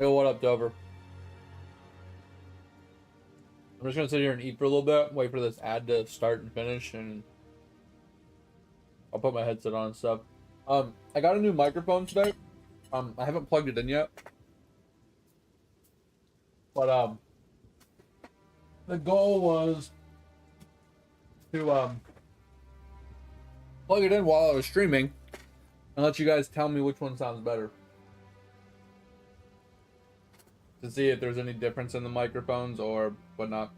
Hey, what up, Dover? I'm just gonna sit here and eat for a little bit, wait for this ad to start and finish, and I'll put my headset on and stuff. I got a new microphone today. I haven't plugged it in yet, but the goal was to plug it in while I was streaming and let you guys tell me which one sounds better to see if there's any difference in the microphones or whatnot.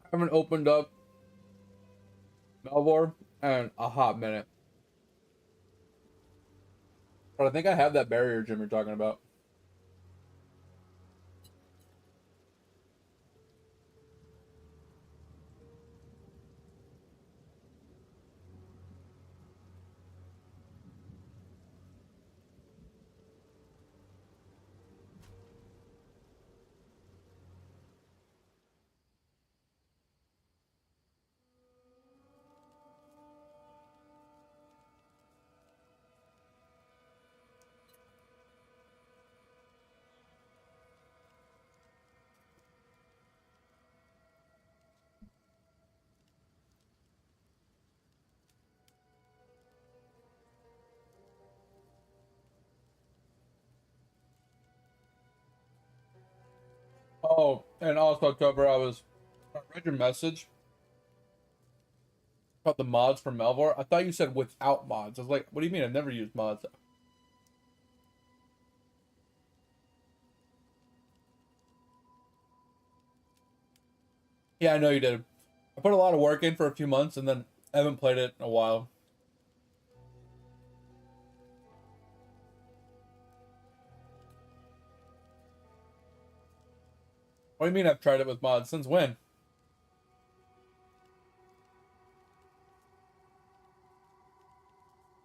I haven't opened up Melvor in a hot minute, but I think I have that barrier gym you're talking about. Oh, and also, October, I read your message about the mods for Melvor. I thought you said without mods. I was like, what do you mean? I've never used mods. Yeah, I know you did. I put a lot of work in for a few months and then I haven't played it in a while. What do you mean I've tried it with mods? Since when?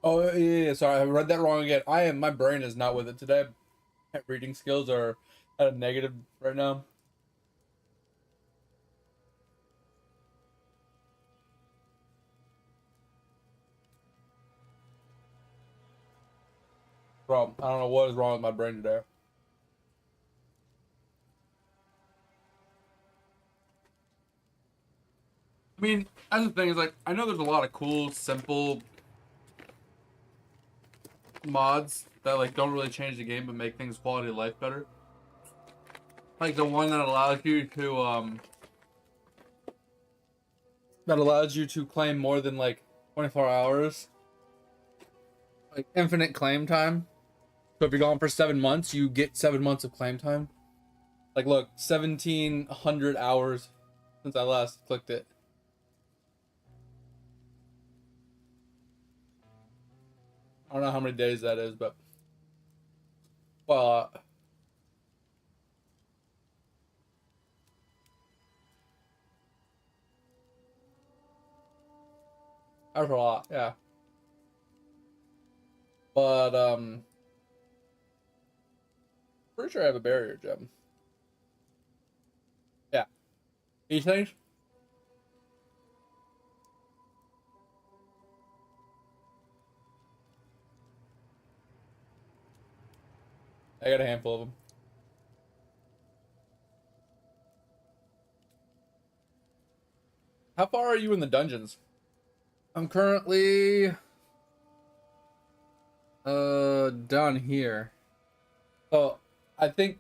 Oh, yeah, sorry. I read that wrong again. My brain is not with it today. My reading skills are at a negative right now. Bro, I don't know what is wrong with my brain today. I mean, that's the thing is like, I know there's a lot of cool, simple mods that like don't really change the game but make things quality of life better. Like the one that allows you to claim more than like 24 hours, like infinite claim time. So if you're going for 7 months, you get 7 months of claim time. Like look, 1,700 hours since I last clicked it. I don't know how many days that is, but well, that's a lot, yeah. But pretty sure I have a barrier gem. Yeah. These things? I got a handful of them. How far are you in the dungeons? I'm currently down here. So I think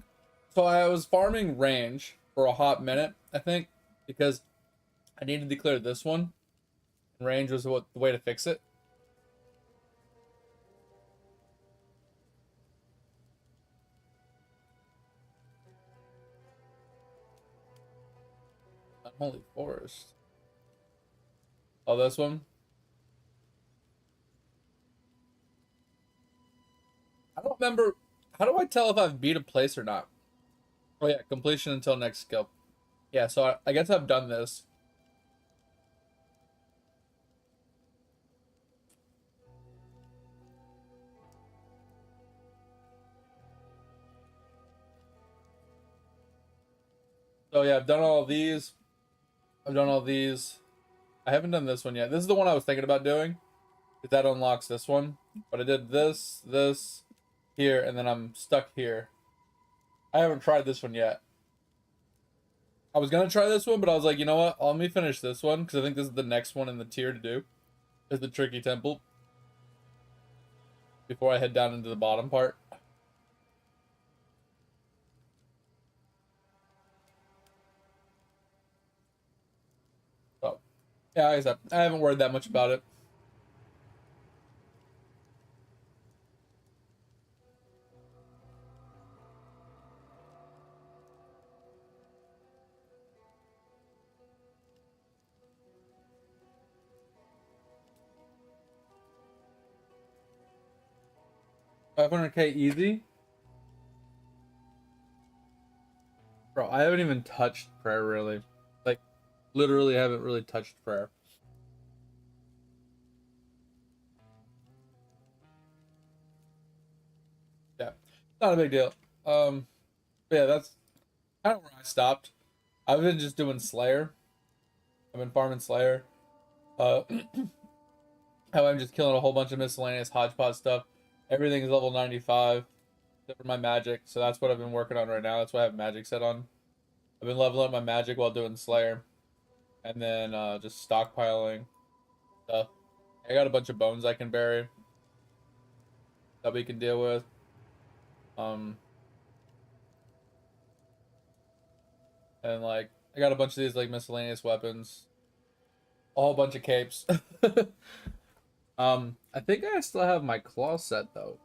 so I was farming range for a hot minute, I think, because I needed to clear this one. And range was what the way to fix it. Unholy forest. Oh, this one? I don't remember. How do I tell if I've beat a place or not? Oh yeah, completion until next skill. Yeah, so I guess I've done this. So yeah, I've done all these. I've done all these. I haven't done this one yet. This is the one I was thinking about doing. Because that unlocks this one. But I did this, here, and then I'm stuck here. I haven't tried this one yet. I was gonna try this one, but I was like, you know what? Let me finish this one, because I think this is the next one in the tier to do. Is the Tricky Temple. Before I head down into the bottom part. So, yeah, like I said, I haven't worried that much about it. $500K easy? Bro, I haven't even touched prayer, really. Like, literally haven't really touched prayer. Yeah, not a big deal. Yeah, that's kind of where I stopped. I've been just doing Slayer. I've been farming Slayer. Uh, how I'm just killing a whole bunch of miscellaneous hodgepodge stuff. Everything is level 95, except for my magic. So that's what I've been working on right now. That's why I have magic set on. I've been leveling up my magic while doing Slayer. And then just stockpiling stuff. I got a bunch of bones I can bury that we can deal with. Um, and like I got a bunch of these like miscellaneous weapons, a whole bunch of capes. I think I still have my claw set though,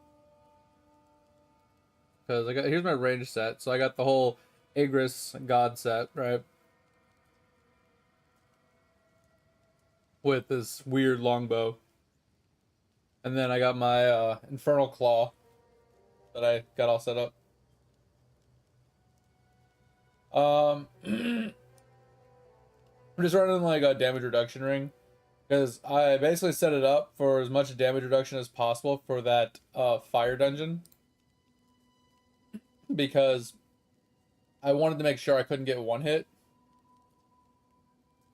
because here's my range set. So I got the whole Igris God set, right, with this weird longbow, and then I got my Infernal Claw that I got all set up. I'm just running like a damage reduction ring. Because I basically set it up for as much damage reduction as possible for that fire dungeon. Because I wanted to make sure I couldn't get one hit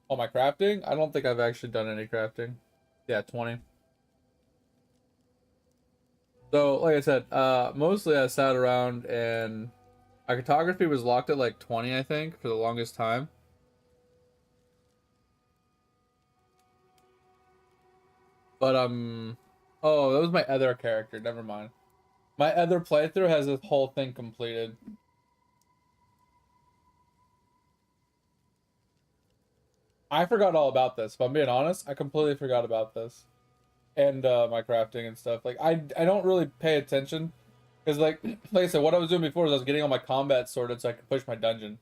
on my crafting. I don't think I've actually done any crafting. Yeah, 20. So, like I said, mostly I sat around and my cartography was locked at like 20, I think, for the longest time. But, oh, that was my other character. Never mind. My other playthrough has this whole thing completed. I forgot all about this. If I'm being honest, I completely forgot about this. And my crafting and stuff. Like I don't really pay attention because like I said, what I was doing before was I was getting all my combat sorted so I could push my dungeon,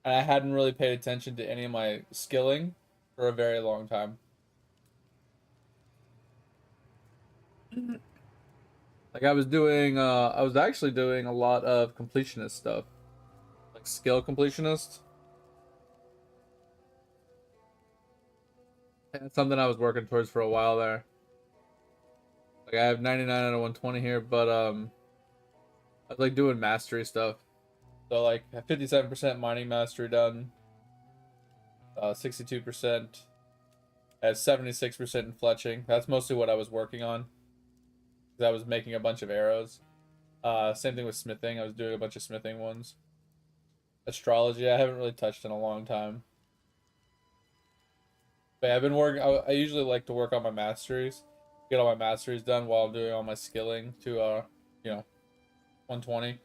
and I hadn't really paid attention to any of my skilling for a very long time. Like I was actually doing a lot of completionist stuff, like skill completionist. That's something I was working towards for a while there. Like I have 99 out of 120 here, but I was like doing mastery stuff. So like 57% mining mastery done, 62%, has 76% in fletching. That's mostly what I was working on. I was making a bunch of arrows. Same thing with smithing. I was doing a bunch of smithing ones. Astrology, I haven't really touched in a long time. But yeah, I've been working. I usually like to work on my masteries, get all my masteries done while doing all my skilling to 120.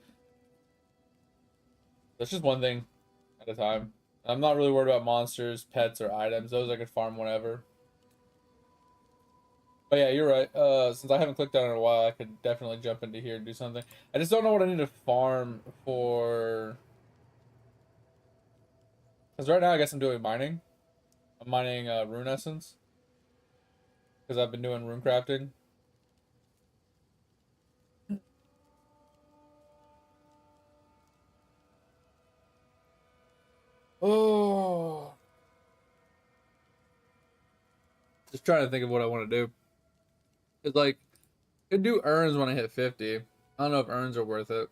That's just one thing at a time. I'm not really worried about monsters, pets, or items. Those I could farm whenever. But yeah, you're right. Since I haven't clicked on it in a while, I could definitely jump into here and do something. I just don't know what I need to farm for. Because right now, I guess I'm doing mining. I'm mining rune essence. Because I've been doing rune crafting. Oh. Just trying to think of what I want to do. It's like, I could do urns when I hit 50. I don't know if urns are worth it.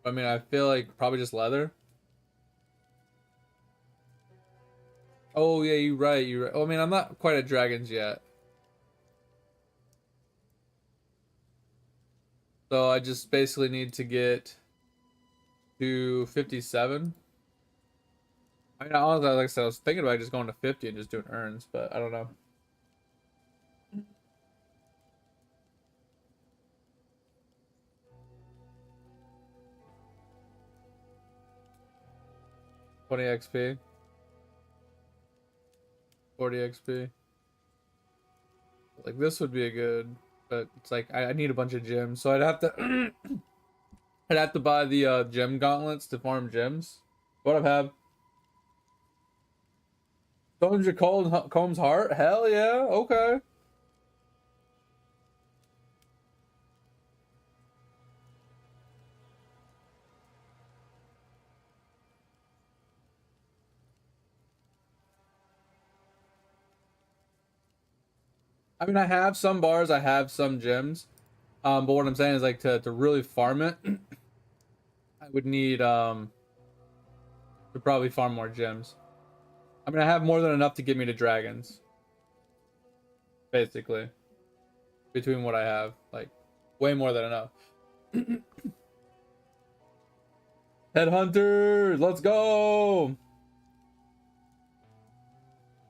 I mean, I feel like probably just leather. Oh yeah, you're right. You're right. Oh, I mean, I'm not quite at dragons yet, so I just basically need to get to 57. I mean, honestly, like I said, I was thinking about just going to 50 and just doing earns, but I don't know. 20 XP, 40 XP. Like this would be a good, but it's like I need a bunch of gems, so I'd have to I'd have to buy the gem gauntlets to farm gems. What up, Hab? Combs your Combs heart? Hell yeah, okay. I mean, I have some bars, I have some gems. But what I'm saying is like to really farm it, I would need to probably farm more gems. I mean, I have more than enough to get me to dragons, basically, between what I have, like way more than enough. Headhunters, let's go.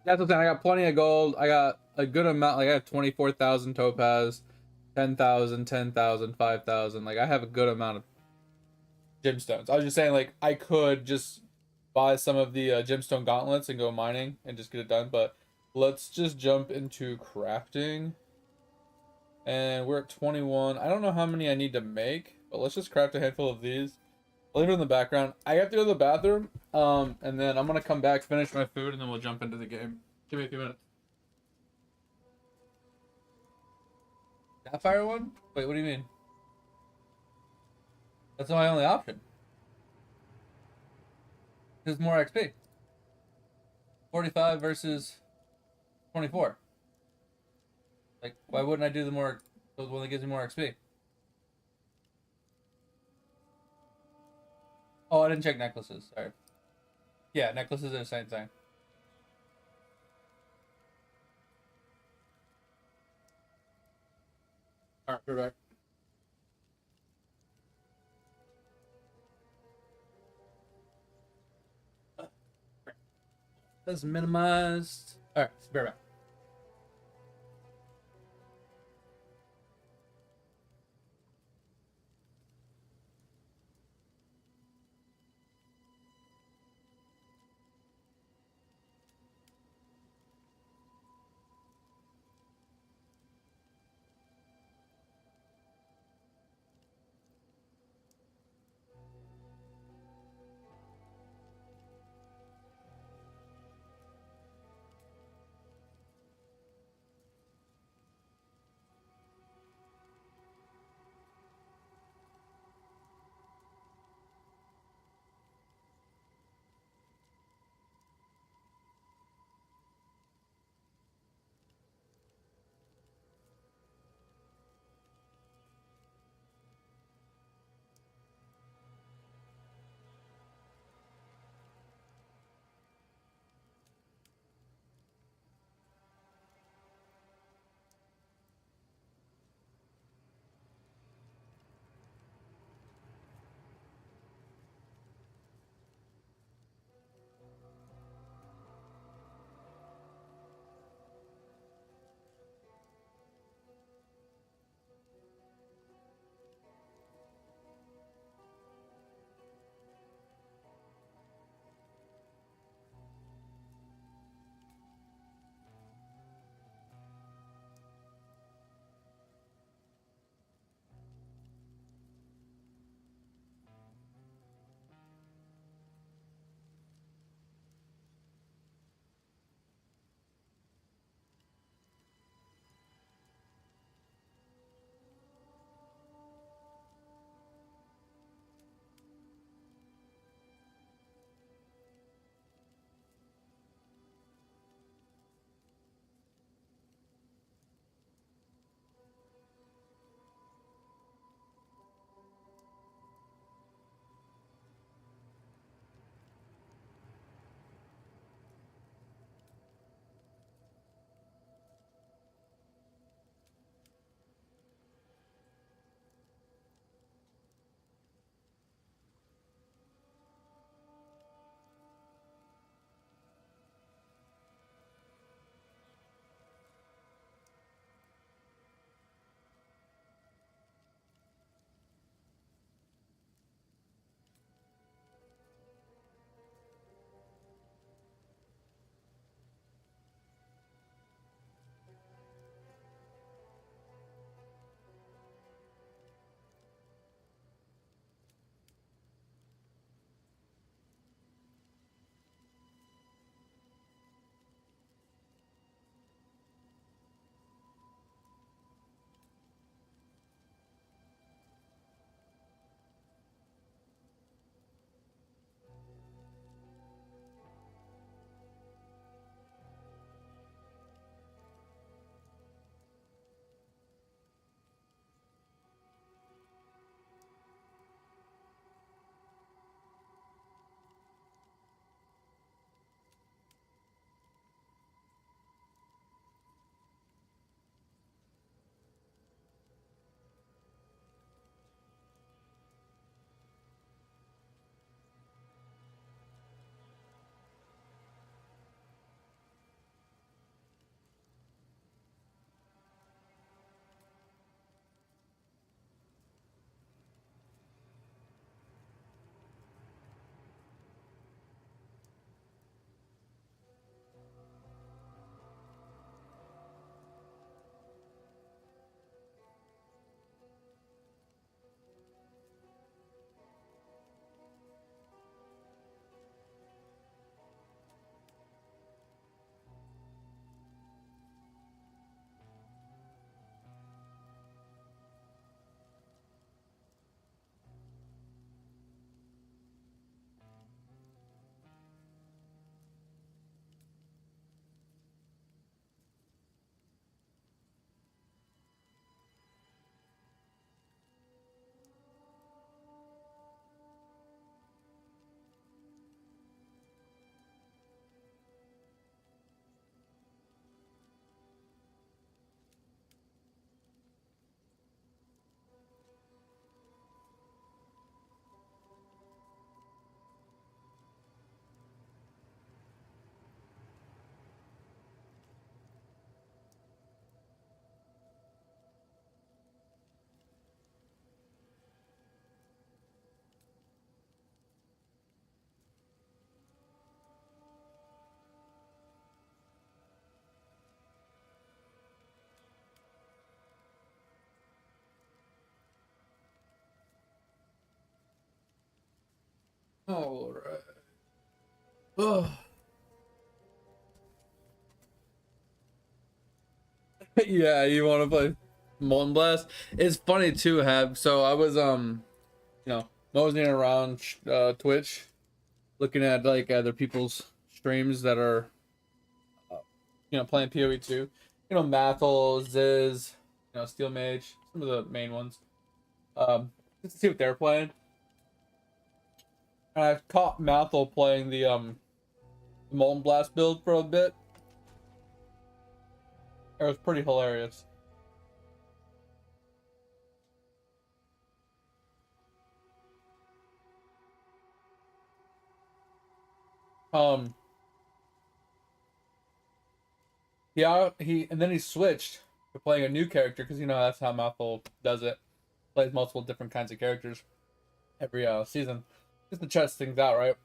That's what I'm saying. I got plenty of gold. I got a good amount. Like I have 24,000 topaz, 10,000, 10,000, 5,000. Like I have a good amount of gemstones. I was just saying, like I could just buy some of the gemstone gauntlets and go mining and just get it done. But let's just jump into crafting. And we're at 21. I don't know how many I need to make, but let's just craft a handful of these. I'll leave it in the background. I have to go to the bathroom. And then I'm gonna come back, finish my food, and then we'll jump into the game. Give me a few minutes. That fire one? Wait, what do you mean? That's my only option. There's more XP. 45 versus 24. Like, why wouldn't I do the one that gives me more XP? Oh, I didn't check necklaces. Sorry. Yeah, necklaces are the same thing. Alright, we're back. That's minimized. Alright, we're back. All right. Oh. Yeah, you want to play Molten Blast? It's funny too, Have. So I was you know, moseying around Twitch, looking at like other people's streams that are uh, you know, playing PoE 2. You know, Mathel, Ziz, you know, Steel Mage, some of the main ones. Just to see what they're playing. And I caught Mathel playing the Molten Blast build for a bit. It was pretty hilarious. Um, he and then he switched to playing a new character because you know that's how Mathel does it. Plays multiple different kinds of characters every season, just to test things out, right?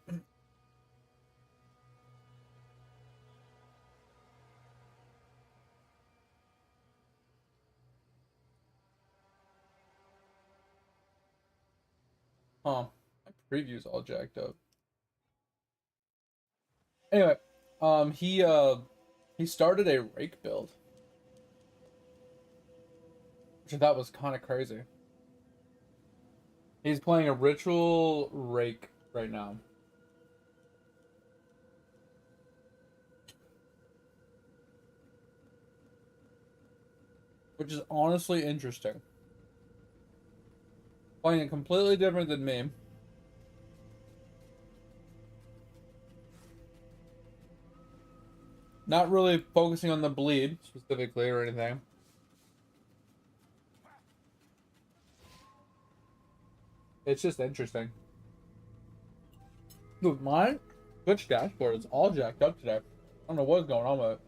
My preview's all jacked up. Anyway, he started a Rake build, which I thought was kind of crazy. He's playing a ritual Rake right now. Which is honestly interesting. Playing it completely different than me. Not really focusing on the bleed specifically or anything. It's just interesting. Dude, my Twitch dashboard is all jacked up today. I don't know what's going on with it.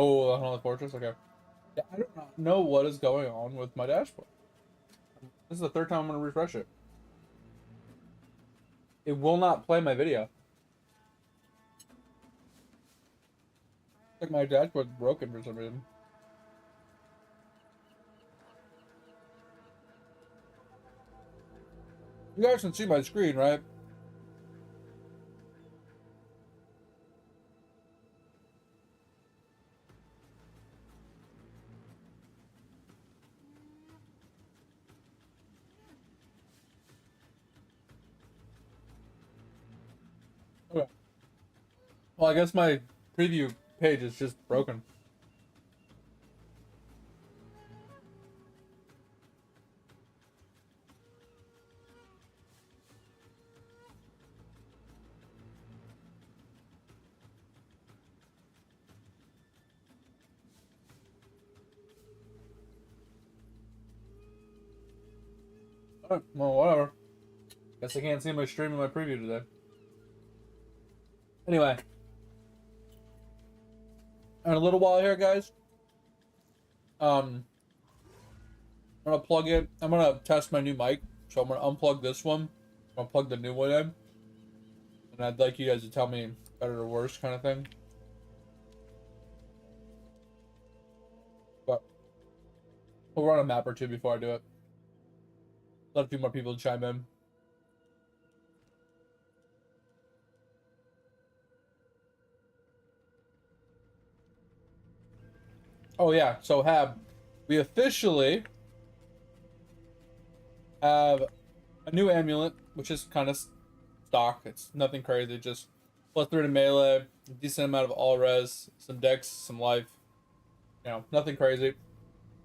Oh, the Unholy Fortress? Okay. Yeah, I don't know what is going on with my dashboard. This is the third time I'm going to refresh it. It will not play my video. Like my dashboard's broken for some reason. You guys can see my screen, right? Okay. Well, I guess my preview page is just broken. Alright, well, whatever. Guess I can't see my stream and my preview today. Anyway. In a little while here, guys. I'm gonna plug it. I'm gonna test my new mic. So I'm gonna unplug this one. I'm gonna plug the new one in. And I'd like you guys to tell me better or worse kind of thing. But we'll run a map or two before I do it. Let a few more people chime in. Oh yeah, so we officially have a new amulet, which is kind of stock. It's nothing crazy, just +3 to melee, a decent amount of all res, some dex, some life. You know, nothing crazy.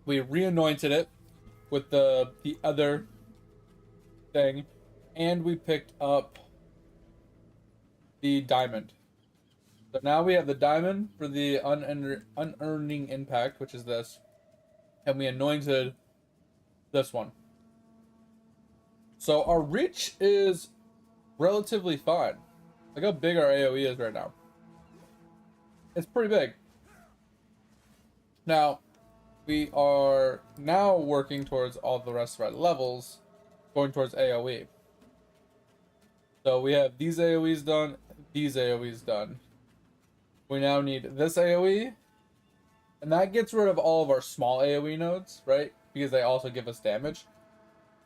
We re-anointed it with the other thing, and we picked up the diamond. So now we have the diamond for the unearning impact, which is this, and we anointed this one. So our reach is relatively fine. Look how big our AoE is right now. It's pretty big. Now, we are now working towards all the rest of our levels, going towards AoE. So we have these AoEs done, these AoEs done. We now need this AoE, and that gets rid of all of our small AoE nodes, right? Because they also give us damage.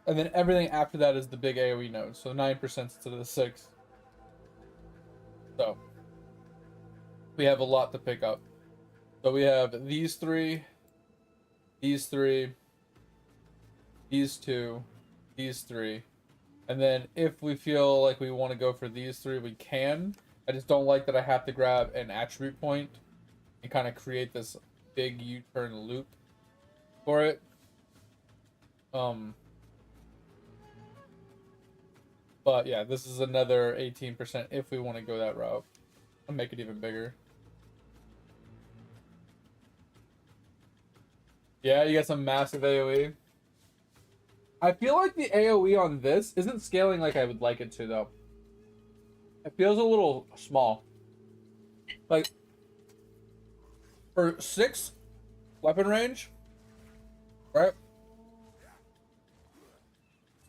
And then everything after that is the big AoE nodes, so 9% instead of the 6. So we have a lot to pick up. So we have these three, these three, these two, these three. And then if we feel like we want to go for these three, we can. I just don't like that I have to grab an attribute point and kind of create this big U-turn loop for it. But yeah, this is another 18% if we want to go that route. I'll make it even bigger. Yeah, you got some massive AoE. I feel like the AoE on this isn't scaling like I would like it to, though. It feels a little small. Like, for 6 weapon range, right?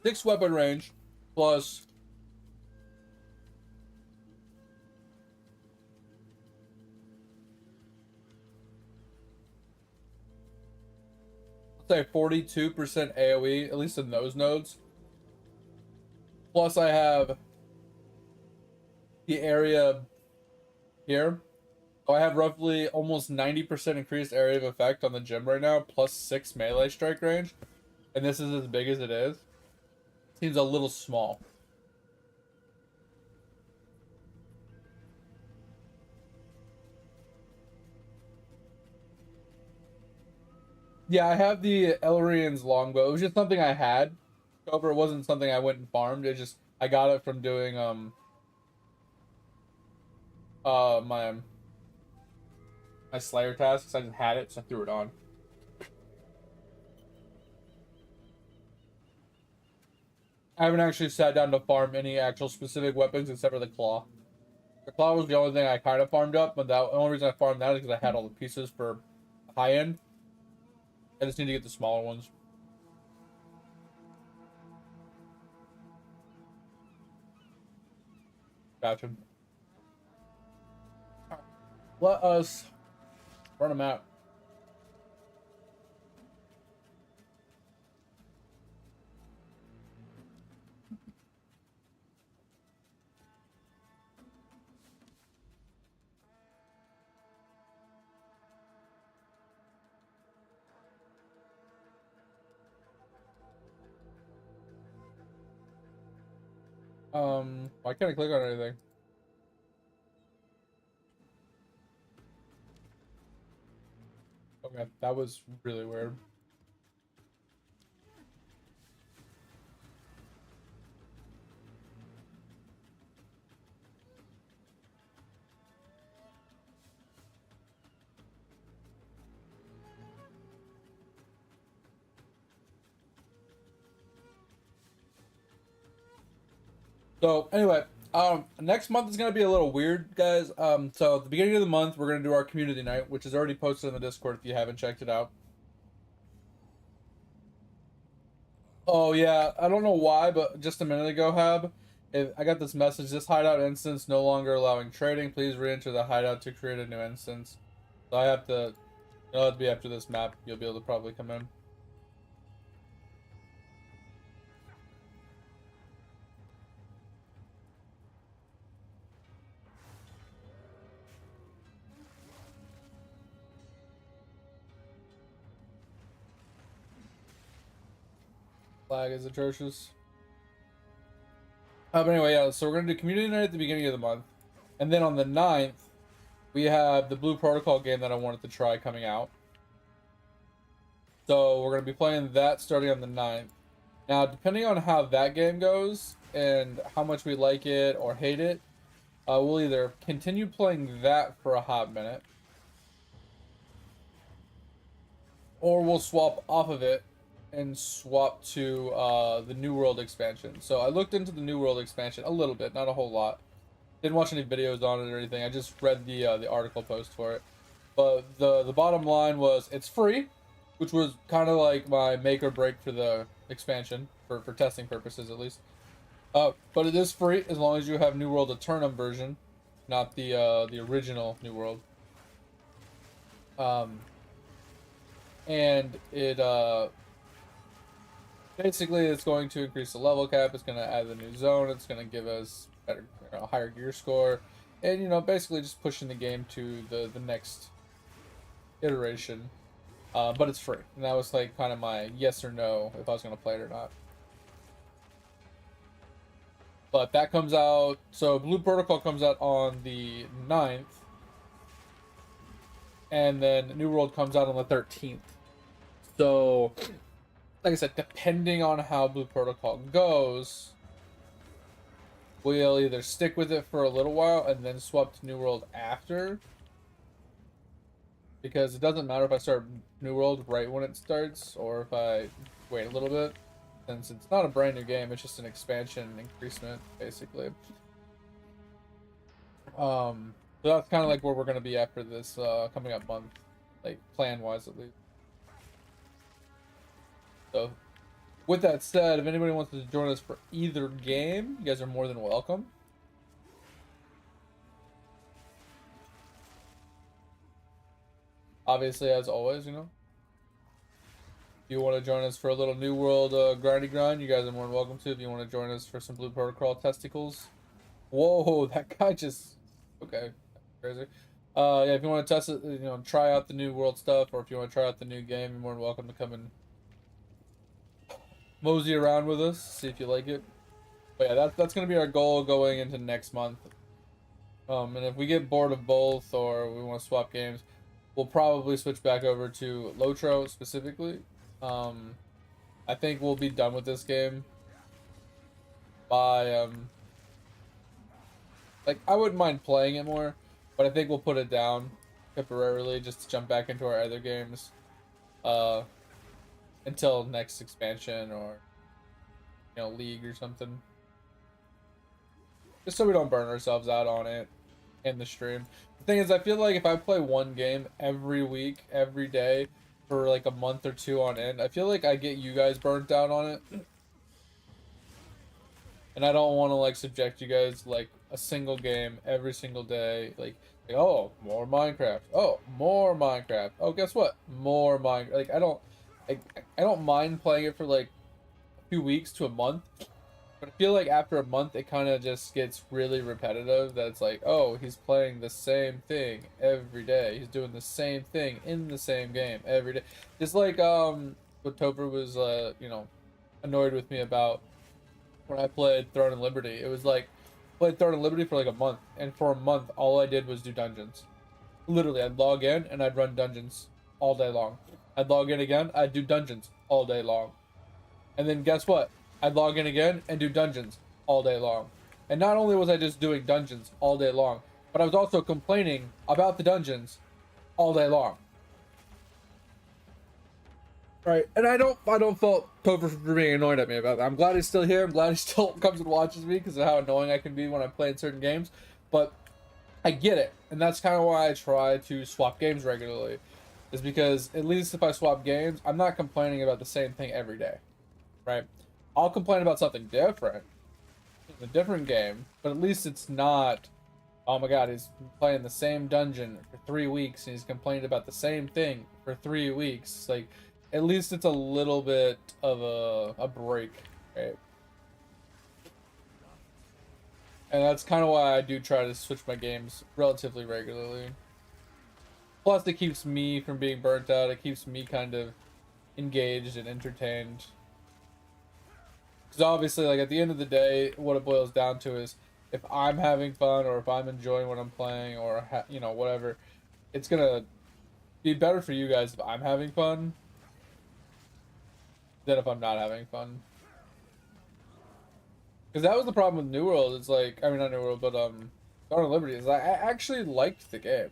6 weapon range plus say 42% AoE, at least in those nodes. Plus I have the area here. So I have roughly almost 90% increased area of effect on the gym right now, plus 6 melee strike range. And this is as big as it is. Seems a little small. Yeah, I have the Elrian's longbow. It was just something I had. Over, it wasn't something I went and farmed. It just I got it from doing my Slayer tasks. I just had it, so I threw it on. I haven't actually sat down to farm any actual specific weapons except for the claw. The claw was the only thing I kind of farmed up, but the only reason I farmed that is because I had all the pieces for high end. I just need to get the smaller ones. Gotcha. Let us run them out. Why can't I click on anything? Okay, that was really weird. So anyway, next month is gonna be a little weird, guys. So at the beginning of the month, we're gonna do our community night, which is already posted in the Discord if you haven't checked it out. Oh yeah, I don't know why, but just a minute ago, Hab, I got this message. This hideout instance no longer allowing trading. Please re-enter the hideout to create a new instance. So I have to. It'll have to be after this map. You'll be able to probably come in. Flag is atrocious. But anyway, yeah. So we're gonna do community night at the beginning of the month, and then on the 9th, we have the Blue Protocol game that I wanted to try coming out. So we're gonna be playing that starting on the 9th. Now, depending on how that game goes and how much we like it or hate it, we'll either continue playing that for a hot minute, or we'll swap off of it and swap to the New World expansion. So I looked into the New World expansion a little bit, not a whole lot. Didn't watch any videos on it or anything. I just read the article post for it. But the bottom line was it's free, which was kind of like my make or break for the expansion for testing purposes at least. But it is free as long as you have New World Eternum version, not the original New World. And it basically it's going to increase the level cap. It's going to add the new zone. It's going to give us better, higher gear score, and basically just pushing the game to the next iteration. But it's free, and that was like kind of my yes or no if I was going to play it or not. But that comes out, so Blue Protocol comes out on the 9th, and then New World comes out on the 13th. So, like I said, depending on how Blue Protocol goes, we'll either stick with it for a little while and then swap to New World after. Because it doesn't matter if I start New World right when it starts, or if I wait a little bit. Since it's not a brand new game, it's just an expansion increasement, basically. So that's kind of like where we're going to be after this coming up month, like plan-wise at least. So, with that said, if anybody wants to join us for either game, you guys are more than welcome. Obviously, as always, If you want to join us for a little New World grindy grind, you guys are more than welcome to. If you want to join us for some Blue Protocol testicles. Whoa, that guy just... Okay, crazy. Yeah, if you want to test it, try out the New World stuff, or if you want to try out the new game, you're more than welcome to come and mosey around with us, see if you like it. But yeah, that's going to be our goal going into next month. And if we get bored of both, or we want to swap games, we'll probably switch back over to Lotro specifically. I think we'll be done with this game by, like, I wouldn't mind playing it more, but I think we'll put it down temporarily just to jump back into our other games, until next expansion or, League or something. Just so we don't burn ourselves out on it in the stream. The thing is, I feel like if I play one game every week, every day, for like a month or two on end, I feel like I get you guys burnt out on it. And I don't want to like subject you guys like a single game every single day. Like oh, more Minecraft. Oh, more Minecraft. Oh, guess what? More Minecraft. Like I don't mind playing it for like a few weeks to a month. But I feel like after a month, it kind of just gets really repetitive. That it's like, oh, he's playing the same thing every day. He's doing the same thing in the same game every day. Just like what Topher was, annoyed with me about when I played Throne and Liberty. It was like, played Throne and Liberty for like a month, and for a month, all I did was do dungeons. Literally, I'd log in and I'd run dungeons all day long. I'd log in again, I'd do dungeons all day long. And then guess what? I'd log in again and do dungeons all day long. And not only was I just doing dungeons all day long, but I was also complaining about the dungeons all day long. Right, and I don't fault Topher for being annoyed at me about that. I'm glad he's still here. I'm glad he still comes and watches me because of how annoying I can be when I play in certain games. But I get it, and that's kind of why I try to swap games regularly. Is because at least if I swap games, I'm not complaining about the same thing every day, right? I'll complain about something different, a different game, but at least it's not, oh my god, he's playing the same dungeon for 3 weeks and he's complaining about the same thing for 3 weeks. Like, at least it's a little bit of a break, right? And that's kind of why I do try to switch my games relatively regularly. Plus, it keeps me from being burnt out. It keeps me kind of engaged and entertained. Because obviously, like, at the end of the day, what it boils down to is if I'm having fun or if I'm enjoying what I'm playing or, whatever, it's going to be better for you guys if I'm having fun than if I'm not having fun. Because that was the problem with New World. It's like, I mean, not New World, but Dawn of Liberty. Is I actually liked the game.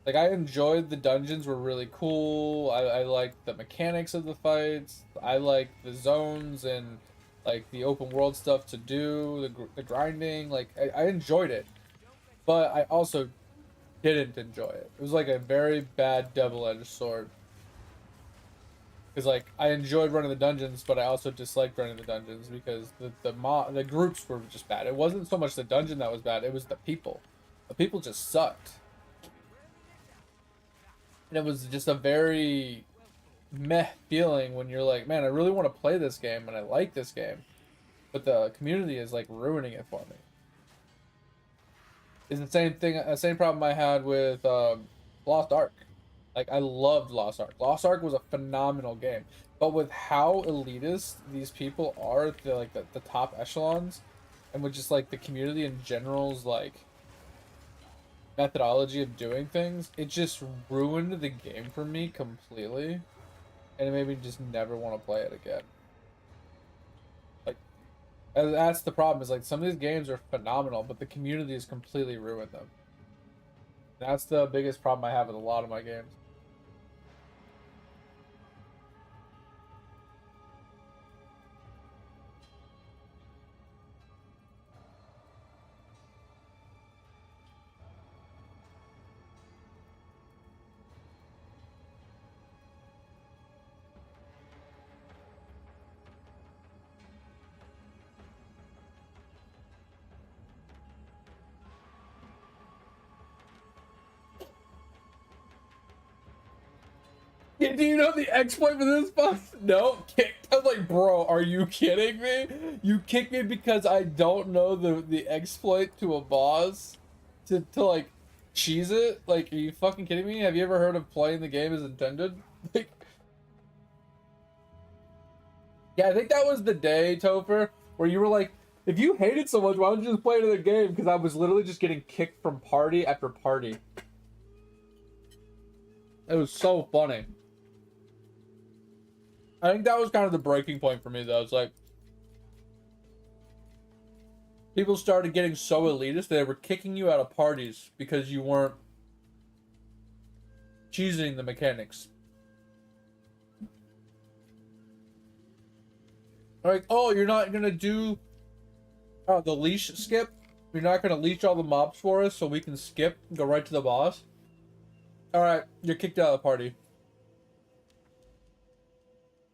Like, I enjoyed the dungeons were really cool. I liked the mechanics of the fights. I liked the zones and, like, the open world stuff to do, the grinding. Like, I enjoyed it. But I also didn't enjoy it. It was like a very bad double-edged sword. Because like I enjoyed running the dungeons, but I also disliked running the dungeons because the groups were just bad. It wasn't so much the dungeon that was bad; it was the people. The people just sucked, and it was just a very meh feeling when you're like, man, I really want to play this game and I like this game, but the community is like ruining it for me. It's the same thing, the same problem I had with Lost Ark. Like I loved Lost Ark. Lost Ark was a phenomenal game, but with how elitist these people are, the top echelons, and with just like the community in general's like methodology of doing things, it just ruined the game for me completely, and it made me just never want to play it again. Like that's the problem. Is like some of these games are phenomenal, but the community has completely ruined them. That's the biggest problem I have with a lot of my games. Do you know the exploit for this boss? No, kicked. I was like, bro, are you kidding me? You kicked me because I don't know the exploit to a boss to like cheese it? Like, are you fucking kidding me? Have you ever heard of playing the game as intended? Like, yeah, I think that was the day, Topher, where you were like, if you hated so much, why don't you just play another game? Because I was literally just getting kicked from party after party. It was so funny. I think that was kind of the breaking point for me, though. It's like people started getting so elitist they were kicking you out of parties because you weren't cheesing the mechanics. Like, oh, you're not gonna do the leash skip? You're not gonna leash all the mobs for us so we can skip and go right to the boss? Alright, you're kicked out of the party.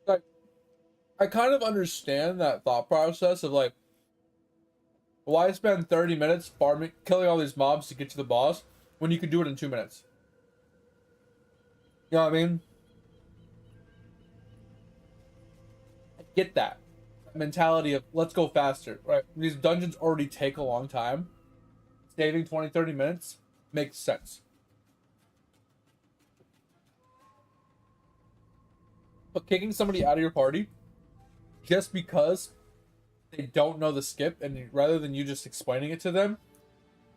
Like, I kind of understand that thought process of like, why spend 30 minutes farming, killing all these mobs to get to the boss when you could do it in 2 minutes? You know what I mean? I get that mentality of let's go faster, right? These dungeons already take a long time. Saving 20-30 minutes makes sense. But kicking somebody out of your party just because they don't know the skip, and rather than you just explaining it to them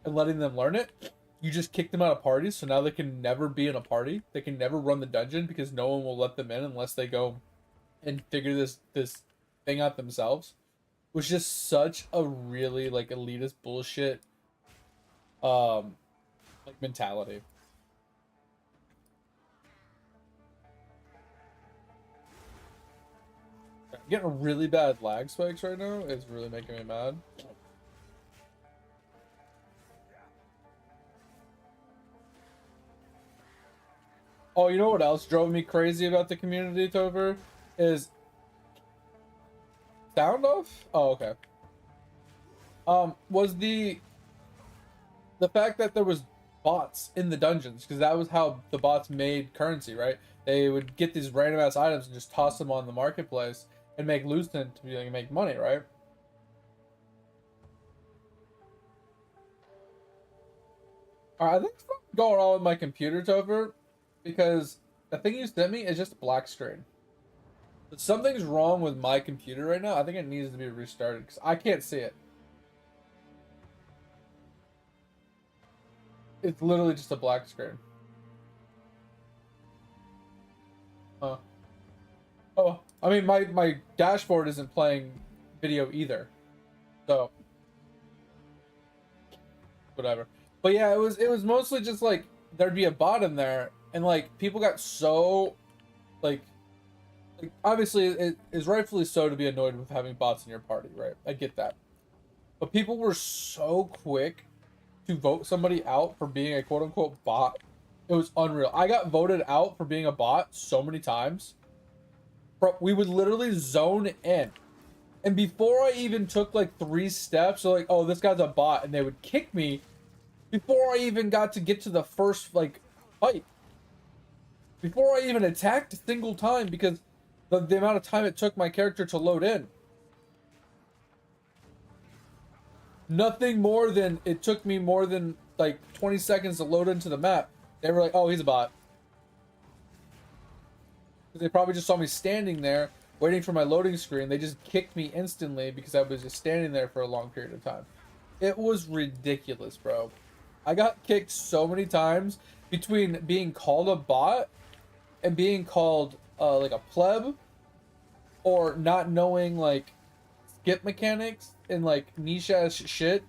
and letting them learn it, you just kick them out of parties, so now they can never be in a party. They can never run the dungeon because no one will let them in unless they go and figure this thing out themselves. Was just such a really like elitist bullshit like mentality. I'm getting really bad lag spikes right now. It's really making me mad. Oh, you know what else drove me crazy about the community, Tover? Is sound off? Oh, okay. Was the fact that there was bots in the dungeons, because that was how the bots made currency, right? They would get these random ass items and just toss them on the marketplace and make Lucent to be like, make money, right? Alright, I think something's going on with my computer, Tover, because the thing you sent me is just a black screen. But something's wrong with my computer right now. I think it needs to be restarted because I can't see it. It's literally just a black screen. Huh. Oh, I mean, my dashboard isn't playing video either. So, whatever. But yeah, it was mostly just like there'd be a bot in there, and like people got so like obviously it is rightfully so to be annoyed with having bots in your party, right? I get that. But people were so quick to vote somebody out for being a quote unquote bot. It was unreal. I got voted out for being a bot so many times. Bro, we would literally zone in. And before I even took like 3 steps, they're like, oh, this guy's a bot, and they would kick me before I even got to get to the first like fight. Before I even attacked a single time, because the amount of time it took my character to load in. Nothing more than, it took me more than like 20 seconds to load into the map. They were like, oh, he's a bot. They probably just saw me standing there waiting for my loading screen. They just kicked me instantly because I was just standing there for a long period of time. It was ridiculous, bro. I got kicked so many times between being called a bot and being called like a pleb, or not knowing like skip mechanics and like niche ass shit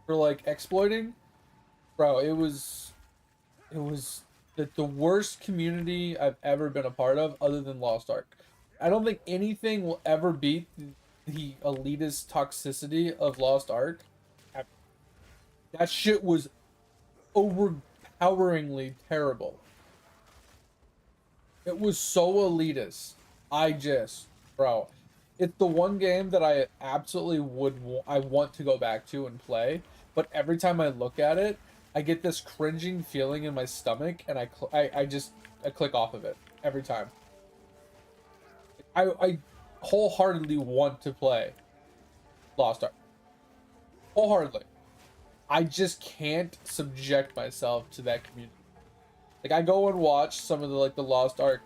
for like exploiting. Bro, it was the worst community I've ever been a part of, other than Lost Ark. I don't think anything will ever beat the elitist toxicity of Lost Ark. That shit was overpoweringly terrible. It was so elitist. Bro, it's the one game that I absolutely I want to go back to and play, but every time I look at it, I get this cringing feeling in my stomach, and I click off of it every time. I wholeheartedly want to play Lost Ark. Wholeheartedly. I just can't subject myself to that community. Like, I go and watch some of the like the Lost Ark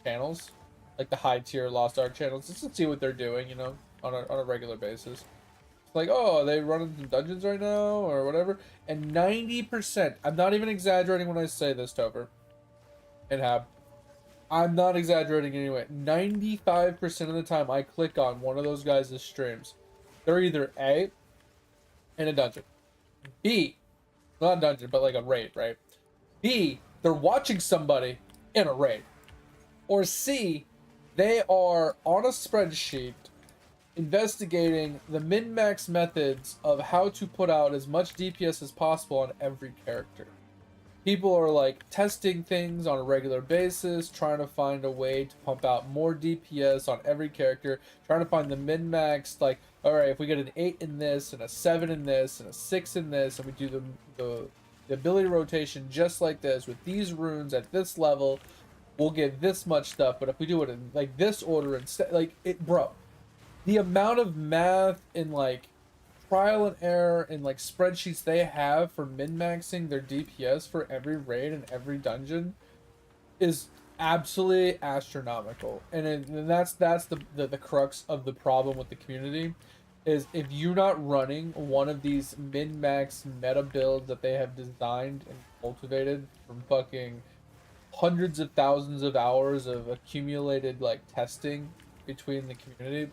channels, like the high tier Lost Ark channels, just to see what they're doing, you know, on a regular basis. It's like, oh, are they running some dungeons right now or whatever? And 90%, I'm not even exaggerating when I say this, Topher and Hab. I'm not exaggerating anyway. 95% of the time I click on one of those guys' streams, they're either A, in a dungeon, B, not a dungeon, but like a raid, right? B, they're watching somebody in a raid. Or C, they are on a spreadsheet investigating the min-max methods of how to put out as much DPS as possible on every character. People are like testing things on a regular basis, trying to find a way to pump out more DPS on every character, trying to find the min-max, like, alright, if we get an 8 in this, and a 7 in this, and a 6 in this, and we do the ability rotation just like this, with these runes at this level, we'll get this much stuff, but if we do it in like this order instead, like, it, bro, the amount of math and like trial and error and like spreadsheets they have for min-maxing their DPS for every raid and every dungeon is absolutely astronomical. And that's the crux of the problem with the community, is if you're not running one of these min-max meta builds that they have designed and cultivated from fucking hundreds of thousands of hours of accumulated like testing between the community,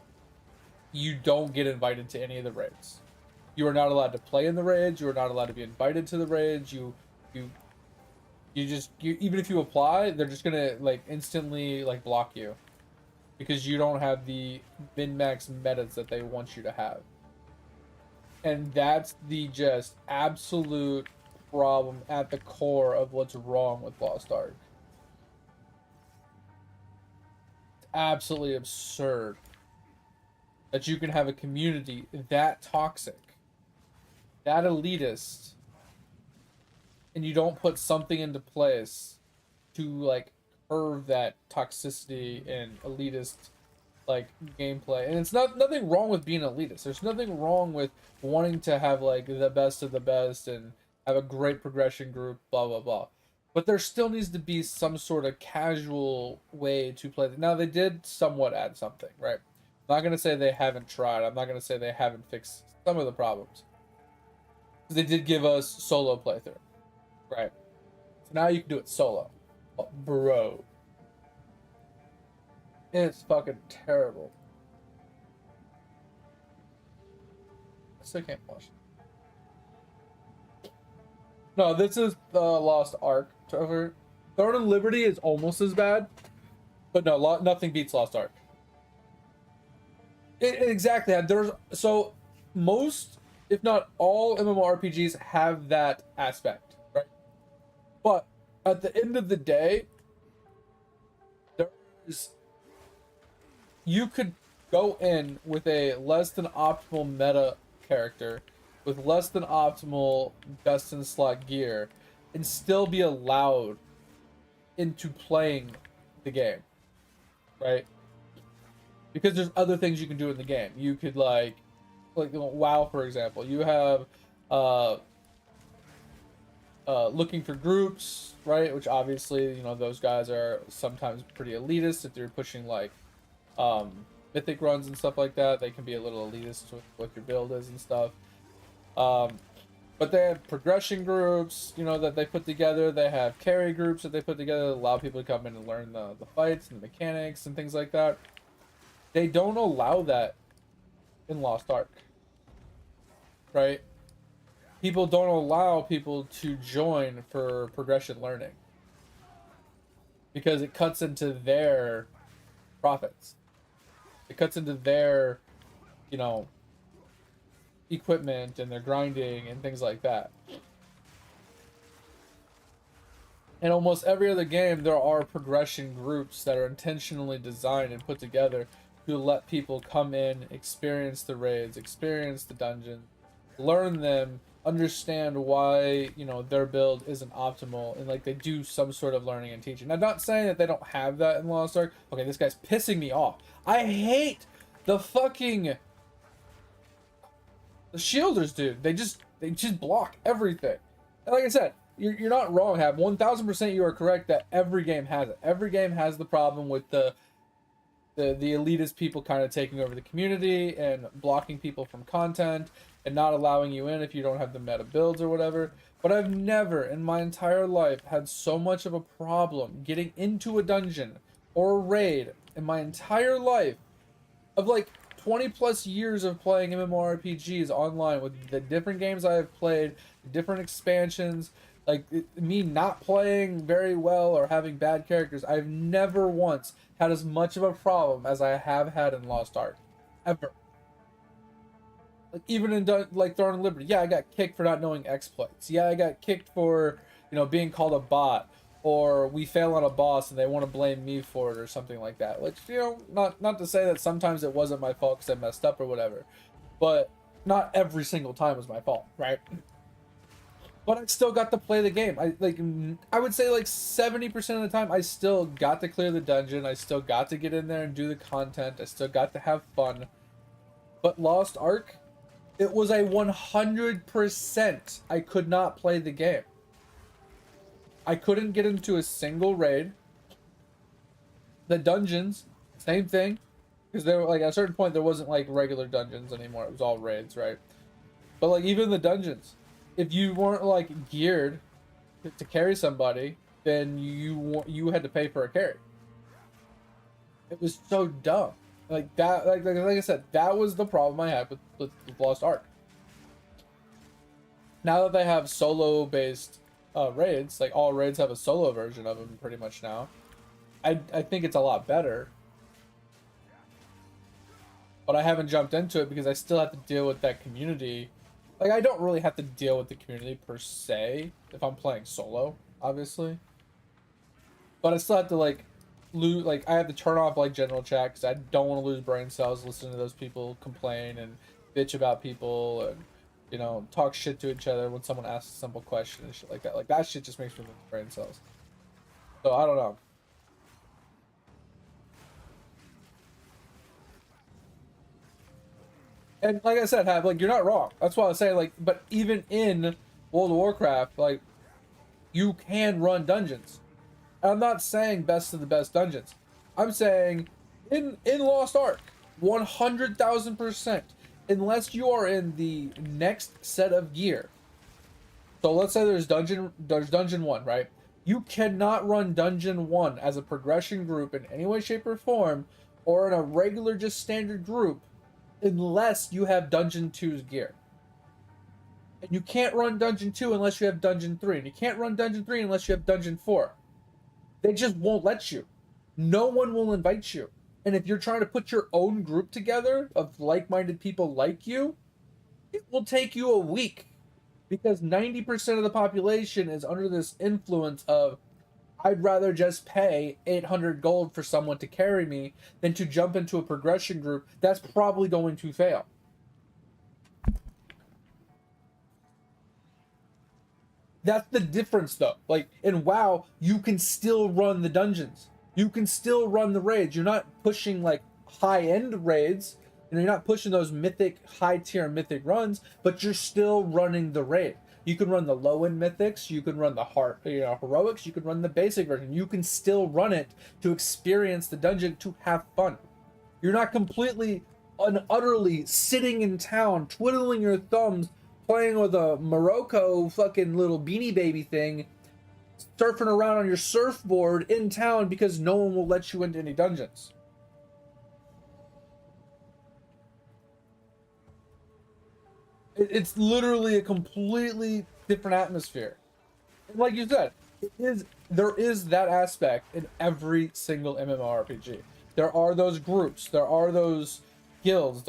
you don't get invited to any of the raids. You are not allowed to play in the raids. You are not allowed to be invited to the raids. You even if you apply, they're just gonna like instantly like block you because you don't have the min-max metas that they want you to have. And that's the just absolute problem at the core of what's wrong with Lost Ark. It's absolutely absurd that you can have a community that toxic, that elitist, and you don't put something into place to like curb that toxicity and elitist like gameplay. And it's nothing wrong with being elitist. There's nothing wrong with wanting to have like the best of the best and have a great progression group, blah blah blah. But there still needs to be some sort of casual way to play. Now they did somewhat add something, right? I'm not gonna say they haven't tried. I'm not gonna say they haven't fixed some of the problems. They did give us solo playthrough, right? So now you can do it solo. Oh, bro, it's fucking terrible. I still can't watch it. No, this is the Lost Ark. Throne of Liberty is almost as bad, but no, nothing beats Lost Ark. Exactly. There's so most if not all MMORPGs have that aspect, right? But at the end of the day, there's you could go in with a less than optimal meta character with less than optimal best in slot gear and still be allowed into playing the game, right? Because there's other things you can do in the game. You could like WoW, for example. You have uh looking for groups, right? Which obviously, those guys are sometimes pretty elitist if they're pushing like mythic runs and stuff like that. They can be a little elitist with what your build is and stuff. Um, but they have progression groups, that they put together. They have carry groups that they put together that allow people to come in and learn the fights and the mechanics and things like that. They don't allow that in Lost Ark, right? People don't allow people to join for progression learning because it cuts into their profits. It cuts into their, you know, equipment and their grinding and things like that. In almost every other game, there are progression groups that are intentionally designed and put together to let people come in, experience the raids, experience the dungeons, learn them, understand why, their build isn't optimal, and like they do some sort of learning and teaching. I'm not saying that they don't have that in Lost Ark. Okay, this guy's pissing me off. I hate the fucking the shielders, dude. They just block everything. And like I said, you're not wrong, Hab. 1000% you are correct that every game has it. Every game has the problem with the elitist people kind of taking over the community and blocking people from content and not allowing you in if you don't have the meta builds or whatever. But I've never in my entire life had so much of a problem getting into a dungeon or a raid in my entire life of like 20 plus years of playing MMORPGs online with the different games I have played, different expansions, like me not playing very well or having bad characters. I've never once had as much of a problem as I have had in Lost Ark, ever. Like even in like Throne and Liberty, yeah, I got kicked for not knowing exploits. Yeah, I got kicked for being called a bot, or we fail on a boss and they want to blame me for it or something like that. Like not to say that sometimes it wasn't my fault because I messed up or whatever, but not every single time was my fault, right? But I still got to play the game. I would say like 70% of the time I still got to clear the dungeon. I still got to get in there and do the content. I still got to have fun. But Lost Ark, it was a 100% I could not play the game. I couldn't get into a single raid. The dungeons, same thing. Because there were like at a certain point there wasn't like regular dungeons anymore. It was all raids, right? But like even the dungeons, if you weren't like geared to carry somebody, then you had to pay for a carry. It was so dumb. Like that, like I said, that was the problem I had with Lost Ark. Now that they have solo based raids, like all raids have a solo version of them pretty much now. I think it's a lot better. But I haven't jumped into it because I still have to deal with that community. Like, I don't really have to deal with the community per se if I'm playing solo, obviously. But I still have to, like, I have to turn off, like, general chat because I don't want to lose brain cells listening to those people complain and bitch about people and, talk shit to each other when someone asks a simple question and shit like that. Like, that shit just makes me lose brain cells. So, I don't know. And like I said, you're not wrong. That's why I was saying, like, but even in World of Warcraft, like, you can run dungeons. And I'm not saying best of the best dungeons. I'm saying in Lost Ark, 100,000%, unless you are in the next set of gear. So let's say there's dungeon 1, right? You cannot run dungeon 1 as a progression group in any way, shape, or form, or in a regular just standard group, unless you have Dungeon 2's gear. And you can't run Dungeon 2 unless you have Dungeon 3. And you can't run Dungeon 3 unless you have Dungeon 4. They just won't let you. No one will invite you. And if you're trying to put your own group together of like-minded people like you, it will take you a week because 90% of the population is under this influence of I'd rather just pay 800 gold for someone to carry me than to jump into a progression group that's probably going to fail. That's the difference, though. Like in WoW, you can still run the dungeons. You can still run the raids. You're not pushing like high-end raids. You know, you're not pushing those mythic, high-tier mythic runs, but you're still running the raid. You can run the low-end mythics. You can run the heroics. You can run the basic version. You can still run it to experience the dungeon, to have fun. You're not completely and utterly sitting in town, twiddling your thumbs, playing with a Morocco fucking little beanie baby thing, surfing around on your surfboard in town because no one will let you into any dungeons. It's literally a completely different atmosphere. And like you said, there is that aspect in every single MMORPG. There are those groups, there are those guilds,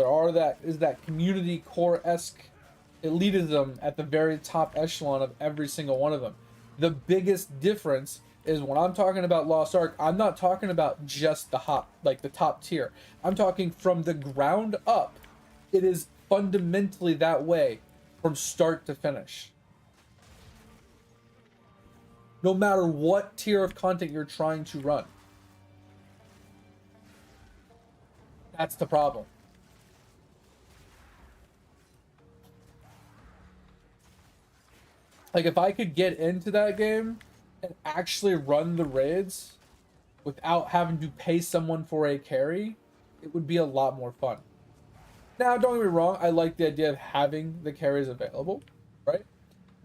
is that community core-esque elitism at the very top echelon of every single one of them. The biggest difference is when I'm talking about Lost Ark, I'm not talking about just the top tier. I'm talking from the ground up. It is fundamentally that way from start to finish. No matter what tier of content you're trying to run. That's the problem. Like, if I could get into that game and actually run the raids without having to pay someone for a carry, it would be a lot more fun. Now, don't get me wrong, I like the idea of having the carries available, right?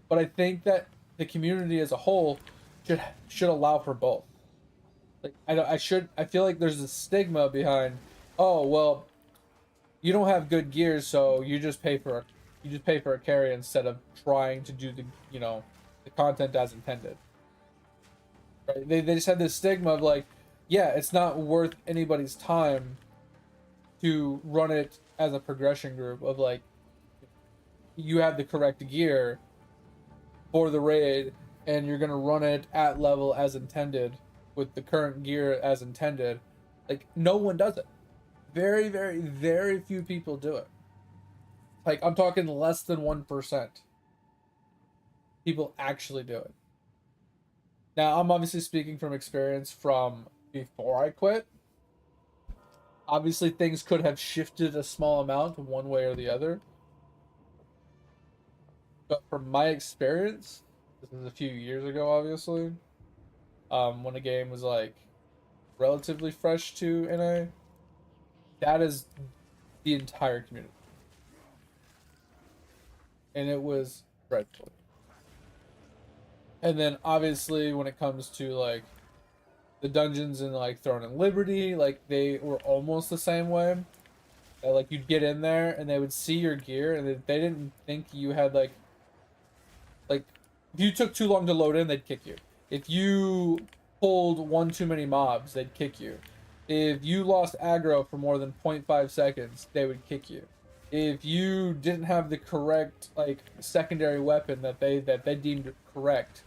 But I think that the community as a whole should allow for both. Like, I feel like there's a stigma behind, oh, well, you don't have good gear, so you just pay for a carry instead of trying to do the content as intended. Right? They just had this stigma of like, yeah, it's not worth anybody's time to run it as a progression group of like, you have the correct gear for the raid and you're gonna run it at level as intended with the current gear as intended. Like, no one does it. Very, very, very few people do it. Like, I'm talking less than 1% people actually do it. Now, I'm obviously speaking from experience from before I quit. Obviously, things could have shifted a small amount one way or the other. But from my experience, this is a few years ago, obviously, when the game was like relatively fresh to NA, that is the entire community. And it was dreadful. And then obviously when it comes to like the dungeons and like Throne and Liberty, like they were almost the same way. Like you'd get in there and they would see your gear and they didn't think you had like if you took too long to load in, they'd kick you. If you pulled one too many mobs, they'd kick you. If you lost aggro for more than 0.5 seconds, they would kick you. If you didn't have the correct like secondary weapon that they deemed correct,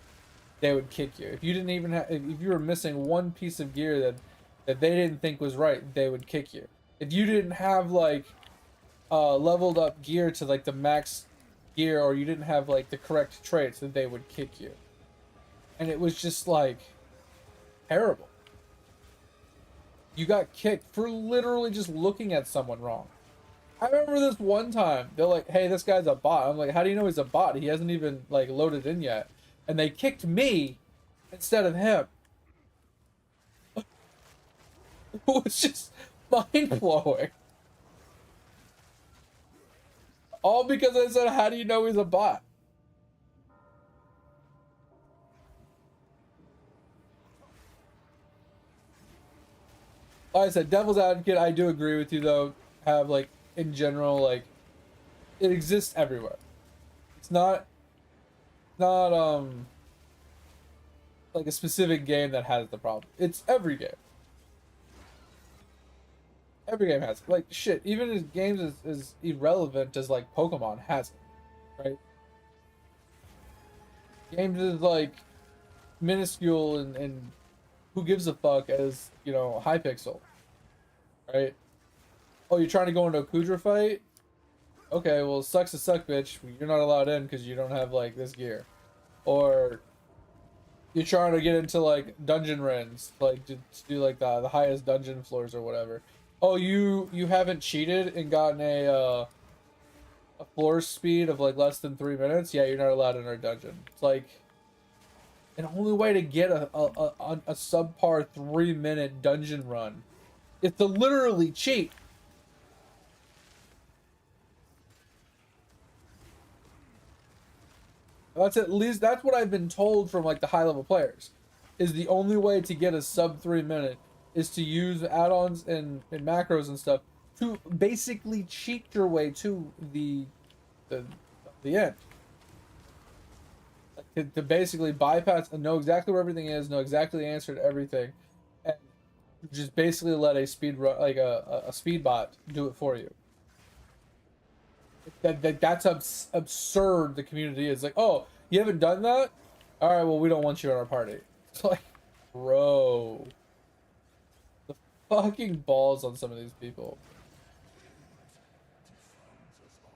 they would kick you. If you didn't even have, if you were missing one piece of gear that they didn't think was right, they would kick you. If you didn't have like leveled up gear to like the max gear, or you didn't have like the correct traits, then they would kick you. And it was just like terrible. You got kicked for literally just looking at someone wrong. I remember this one time, they're like, hey, this guy's a bot. I'm like, how do you know he's a bot? He hasn't even like loaded in yet. And they kicked me instead of him. It was just mind-blowing. All because I said, how do you know he's a bot? Like I said, devil's advocate, I do agree with you though. Have like, in general, like, it exists everywhere. It's not like a specific game that has the problem. It's every game. Every game has it. Like shit. Even as games as irrelevant as like Pokemon has it, right? Games is like minuscule and who gives a fuck as you know Hypixel, right? Oh, you're trying to go into a Kudra fight? Okay, well, sucks to suck, bitch. You're not allowed in because you don't have like this gear, or you're trying to get into like dungeon runs, like to do like the highest dungeon floors or whatever. Oh, you haven't cheated and gotten a floor speed of like less than 3 minutes? Yeah, you're not allowed in our dungeon. It's like an only way to get a subpar 3 minute dungeon run is to literally cheat. That's at least that's what I've been told from like the high level players. Is the only way to get a sub 3 minute is to use add-ons and macros and stuff to basically cheat your way to the, the end. To basically bypass and know exactly where everything is, know exactly the answer to everything, and just basically let a speed run like a speed bot do it for you. That's absurd. The community is like, oh, you haven't done that? All right, well, we don't want you in our party. It's like, bro, the fucking balls on some of these people,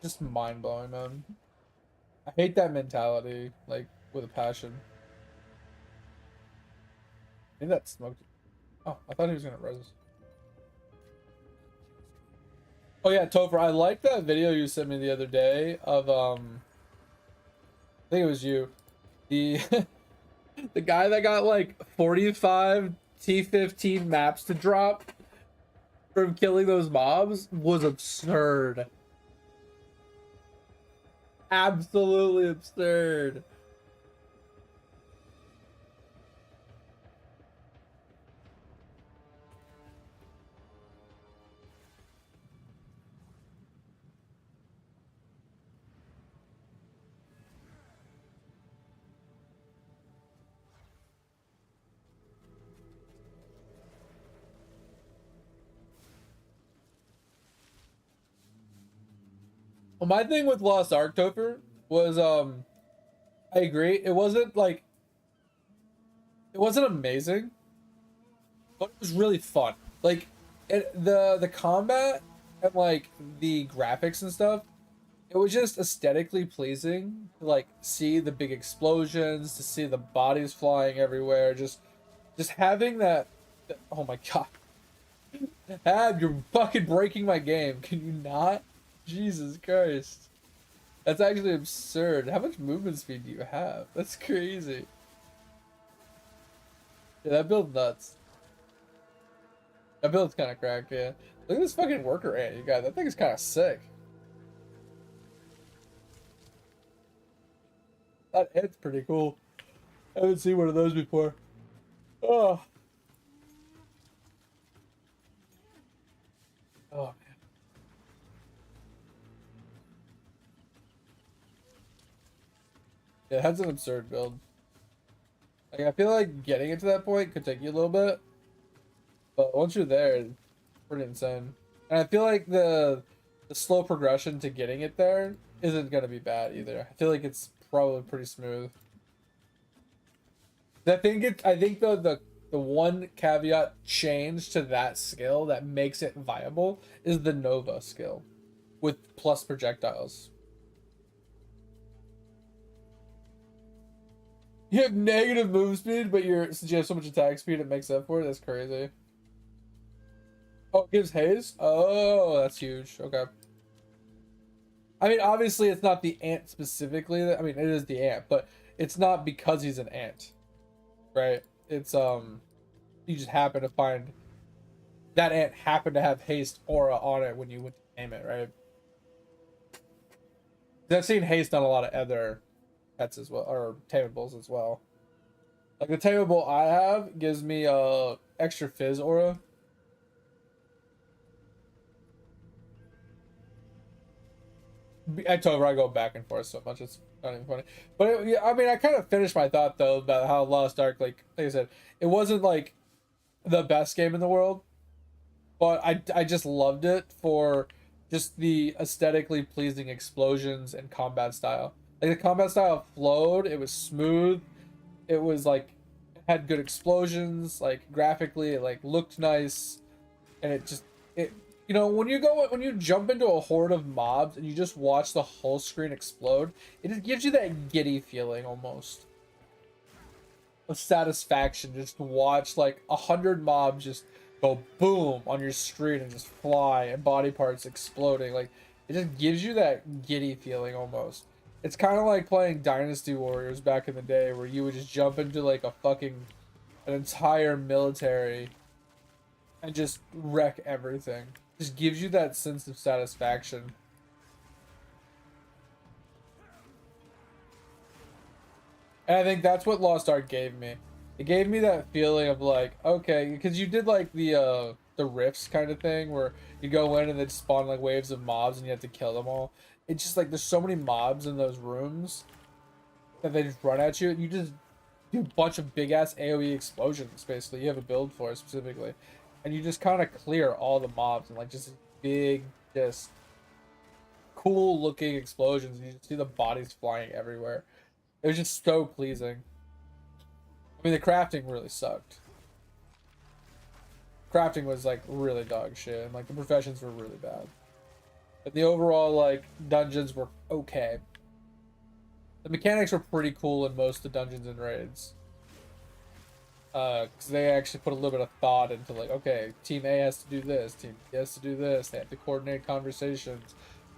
just mind blowing, man. I hate that mentality, like with a passion. I think that smoked. Oh, I thought he was gonna res. Oh yeah, Topher, I liked that video you sent me the other day of I think it was you. The the guy that got like 45 T15 maps to drop from killing those mobs was absurd. Absolutely absurd. Well, my thing with Lost Ark, Topher, was I agree. It wasn't amazing, but it was really fun. Like the combat and like the graphics and stuff, it was just aesthetically pleasing to like see the big explosions, to see the bodies flying everywhere, just having that. Oh my god, Ab, you're fucking breaking my game. Can you not? Jesus Christ, that's actually absurd. How much movement speed do you have? That's crazy. Yeah, that build nuts. That build's kind of cracked, yeah. Look at this fucking worker ant you got. That thing is kind of sick. That ant's pretty cool. I haven't seen one of those before. Oh. Oh, man. Yeah, that's an absurd build. Like, I feel like getting it to that point could take you a little bit, but once you're there, it's pretty insane. And I feel like the slow progression to getting it there isn't gonna be bad either. I feel like it's probably pretty smooth. I think the one caveat change to that skill that makes it viable is the Nova skill with plus projectiles. You have negative move speed, but since you have so much attack speed, it makes up for it. That's crazy. Oh, it gives haze? Oh, that's huge. Okay. I mean, obviously, it's not the ant specifically. I mean, it is the ant, but it's not because he's an ant, right? It's you just happen to find that ant happened to have haste aura on it when you went to name it, right? 'Cause I've seen haste on a lot of other pets as well, or tamables as well. Like the tamable I have gives me extra fizz aura. I told her I go back and forth so much it's not even funny. But yeah, I mean, I kind of finished my thought though about how Lost Ark, like I said, it wasn't like the best game in the world, but I just loved it for just the aesthetically pleasing explosions and combat style. Like the combat style flowed, it was smooth, it was like had good explosions, like graphically it like looked nice, and it just it you know when you jump into a horde of mobs and you just watch the whole screen explode, it just gives you that giddy feeling almost of satisfaction just to watch like 100 mobs just go boom on your screen and just fly and body parts exploding. Like it just gives you that giddy feeling almost. It's kind of like playing Dynasty Warriors back in the day where you would just jump into like an entire military and just wreck everything. Just gives you that sense of satisfaction. And I think that's what Lost Ark gave me. It gave me that feeling of like, okay, because you did like the rifts kind of thing where you go in and they spawn like waves of mobs and you have to kill them all. It's just like there's so many mobs in those rooms that they just run at you and you just do a bunch of big ass AoE explosions basically. You have a build for it specifically. And you just kind of clear all the mobs and like just big, just cool looking explosions and you just see the bodies flying everywhere. It was just so pleasing. I mean, the crafting really sucked. Crafting was like really dog shit, and like the professions were really bad. But the overall like dungeons were okay. The mechanics were pretty cool in most of the dungeons and raids. Because they actually put a little bit of thought into like, okay, team A has to do this, team B has to do this. They have to coordinate conversations.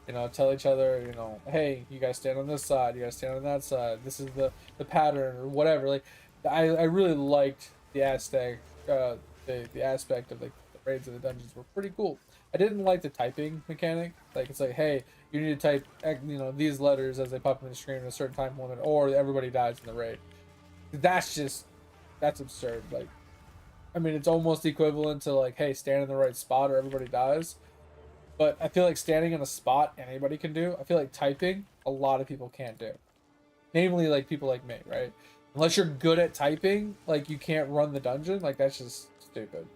You know, tell each other, you know, hey, you guys stand on this side, you guys stand on that side. This is the pattern or whatever. Like, I really liked the aspect, the aspect of like the raids of the dungeons were pretty cool. I didn't like the typing mechanic. Like, it's like, hey, you need to type, you know, these letters as they pop up on the screen in a certain time limit, or everybody dies in the raid. That's absurd. Like, I mean, it's almost equivalent to like, hey, stand in the right spot or everybody dies. But I feel like standing in a spot anybody can do. I feel like typing a lot of people can't do. Namely, like people like me, right? Unless you're good at typing, like you can't run the dungeon. Like that's just stupid.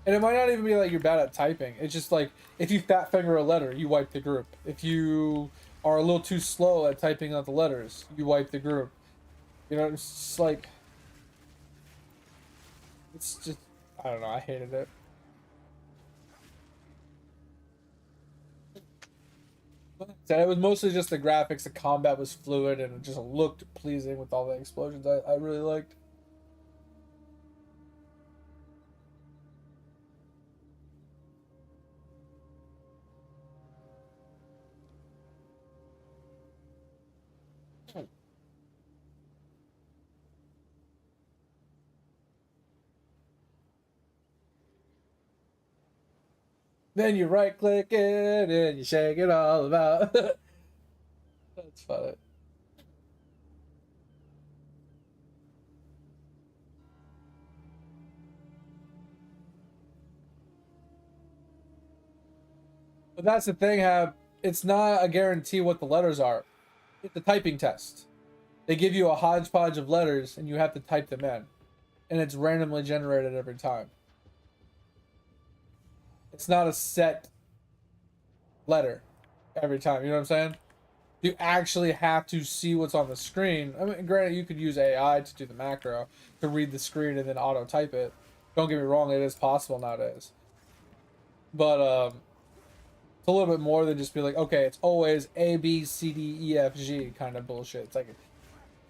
And it might not even be like you're bad at typing. It's just like if you fat finger a letter, you wipe the group. If you are a little too slow at typing out the letters, you wipe the group. You know, it's just like it's just I don't know. I hated it. So it was mostly just the graphics. The combat was fluid and it just looked pleasing with all the explosions. I really liked. Then you right click it and you shake it all about. That's funny. But that's the thing, Have it's not a guarantee what the letters are. It's a typing test. They give you a hodgepodge of letters and you have to type them in. And it's randomly generated every time. It's not a set letter every time. You know what I'm saying? You actually have to see what's on the screen. I mean, granted, you could use AI to do the macro to read the screen and then auto type it. Don't get me wrong, it is possible nowadays. But it's a little bit more than just be like, okay, it's always A B C D E F G kind of bullshit. It's like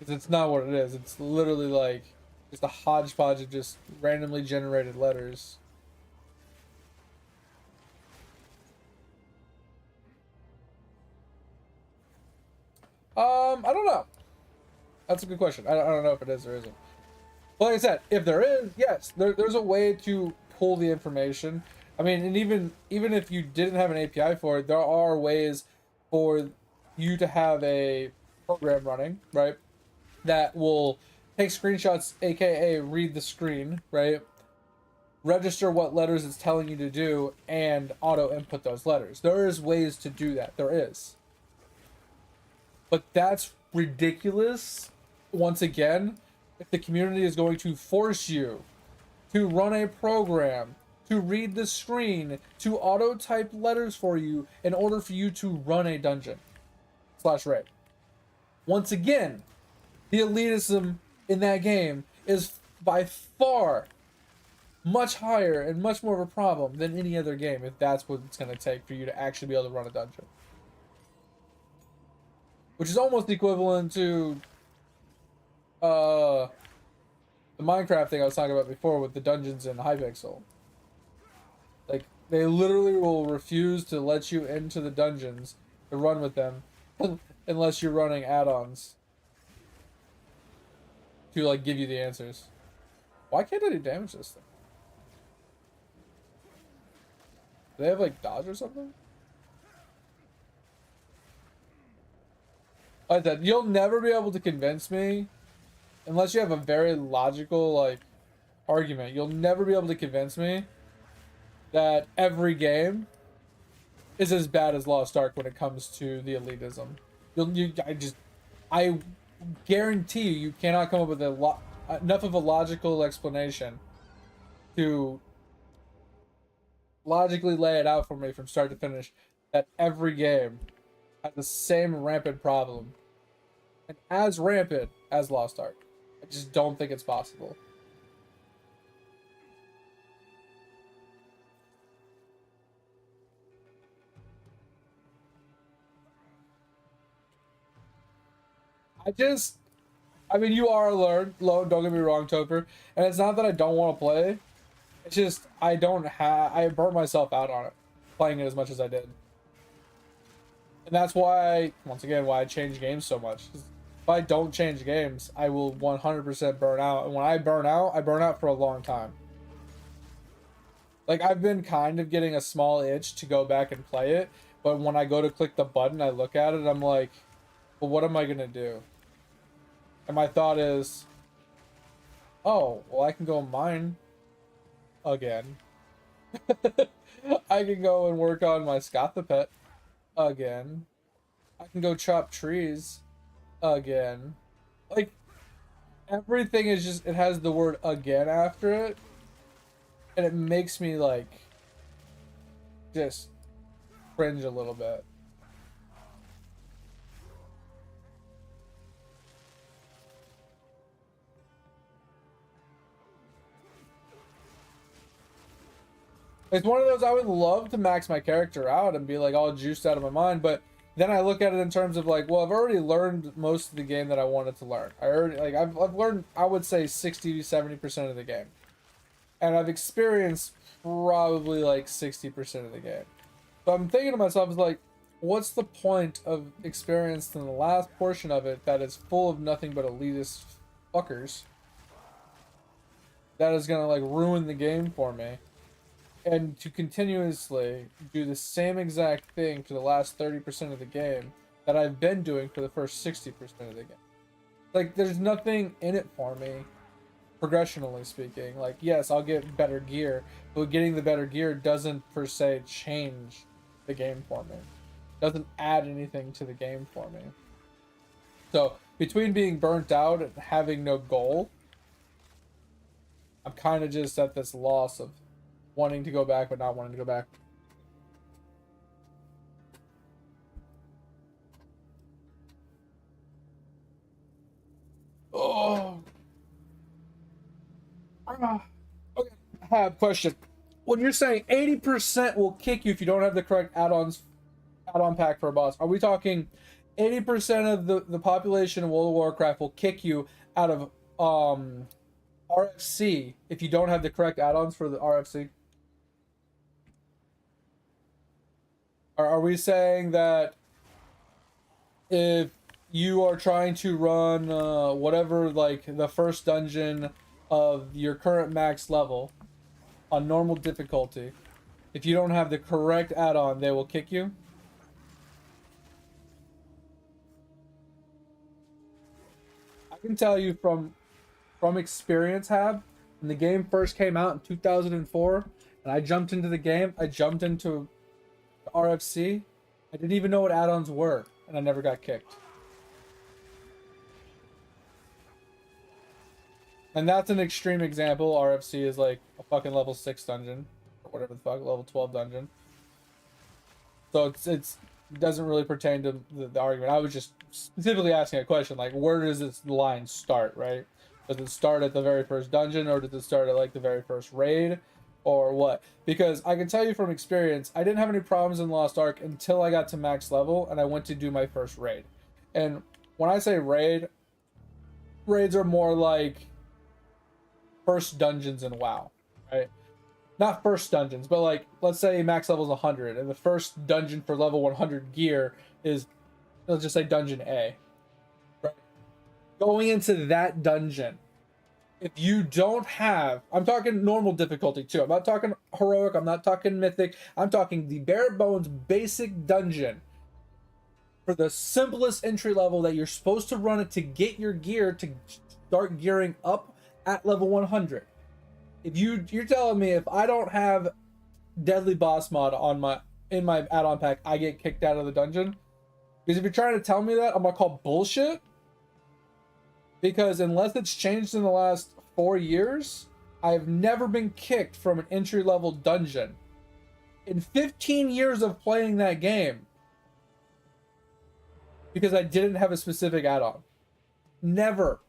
it's not what it is. It's literally like just a hodgepodge of just randomly generated letters. I don't know. That's a good question. I don't know if it is or isn't. But like I said, if there is, yes, there's a way to pull the information. I mean, and even if you didn't have an API for it, there are ways for you to have a program running, right? That will take screenshots, aka read the screen, right? Register what letters it's telling you to do, and auto input those letters. There is ways to do that. There is. But that's ridiculous, once again, if the community is going to force you to run a program, to read the screen, to auto type letters for you in order for you to run a dungeon / raid. Once again, the elitism in that game is by far much higher and much more of a problem than any other game, if that's what it's going to take for you to actually be able to run a dungeon. Which is almost equivalent to the Minecraft thing I was talking about before with the dungeons in Hypixel. Like, they literally will refuse to let you into the dungeons to run with them unless you're running add-ons to, like, give you the answers. Why can't I do damage to this thing? Do they have, like, dodge or something? Like that, you'll never be able to convince me, unless you have a very logical, like, argument. You'll never be able to convince me that every game is as bad as Lost Ark when it comes to the elitism. I guarantee you cannot come up with enough of a logical explanation to logically lay it out for me from start to finish that every game has the same rampant problem and as rampant as Lost Ark. I just don't think it's possible. I mean, you are alone, don't get me wrong, Topher, and it's not that I don't want to play, it's just, I burnt myself out on it, playing it as much as I did. And that's why, once again, why I change games so much. If I don't change games, I will 100% burn out, and when I burn out for a long time. Like, I've been kind of getting a small itch to go back and play it, but when I go to click the button, I look at it, I'm like, well, what am I gonna do? And my thought is, oh, well, I can go mine again. I can go and work on my Scothapet again. I can go chop trees again. Like, everything is just, it has the word again after it. And it makes me, like, just cringe a little bit. It's one of those, I would love to max my character out and be like all juiced out of my mind, but then I look at it in terms of like, well, I've already learned most of the game that I wanted to learn. I've learned, I would say 60 to 70% of the game. And I've experienced probably like 60% of the game. So I'm thinking to myself, is like, what's the point of experience in the last portion of it that is full of nothing but elitist fuckers that is gonna like ruin the game for me? And to continuously do the same exact thing for the last 30% of the game that I've been doing for the first 60% of the game. Like, there's nothing in it for me, progressionally speaking. Like, yes, I'll get better gear, but getting the better gear doesn't per se change the game for me. Doesn't add anything to the game for me. So, between being burnt out and having no goal, I'm kind of just at this loss of wanting to go back but not wanting to go back. Oh. Okay, I have a question. When you're saying 80% will kick you if you don't have the correct add-on pack for a boss, are we talking 80% of the population of World of Warcraft will kick you out of RFC if you don't have the correct add-ons for the RFC? Are we saying that if you are trying to run whatever, like the first dungeon of your current max level on normal difficulty, if you don't have the correct add-on, they will kick you? I can tell you from experience, Hab, when the game first came out in 2004, and I jumped into the game, I jumped into RFC, I didn't even know what add-ons were, and I never got kicked. And that's an extreme example. RFC is like a fucking level 6 dungeon. Or whatever the fuck, level 12 dungeon. So it doesn't really pertain to the argument. I was just specifically asking a question, like, where does this line start, right? Does it start at the very first dungeon, or does it start at, like, the very first raid? Or what? Because I can tell you from experience, I didn't have any problems in Lost Ark until I got to max level, and I went to do my first raid. And when I say raid, raids are more like first dungeons in WoW, right? Not first dungeons, but like, let's say max level is 100, and the first dungeon for level 100 gear is, let's just say dungeon A. Right? Going into that dungeon, if you don't have, I'm talking normal difficulty too. I'm not talking heroic, I'm not talking mythic, I'm talking the bare bones basic dungeon. For the simplest entry level that you're supposed to run it to get your gear to start gearing up at level 100. If you're telling me if I don't have Deadly Boss mod in my add-on pack, I get kicked out of the dungeon? Because if you're trying to tell me that, I'm gonna call bullshit. Because unless it's changed in the last 4 years, I have never been kicked from an entry-level dungeon. In 15 years of playing that game, because I didn't have a specific add-on. Never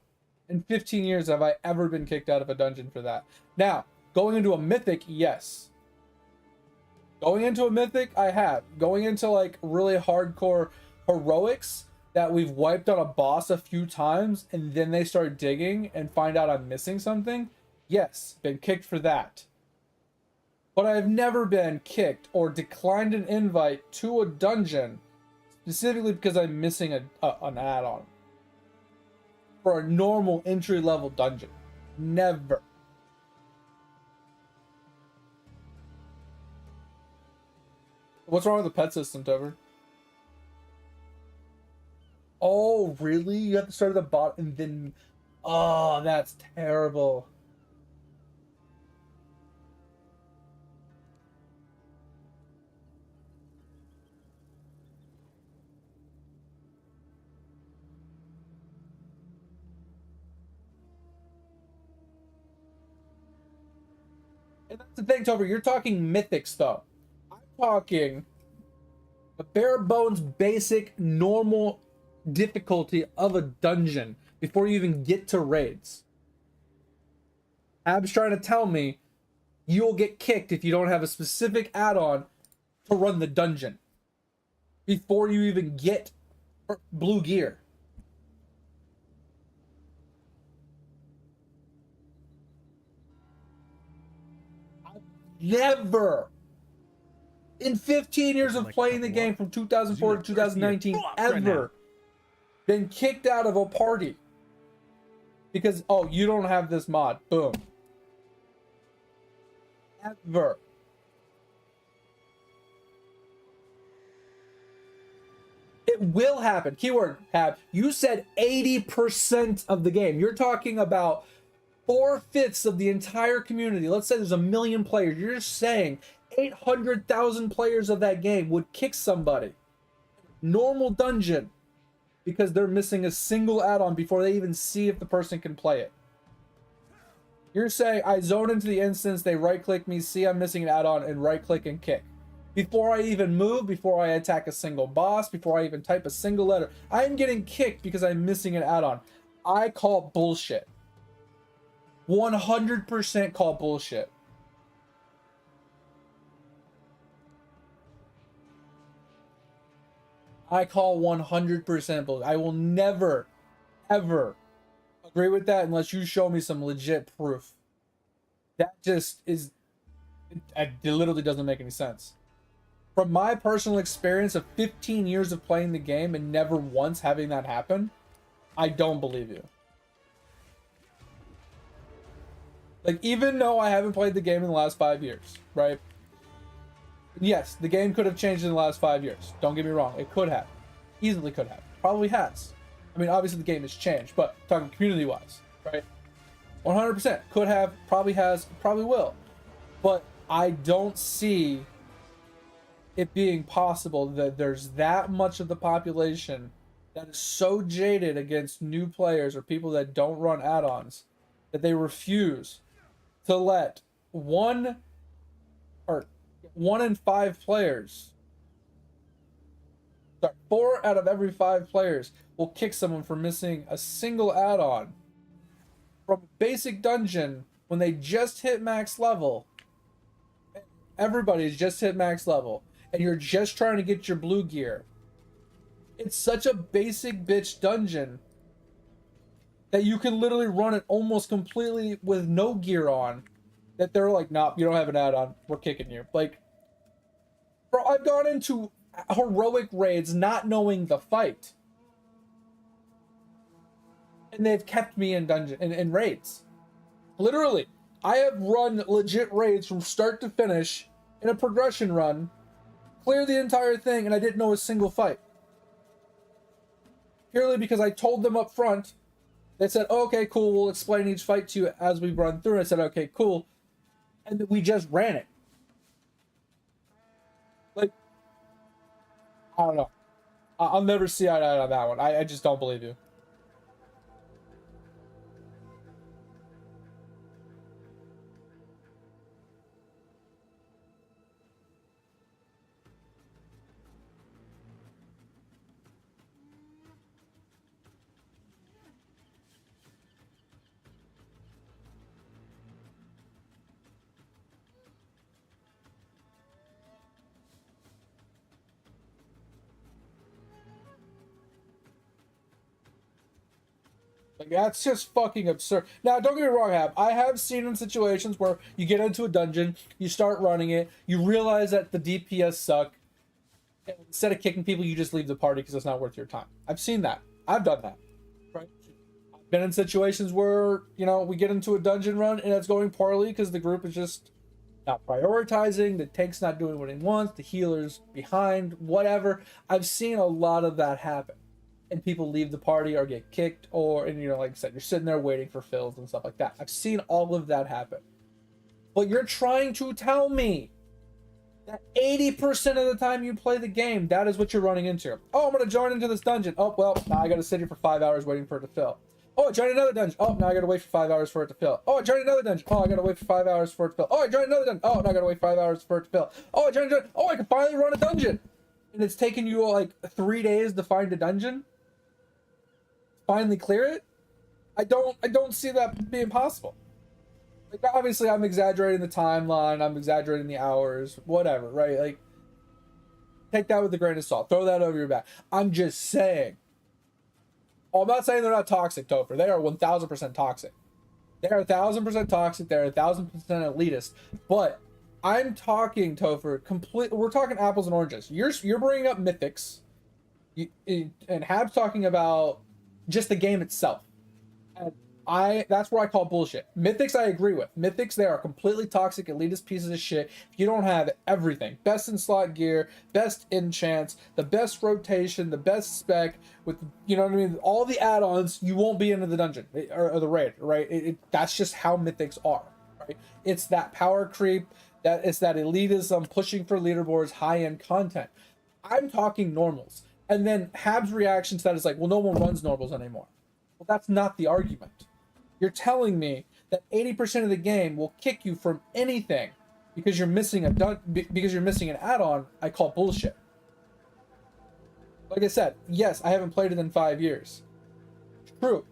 in 15 years have I ever been kicked out of a dungeon for that. Now, going into a mythic, yes. Going into a mythic, I have. Going into like really hardcore heroics that we've wiped on a boss a few times and then they start digging and find out I'm missing something, yes, been kicked for that. But I've never been kicked or declined an invite to a dungeon specifically because I'm missing an add-on for a normal entry-level dungeon. Never. What's wrong with the pet system, Tover? Oh, really? You have to start at the bottom and then... Oh, that's terrible. And that's the thing, Tover. You're talking mythics, though. I'm talking the bare bones, basic, normal difficulty of a dungeon before you even get to raids. Ab's trying to tell me you'll get kicked if you don't have a specific add-on to run the dungeon before you even get blue gear. Never in 15 years of playing the game from 2004 to 2019 ever been kicked out of a party because, oh, you don't have this mod. Boom. Ever. It will happen. Keyword have. You said 80% of the game. You're talking about 4/5 of the entire community. Let's say there's 1 million players. You're just saying 800,000 players of that game would kick somebody. Normal dungeon. Because they're missing a single add-on before they even see if the person can play it. You're saying I zone into the instance, they right-click me, see I'm missing an add-on, and right-click and kick. Before I even move, before I attack a single boss, before I even type a single letter, I'm getting kicked because I'm missing an add-on. I call bullshit. 100% call bullshit. I call 100% bullshit. I will never, ever agree with that unless you show me some legit proof. That just is... It literally doesn't make any sense. From my personal experience of 15 years of playing the game and never once having that happen, I don't believe you. Like, even though I haven't played the game in the last 5 years, right? Yes, the game could have changed in the last 5 years. Don't get me wrong. It could have. Easily could have. Probably has. I mean, obviously the game has changed, but talking community-wise, right? 100%. Could have, probably has, probably will. But I don't see it being possible that there's that much of the population that is so jaded against new players or people that don't run add-ons that they refuse to let one or 1 in 5 players, sorry, 4 out of every 5 players will kick someone for missing a single add-on from a basic dungeon when they just hit max level. Everybody's just hit max level, and you're just trying to get your blue gear. It's such a basic bitch dungeon that you can literally run it almost completely with no gear on, that they're like, nah, you don't have an add-on, we're kicking you. Like, bro, I've gone into heroic raids not knowing the fight, and they've kept me in dungeon in raids. Literally, I have run legit raids from start to finish in a progression run, clear the entire thing, and I didn't know a single fight. Purely because I told them up front. They said, oh, okay, cool, we'll explain each fight to you as we run through. I said, okay, cool. And we just ran it. Like, I don't know. I'll never see eye to eye on that one. I just don't believe you. Like, that's just fucking absurd. Now, don't get me wrong, I have seen in situations where you get into a dungeon, you start running it, you realize that the DPS suck, and instead of kicking people, you just leave the party because it's not worth your time. I've seen that. I've done that. Right? I've been in situations where, you know, we get into a dungeon run and it's going poorly because the group is just not prioritizing, the tank's not doing what he wants, the healer's behind, whatever. I've seen a lot of that happen. And people leave the party or get kicked, or, and you know, like I said, you're sitting there waiting for fills and stuff like that. I've seen all of that happen. But you're trying to tell me that 80% of the time you play the game, that is what you're running into. Oh, I'm going to join into this dungeon. Oh, well, now I got to sit here for 5 hours waiting for it to fill. Oh, I joined another dungeon. Oh, now I got to wait for 5 hours for it to fill. Oh, I joined another dungeon. Oh, I got to wait for 5 hours for it to fill. Oh, I joined another dungeon. Oh, now I got to wait 5 hours for it to fill. Oh, I joined. Oh, I can finally run a dungeon. And it's taken you like 3 days to find a dungeon. Finally clear it. I don't see that being possible. Like, obviously I'm exaggerating the timeline, I'm exaggerating the hours, whatever, right? Like, take that with a grain of salt, throw that over your back. I'm just saying, I'm not saying they're not toxic, Topher. They are 1000% toxic. They are 1000% toxic. They're 1000% elitist. But I'm talking, Topher, we're talking apples and oranges. You're bringing up mythics, and Hab's talking about just the game itself. And that's where I call bullshit. Mythics, I agree with. Mythics, they are completely toxic, elitist pieces of shit. If you don't have everything, best in slot gear, best enchants, the best rotation, the best spec, with, you know what I mean, all the add-ons, you won't be into the dungeon or the raid, right? That's just how mythics are, right? It's that power creep, it's that elitism, pushing for leaderboards, high-end content. I'm talking normals. And then Hab's reaction to that is like, well, no one runs normals anymore. Well, that's not the argument. You're telling me that 80% of the game will kick you from anything because you're missing an add-on. I call bullshit. Like I said, yes, I haven't played it in 5 years. True.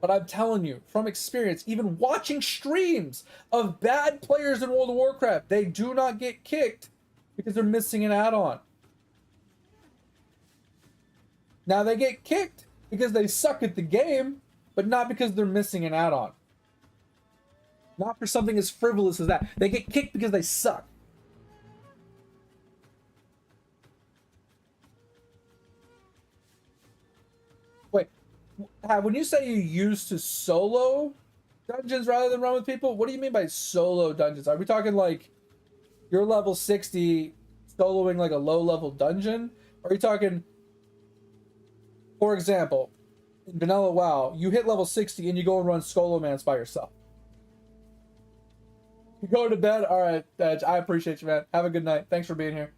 But I'm telling you, from experience, even watching streams of bad players in World of Warcraft, they do not get kicked because they're missing an add-on. Now, they get kicked because they suck at the game, but not because they're missing an add-on. Not for something as frivolous as that. They get kicked because they suck. Wait, when you say you used to solo dungeons rather than run with people, what do you mean by solo dungeons? Are we talking like you're level 60 soloing like a low-level dungeon? Or are you talking... For example, in vanilla WoW, you hit level 60 and you go and run Skolomance by yourself. You go to bed, all right, Edge, I appreciate you, man. Have a good night. Thanks for being here.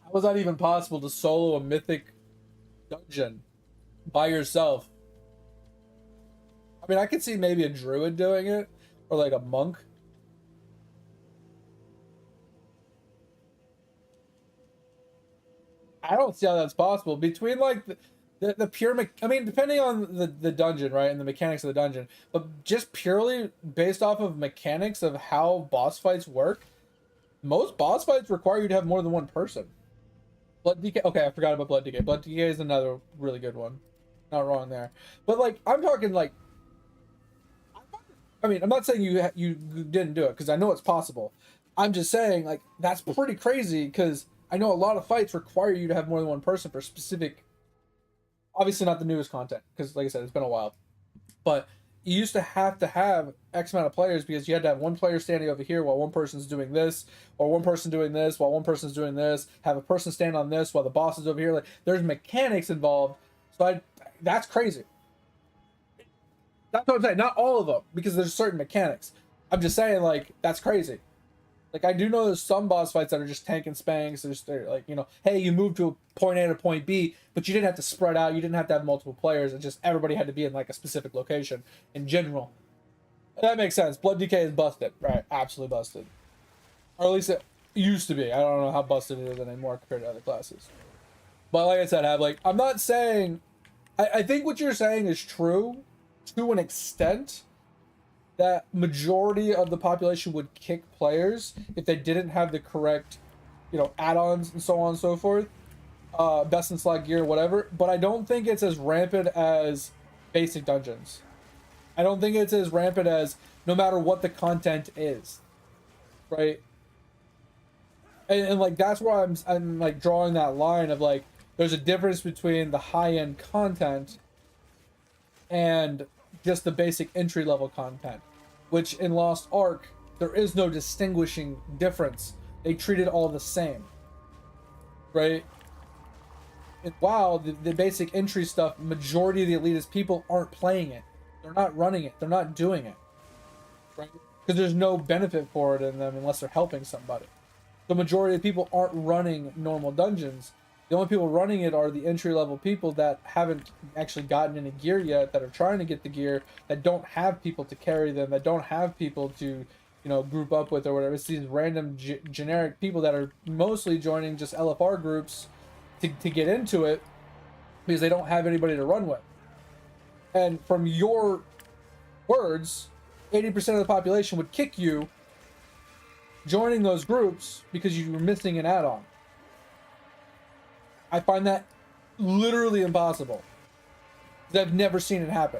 How was that even possible to solo a mythic dungeon by yourself. I mean, I could see maybe a druid doing it, or like a monk. I don't see how that's possible. Between like the pure, I mean, depending on the dungeon, right, and the mechanics of the dungeon, but just purely based off of mechanics of how boss fights work, most boss fights require you to have more than one person. Blood DK. Okay, I forgot about Blood DK. Blood DK is another really good one. Not wrong there. But like, I'm talking like, I mean, I'm not saying you didn't do it because I know it's possible. I'm just saying like that's pretty crazy because I know a lot of fights require you to have more than one person for specific. Obviously, not the newest content because, like I said, it's been a while. But you used to have X amount of players because you had to have one player standing over here while one person's doing this, or one person doing this while one person's doing this. Have a person stand on this while the boss is over here. Like there's mechanics involved. So that's crazy. That's what I'm saying. Not all of them because there's certain mechanics. I'm just saying like that's crazy. Like I do know there's some boss fights that are just tank and spanks. They're like, you know, hey, you moved to point A to point B, but you didn't have to spread out. You didn't have to have multiple players. It just everybody had to be in like a specific location in general. That makes sense. Blood DK is busted, right? Absolutely busted, or at least it used to be. I don't know how busted it is anymore compared to other classes. But like I said, I'm not saying. I think what you're saying is true to an extent that majority of the population would kick players if they didn't have the correct, you know, add-ons and so on and so forth, best in slot gear, whatever. But I don't think it's as rampant as basic dungeons. I don't think it's as rampant as no matter what the content is, right? And like that's why I'm like drawing that line of like there's a difference between the high-end content and just the basic entry level content, which in Lost Ark there is no distinguishing difference. They treat it all the same, right? And WoW, the basic entry stuff, majority of the elitist people aren't playing it. They're not running it. They're not doing it, right? Because there's no benefit for it in them unless they're helping somebody. The majority of people aren't running normal dungeons. The only people running it are the entry level people that haven't actually gotten any gear yet, that are trying to get the gear, that don't have people to carry them, that don't have people to, you know, group up with or whatever. It's these random generic people that are mostly joining just LFR groups to get into it because they don't have anybody to run with. And from your words, 80% of the population would kick you joining those groups because you were missing an add-on. I find that literally impossible. I've never seen it happen.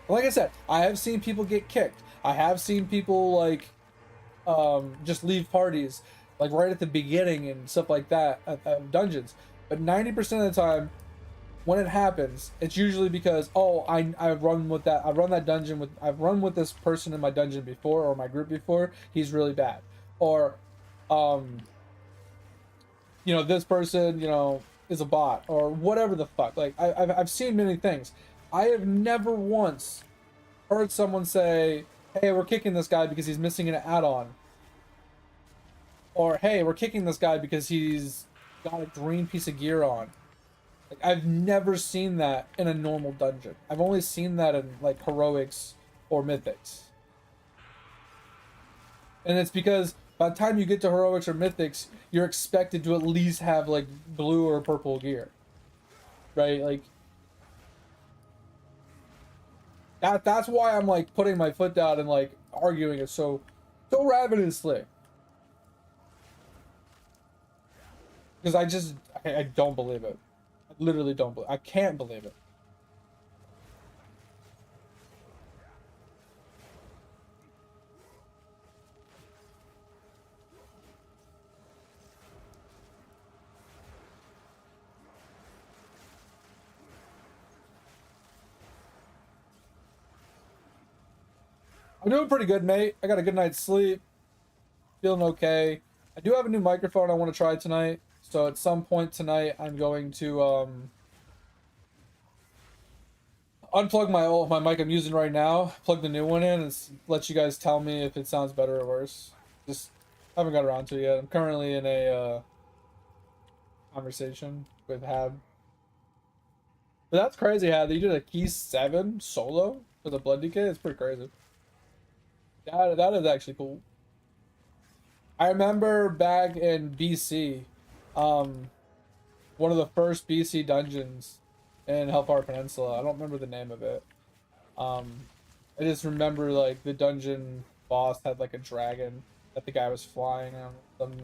Like I said, I have seen people get kicked. I have seen people like just leave parties like right at the beginning and stuff like that of dungeons. But 90% of the time, when it happens, it's usually because I've run with that. I've run with this person in my dungeon before or my group before. He's really bad, or you know, this person, you know, is a bot or whatever the fuck. Like I've seen many things. I have never once heard someone say, "Hey, we're kicking this guy because he's missing an add-on," or "Hey, we're kicking this guy because he's got a green piece of gear on." Like I've never seen that in a normal dungeon. I've only seen that in like heroics or mythics. And it's because by the time you get to heroics or mythics, you're expected to at least have like blue or purple gear. Right? Like that's why I'm like putting my foot down and like arguing it so ravenously. Because I don't believe it. I literally don't believe I can't believe it. I'm doing pretty good, mate. I got a good night's sleep. Feeling okay. I do have a new microphone I want to try tonight. So at some point tonight, I'm going to unplug my mic I'm using right now, plug the new one in, and let you guys tell me if it sounds better or worse. Just haven't got around to it yet. I'm currently in a conversation with Hab. But that's crazy how you did a key 7 solo for the Blood DK. It's pretty crazy. That is actually cool. I remember back in BC, um, one of the first BC dungeons in Hellfire Peninsula. I don't remember the name of it. Um, I just remember like the dungeon boss had like a dragon that the guy was flying on some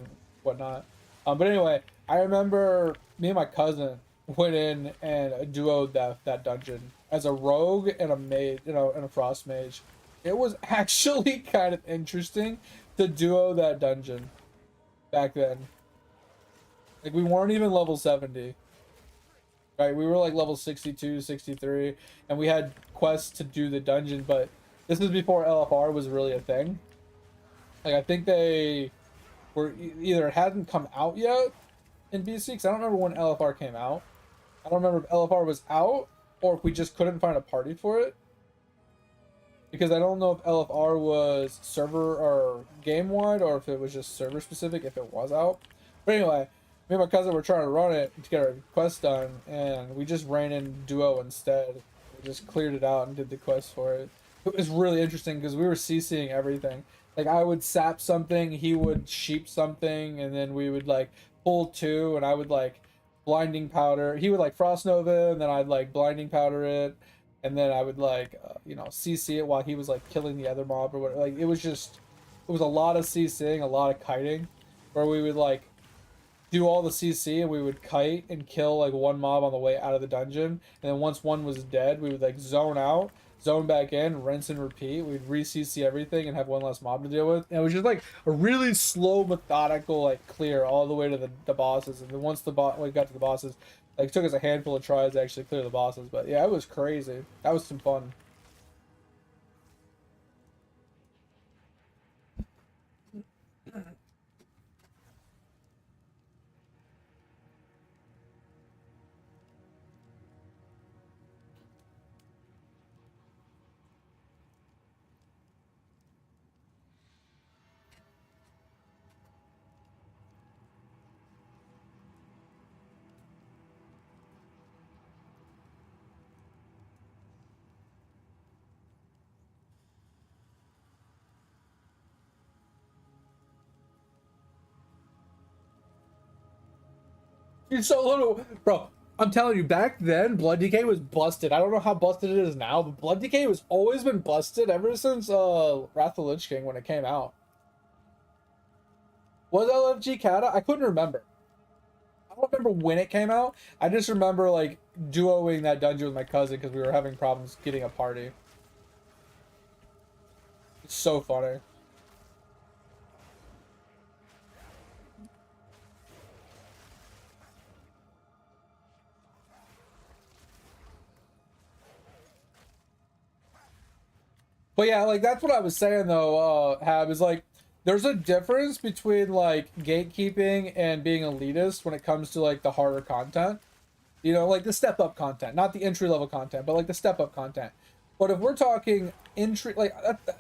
whatnot. But anyway, I remember me and my cousin went in and duoed that dungeon as a rogue and a mage, and a frost mage. It was actually kind of interesting to duo that dungeon back then. Like we weren't even level 70. Right, we were like level 62, 63, and we had quests to do the dungeon, but this was before LFR was really a thing. Like I think they were either it hadn't come out yet in BC, because I don't remember when LFR came out. I don't remember if LFR was out or if we just couldn't find a party for it. Because I don't know if LFR was server or game wide or if it was just server specific if it was out. But anyway, me and my cousin were trying to run it to get our quest done, and we just ran in duo instead. We just cleared it out and did the quest for it. It was really interesting because we were CCing everything. Like I would sap something, he would sheep something, and then we would like pull two, and I would like blinding powder. He would like frost nova, and then I'd like blinding powder it, and then I would like CC it while he was like killing the other mob or whatever. Like it was a lot of CCing, a lot of kiting, where we would like do all the CC and we would kite and kill like one mob on the way out of the dungeon, and then once one was dead, we would like zone out, zone back in, rinse and repeat. We'd re-CC everything and have one less mob to deal with. And it was just like a really slow, methodical like clear all the way to the bosses. And then once we got to the bosses, like it took us a handful of tries to actually clear the bosses. But yeah, it was crazy. That was some fun. You're so little, bro. I'm telling you, back then, Blood DK was busted. I don't know how busted it is now, but Blood DK has always been busted ever since Wrath of the Lich King when it came out. Was LFG Kata? I couldn't remember. I don't remember when it came out. I just remember like duoing that dungeon with my cousin because we were having problems getting a party. It's so funny. But yeah, like that's what I was saying though, Hab, is like there's a difference between like gatekeeping and being elitist when it comes to like the harder content. Like the step up content, not the entry level content, but like the step up content. But if we're talking entry, like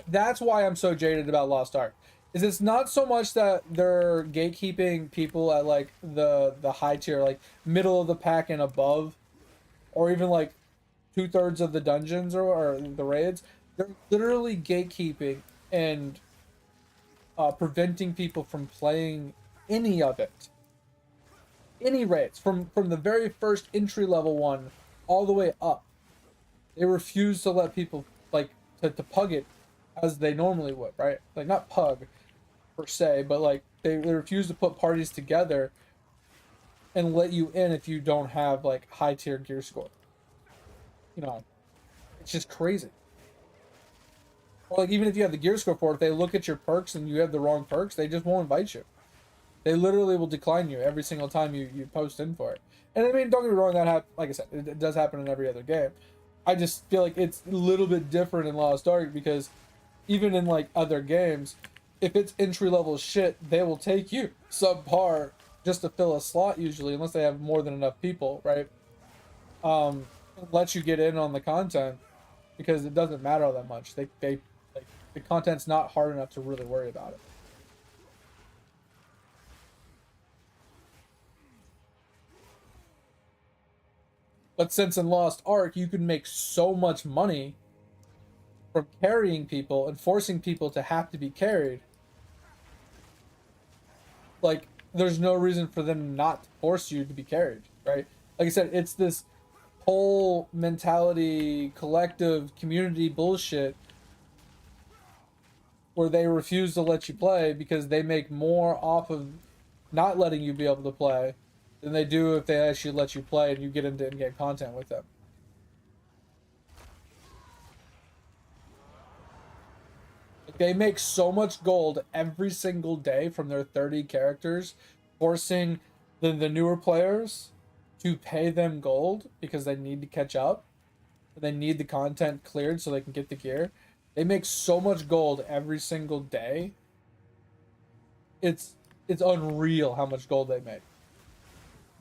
that's why I'm so jaded about Lost Ark. Is it's not so much that they're gatekeeping people at like the high tier, like middle of the pack and above, or even like 2/3 of the dungeons or the raids. They're literally gatekeeping and preventing people from playing any of it, any raids from the very first entry level one all the way up. They refuse to let people like to pug it as they normally would, right? Like not pug per se, but like they refuse to put parties together and let you in if you don't have like high tier gear score. You know, it's just crazy. Or like even if you have the gear score for it, if they look at your perks and you have the wrong perks, they just won't invite you. They literally will decline you every single time you post in for it. And I mean, don't get me wrong, like I said, it does happen in every other game. I just feel like it's a little bit different in Lost Ark because even in like other games, if it's entry level shit, they will take you subpar just to fill a slot usually, unless they have more than enough people, right? Um, let you get in on the content because it doesn't matter all that much. They like the content's not hard enough to really worry about it. But since in Lost Ark, you can make so much money from carrying people and forcing people to have to be carried. Like, there's no reason for them not to force you to be carried, right? Like I said, it's this whole mentality, collective community bullshit where they refuse to let you play because they make more off of not letting you be able to play than they do if they actually let you play and you get into in-game content with them. They make so much gold every single day from their 30 characters, forcing the newer players to pay them gold because they need to catch up. They need the content cleared so they can get the gear. They make so much gold every single day. It's unreal how much gold they make.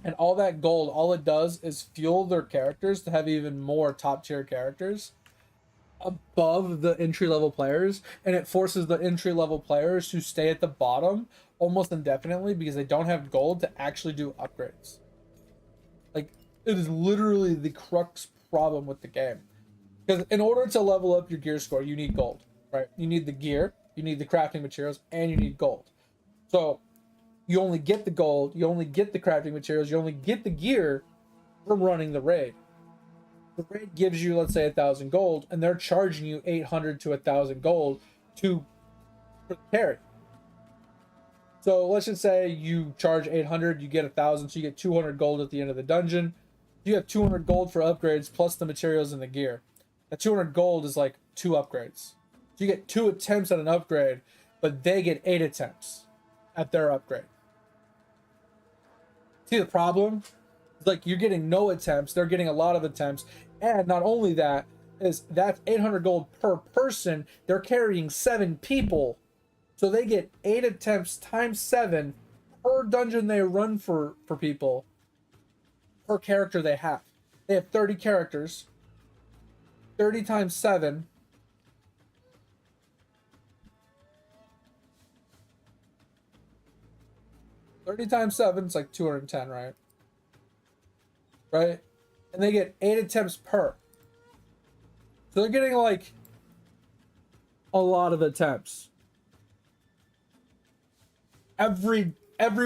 And all that gold, all it does is fuel their characters to have even more top tier characters above the entry level players, and it forces the entry level players to stay at the bottom almost indefinitely because they don't have gold to actually do upgrades. Like, it is literally the crux problem with the game. Because in order to level up your gear score, you need gold, right? You need the gear, you need the crafting materials, and you need gold. So you only get the gold, you only get the crafting materials, you only get the gear from running the raid. The raid gives you, let's say, 1,000 gold, and they're charging you 800 to 1,000 gold for the carry. So let's just say you charge 800, you get 1,000, so you get 200 gold at the end of the dungeon. You have 200 gold for upgrades plus the materials and the gear. That 200 gold is like 2 upgrades. So you get 2 attempts at an upgrade, but they get 8 attempts at their upgrade. See the problem? It's like you're getting no attempts, they're getting a lot of attempts, and not only that, is that's 800 gold per person. They're carrying 7 people, so they get 8 attempts times 7 per dungeon they run for people, per character they have. They have 30 characters. 30 times 7. It's like 210, right? Right? And they get 8 attempts per. So they're getting like a lot of attempts. Every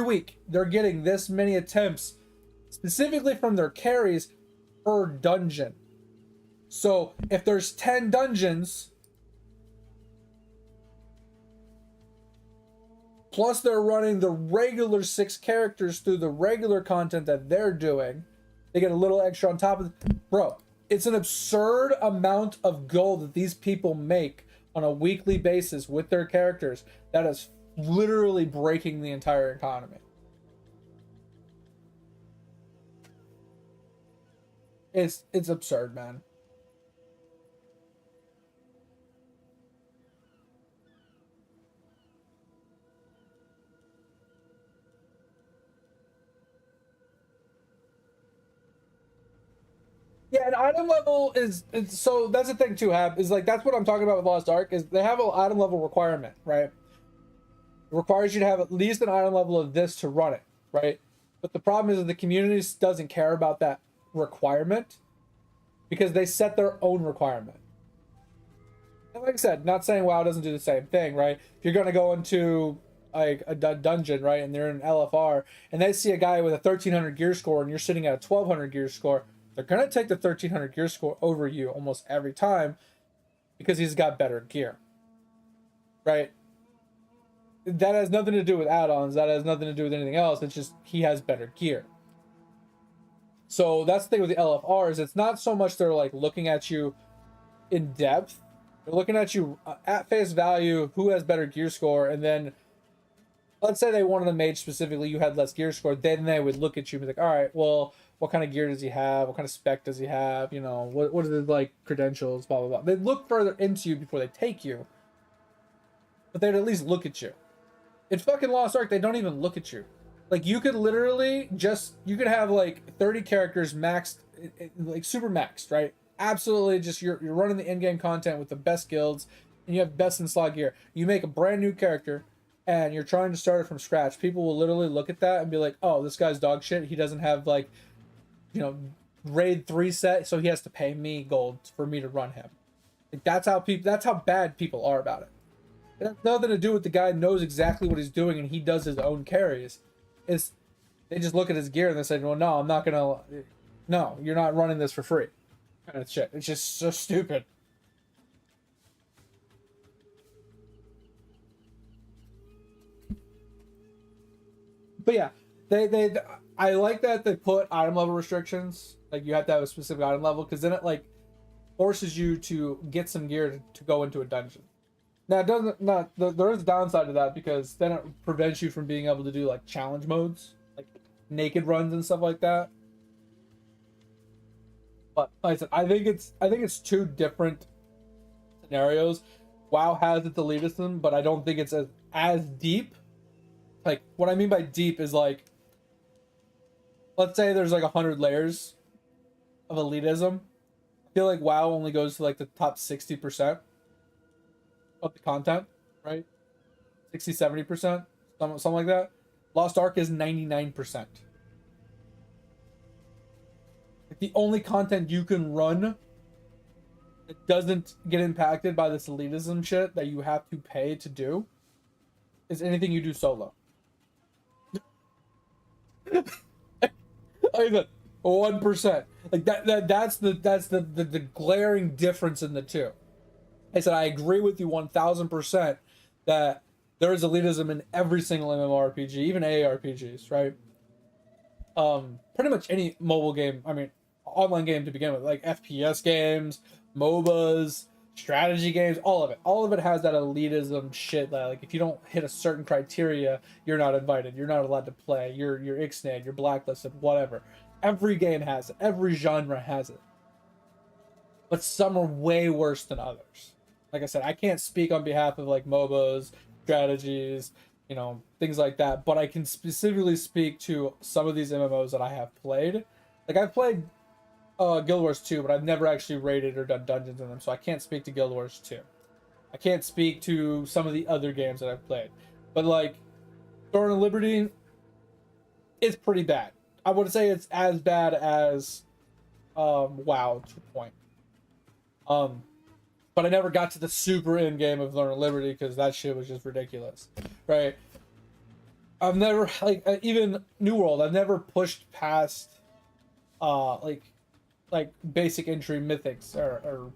week they're getting this many attempts specifically from their carries per dungeon. So if there's 10 dungeons, plus they're running the regular 6 characters through the regular content that they're doing, they get a little extra on top of it. Bro, it's an absurd amount of gold that these people make on a weekly basis with their characters that is literally breaking the entire economy. It's absurd, man. Yeah, and item level is so that's the thing too, Hab, is like that's what I'm talking about with Lost Ark, is they have an item level requirement, right? It requires you to have at least an item level of this to run it, right? But the problem is that the community doesn't care about that requirement because they set their own requirement. And like I said, not saying WoW doesn't do the same thing, right? If you're gonna go into like a dungeon, right, and they're in LFR, and they see a guy with a 1,300 gear score, and you're sitting at a 1,200 gear score, they're gonna take the 1,300 gear score over you almost every time because he's got better gear, right? That has nothing to do with add-ons. That has nothing to do with anything else. It's just he has better gear. So that's the thing with the LFRs. It's not so much they're like looking at you in depth. They're looking at you at face value, who has better gear score, and then let's say they wanted a mage specifically, you had less gear score, then they would look at you and be like, all right, well, what kind of gear does he have? What kind of spec does he have? You know, what are the like credentials, blah, blah, blah. They'd look further into you before they take you, but they'd at least look at you. In fucking Lost Ark, they don't even look at you. Like, you could literally you could have like 30 characters maxed, like super maxed, right? Absolutely, just you're running the in-game content with the best guilds, and you have best in slot gear. You make a brand new character, and you're trying to start it from scratch. People will literally look at that and be like, oh, this guy's dog shit. He doesn't have like, you know, raid 3 set, so he has to pay me gold for me to run him. Like, that's how bad people are about it. It has nothing to do with the guy knows exactly what he's doing and he does his own carries. It's they just look at his gear and they say, well, no, I'm not gonna, no, you're not running this for free. Kind of shit. It's just so stupid. But yeah, they I like that they put item level restrictions. Like you have to have a specific item level because then it like forces you to get some gear to go into a dungeon. Now it doesn't not there is a downside to that because then it prevents you from being able to do like challenge modes, like naked runs and stuff like that. But like I said, I think it's two different scenarios. WoW has its elitism, but I don't think it's as deep. Like what I mean by deep is like, let's say there's like 100 layers of elitism. I feel like WoW only goes to like the top 60% of the content, right? 60-70%, something like that. Lost Ark is 99%. Like the only content you can run that doesn't get impacted by this elitism shit that you have to pay to do is anything you do solo. Like that 1%. Like that's the glaring difference in the two. I said I agree with you 1000% that there is elitism in every single MMORPG, even AARPGs, right? Pretty much any mobile game, I mean online game to begin with, like FPS games, MOBAs, strategy games, all of it. All of it has that elitism shit that like if you don't hit a certain criteria, you're not invited, you're not allowed to play, you're ixnayed, you're blacklisted, whatever. Every game has it. Every genre has it. But some are way worse than others. Like I said, I can't speak on behalf of like MOBAs, strategies, you know, things like that, but I can specifically speak to some of these MMOs that I have played. Like I've played Guild Wars 2, but I've never actually raided or done dungeons in them, so I can't speak to Guild Wars 2. I can't speak to some of the other games that I've played. But like Throne of Liberty, it's pretty bad. I would say it's as bad as WoW to a point. But I never got to the super end game of Throne of Liberty because that shit was just ridiculous, right? I've never even New World. I've never pushed past like basic entry mythics or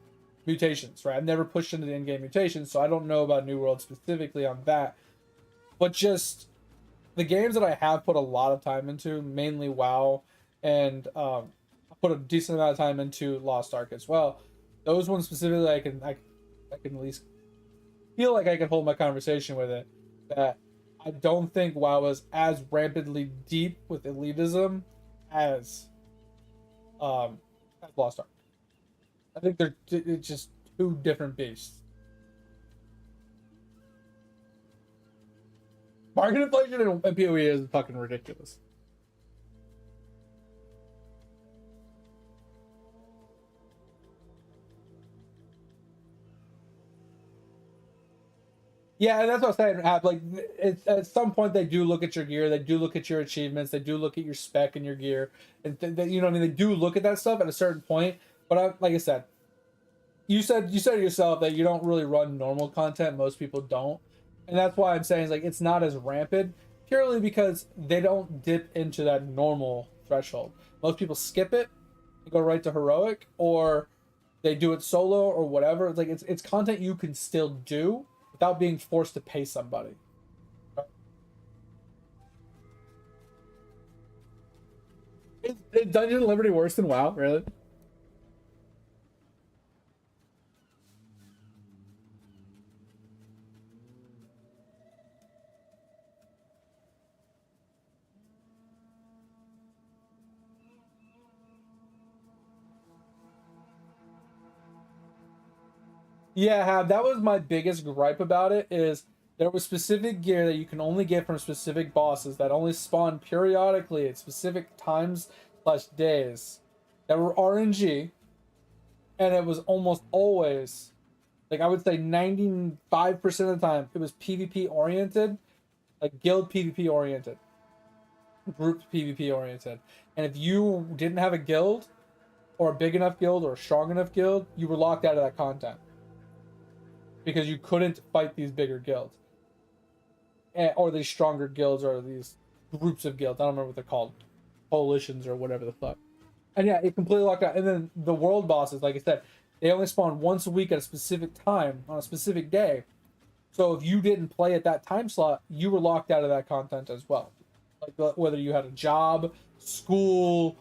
mutations, right? I've never pushed into the in-game mutations, so I don't know about New World specifically on that. But just the games that I have put a lot of time into, mainly WoW, and I put a decent amount of time into Lost Ark as well. Those ones specifically, I can at least feel like I can hold my conversation with it. That I don't think WoW is as rampantly deep with elitism as Lost Ark. I think it's just two different beasts. Market inflation and PoE is fucking ridiculous. Yeah, and that's what I'm saying. Like, it's, at some point, they do look at your gear, they do look at your achievements, they do look at your spec and your gear, and you know what I mean. They do look at that stuff at a certain point. But like I said, you said yourself that you don't really run normal content. Most people don't, and that's why I'm saying like it's not as rampant purely because they don't dip into that normal threshold. Most people skip it and go right to heroic, or they do it solo or whatever. It's like it's content you can still do without being forced to pay somebody. Is Dungeon Liberty worse than WoW? Really? Yeah, that was my biggest gripe about it. Is there was specific gear that you can only get from specific bosses that only spawn periodically at specific times slash days that were RNG, and it was almost always, like I would say 95% of the time, it was PvP oriented, like guild PvP oriented, group PvP oriented. And if you didn't have a guild, or a big enough guild or a strong enough guild, you were locked out of that content because you couldn't fight these bigger guilds or these stronger guilds or these groups of guilds. I don't remember what they're called, coalitions or whatever the fuck. And yeah, it completely locked out. And then the world bosses, like I said, they only spawn once a week at a specific time on a specific day. So if you didn't play at that time slot, you were locked out of that content as well. Like whether you had a job, school,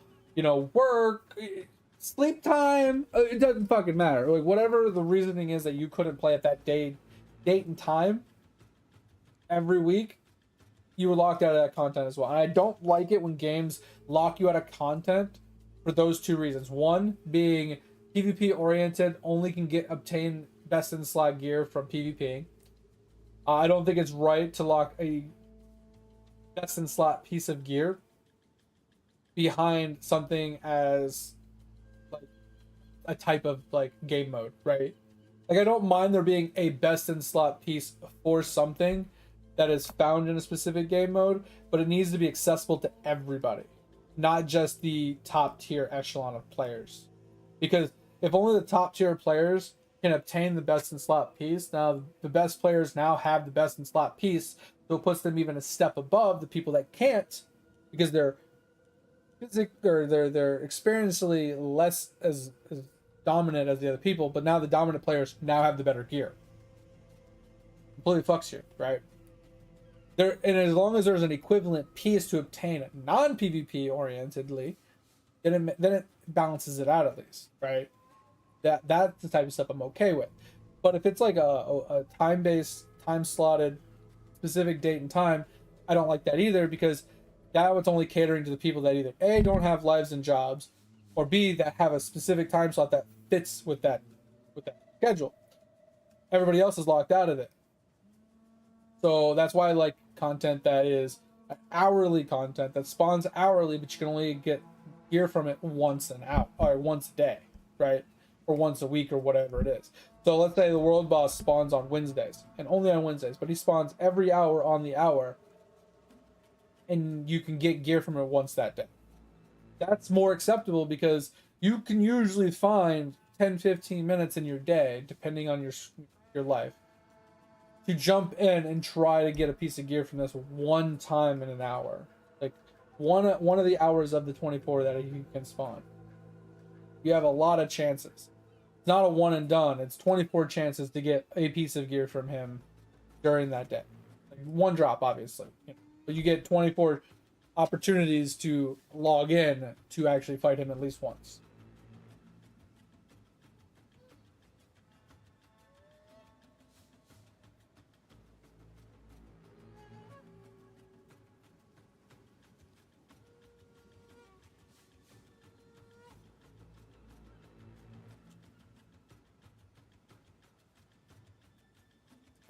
work, sleep time, it doesn't fucking matter. Like whatever the reasoning is that you couldn't play at that date and time every week, you were locked out of that content as well. And I don't like it when games lock you out of content for those two reasons. One being PvP oriented, only can obtain best in slot gear from PvP. I don't think it's right to lock a best in slot piece of gear behind something as like a type of like game mode, right? Like I don't mind there being a best in slot piece for something that is found in a specific game mode, but it needs to be accessible to everybody, not just the top tier echelon of players. Because if only the top tier players can obtain the best in slot piece, now the best players now have the best in slot piece, so it puts them even a step above the people that can't, because they're experientially less as dominant as the other people, but now the dominant players now have the better gear. Completely fucks you, right? And as long as there's an equivalent piece to obtain non-PvP orientedly, then it balances it out at least, right? That's the type of stuff I'm okay with. But if it's like a time-based, time-slotted, specific date and time, I don't like that either, because now it's only catering to the people that either A, don't have lives and jobs, or B, that have a specific time slot that fits with that schedule. Everybody else is locked out of it. So that's why I like content that is hourly content that spawns hourly, but you can only get gear from it once a day, right? Or once a week or whatever it is. So let's say the world boss spawns on Wednesdays, and only on Wednesdays, but he spawns every hour on the hour, and you can get gear from it once that day. That's more acceptable because you can usually find 10-15 minutes in your day, depending on your life, to jump in and try to get a piece of gear from this one time in an hour. Like one of the hours of the 24 that you can spawn. You have a lot of chances. It's not a one and done. It's 24 chances to get a piece of gear from him during that day. Like one drop, obviously. But you get 24 opportunities to log in to actually fight him at least once.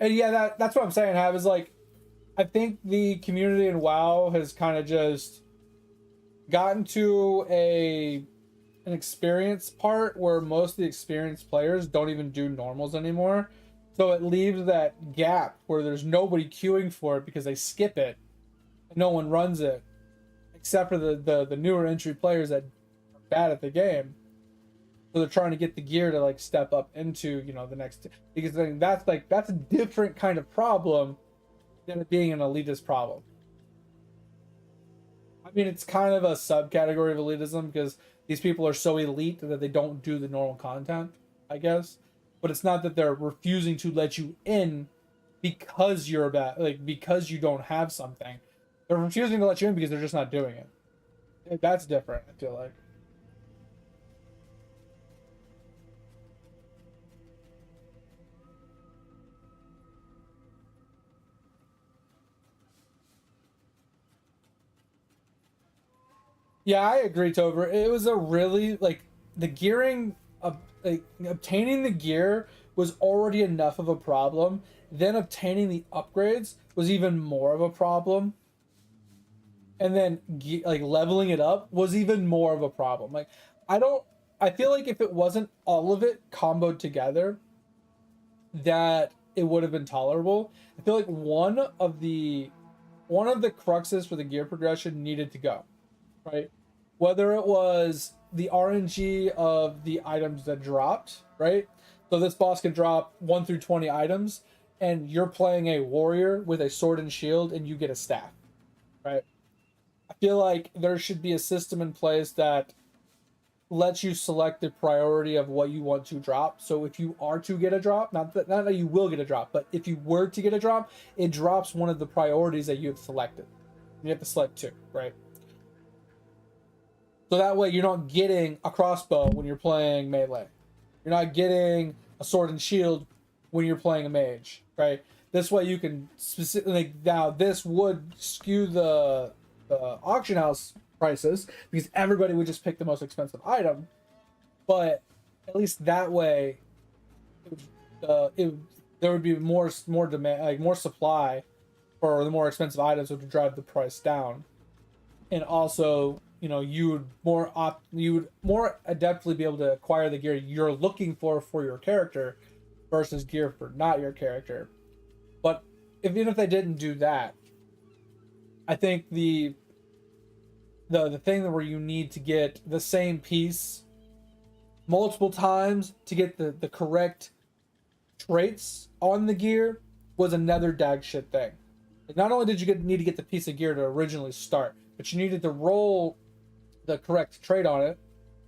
And yeah, that's what I'm saying, Have, is like, I think the community in WoW has kind of just gotten to an experience part where most of the experienced players don't even do normals anymore. So it leaves that gap where there's nobody queuing for it because they skip it and no one runs it, except for the newer entry players that are bad at the game. So they're trying to get the gear to like step up into, the next, because that's a different kind of problem than it being an elitist problem. I mean, it's kind of a subcategory of elitism because these people are so elite that they don't do the normal content, I guess. But it's not that they're refusing to let you in because you're because you don't have something. They're refusing to let you in because they're just not doing it. That's different, I feel like. Yeah, I agree, Tover. It was a really the gearing of obtaining the gear was already enough of a problem. Then obtaining the upgrades was even more of a problem. And then leveling it up was even more of a problem. I feel like if it wasn't all of it comboed together, that it would have been tolerable. I feel like one of the cruxes for the gear progression needed to go. Right? Whether it was the RNG of the items that dropped, right? So this boss can drop 1 through 20 items, and you're playing a warrior with a sword and shield, and you get a staff, right? I feel like there should be a system in place that lets you select the priority of what you want to drop. So if you are to get a drop, not that you will get a drop, but if you were to get a drop, it drops one of the priorities that you have selected. You have to select two, right? So that way you're not getting a crossbow when you're playing melee. You're not getting a sword and shield when you're playing a mage, right? This way you can specifically, now this would skew the auction house prices because everybody would just pick the most expensive item, but at least that way there would be more demand, like more supply for the more expensive items, which would drive the price down. And also, you know, you would more adeptly be able to acquire the gear you're looking for your character versus gear for not your character. But even if they didn't do that, I think the thing where you need to get the same piece multiple times to get the correct traits on the gear was another dag shit thing. Like, not only did you need to get the piece of gear to originally start, but you needed to roll the correct trait on it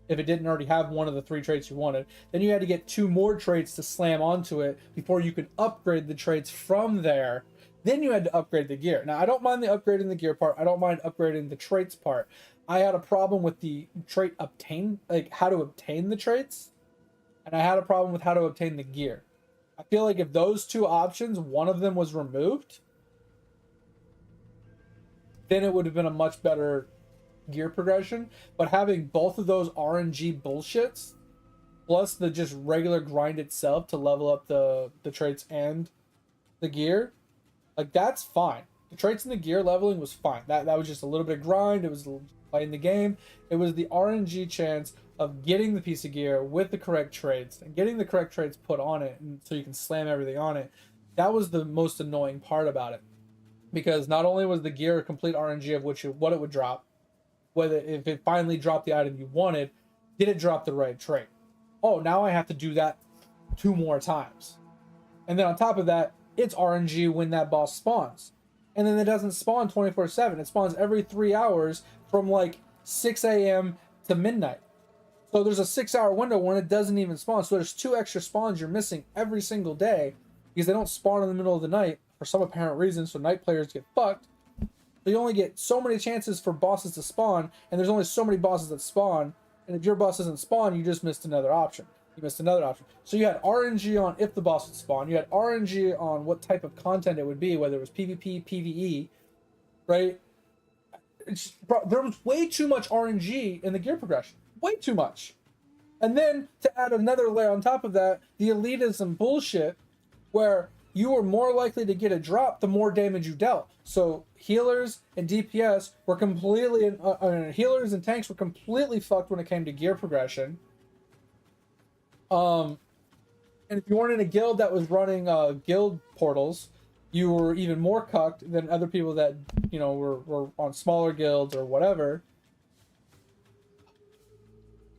if it didn't already have one of the 3 traits you wanted. Then you had to get 2 more traits to slam onto it before you could upgrade the traits from there. Then you had to upgrade the gear. Now, I don't mind the upgrading the gear part. I don't mind upgrading the traits part. I had a problem with the trait obtain, like how to obtain the traits. And I had a problem with how to obtain the gear. I feel like if those 2 options, one of them was removed, then it would have been a much better gear progression. But having both of those RNG bullshits, plus the just regular grind itself to level up the traits and the gear, like, that's fine. The traits and the gear leveling was fine. That was just a little bit of grind. It was playing the game. It was the RNG chance of getting the piece of gear with the correct traits and getting the correct traits put on it, and so you can slam everything on it. That was the most annoying part about it, because not only was the gear a complete RNG of what it would drop, whether if it finally dropped the item you wanted, did it drop the right trait? Oh, now I have to do that 2 more times, and then on top of that, it's RNG when that boss spawns. And then it doesn't spawn 24/7. It spawns every 3 hours from like 6 a.m. to midnight. So there's a 6-hour window when it doesn't even spawn. So there's 2 extra spawns you're missing every single day because they don't spawn in the middle of the night for some apparent reason. So night players get fucked. So you only get so many chances for bosses to spawn, and there's only so many bosses that spawn. And if your boss doesn't spawn, you just missed another option. You missed another option. So you had RNG on if the boss would spawn. You had RNG on what type of content it would be, whether it was PvP, PvE, right? There was way too much RNG in the gear progression. Way too much. And then to add another layer on top of that, the elitism bullshit, where you were more likely to get a drop the more damage you dealt. So healers and DPS were completely, healers and tanks were completely fucked when it came to gear progression. And if you weren't in a guild that was running guild portals, you were even more cucked than other people that, you know, were on smaller guilds or whatever.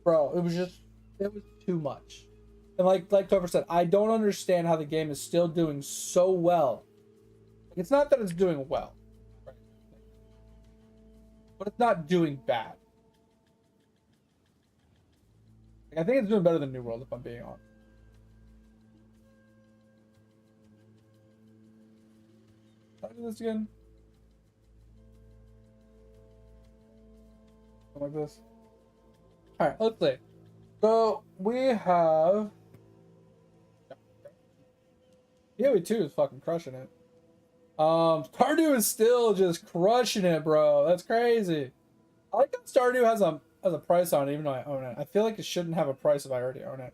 Bro, it was too much. And like Topher said, I don't understand how the game is still doing so well. It's not that it's doing well, right? But it's not doing bad. I think it's doing better than New World, if I'm being honest. Can I do this again? Something like this. Alright, let's see. So, we have... PoE 2 is fucking crushing it. Stardew is still just crushing it, bro. That's crazy. I like that Stardew has a price on it, even though I own it. I feel like it shouldn't have a price if I already own it.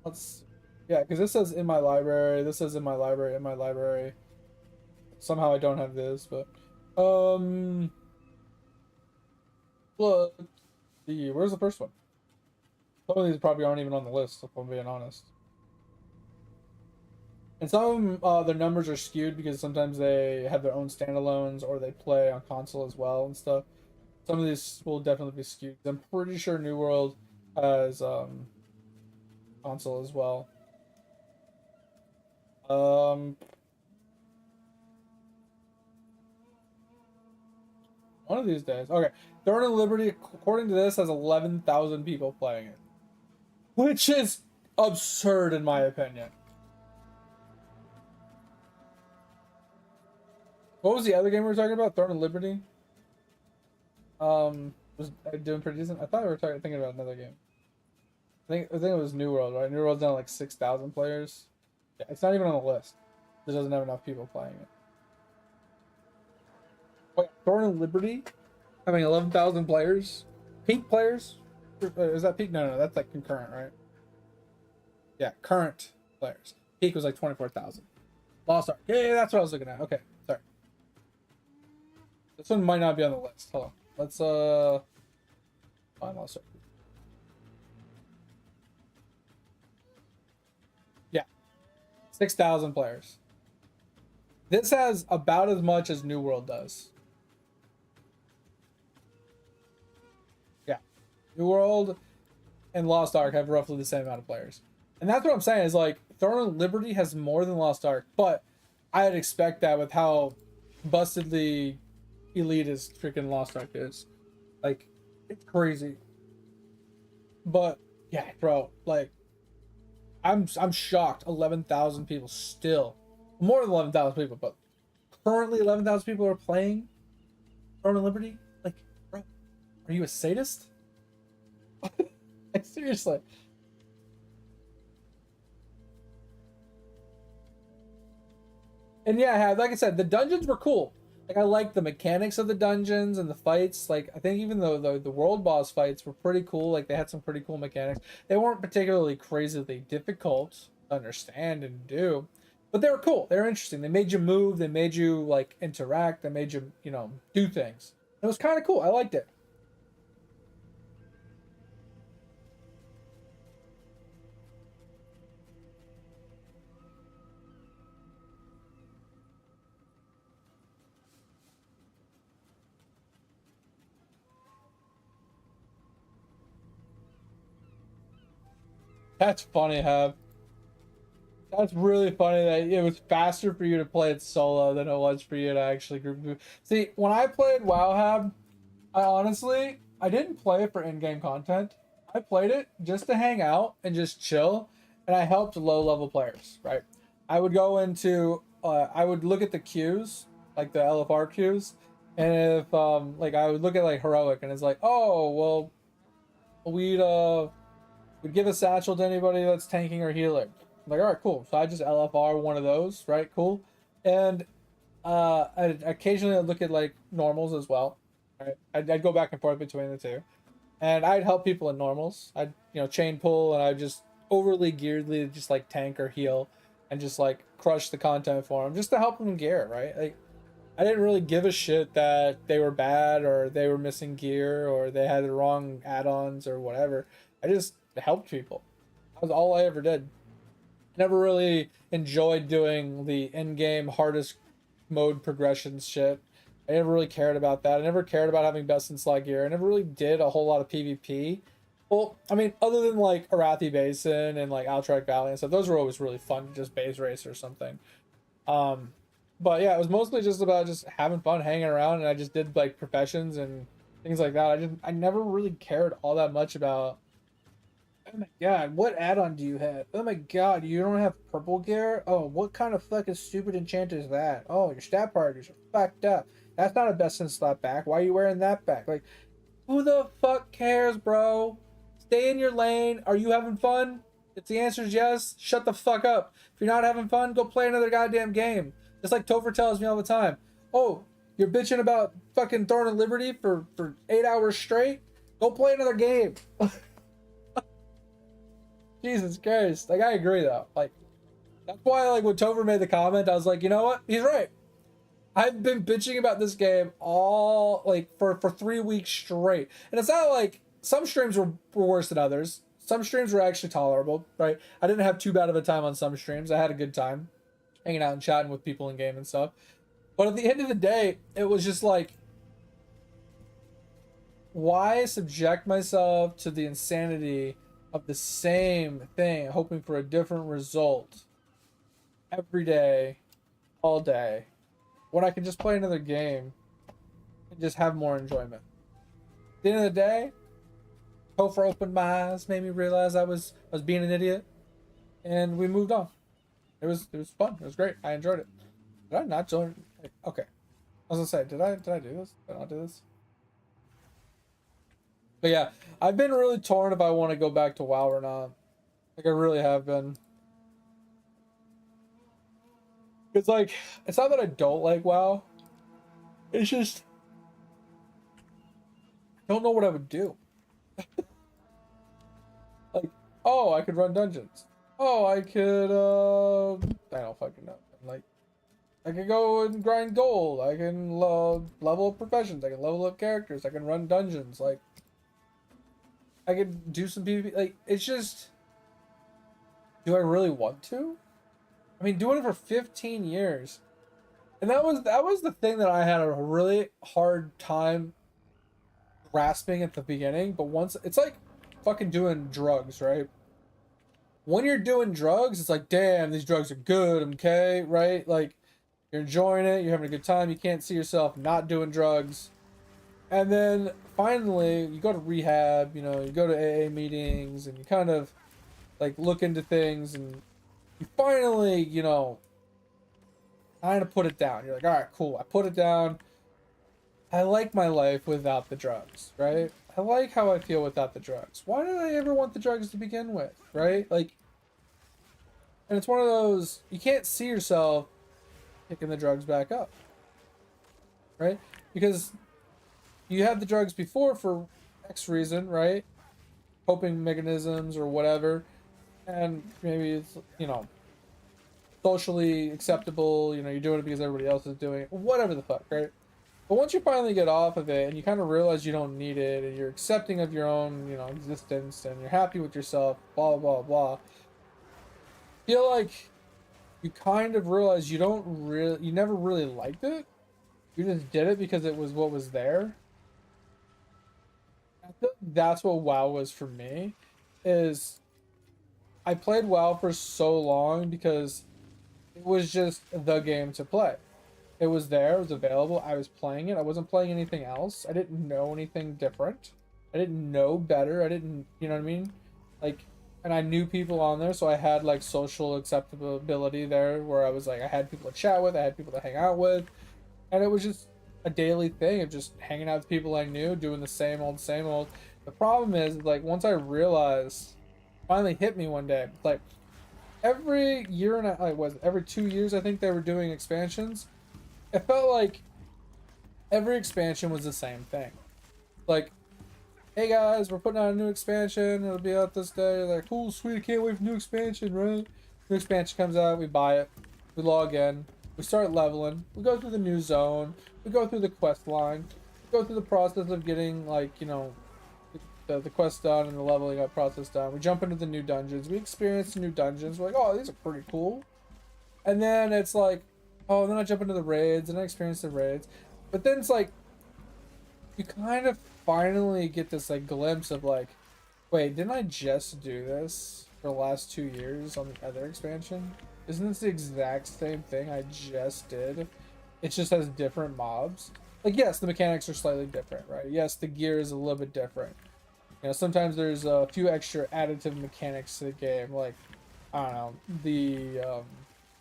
Let's... Yeah, because this says in my library. This says in my library. Somehow I don't have this, but... Look... Where's the first one? Some of these probably aren't even on the list, if I'm being honest. And some of their numbers are skewed because sometimes they have their own standalones or they play on console as well and stuff. Some of these will definitely be skewed. I'm pretty sure New World has console as well. One of these days. Okay. Throne of Liberty, according to this, has 11,000 people playing it. Which is absurd in my opinion. What was the other game we were talking about? Throne of Liberty? Was doing pretty decent. I thought we were thinking about another game. I think it was New World, right? New World's down like 6,000 players. Yeah, it's not even on the list. It doesn't have enough people playing it. Wait, Throne of Liberty having 11,000 players? Peak players? Is that peak? No, that's like concurrent, right? Yeah, current players. Peak was like 24,000. Lost Ark. Yeah, that's what I was looking at. Okay, sorry. This one might not be on the list. Hold on. Let's find Lost Ark. Yeah. 6,000 players. This has about as much as New World does. Yeah. New World and Lost Ark have roughly the same amount of players. And that's what I'm saying is like Throne of Liberty has more than Lost Ark, but I'd expect that with how bustedly elitist freaking Lost Ark is. Like, it's crazy. But yeah, bro, like I'm shocked. 11,000 people still, more than 11,000 people, but currently 11,000 people are playing Throne of Liberty. Like, bro, are you a sadist? Like, seriously. And yeah, like I said, the dungeons were cool. Like I liked the mechanics of the dungeons and the fights. Like I think even though the world boss fights were pretty cool, like they had some pretty cool mechanics. They weren't particularly crazily difficult to understand and do, but they were cool. They were interesting. They made you move. They made you like interact. They made you do things. It was kind of cool. I liked it. That's funny, Have. That's really funny that it was faster for you to play it solo than it was for you to actually group. See, when I played WoW, I didn't play it for in-game content. I played it just to hang out and just chill, and I helped low-level players. Right? I would go into, I would look at the queues, like the LFR queues, and if like I would look at like heroic, and it's like, oh well, we'd give a satchel to anybody that's tanking or healing. I'm like, all right, cool. So I just LFR one of those, right? Cool. And I'd occasionally look at like normals as well. Right? I'd go back and forth between the two, and I'd help people in normals. I'd chain pull, and I'd just overly gearedly just like tank or heal, and just like crush the content for them, just to help them gear. Right? Like I didn't really give a shit that they were bad or they were missing gear or they had the wrong add-ons or whatever. I just helped people. That was all I ever did. Never really enjoyed doing the in-game hardest mode progressions shit. I never really cared about that. I never cared about having best in slot gear. I never really did a whole lot of PvP. Well, I mean, other than like Arathi Basin and like Outtrack Valley and stuff, those were always really fun, just base race or something. But yeah, it was mostly just about just having fun, hanging around, and I just did like professions and things like that. I never really cared all that much about. Oh my god, what add-on do you have? Oh my god, you don't have purple gear? Oh, what kind of fucking stupid enchant is that? Oh, your stat parties are fucked up. That's not a best in slot back. Why are you wearing that back? Like, who the fuck cares, bro? Stay in your lane. Are you having fun? If the answer is yes, shut the fuck up. If you're not having fun, go play another goddamn game. Just like Topher tells me all the time. Oh, you're bitching about fucking Throne of Liberty for 8 hours straight? Go play another game. Jesus Christ. Like, I agree, though. Like, that's why, like, when Topher made the comment, I was like, you know what? He's right. I've been bitching about this game all, like, for 3 weeks straight. And it's not like some streams were worse than others. Some streams were actually tolerable, right? I didn't have too bad of a time on some streams. I had a good time hanging out and chatting with people in game and stuff. But at the end of the day, it was just like, why subject myself to the insanity of the same thing, hoping for a different result every day, all day, when I can just play another game and just have more enjoyment? At the end of the day, Topher opened my eyes, made me realize I was being an idiot, and we moved on. It was fun. It was great. I enjoyed it. Did I not join? Okay, I was gonna say, did I do this? Did I not do this? But yeah, I've been really torn if I want to go back to WoW or not. Like I really have been. It's like it's not that I don't like WoW. It's just I don't know what I would do. Like, oh, I could run dungeons. Oh, I could I don't fucking know. Like I could go and grind gold. I can level up professions. I can level up characters. I can run dungeons. Like I could do some PvP. Like it's just, do I really want to? I mean, doing it for 15 years, and that was the thing that I had a really hard time grasping at the beginning. But once it's like fucking doing drugs, right? When you're doing drugs, it's like, damn, these drugs are good, okay, right? Like you're enjoying it, you're having a good time. You can't see yourself not doing drugs. And then finally, you go to rehab, you go to AA meetings, and you kind of like look into things, and you finally, kind of put it down. You're like, all right, cool. I put it down. I like my life without the drugs, right? I like how I feel without the drugs. Why did I ever want the drugs to begin with, right? Like, and it's one of those, you can't see yourself picking the drugs back up, right? Because you had the drugs before for X reason, right? Coping mechanisms or whatever. And maybe it's, socially acceptable, you're doing it because everybody else is doing it, whatever the fuck, right? But once you finally get off of it and you kind of realize you don't need it and you're accepting of your own, existence and you're happy with yourself, blah, blah, blah, feel like you kind of realize you never really liked it. You just did it because it was what was there. I feel like that's what WoW was for me, is I played WoW for so long because it was just the game to play. It was there, it was available, I was playing it, I wasn't playing anything else, I didn't know anything different, I didn't know better, I didn't, you know what I mean? Like, and I knew people on there, so I had like social acceptability there where I was like, I had people to chat with, I had people to hang out with, and it was just a daily thing of just hanging out with people I knew, doing the same old, same old. The problem is, like, once I realized, finally hit me one day, like, every year and a, like, was every 2 years, I think they were doing expansions. It felt like every expansion was the same thing. Like, hey guys, we're putting out a new expansion. It'll be out this day. Like, cool, sweet, I can't wait for new expansion, right? New expansion comes out, we buy it, we log in, we start leveling, we go through the new zone, we go through the quest line, we go through the process of getting, like, the quest done and the leveling up process done. We jump into the new dungeons, we experience the new dungeons, we're like, oh, these are pretty cool. And then it's like, oh, then I jump into the raids and I experience the raids. But then it's like, you kind of finally get this like glimpse of like, wait, didn't I just do this for the last 2 years on the other expansion? Isn't this the exact same thing I just did? It just has different mobs. Like, yes, the mechanics are slightly different, right? Yes, the gear is a little bit different. Sometimes there's a few extra additive mechanics to the game, like, I don't know,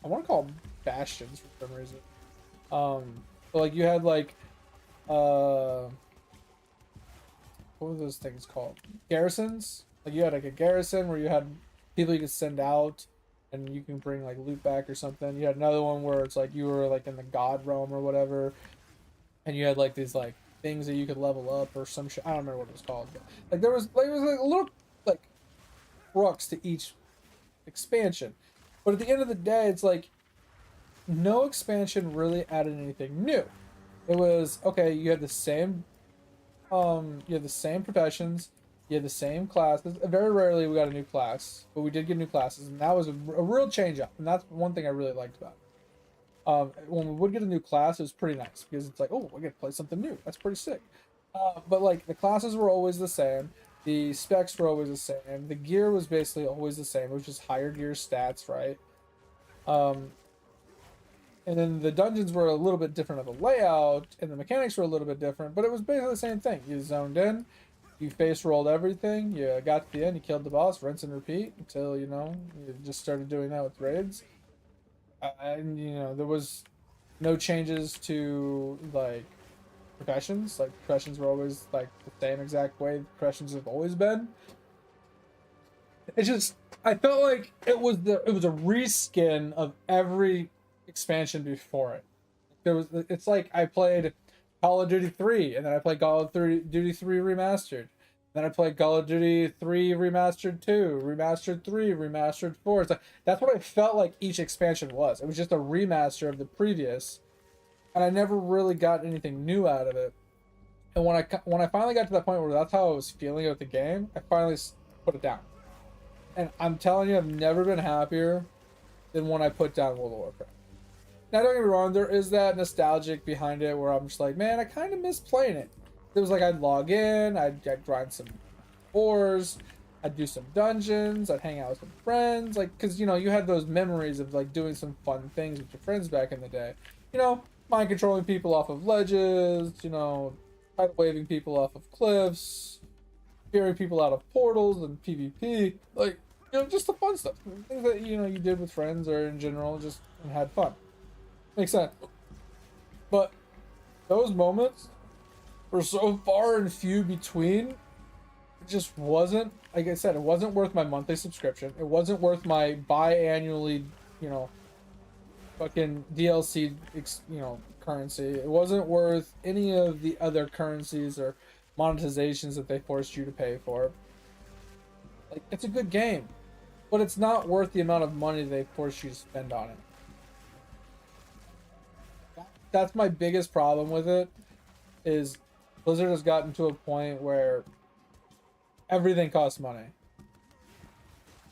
I want to call them bastions for some reason. But like you had like, what were those things called? Garrisons. Like you had like a garrison where you had people you could send out, and you can bring like loot back or something. You had another one where it's like you were like in the god realm or whatever, and you had like these like things that you could level up or some shit. I don't remember what it was called, but like there was like a little like crux to each expansion. But at the end of the day, it's like no expansion really added anything new. It was okay, you had the same professions, you had the same classes. Very rarely we got a new class, but we did get new classes, and that was a real change up, and that's one thing I really liked about it. When we would get a new class, it was pretty nice because it's like, oh, I get to play something new. That's pretty sick. But like the classes were always the same, the specs were always the same, the gear was basically always the same. It was just higher gear stats, right? Um, and then the dungeons were a little bit different of a layout, and the mechanics were a little bit different, but it was basically the same thing. You zoned in, you face rolled everything, you got to the end, you killed the boss, rinse and repeat until you just started doing that with raids. And there was no changes to like professions. Like professions were always like the same exact way professions have always been. It's just I felt like it was a reskin of every expansion before it. It's like I played Call of Duty 3 and then I played Call of Duty 3 remastered. Then I played Call of Duty 3 remastered 2, remastered 3, remastered 4. It's like that's what I felt like each expansion was. It was just a remaster of the previous, and I never really got anything new out of it. And when I finally got to that point where that's how I was feeling with the game, I finally put it down. And I'm telling you, I've never been happier than when I put down World of Warcraft. Now, don't get me wrong, there is that nostalgic behind it where I'm just like, man, I kind of miss playing it. It was like I'd log in, I'd grind some ores, I'd do some dungeons, I'd hang out with some friends, like, because you had those memories of like doing some fun things with your friends back in the day. Mind controlling people off of ledges, tidal waving people off of cliffs, scaring people out of portals and PvP, like just the fun stuff, things that you did with friends or in general, just and had fun. Makes sense. But those moments were so far and few between. It just wasn't, like I said, it wasn't worth my monthly subscription. It wasn't worth my biannually, fucking DLC, currency. It wasn't worth any of the other currencies or monetizations that they forced you to pay for. Like, it's a good game, but it's not worth the amount of money they forced you to spend on it. That's my biggest problem with it, is Blizzard has gotten to a point where everything costs money.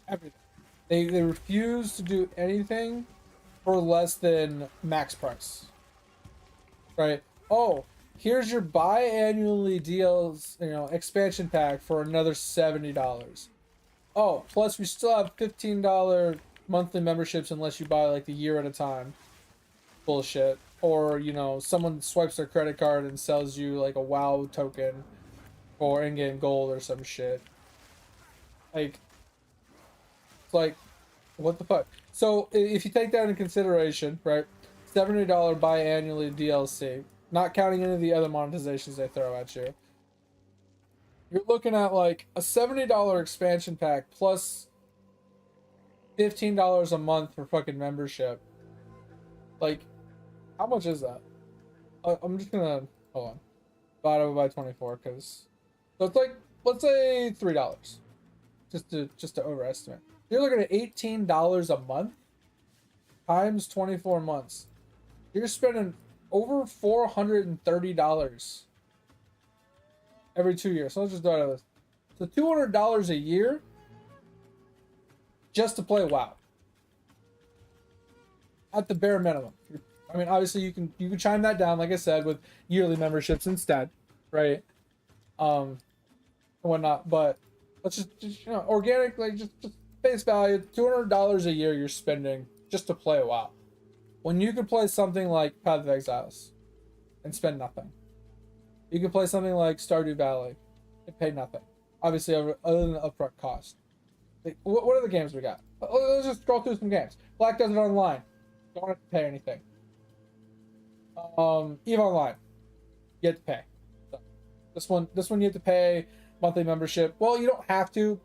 Everything. They refuse to do anything for less than max price. Right? Oh, here's your biannually deals, expansion pack for another $70. Oh, plus we still have $15 monthly memberships unless you buy like the year at a time. Bullshit. Or, someone swipes their credit card and sells you like a WoW token for in-game gold or some shit. Like, it's like, what the fuck? So if you take that into consideration, right? $70 biannually DLC, not counting any of the other monetizations they throw at you. You're looking at like a $70 expansion pack plus $15 a month for fucking membership. Like, how much is that? I'm just gonna hold on. Divide it by 24, because so it's like, let's say $3, just to overestimate. You're looking at $18 a month times 24 months. You're spending over $430 every 2 years. So let's just divide it. So $200 a year just to play WoW. At the bare minimum. I mean, obviously you can chime that down, like I said, with yearly memberships instead, right? And whatnot. But let's just organic, like just face value, $200 a year you're spending just to play WoW. When you could play something like Path of Exiles and spend nothing. You could play something like Stardew Valley and pay nothing. Obviously, other than the upfront cost. Like, what are the games we got? Let's just scroll through some games. Black Desert Online. Don't have to pay anything. EVE Online. You have to pay. So, this one you have to pay monthly membership. Well, you don't have to,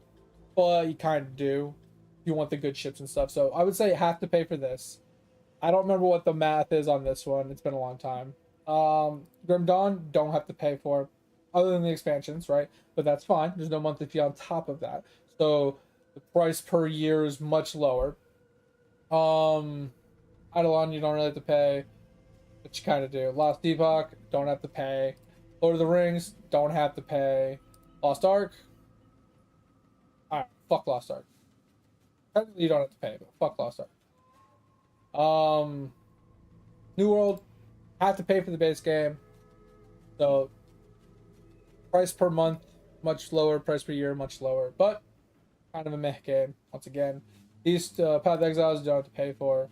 but you kind of do. If you want the good ships and stuff. So I would say you have to pay for this. I don't remember what the math is on this one. It's been a long time. Grim Dawn, don't have to pay for, other than the expansions, right? But that's fine. There's no monthly fee on top of that. So the price per year is much lower. Eidolon, you don't really have to pay, but you kind of do. Lost Epoch, don't have to pay. Lord of the Rings, don't have to pay. Lost Ark, alright, fuck Lost Ark. Technically, you don't have to pay, but fuck Lost Ark. New World, have to pay for the base game. So Price per month much lower, price per year much lower, but kind of a meh game once again. These Path of Exiles you don't have to pay for,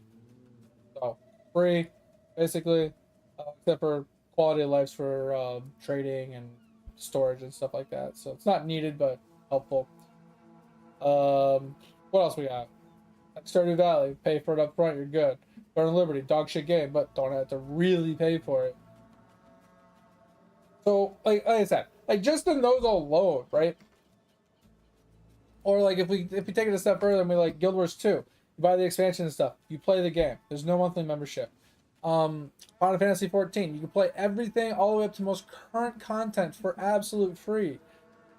so free basically, except for quality of lives for trading and storage and stuff like that. So it's not needed but helpful. What else we got? Stardew Valley, pay for it up front, you're good. Burn Liberty, dog shit game, but don't have to really pay for it. So, like I said, like just in those alone, right? Or like if we take it a step further and we like Guild Wars 2, you buy the expansion and stuff, you play the game. There's no monthly membership. Final Fantasy 14, you can play everything all the way up to most current content for absolute free.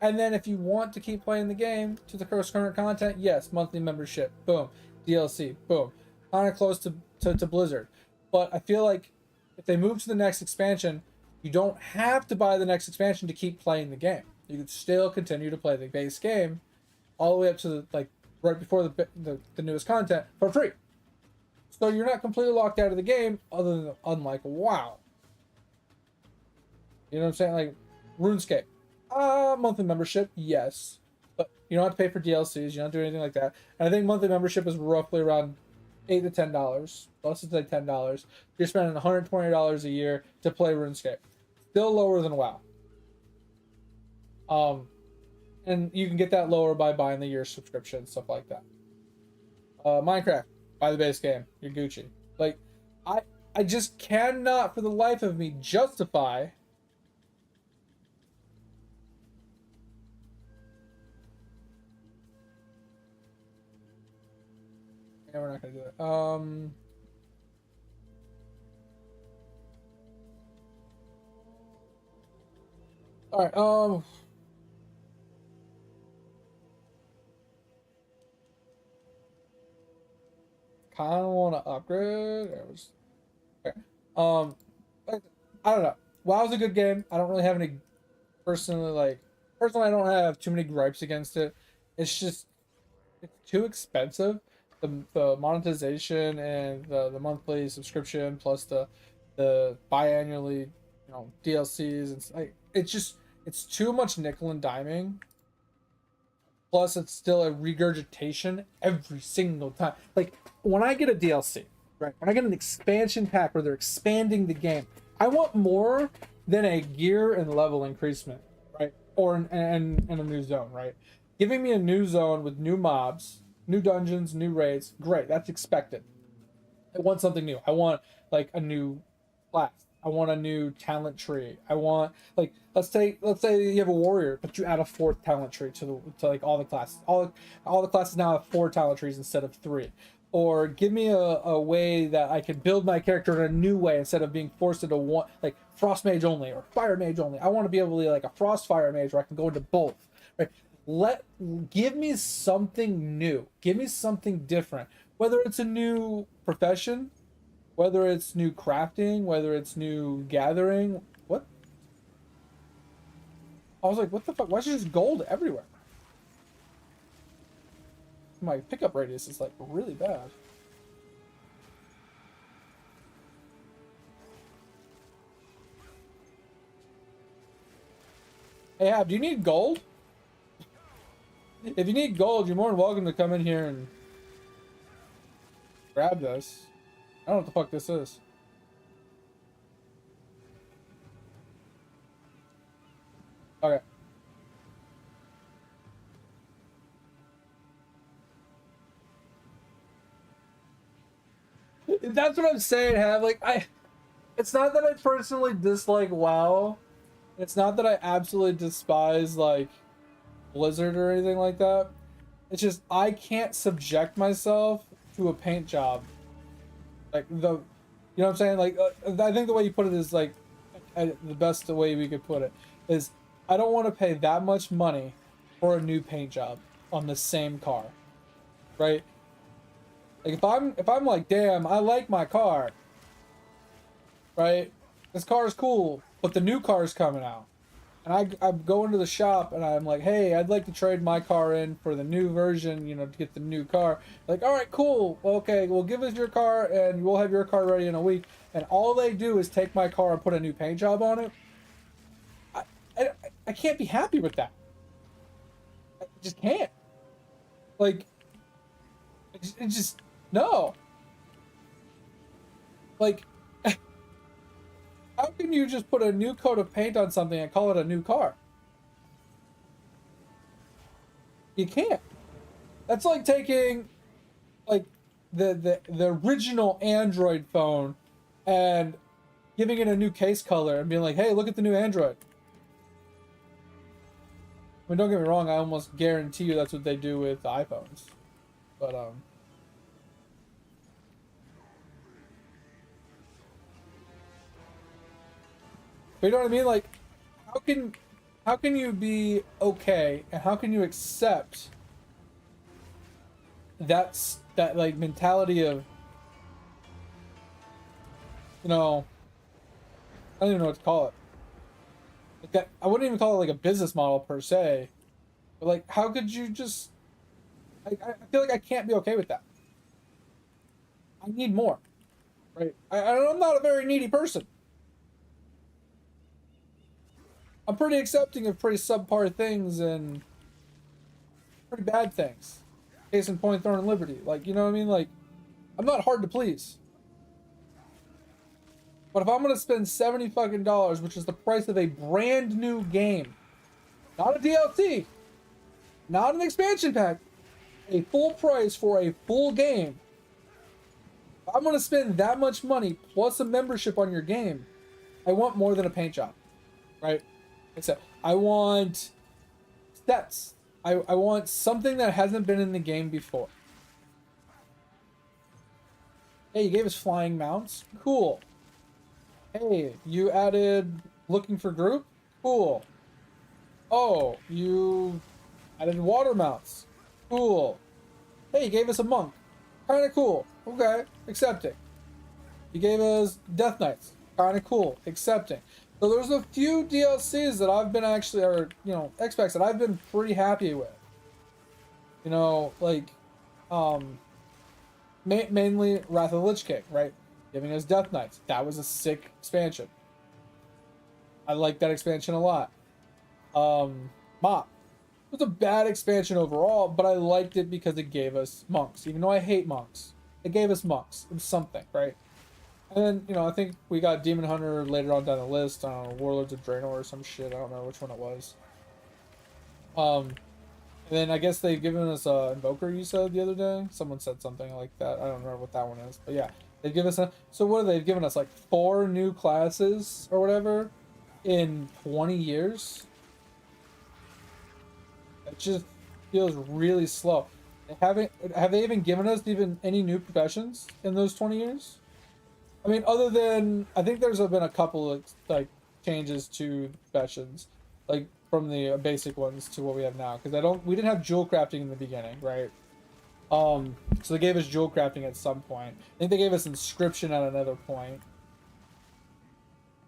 And then if you want to keep playing the game to the current content, yes, monthly membership, boom. DLC, boom. Kind of close to Blizzard. But I feel like if they move to the next expansion, you don't have to buy the next expansion to keep playing the game. You can still continue to play the base game all the way up to the, like right before the newest content for free. So you're not completely locked out of the game, other than unlike WoW. You know what I'm saying? Like RuneScape. Monthly membership, yes. But you don't have to pay for DLCs, you don't do anything like that. And I think monthly membership is roughly around $8 to $10. Let's just say $10. You're spending $120 a year to play RuneScape. Still lower than WoW. And you can get that lower by buying the year subscription, stuff like that. Minecraft, buy the base game. You're Gucci. Like, I just cannot for the life of me justify we're not gonna do it. All right. Kind of want to upgrade. Okay. I don't know. WoW's a good game. I don't really have any personally, I don't have too many gripes against it. It's just it's too expensive. The monetization and the monthly subscription plus the biannually, DLCs, and like it's too much nickel and diming. Plus it's still a regurgitation every single time. Like when I get a DLC, right? When I get an expansion pack where they're expanding the game, I want more than a gear and level increasement, right? Or and a new zone, right? Giving me a new zone with new mobs, new dungeons, new raids, great. That's expected. I want something new. I want like a new class. I want a new talent tree. I want like let's say you have a warrior, but you add a fourth talent tree to like all the classes. All the classes now have 4 talent trees instead of 3. Or give me a way that I can build my character in a new way instead of being forced into one, like frost mage only or fire mage only. I want to be able to be like a frost fire mage where I can go into both. Right? Give me something new. Give me something different. Whether it's a new profession, whether it's new crafting, whether it's new gathering. What? I was like, what the fuck? Why is there just gold everywhere? My pickup radius is like really bad. Hey, Ab, do you need gold? If you need gold, you're more than welcome to come in here and grab this. I don't know what the fuck this is. Okay. That's what I'm saying, Have. Like, it's not that I personally dislike WoW. It's not that I absolutely despise, like, Blizzard or anything like that. It's just, I can't subject myself to a paint job. Like, you know what I'm saying? Like, I think the way you put it is, like, the best way we could put it is, I don't want to pay that much money for a new paint job on the same car. Right? Like if I'm like, damn, I like my car, right? This car is cool, but the new car is coming out, and I go into the shop and I'm like, hey, I'd like to trade my car in for the new version, to get the new car. Like, all right, cool, okay, well, give us your car and we'll have your car ready in a week. And all they do is take my car and put a new paint job on it. I can't be happy with that. I just can't. Like, it just no. Like, how can you just put a new coat of paint on something and call it a new car? You can't. That's like taking like the original Android phone and giving it a new case color and being like, hey, look at the new Android. I mean, don't get me wrong, I almost guarantee you that's what they do with the iPhones. But you know what I mean? Like, how can how can you be okay and how can you accept that like mentality of, you know, I don't even know what to call it. Like that, I wouldn't even call it like a business model per se, but like, how could you just? I feel like I can't be okay with that. I need more, right? I'm not a very needy person. I'm pretty accepting of pretty subpar things and pretty bad things. Case in point, Throne and Liberty. Like, you know what I mean? Like, I'm not hard to please. But if I'm gonna spend $70 fucking dollars, which is the price of a brand new game, not a DLC, not an expansion pack, a full price for a full game. If I'm gonna spend that much money plus a membership on your game, I want more than a paint job, right? Except I want stats. I want something that hasn't been in the game before. Hey, you gave us flying mounts? Cool. Hey, you added looking for group? Cool. Oh, you added water mounts? Cool. Hey, you gave us a monk. Kinda cool. Okay, accepting. You gave us Death Knights. Kinda cool. Accepting. So there's a few DLCs that I've been actually, or, you know, X-Packs that I've been pretty happy with. You know, like, mainly Wrath of the Lich King, right? Giving us Death Knights. That was a sick expansion. I like that expansion a lot. Mop. It was a bad expansion overall, but I liked it because it gave us monks. Even though I hate monks, it gave us monks. It was something, right? And then, you know, I think we got Demon Hunter later on down the list. I don't know, Warlords of Draenor or some shit. I don't remember which one it was. And then I guess they've given us a Invoker, you said the other day? Someone said something like that. I don't remember what that one is. But yeah, they've given us so what have they given us? Like 4 new classes or whatever in 20 years? It just feels really slow. Have they even given us even any new professions in those 20 years? I mean, other than I think there's been a couple of like changes to professions, like from the basic ones to what we have now. Because we didn't have jewel crafting in the beginning, right? So they gave us jewel crafting at some point. I think they gave us inscription at another point.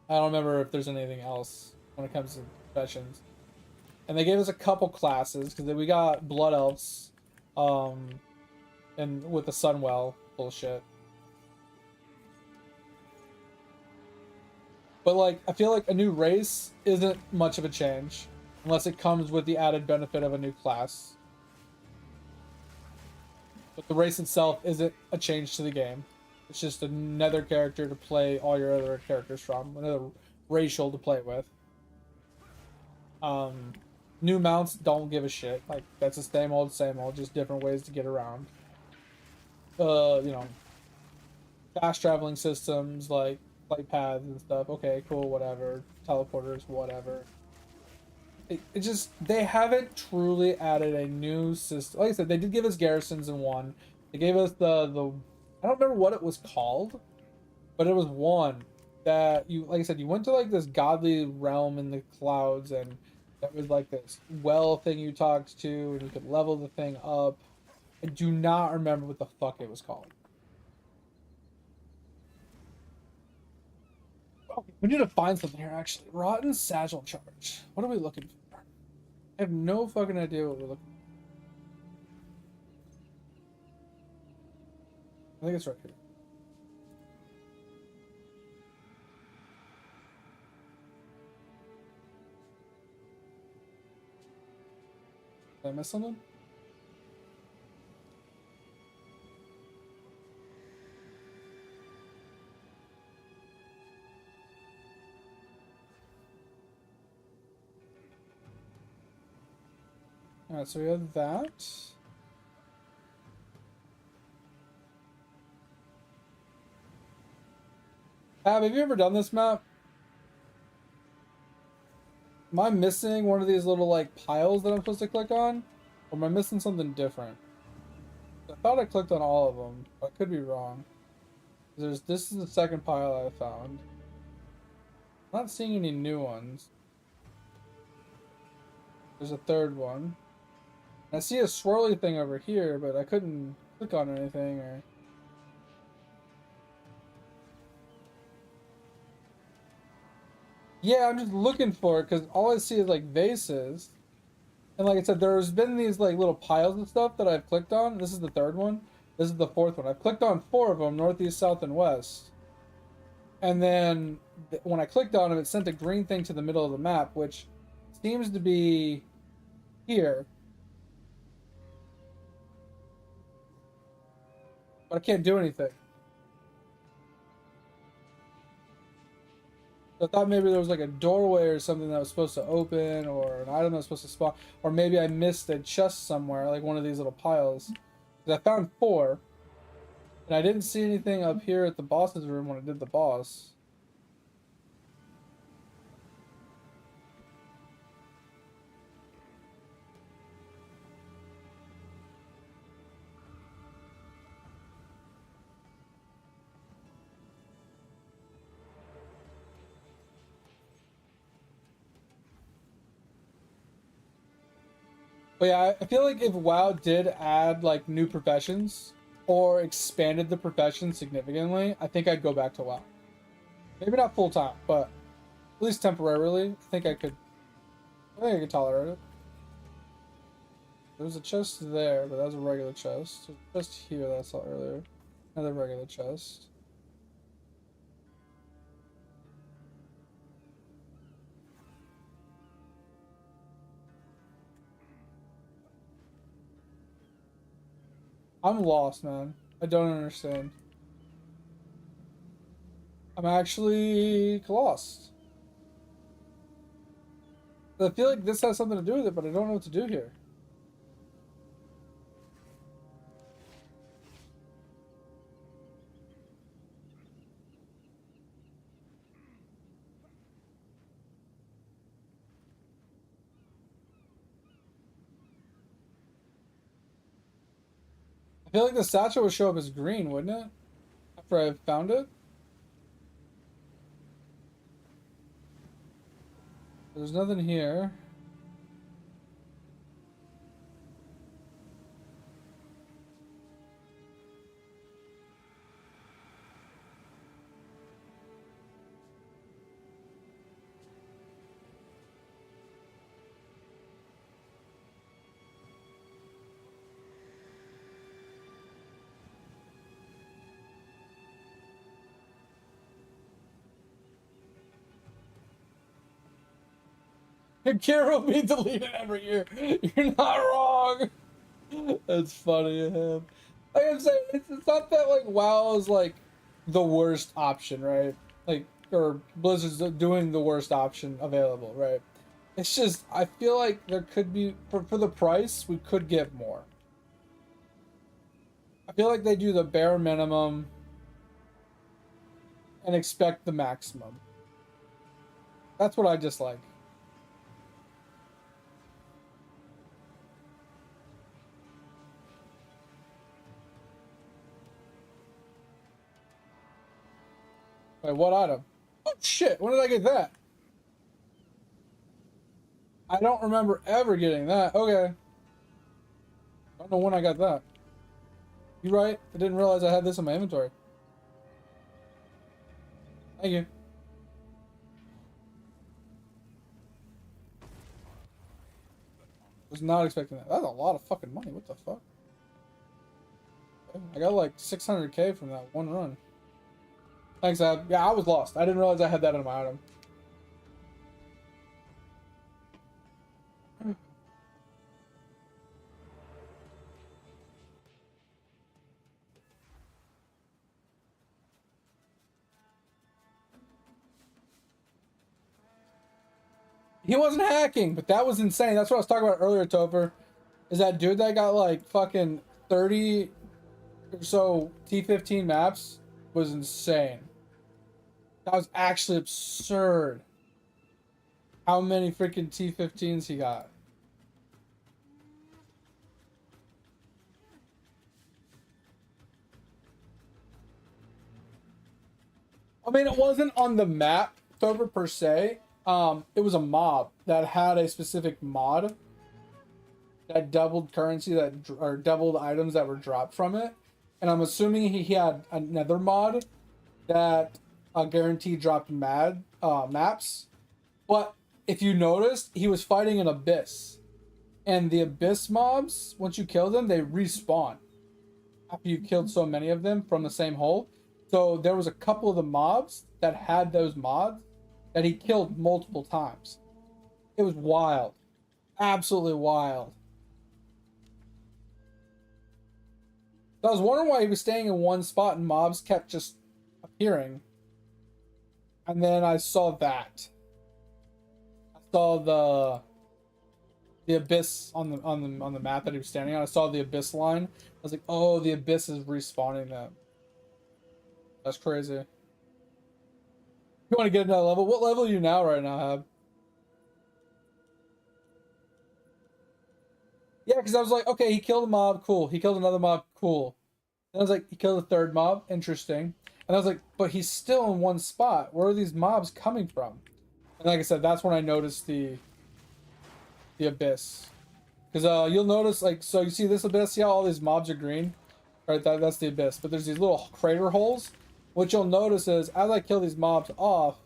I don't remember if there's anything else when it comes to professions. And they gave us a couple classes because we got blood elves, and with the Sunwell bullshit. But like, I feel like a new race isn't much of a change unless it comes with the added benefit of a new class. But the race itself isn't a change to the game. It's just another character to play all your other characters from, another racial to play with. New mounts don't give a shit. Like, that's the same old, just different ways to get around. You know, fast traveling systems like flight paths and stuff. Okay, cool, whatever. Teleporters, whatever. It just, they haven't truly added a new system. Like I said, they did give us garrisons in one. They gave us the I don't remember what it was called, but it was one that you, like I said, you went to like this godly realm in the clouds, and that was like this well thing you talked to, and you could level the thing up. I do not remember what the fuck it was called. Oh, we need to find something here, actually. Rotten Sagittal Charge. What are we looking for? I have no fucking idea what we're looking for. I think it's right here. Did I miss something? Alright, so we have that. Ab, have you ever done this map? Am I missing one of these little like piles that I'm supposed to click on? Or am I missing something different? I thought I clicked on all of them, but I could be wrong. This is the second pile I found. I'm not seeing any new ones. There's a third one. I see a swirly thing over here, but I couldn't click on anything or... Yeah, I'm just looking for it because all I see is like vases. And like I said, there's been these like little piles of stuff that I've clicked on. This is the third one. This is the fourth one. I've clicked on 4 of them, northeast, south, and west. And then when I clicked on them, it sent a green thing to the middle of the map, which seems to be here. But I can't do anything. I thought maybe there was like a doorway or something that was supposed to open, or an item that was supposed to spawn, or maybe I missed a chest somewhere, like one of these little piles. I found 4, and I didn't see anything up here at the boss's room when I did the boss. But yeah, I feel like if WoW did add like new professions or expanded the profession significantly, I think I'd go back to WoW. Maybe not full time, but at least temporarily. I think I could tolerate it. There was a chest there, but that was a regular chest. There's a chest here that I saw earlier. Another regular chest. I'm lost, man. I don't understand. I'm actually lost. I feel like this has something to do with it, but I don't know what to do here. I feel like the satchel would show up as green, wouldn't it? After I found it? There's nothing here. Kira will be deleted every year. You're not wrong. That's funny, him. Like I'm saying, it's not that like WoW is like the worst option, right? Like, or Blizzard's doing the worst option available, right? It's just I feel like there could be for the price we could get more. I feel like they do the bare minimum and expect the maximum. That's what I dislike. Wait, what item? Oh shit, when did I get that? I don't remember ever getting that. Okay. I don't know when I got that. You right? I didn't realize I had this in my inventory. Thank you. Was not expecting that. That's a lot of fucking money. What the fuck? Okay. I got like 600k from that one run. Thanks, Ab. Yeah, I was lost. I didn't realize I had that in my item. He wasn't hacking, but that was insane. That's what I was talking about earlier, Topher. Is that dude that got like fucking 30 or so T15 maps was insane. That was actually absurd. How many freaking T15s he got. I mean, it wasn't on the map, Topher, per se. It was a mob that had a specific mod that doubled currency or doubled items that were dropped from it. And I'm assuming he had another mod that guaranteed dropped maps. But if you noticed, he was fighting an abyss. And the abyss mobs, once you kill them, they respawn after you killed so many of them from the same hole. So there was a couple of the mobs that had those mods that he killed multiple times. It was wild. Absolutely wild. So I was wondering why he was staying in one spot and mobs kept just appearing. And then I saw that. I saw the abyss on the map that he was standing on. I saw the abyss line. I was like, oh, the abyss is respawning them. That's crazy. You want to get another level? What level are you now right now, Hab? Yeah, because I was like, okay, he killed a mob, cool. He killed another mob, cool. And I was like, he killed a third mob, interesting. And I was like, but he's still in one spot. Where are these mobs coming from? And like I said, that's when I noticed the abyss. Because you'll notice, like, so you see this abyss, see how all these mobs are green? Right, that's the abyss. But there's these little crater holes. What you'll notice is, as I kill these mobs off,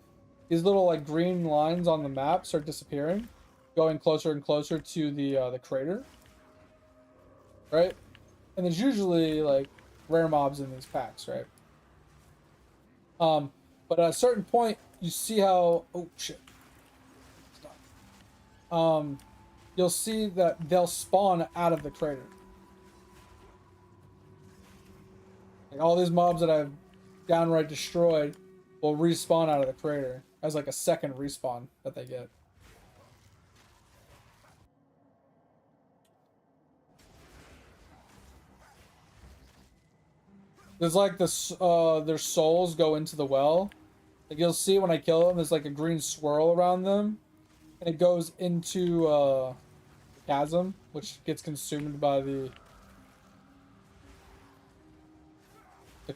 these little, like, green lines on the map start disappearing. Going closer and closer to the crater. Right? And there's usually, like, rare mobs in these packs, right? But at a certain point, you see how... Oh, shit. You'll see that they'll spawn out of the crater. Like, all these mobs that I've downright destroyed will respawn out of the crater as, like, a second respawn that they get. There's like this, their souls go into the well. Like you'll see when I kill them, there's like a green swirl around them. And it goes into the chasm, which gets consumed by the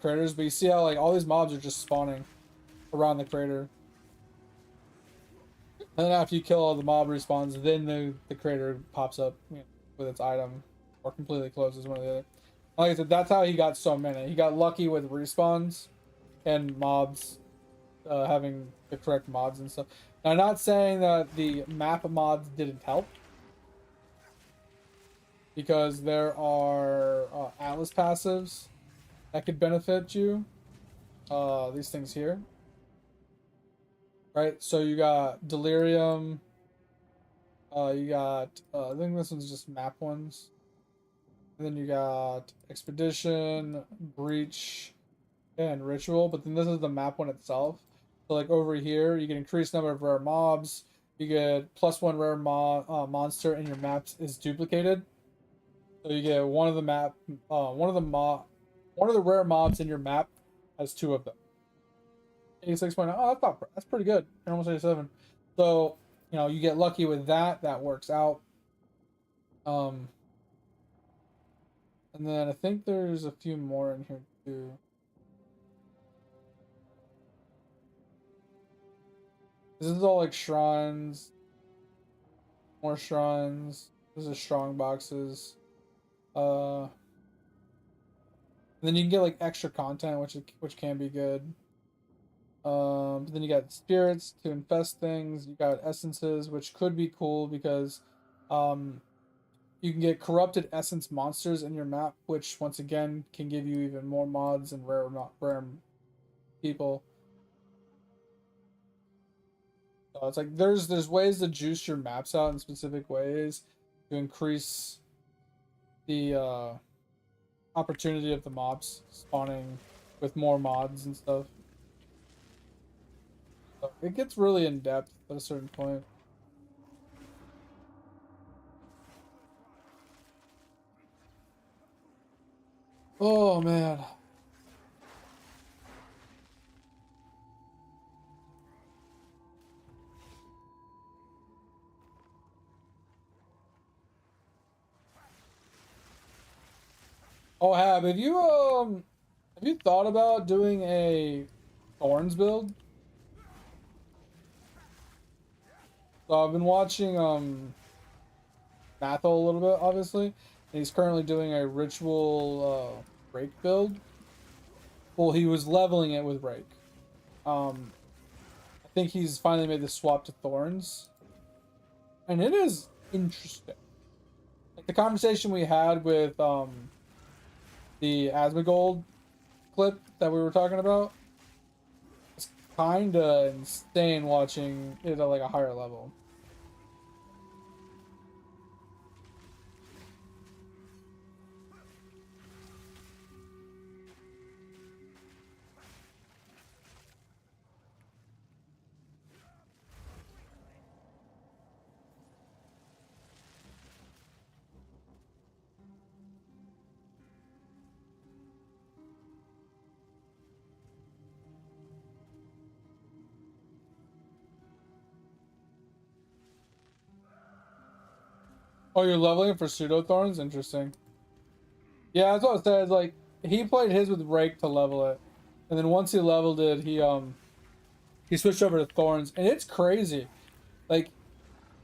craters. But you see how like all these mobs are just spawning around the crater. And then after you kill all the mob respawns, then the crater pops up, you know, with its item. Or completely closes, one or the other. Like I said, that's how he got so many. He got lucky with respawns and mobs having the correct mods and stuff. Now, I'm not saying that the map mods didn't help, because there are Atlas passives that could benefit you. These things here. Right? So you got Delirium. You got, I think this one's just map ones. And then you got Expedition, Breach, and Ritual. But then this is the map one itself. So like over here, you get increased number of rare mobs. You get +1 rare monster, and your map is duplicated. So you get one of the rare mobs in your map has 2 of them. 86.9. Oh, that's pretty good. And almost 87. So you know you get lucky with that. That works out. And then I think there's a few more in here too. This is all like shrines. More shrines. This is strong boxes. And then you can get like extra content, which can be good. But then you got spirits to infest things. You got essences, which could be cool because you can get corrupted essence monsters in your map, which once again can give you even more mods and rare people. So it's like there's ways to juice your maps out in specific ways to increase the opportunity of the mobs spawning with more mods and stuff. So it gets really in depth at a certain point. Oh man. Oh, have you thought about doing a Thorns build? So I've been watching Matho a little bit, obviously, and he's currently doing a ritual Rake build. Well, he was leveling it with Rake. I think he's finally made the swap to Thorns, and it is interesting. Like the conversation we had with the Asmongold clip that we were talking about. It's kinda insane watching it at like a higher level. Oh, you're leveling for pseudo thorns? Interesting. Yeah, that's what I said. Like he played his with Rake to level it, and then once he leveled it, he switched over to thorns, and it's crazy. Like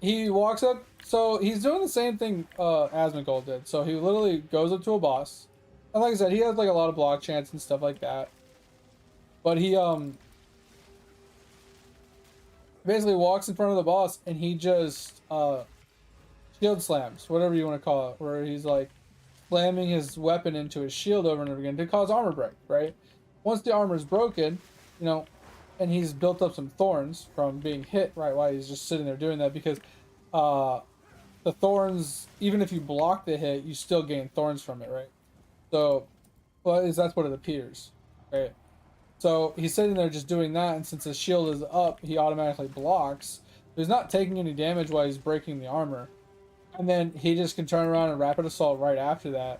he walks up, so he's doing the same thing Asmongold did. So he literally goes up to a boss, and like I said, he has like a lot of block chance and stuff like that. But he basically walks in front of the boss, and he just shield slams, whatever you want to call it, where he's like slamming his weapon into his shield over and over again to cause armor break, right? Once the armor is broken, you know, and he's built up some thorns from being hit, right, while he's just sitting there doing that, because uh, the thorns, even if you block the hit, you still gain thorns from it, right? So, well, that's what it appears, right? So he's sitting there just doing that, and since his shield is up, he automatically blocks. He's not taking any damage while he's breaking the armor. And then he just can turn around and rapid assault right after that.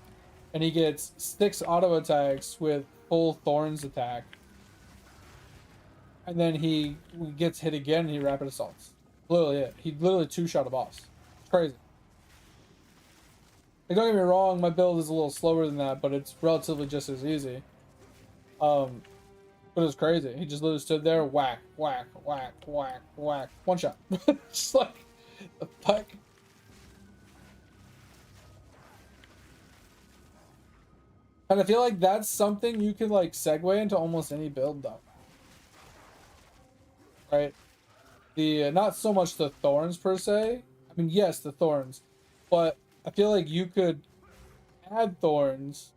And he gets 6 auto attacks with full thorns attack. And then he gets hit again and he rapid assaults. Literally it. He literally two-shot a boss. It's crazy. Like, don't get me wrong, my build is a little slower than that, but it's relatively just as easy. But it was crazy. He just literally stood there, whack, whack, whack, whack, whack. One shot. Just like, the fuck? And I feel like that's something you can like segue into almost any build though. Right? The not so much the thorns per se. I mean, yes, the thorns, but I feel like you could add thorns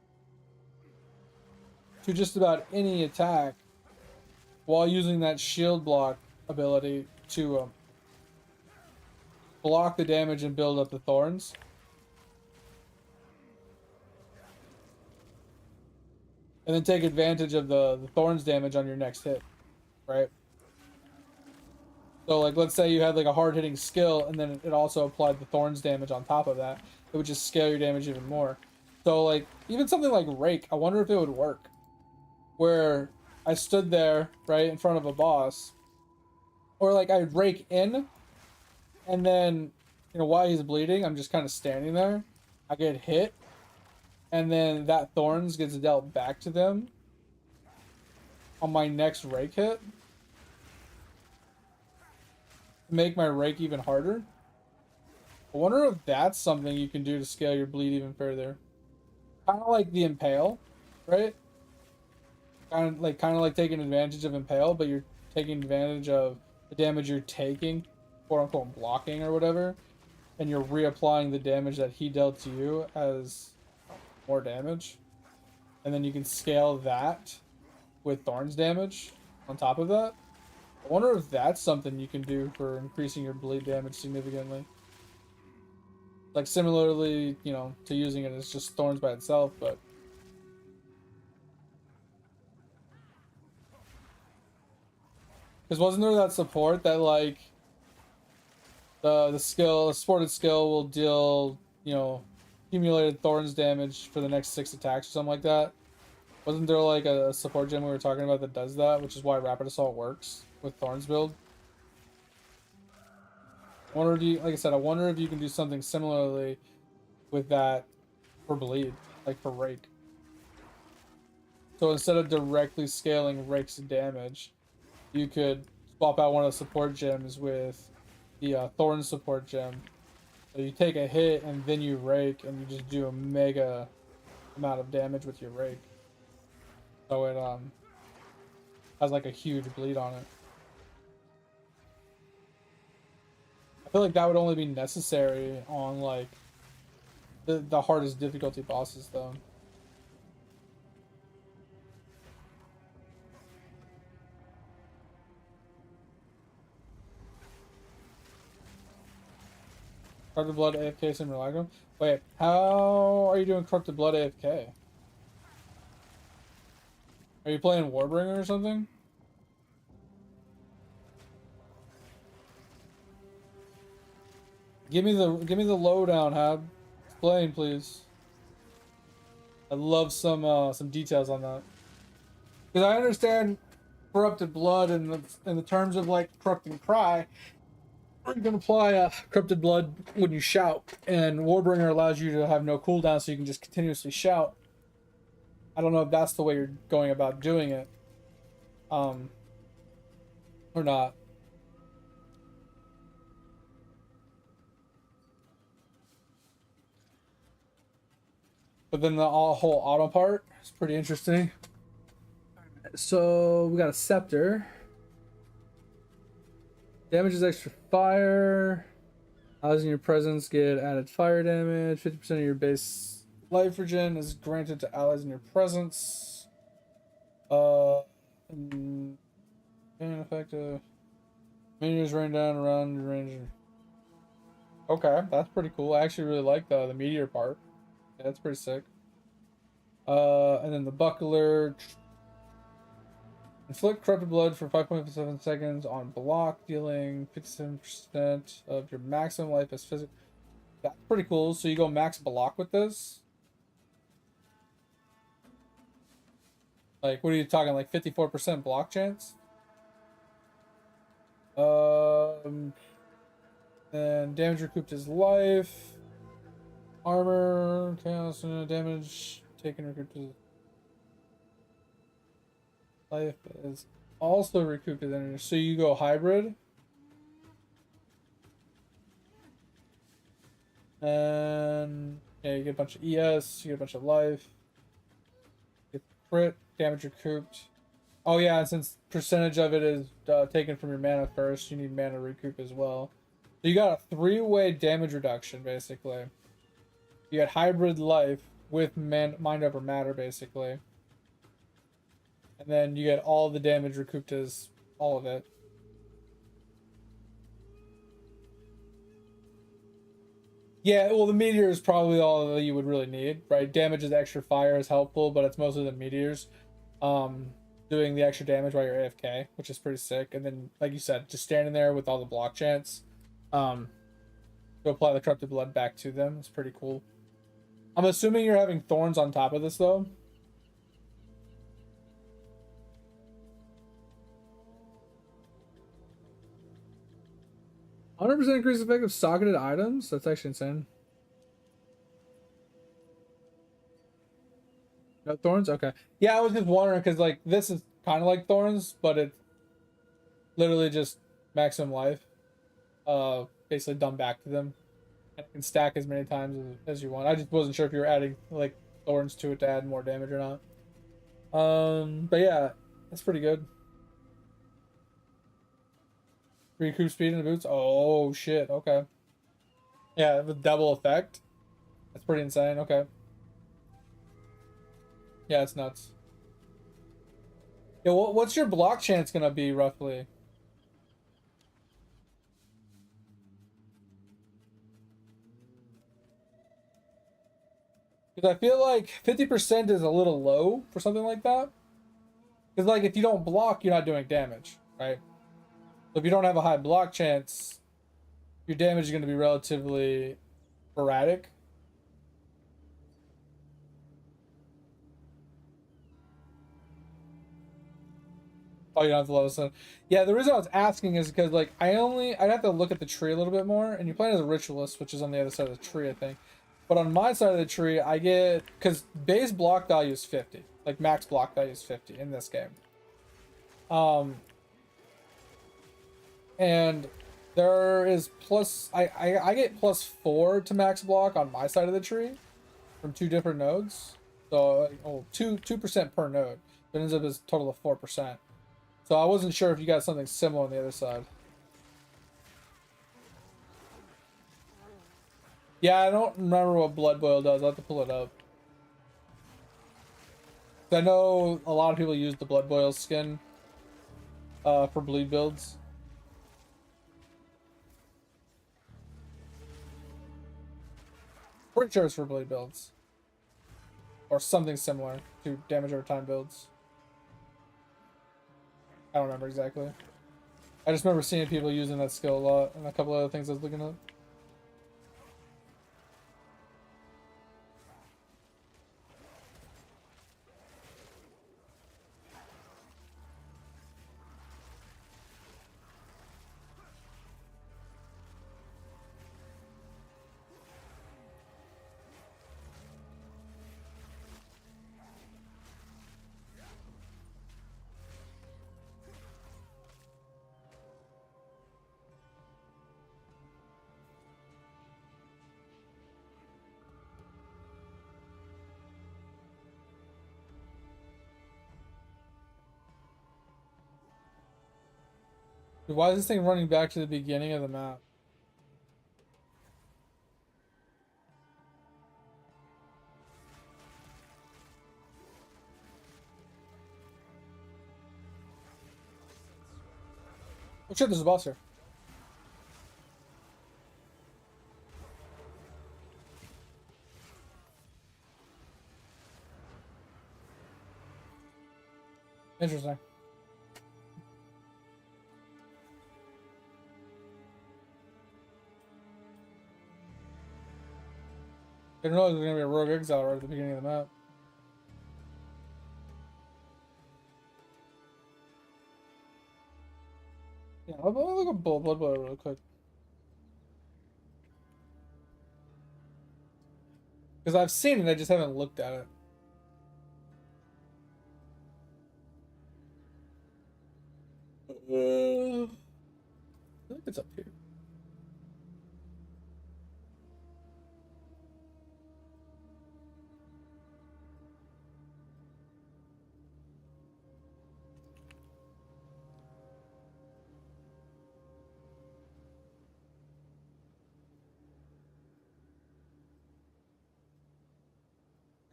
to just about any attack while using that shield block ability to block the damage and build up the thorns. And then take advantage of the thorns damage on your next hit, right? So like, let's say you had like a hard hitting skill, and then it also applied the thorns damage on top of that. It would just scale your damage even more. So like, even something like Rake, I wonder if it would work. Where I stood there, right, in front of a boss, or like I'd rake in, and then, you know, while he's bleeding, I'm just kind of standing there. I get hit, and then that thorns gets dealt back to them on my next rake hit. Make my rake even harder. I wonder if that's something you can do to scale your bleed even further. Kind of like the impale, right? Kind of like taking advantage of impale, but you're taking advantage of the damage you're taking, quote unquote blocking or whatever, and you're reapplying the damage that he dealt to you as more damage, and then you can scale that with thorns damage on top of that. I wonder if that's something you can do for increasing your bleed damage significantly. Like similarly, you know, to using it as just thorns by itself, but because wasn't there that support that like the supported skill will deal, you know, accumulated thorns damage for the next 6 attacks or something like that. Wasn't there like a support gem we were talking about that does that, which is why Rapid Assault works with Thorns build? I wonder if you, like I said, I wonder if you can do something similarly with that for Bleed, like for Rake. So instead of directly scaling Rake's damage, you could swap out one of the support gems with the Thorn support gem. So you take a hit and then you Rake and you just do a mega amount of damage with your Rake. So it has like a huge bleed on it. I feel like that would only be necessary on like the hardest difficulty bosses though. Corrupted Blood AFK Sim Milagro? Wait, how are you doing Corrupted Blood AFK? Are you playing Warbringer or something? Give me the lowdown, Hab. Explain, please. I'd love some details on that. Because I understand Corrupted Blood in the terms of like Corrupting Cry. You can apply Corrupted Blood when you shout, and Warbringer allows you to have no cooldown, so you can just continuously shout. I don't know if that's the way you're going about doing it, or not. But then the whole auto part is pretty interesting. So we got a scepter. Damages extra fire. Allies in your presence get added fire damage. 50% of your base life regen is granted to allies in your presence. And effective. Minions rain down around your range. Okay, that's pretty cool. I actually really like the meteor part. Yeah, that's pretty sick. And then the buckler. Inflict Corrupted Blood for 5.7 seconds on block, dealing 57% of your maximum life as physical. That's pretty cool. So you go max block with this? Like, what are you talking? Like 54% block chance? And damage recouped his life. Armor, chaos, damage taken recouped his life is also recouped his energy. So you go hybrid. And yeah, you get a bunch of ES, you get a bunch of life. You get crit, damage recouped. Oh yeah, and since percentage of it is taken from your mana first, you need mana recoup as well. So you got a 3-way damage reduction, basically. You got hybrid life with mind over matter, basically. And then you get all the damage recouped as all of it. Yeah, well, the meteor is probably all that you would really need, right? Damage is extra fire is helpful, but it's mostly the meteors doing the extra damage while you're AFK, which is pretty sick. And then, like you said, just standing there with all the block chance to apply the Corrupted Blood back to them. It's pretty cool. I'm assuming you're having thorns on top of this, though. 100% increase effect of socketed items? That's actually insane. No thorns? Okay. Yeah, I was just wondering because, like, this is kind of like thorns, but it's literally just maximum life. Basically done back to them. And it can stack as many times as you want. I just wasn't sure if you were adding, like, thorns to it to add more damage or not. But yeah, that's pretty good. Recoup speed in the boots. Oh shit. Okay. Yeah, with double effect. That's pretty insane. Okay. Yeah, it's nuts. Yeah, what's your block chance gonna be roughly? Because I feel like 50% is a little low for something like that. Because like if you don't block, you're not doing damage, right? So if you don't have a high block chance, your damage is going to be relatively sporadic. Oh, you don't have the lowest one. Yeah, the reason I was asking is because like I'd have to look at the tree a little bit more, and you play as a ritualist, which is on the other side of the tree, I think. But on my side of the tree, I get because base block value is 50, like max block value is 50 in this game. Um, and there is plus I get +4 to max block on my side of the tree from 2 different nodes. So oh, 2% per node. It ends up as a total of 4%. So I wasn't sure if you got something similar on the other side. Yeah, I don't remember what Blood Boil does. I'll have to pull it up. I know a lot of people use the Blood Boil skin for bleed builds. Pretty sure it's for bleed builds. Or something similar to damage over time builds. I don't remember exactly. I just remember seeing people using that skill a lot and a couple other things I was looking at. Dude, why is this thing running back to the beginning of the map? Oh shit, there's a boss here. Interesting. Didn't realize there was gonna be a rogue exile right at the beginning of the map. Yeah, let me look at Blood Boil real quick. Because I've seen it, I just haven't looked at it. I think it's up here.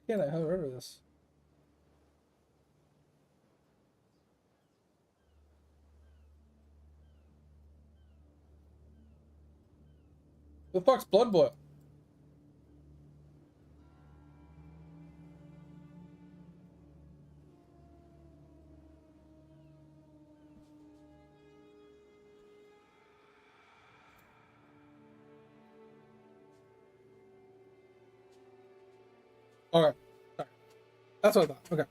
I can't have heard of this. The fuck's Blood Boil? Okay. Sorry. That's what I thought. Okay.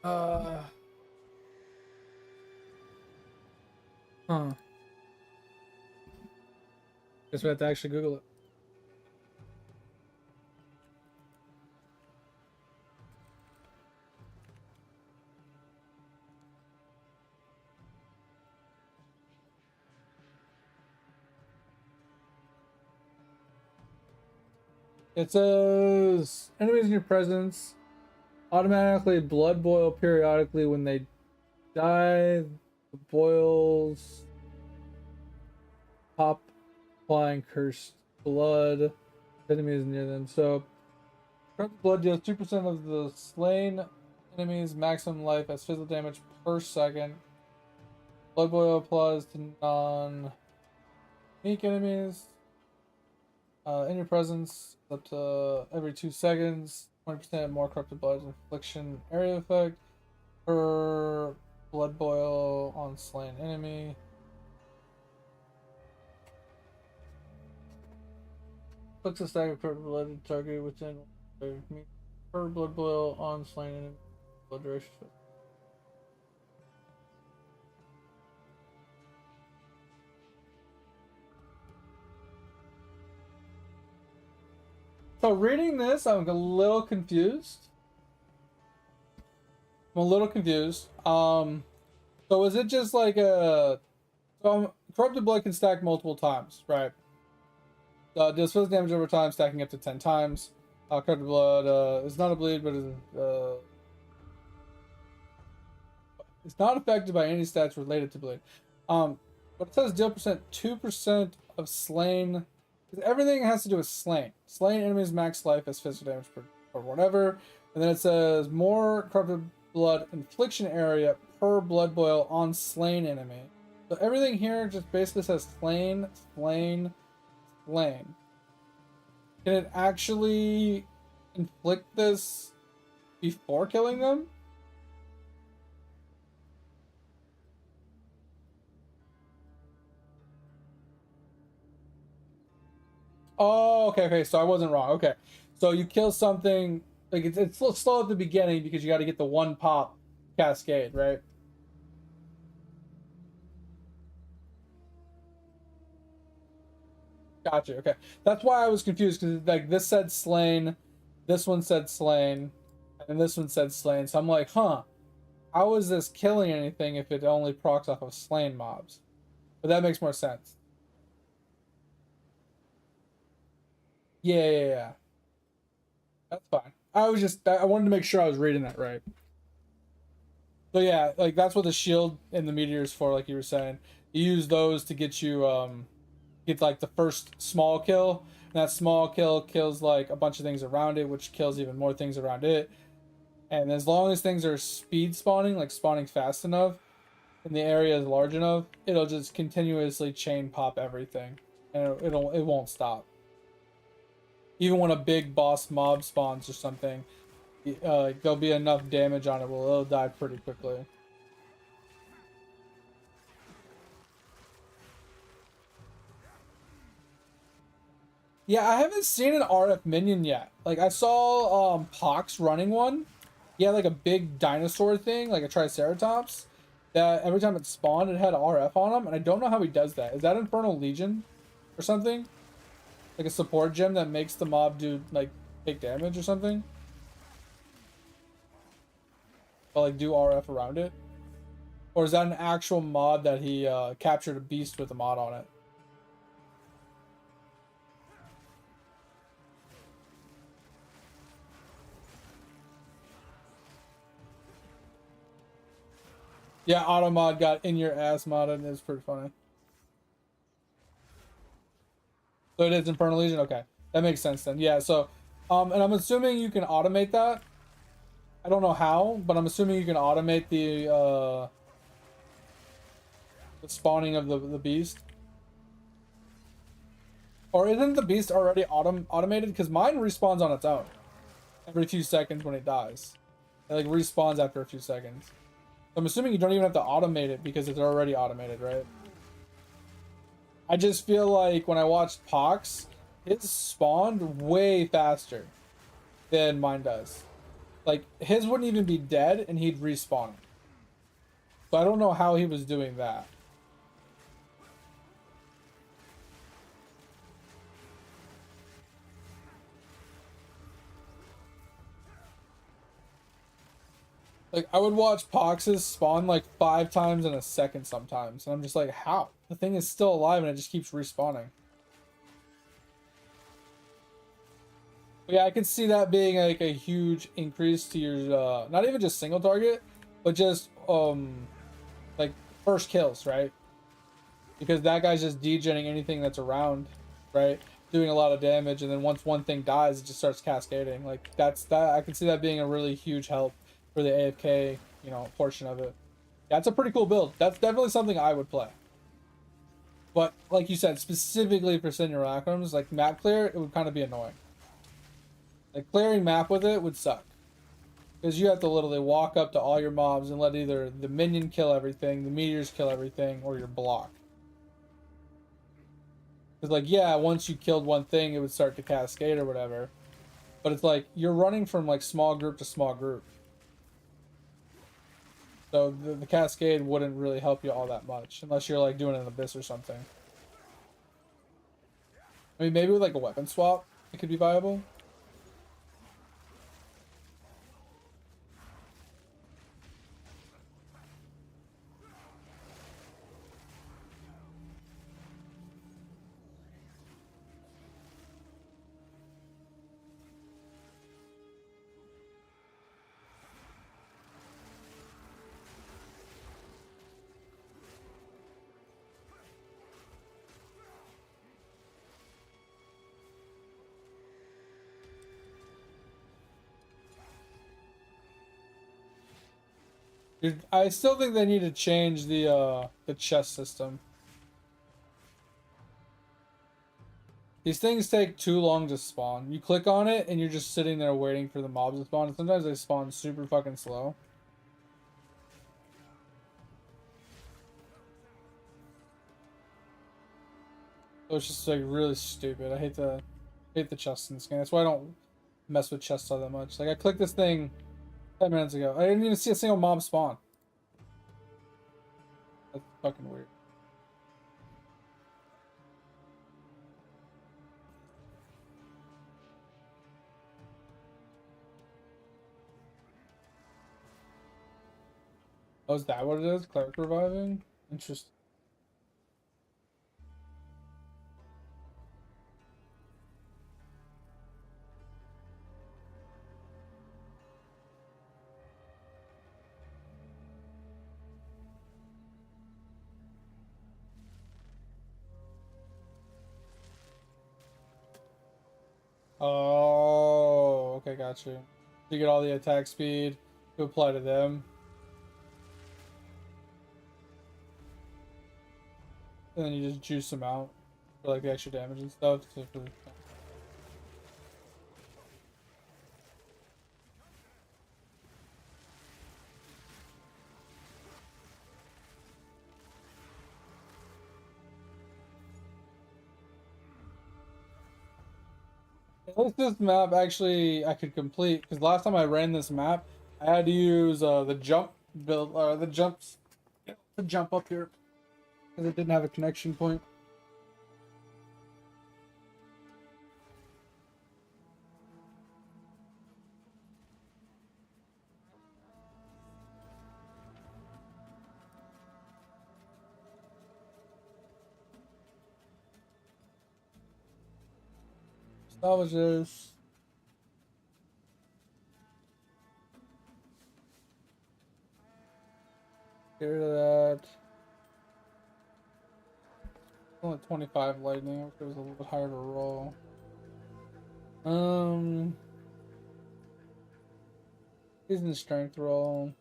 Uh. Huh. Guess we have to actually Google it. It says enemies in your presence automatically blood boil periodically when they die. The boils pop, applying cursed blood. Enemies near them. So, corrupt blood deals 2% of the slain enemy's maximum life as physical damage per second. Blood boil applies to non-meek enemies. In your presence, up to every 2 seconds. 20% more corrupted blood infliction area effect per blood boil on slain enemy. Inflicts a stack of corrupted blood target within per blood boil on slain enemy. Blood duration. So reading this, I'm a little confused. So is it just like a... So Corrupted Blood can stack multiple times, right? Does physical damage over time, stacking up to 10 times. Corrupted Blood is not a bleed, but it's not affected by any stats related to bleed. But it says deal percent 2% of slain. Everything has to do with slain. Slain enemies max life as physical damage or whatever. And then it says more Corrupted Blood infliction area per blood boil on slain enemy. So everything here just basically says slain, slain, slain. Can it actually inflict this before killing them? Oh, okay. So I wasn't wrong. Okay. So you kill something, like it's slow at the beginning because you got to get the one pop cascade, right? Gotcha. Okay. That's why I was confused because like this said slain, this one said slain, and this one said slain. So I'm like, huh, how is this killing anything if it only procs off of slain mobs? But that makes more sense. Yeah. That's fine. I wanted to make sure I was reading that right. So yeah, like that's what the shield and the meteor is for, like you were saying. You use those to get you get like the first small kill, and that small kill kills like a bunch of things around it, which kills even more things around it. And as long as things are speed spawning, like spawning fast enough, and the area is large enough, it'll just continuously chain pop everything, and it won't stop. Even when a big boss mob spawns or something, there'll be enough damage on it where it'll die pretty quickly. Yeah, I haven't seen an RF minion yet. Like I saw Pox running one. He had like a big dinosaur thing, like a Triceratops, that every time it spawned it had RF on him, and I don't know how he does that. Is that Infernal Legion or something? Like a support gem that makes the mob do like take damage or something? But like do RF around it? Or is that an actual mod that he captured a beast with a mod on it? Yeah, auto mod got in your ass modded, and it's pretty funny. So it is Infernal Legion? Okay. That makes sense then. Yeah, so and I'm assuming you can automate that. I don't know how, but I'm assuming you can automate the spawning of the beast. Or isn't the beast already automated? Because mine respawns on its own every few seconds when it dies. It like respawns after a few seconds. So I'm assuming you don't even have to automate it because it's already automated, right? I just feel like when I watched Pox, it spawned way faster than mine does. Like his wouldn't even be dead and he'd respawn. So I don't know how he was doing that. Like I would watch Poxes spawn like 5 times in a second sometimes, and I'm just like, how? The thing is still alive and it just keeps respawning. But yeah, I could see that being like a huge increase to your not even just single target, but just like first kills, right? Because that guy's just degenning anything that's around, right? Doing a lot of damage, and then once one thing dies, it just starts cascading. Like that. I can see that being a really huge help for the AFK, portion of it. Yeah, it's a pretty cool build. That's definitely something I would play. But like you said, specifically for simulacrums, like map clear, it would kind of be annoying. Like clearing map with it would suck. Because you have to literally walk up to all your mobs and let either the minion kill everything, the meteors kill everything, or your block. Because like, yeah, once you killed one thing, it would start to cascade or whatever. But it's like, you're running from like small group to small group. So the cascade wouldn't really help you all that much. Unless you're like doing an abyss or something. I mean, maybe with like a weapon swap, it could be viable. Dude, I still think they need to change the chest system. These things take too long to spawn. You click on it and you're just sitting there waiting for the mobs to spawn. And sometimes they spawn super fucking slow. So it's just like really stupid. I hate the chests in this game. That's why I don't mess with chests all that much. Like I clicked this thing 10 minutes ago. I didn't even see a single mob spawn. That's fucking weird. Oh, is that what it is? Cleric reviving? Interesting. Oh, okay, got you. You get all the attack speed to apply to them. And then you just juice them out for like the extra damage and stuff. So for... At least this map actually I could complete because last time I ran this map, I had to use the jump build the jumps to jump up here because it didn't have a connection point. Salvages. Get rid of that. Only 25 lightning, which was a little bit higher to roll. Using the strength roll.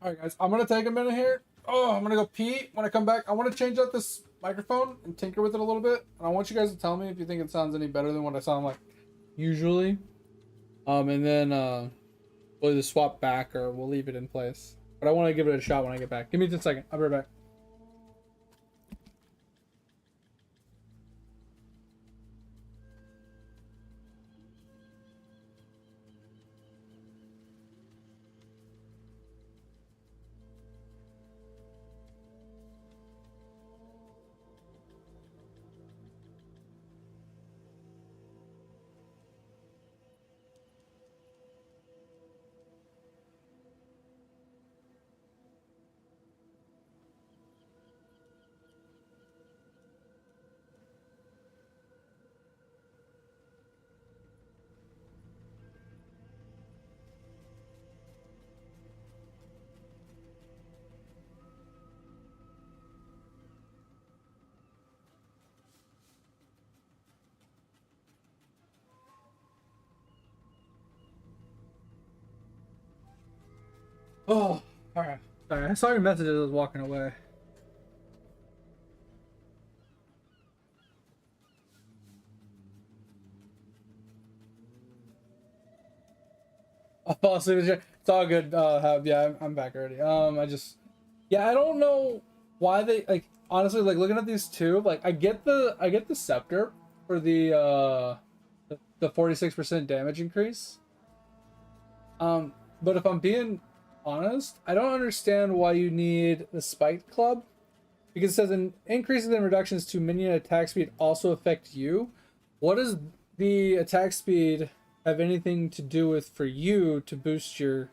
Alright guys, I'm gonna take a minute here. Oh, I'm gonna go pee. When I come back, I want to change out this microphone and tinker with it a little bit. And I want you guys to tell me if you think it sounds any better than what I sound like usually. And then we'll either swap back or we'll leave it in place. But I want to give it a shot when I get back. Give me just a second. I'll be right back. Oh, alright. Sorry, I saw your message as I was walking away. I fall asleep. It's all good. Yeah, I'm back already. Yeah, I don't know why they like. Honestly, like looking at these two, like I get the scepter for the 46% damage increase. But if I'm being honest, I don't understand why you need the spiked club because it says an increases and reductions to minion attack speed also affect you. What does the attack speed have anything to do with for you to boost your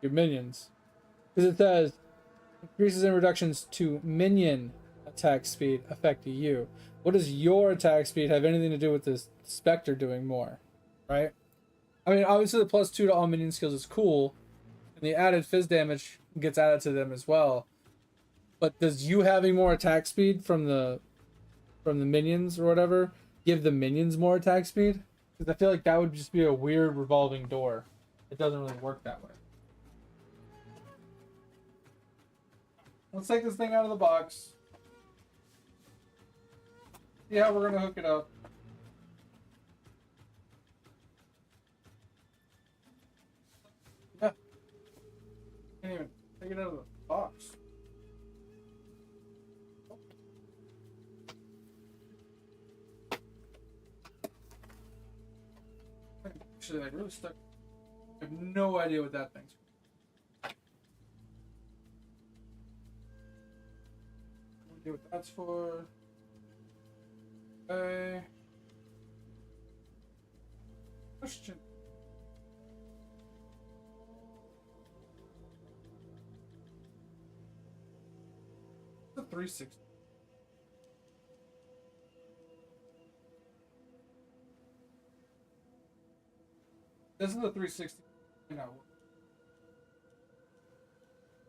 minions? Because it says increases and reductions to minion attack speed affect you. What does your attack speed have anything to do with this Spectre doing more? Right? I mean, obviously the +2 to all minion skills is cool, and the added fizz damage gets added to them as well. But does you having more attack speed from the minions or whatever give the minions more attack speed? Because I feel like that would just be a weird revolving door. It doesn't really work that way. Let's take this thing out of the box. See how we're gonna hook it up. Yeah. Can't even take it out of the box. Actually, like really stuck. I have no idea what that thing's for. No idea what that's for. Okay. Question. It's a 360. This is the 360. No.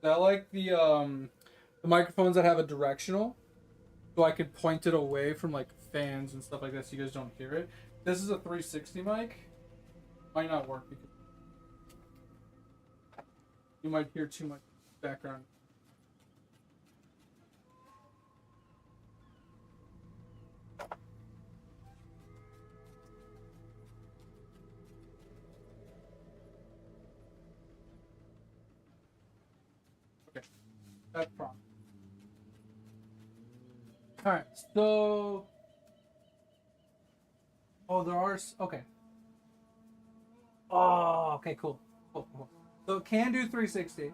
I like the microphones that have a directional, so I could point it away from like fans and stuff like that, so you guys don't hear it. This is a 360 mic. Might not work because you might hear too much background. Okay, that's problem. All right, so there are okay. Oh, okay, cool. Cool. So it can do 360.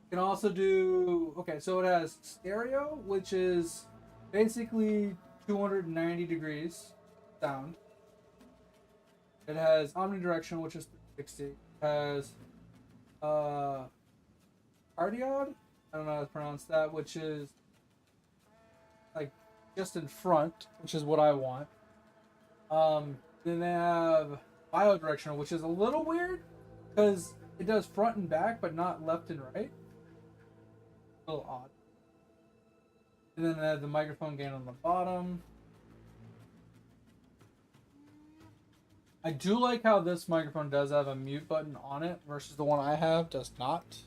Can also do okay. So it has stereo, which is basically 290 degrees sound. It has omnidirectional, which is 360. It has cardioid. I don't know how to pronounce that, which is like just in front, which is what I want. Then they have bidirectional, which is a little weird because it does front and back, but not left and right. A little odd. And then they have the microphone gain on the bottom. I do like how this microphone does have a mute button on it versus the one I have does not.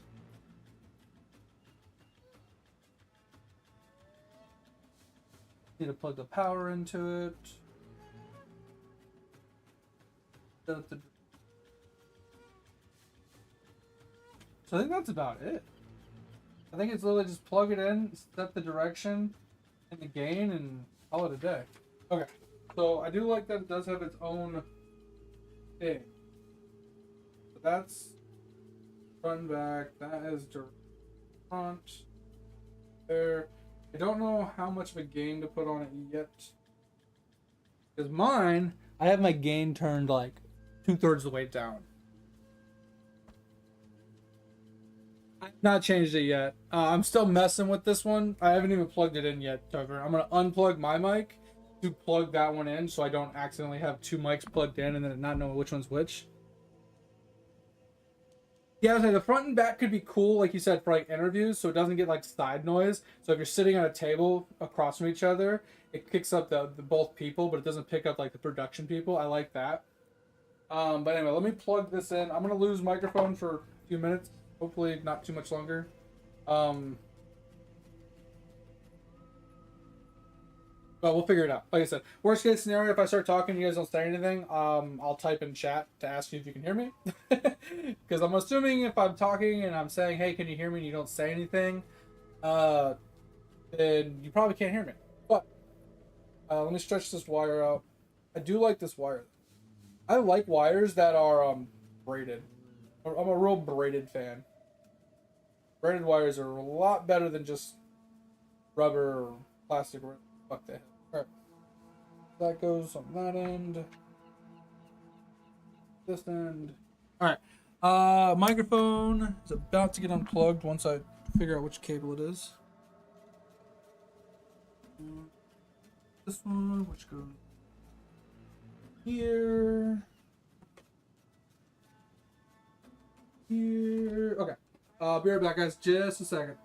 Need to plug the power into it. So I think that's about it. I think it's literally just plug it in, set the direction and the gain, and call it a day. Okay, so I do like that it does have its own thing. So that's front and back. That is direct front. There. I don't know how much of a gain to put on it yet. Because mine, I have my gain turned like 2/3 the way down. I've not changed it yet. I'm still messing with this one. I haven't even plugged it in yet, Trevor. I'm going to unplug my mic to plug that one in so I don't accidentally have two mics plugged in and then not know which one's which. Yeah, the front and back could be cool, like you said, for like interviews, so it doesn't get like side noise. So if you're sitting at a table across from each other, it picks up the both people, but it doesn't pick up like the production people. I like that. But anyway, let me plug this in. I'm gonna lose microphone for a few minutes, hopefully not too much longer. But we'll figure it out. Like I said, worst case scenario, if I start talking, you guys don't say anything, I'll type in chat to ask you if you can hear me. Because I'm assuming if I'm talking and I'm saying, hey, can you hear me, and you don't say anything, then you probably can't hear me. But let me stretch this wire out. I do like this wire. I like wires that are braided. I'm a real braided fan. Braided wires are a lot better than just rubber or plastic. Fuck that. Alright. That goes on that end. This end. Alright. Microphone is about to get unplugged once I figure out which cable it is. This one, which goes here. Here. Okay. Be right back, guys. Just a second.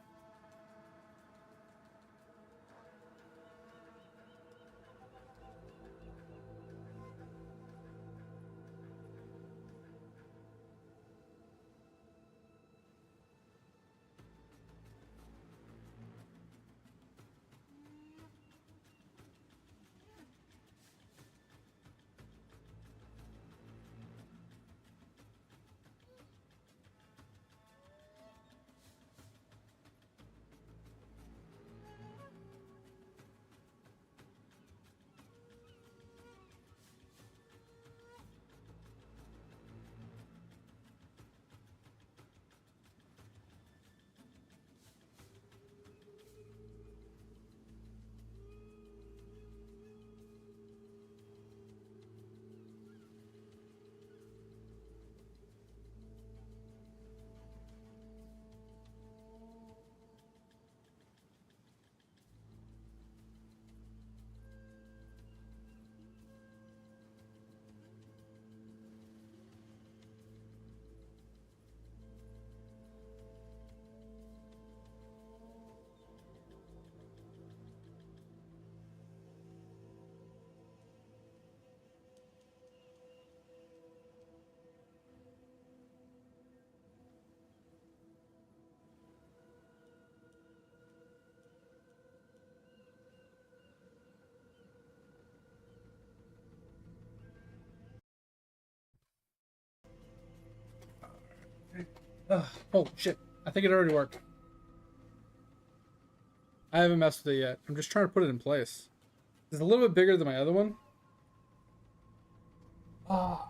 Oh shit. I think it already worked. I haven't messed with it yet. I'm just trying to put it in place. It's a little bit bigger than my other one. Ah.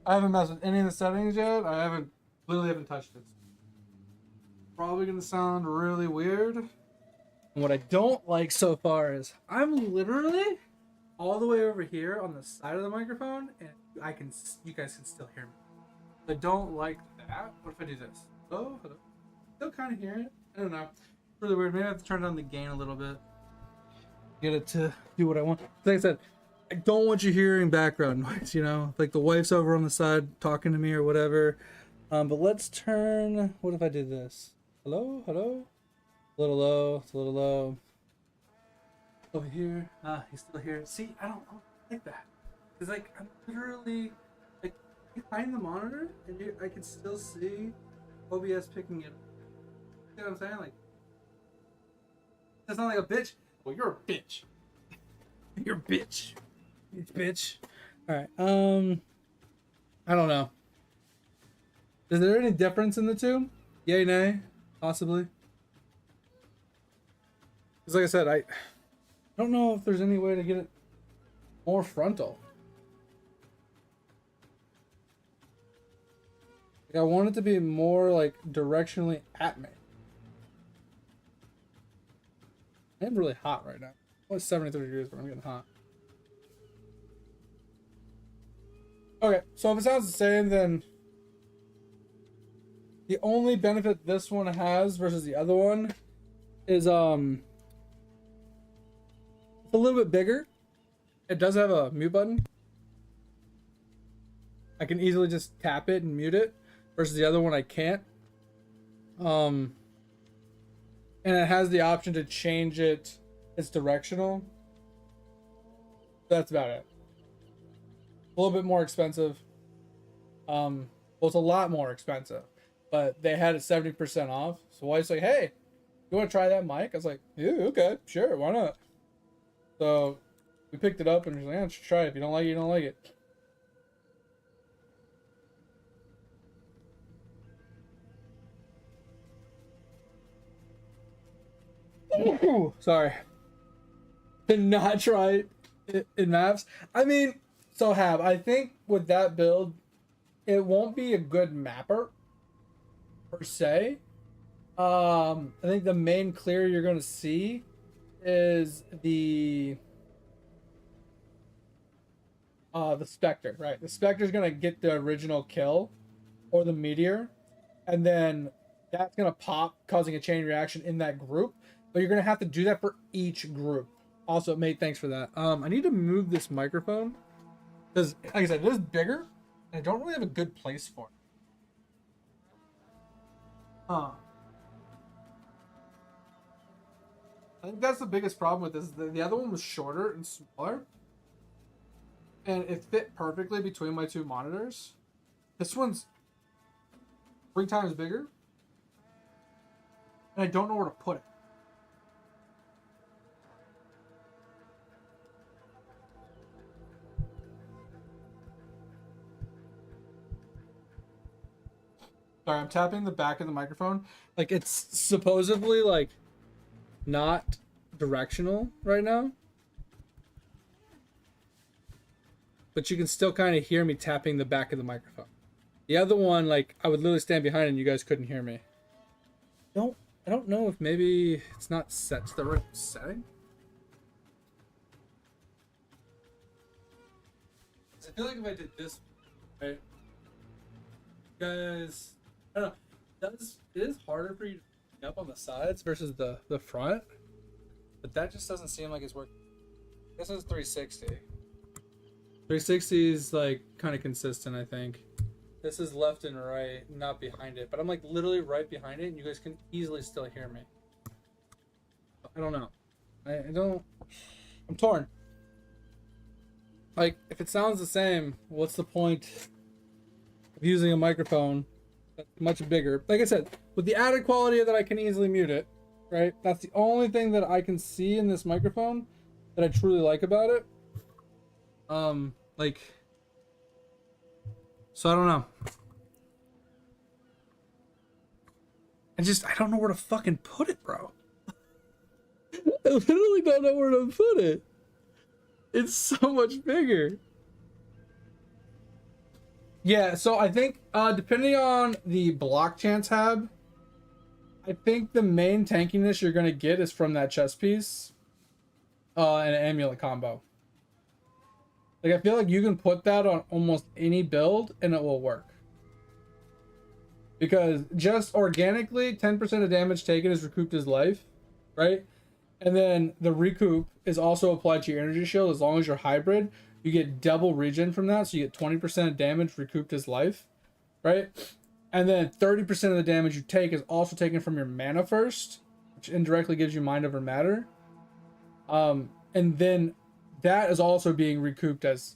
I haven't messed with any of the settings yet. I literally haven't touched it. Probably gonna sound really weird. And what I don't like so far is I'm literally all the way over here on the side of the microphone, and you guys can still hear me. I don't like that. What if I do this? Oh, hello. Still kind of hear it. I don't know. It's really weird. Maybe I have to turn down the gain a little bit. Get it to do what I want. Like I said, I don't want you hearing background noise, you know? Like the wife's over on the side talking to me or whatever. But let's turn... What if I did this? Hello? Hello? A little low. It's a little low. Over here. He's still here. See, I don't like that. Because, like, I'm literally... Like, behind the monitor, and I can still see OBS picking it up. You know what I'm saying? Like... That's not like a bitch. Well, you're a bitch. You're a bitch. Bitch. Alright, I don't know. Is there any difference in the two? Yay, nay? Possibly. Because like I said, I don't know if there's any way to get it more frontal. Like, I want it to be more like directionally at me. I'm really hot right now. It's 73 degrees, but I'm getting hot. Okay, so if it sounds the same, then the only benefit this one has versus the other one is it's a little bit bigger. It does have a mute button. I can easily just tap it and mute it, versus the other one I can't. And it has the option to change it. It's directional. That's about it. A little bit more expensive. Well, it's a lot more expensive, but they had it 70% off. So wife's like, "Hey, you want to try that mic?" I was like, "Yeah, okay, sure, why not?" So we picked it up and she's like, "Yeah, try it. If you don't like it, you don't like it." Ooh, sorry. Did not try it in maps. I mean, I think with that build, it won't be a good mapper per se. I think the main clear you're gonna see is the the Spectre, right? The Spectre's gonna get the original kill or the meteor, and then that's gonna pop, causing a chain reaction in that group. But you're gonna have to do that for each group. Also, mate, thanks for that. I need to move this microphone because, like I said, it is bigger, and I don't really have a good place for it. I think that's the biggest problem with this. The other one was shorter and smaller, and it fit perfectly between my two monitors. This one's 3 times bigger, and I don't know where to put it. Sorry, I'm tapping the back of the microphone. Like, it's supposedly, like, not directional right now. But you can still kind of hear me tapping the back of the microphone. The other one, like, I would literally stand behind it and you guys couldn't hear me. I don't know if maybe it's not set to the right setting. I feel like if I did this, right, guys, I don't know. It is harder for you to pick up on the sides versus the front, but that just doesn't seem like it's working. This is 360. 360 is like kind of consistent, I think. This is left and right, not behind it, but I'm like literally right behind it, and you guys can easily still hear me. I don't know. I'm torn. Like, if it sounds the same, what's the point of using a microphone that's much bigger? Like I said, with the added quality that I can easily mute it, right? That's the only thing that I can see in this microphone that I truly like about it. Like, so I don't know. I don't know where to fucking put it, bro. I literally don't know where to put it. It's so much bigger. Yeah, so I think depending on the block chance tab, I think the main tankiness you're gonna get is from that chest piece and an amulet combo. Like, I feel like you can put that on almost any build and it will work. Because just organically, 10% of damage taken is recouped as life, right? And then the recoup is also applied to your energy shield. As long as you're hybrid, you get double regen from that. So you get 20% of damage recouped as life, right? And then 30% of the damage you take is also taken from your mana first, which indirectly gives you mind over matter. And then that is also being recouped as,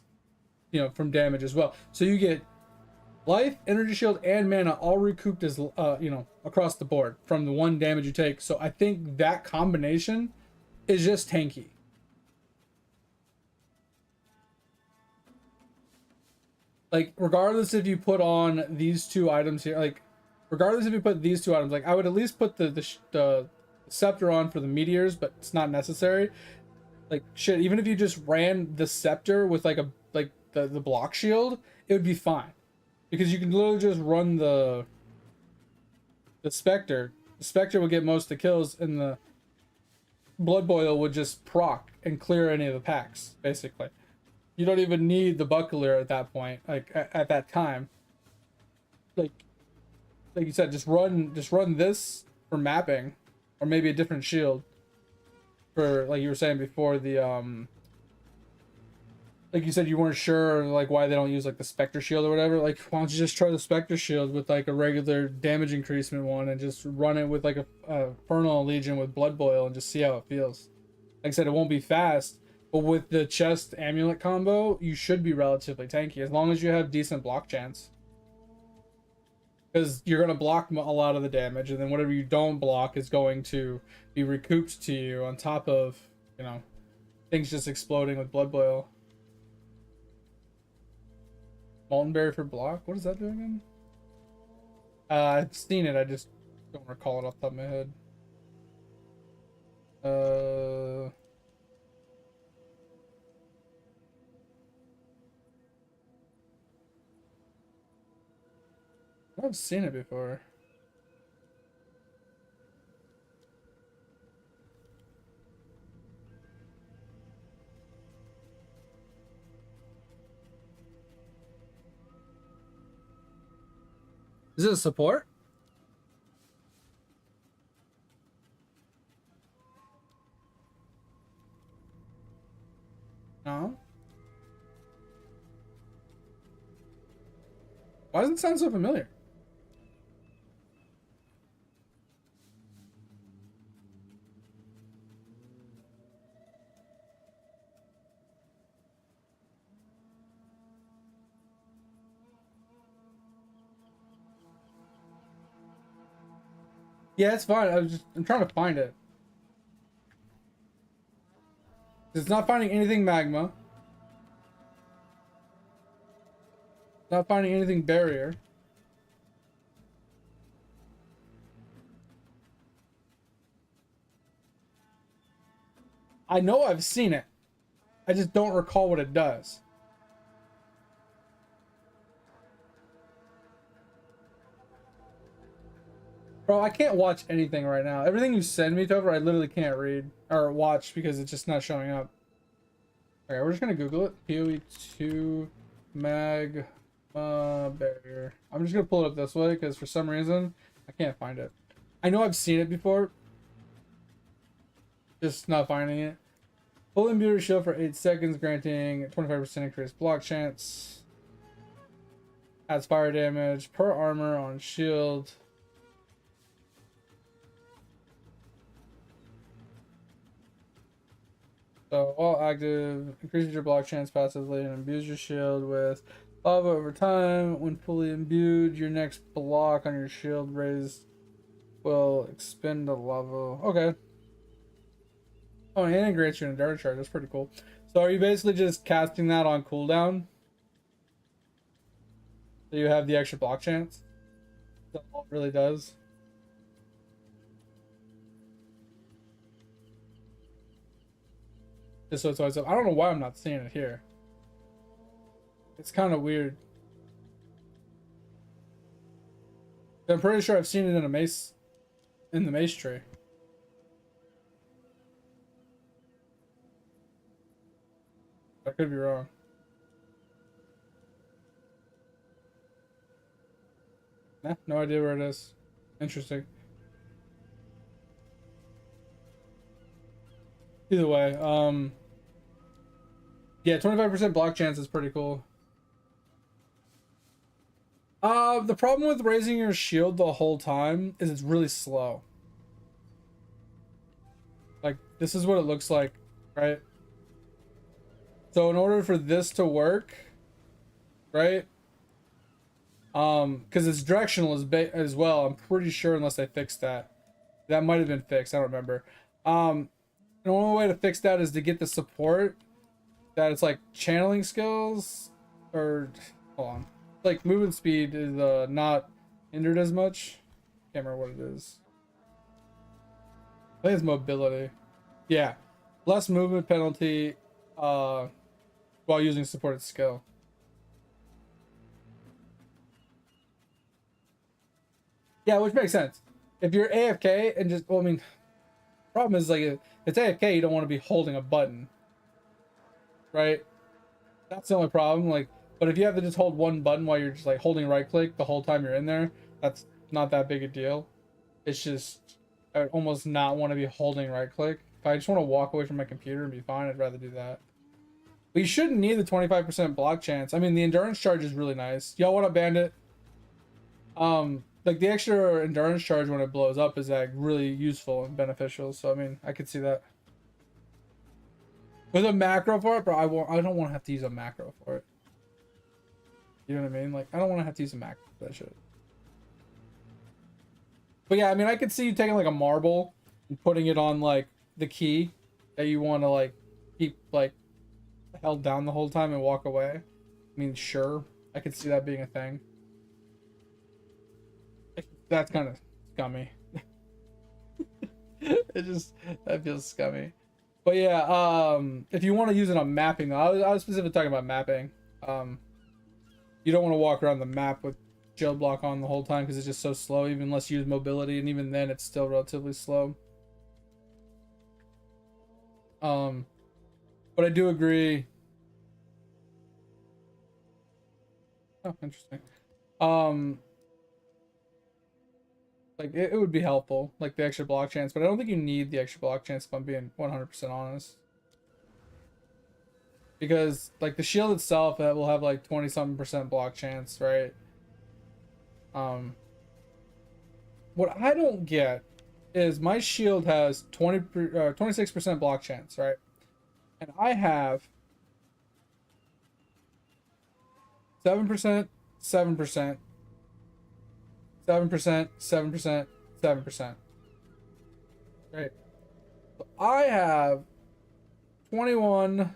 from damage as well. So you get life, energy shield, and mana all recouped as, across the board from the one damage you take. So I think that combination is just tanky. Like, regardless if you put on these two items here, like, I would at least put the scepter on for the meteors, but it's not necessary. Like, shit, even if you just ran the scepter with like the block shield, it would be fine. Because you can literally just run the Spectre. The Spectre would get most of the kills, and the Blood Boil would just proc and clear any of the packs, basically. You don't even need the Buckler at that point, like, at that time. Like you said, just run this for mapping, or maybe a different shield. For, like you were saying before, the, like you said, you weren't sure, like, why they don't use, like, the Spectre shield or whatever. Like, why don't you just try the Spectre shield with, like, a regular damage increasement one and just run it with, like, a Infernal Legion with Blood Boil and just see how it feels. Like I said, it won't be fast, but with the chest amulet combo, you should be relatively tanky, as long as you have decent block chance. Because you're going to block a lot of the damage, and then whatever you don't block is going to be recouped to you on top of, things just exploding with Blood Boil. Molten Berry for block? What does that do again? I've seen it, I just don't recall it off the top of my head. I've seen it before. Is it a support? No. Why does it sound so familiar? Yeah, it's fine. I'm trying to find it. It's not finding anything magma. Not finding anything barrier. I know I've seen it. I just don't recall what it does. Bro, I can't watch anything right now. Everything you send me, Tover, I literally can't read or watch because it's just not showing up. Okay, we're just gonna Google it. PoE2 mag barrier. I'm just gonna pull it up this way because for some reason I can't find it. I know I've seen it before. Just not finding it. Full imbued shield for 8 seconds, granting 25% increased block chance. Adds fire damage per armor on shield. So while active, increases your block chance passively and imbues your shield with lava over time. When fully imbued, your next block on your shield raised will expend the lava. Okay. Oh, and it integrates your endurance charge. That's pretty cool. So are you basically just casting that on cooldown? So you have the extra block chance? That's all it really does. Just so it's always up. I don't know why I'm not seeing it here. It's kind of weird. I'm pretty sure I've seen it in a mace, in the mace tree. I could be wrong. Nah, no idea where it is. Interesting. Either way, yeah, 25% block chance is pretty cool. The problem with raising your shield the whole time is it's really slow. Like, this is what it looks like, right? So in order for this to work, right? Because it's directional as well. I'm pretty sure, unless they fixed that. That might have been fixed. I don't remember. The only way to fix that is to get the support that it's like channeling skills, or hold on, like movement speed is not hindered as much. Can't remember what it is. I think it's mobility. Yeah, less movement penalty while using supported skill. Yeah, which makes sense. If you're AFK and just, well, I mean, problem is like if it's AFK, you don't want to be holding a button, right? That's the only problem. Like, but if you have to just hold one button while you're just like holding right click the whole time you're in there, that's not that big a deal. It's just I would almost not want to be holding right click. If I just want to walk away from my computer and be fine, I'd rather do that. But you shouldn't need the 25% block chance. I mean, the endurance charge is really nice. Y'all want to bandit? Like the extra endurance charge when it blows up is like really useful and beneficial. So I mean, I could see that. With a macro for it, bro, I don't want to have to use a macro for it. You know what I mean? Like, I don't want to have to use a macro for that shit. But yeah, I mean, I could see you taking like a marble and putting it on like the key that you want to like keep like held down the whole time and walk away. I mean, sure, I could see that being a thing. That's kind of scummy. It just, that feels scummy. But yeah, if you want to use it on mapping, I was specifically talking about mapping. You don't want to walk around the map with shield block on the whole time because it's just so slow, even unless you use mobility, and even then it's still relatively slow. But I do agree. Oh, interesting. Like it would be helpful, like the extra block chance, but I don't think you need the extra block chance if I'm being 100% honest. Because like the shield itself that will have like 20 something percent block chance, right? Um what I don't get is my shield has 26% block chance, right? And I have 7%, 7%, 7%, 7%, 7%. Right. So I have 21,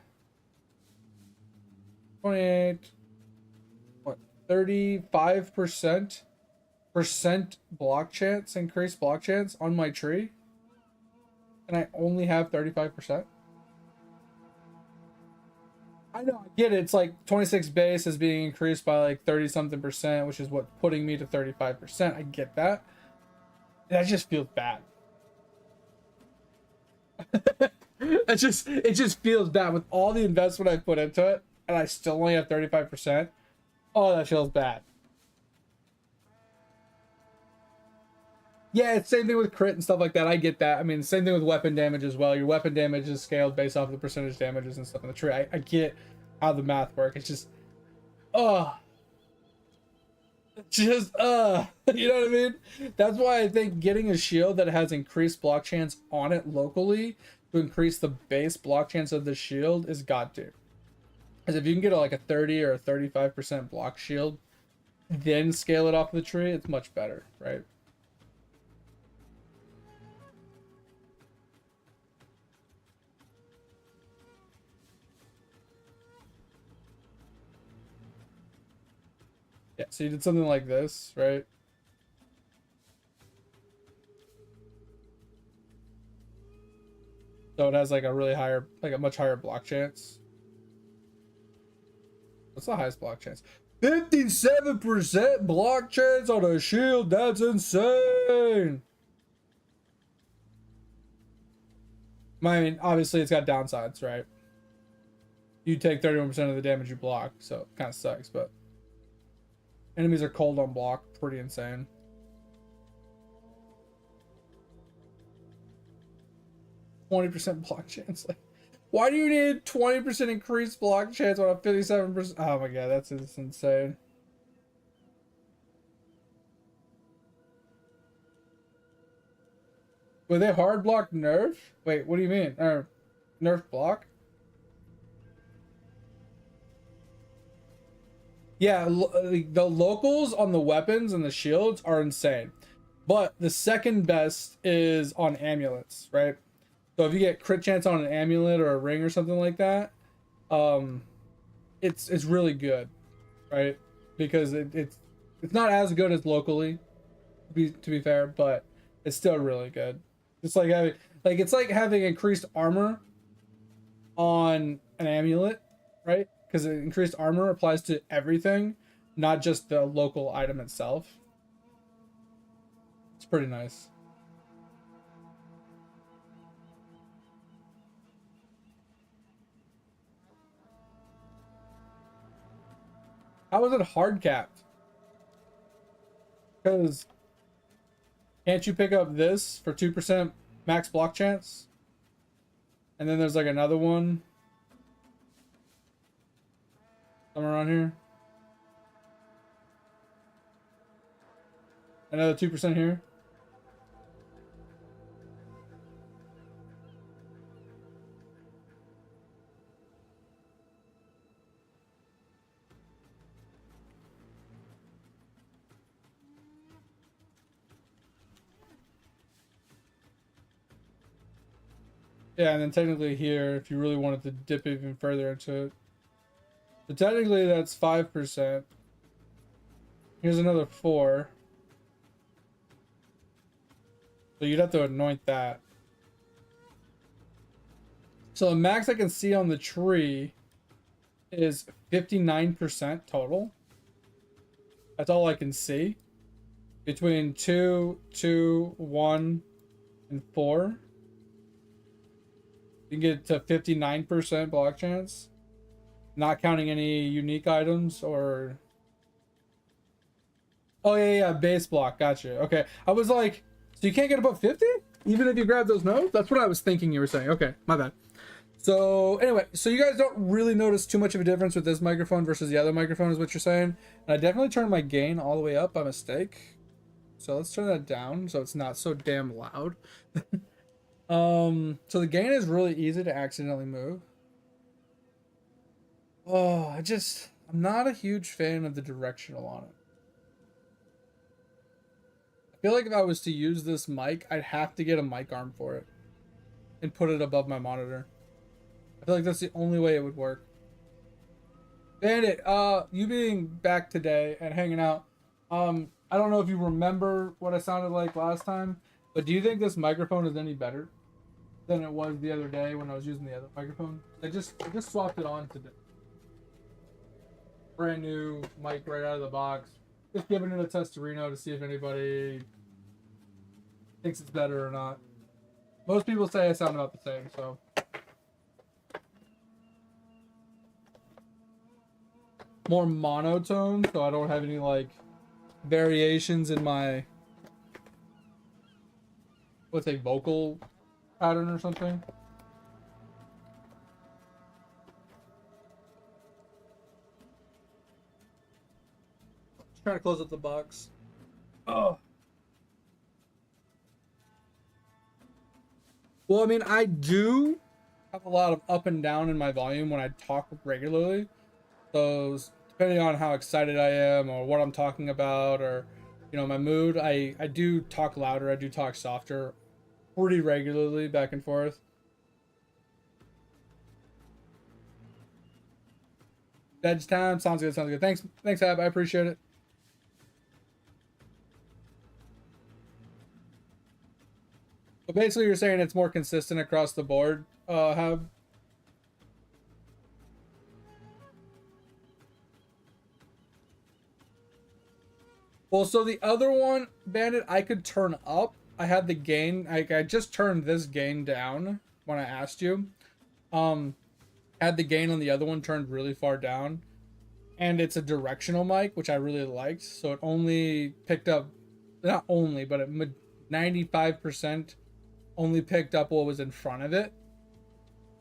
28, what, 35% block chance, increased block chance on my tree, and I only have 35%. I know, I get it. It's like 26 base is being increased by like 30 something percent, which is what putting me to 35%. I get that. That just feels bad. It just feels bad with all the investment I put into it, and I still only have 35%. Oh, that feels bad. Yeah, it's same thing with crit and stuff like that. I get that. I mean, same thing with weapon damage as well. Your weapon damage is scaled based off of the percentage damages and stuff in the tree. I get how the math work. It's just, uh, you know what I mean? That's why I think getting a shield that has increased block chance on it locally to increase the base block chance of the shield is god tier. Because if you can get like a 30 or a 35% block shield, then scale it off the tree, it's much better, right? Yeah, so you did something like this, right? So it has like a really higher, like a much higher block chance. What's the highest block chance? 57% block chance on a shield. That's insane. I mean, obviously it's got downsides, right? You take 31% of the damage you block, so it kind of sucks, but enemies are cold on block. Pretty insane. 20% block chance. Like, why do you need 20% increased block chance on a 57%? Oh my god, that's insane. Were they hard block nerf? Wait, what do you mean? Nerf block? Yeah, the locals on the weapons and the shields are insane. But the second best is on amulets, right? So if you get crit chance on an amulet or a ring or something like that, um, it's really good, right? Because it's not as good as locally, to be fair, but it's still really good. It's like having it's like having increased armor on an amulet, right? Because increased armor applies to everything, not just the local item itself. It's pretty nice. How is it hard capped? Because can't you pick up this for 2% max block chance? And then there's like another one somewhere around here. Another 2% here. Yeah, and then technically here, if you really wanted to dip even further into it. So technically that's 5%. Here's another 4. So you'd have to anoint that. So the max I can see on the tree is 59% total. That's all I can see. Between 2, 2, 1, and 4. You can get to 59% block chance. Not counting any unique items or Oh yeah, base block. Gotcha. Okay, I was like, so you can't get above 50 even if you grab those nodes. That's what I was thinking you were saying. Okay, my bad. So anyway, so you guys don't really notice too much of a difference with this microphone versus the other microphone, is what you're saying. And I definitely turned my gain all the way up by mistake. So let's turn that down so it's not so damn loud. So the gain is really easy to accidentally move. Oh, I'm not a huge fan of the directional on it. I feel like if I was to use this mic, I'd have to get a mic arm for it and put it above my monitor. I feel like that's the only way it would work. Bandit, you being back today and hanging out, I don't know if you remember what I sounded like last time, but do you think this microphone is any better than it was the other day when I was using the other microphone? I just swapped it on today. Brand new mic right out of the box. Just giving it a testorino to see if anybody thinks it's better or not. Most people say I sound about the same, so. More monotone, so I don't have any like variations in my, let's say, vocal pattern or something. Trying to close up the box. Oh. Well, I mean, I do have a lot of up and down in my volume when I talk regularly. So depending on how excited I am or what I'm talking about or, you know, my mood, I do talk louder, I do talk softer pretty regularly back and forth. Veg time, sounds good, sounds good. Thanks, Ab, I appreciate it. But basically you're saying it's more consistent across the board, Hab? Well, so the other one, Bandit, I could turn up. I had the gain. I just turned this gain down when I asked you. Had the gain on the other one turned really far down. And it's a directional mic, which I really liked. So it only picked up, not only, but it 95% only picked up what was in front of it.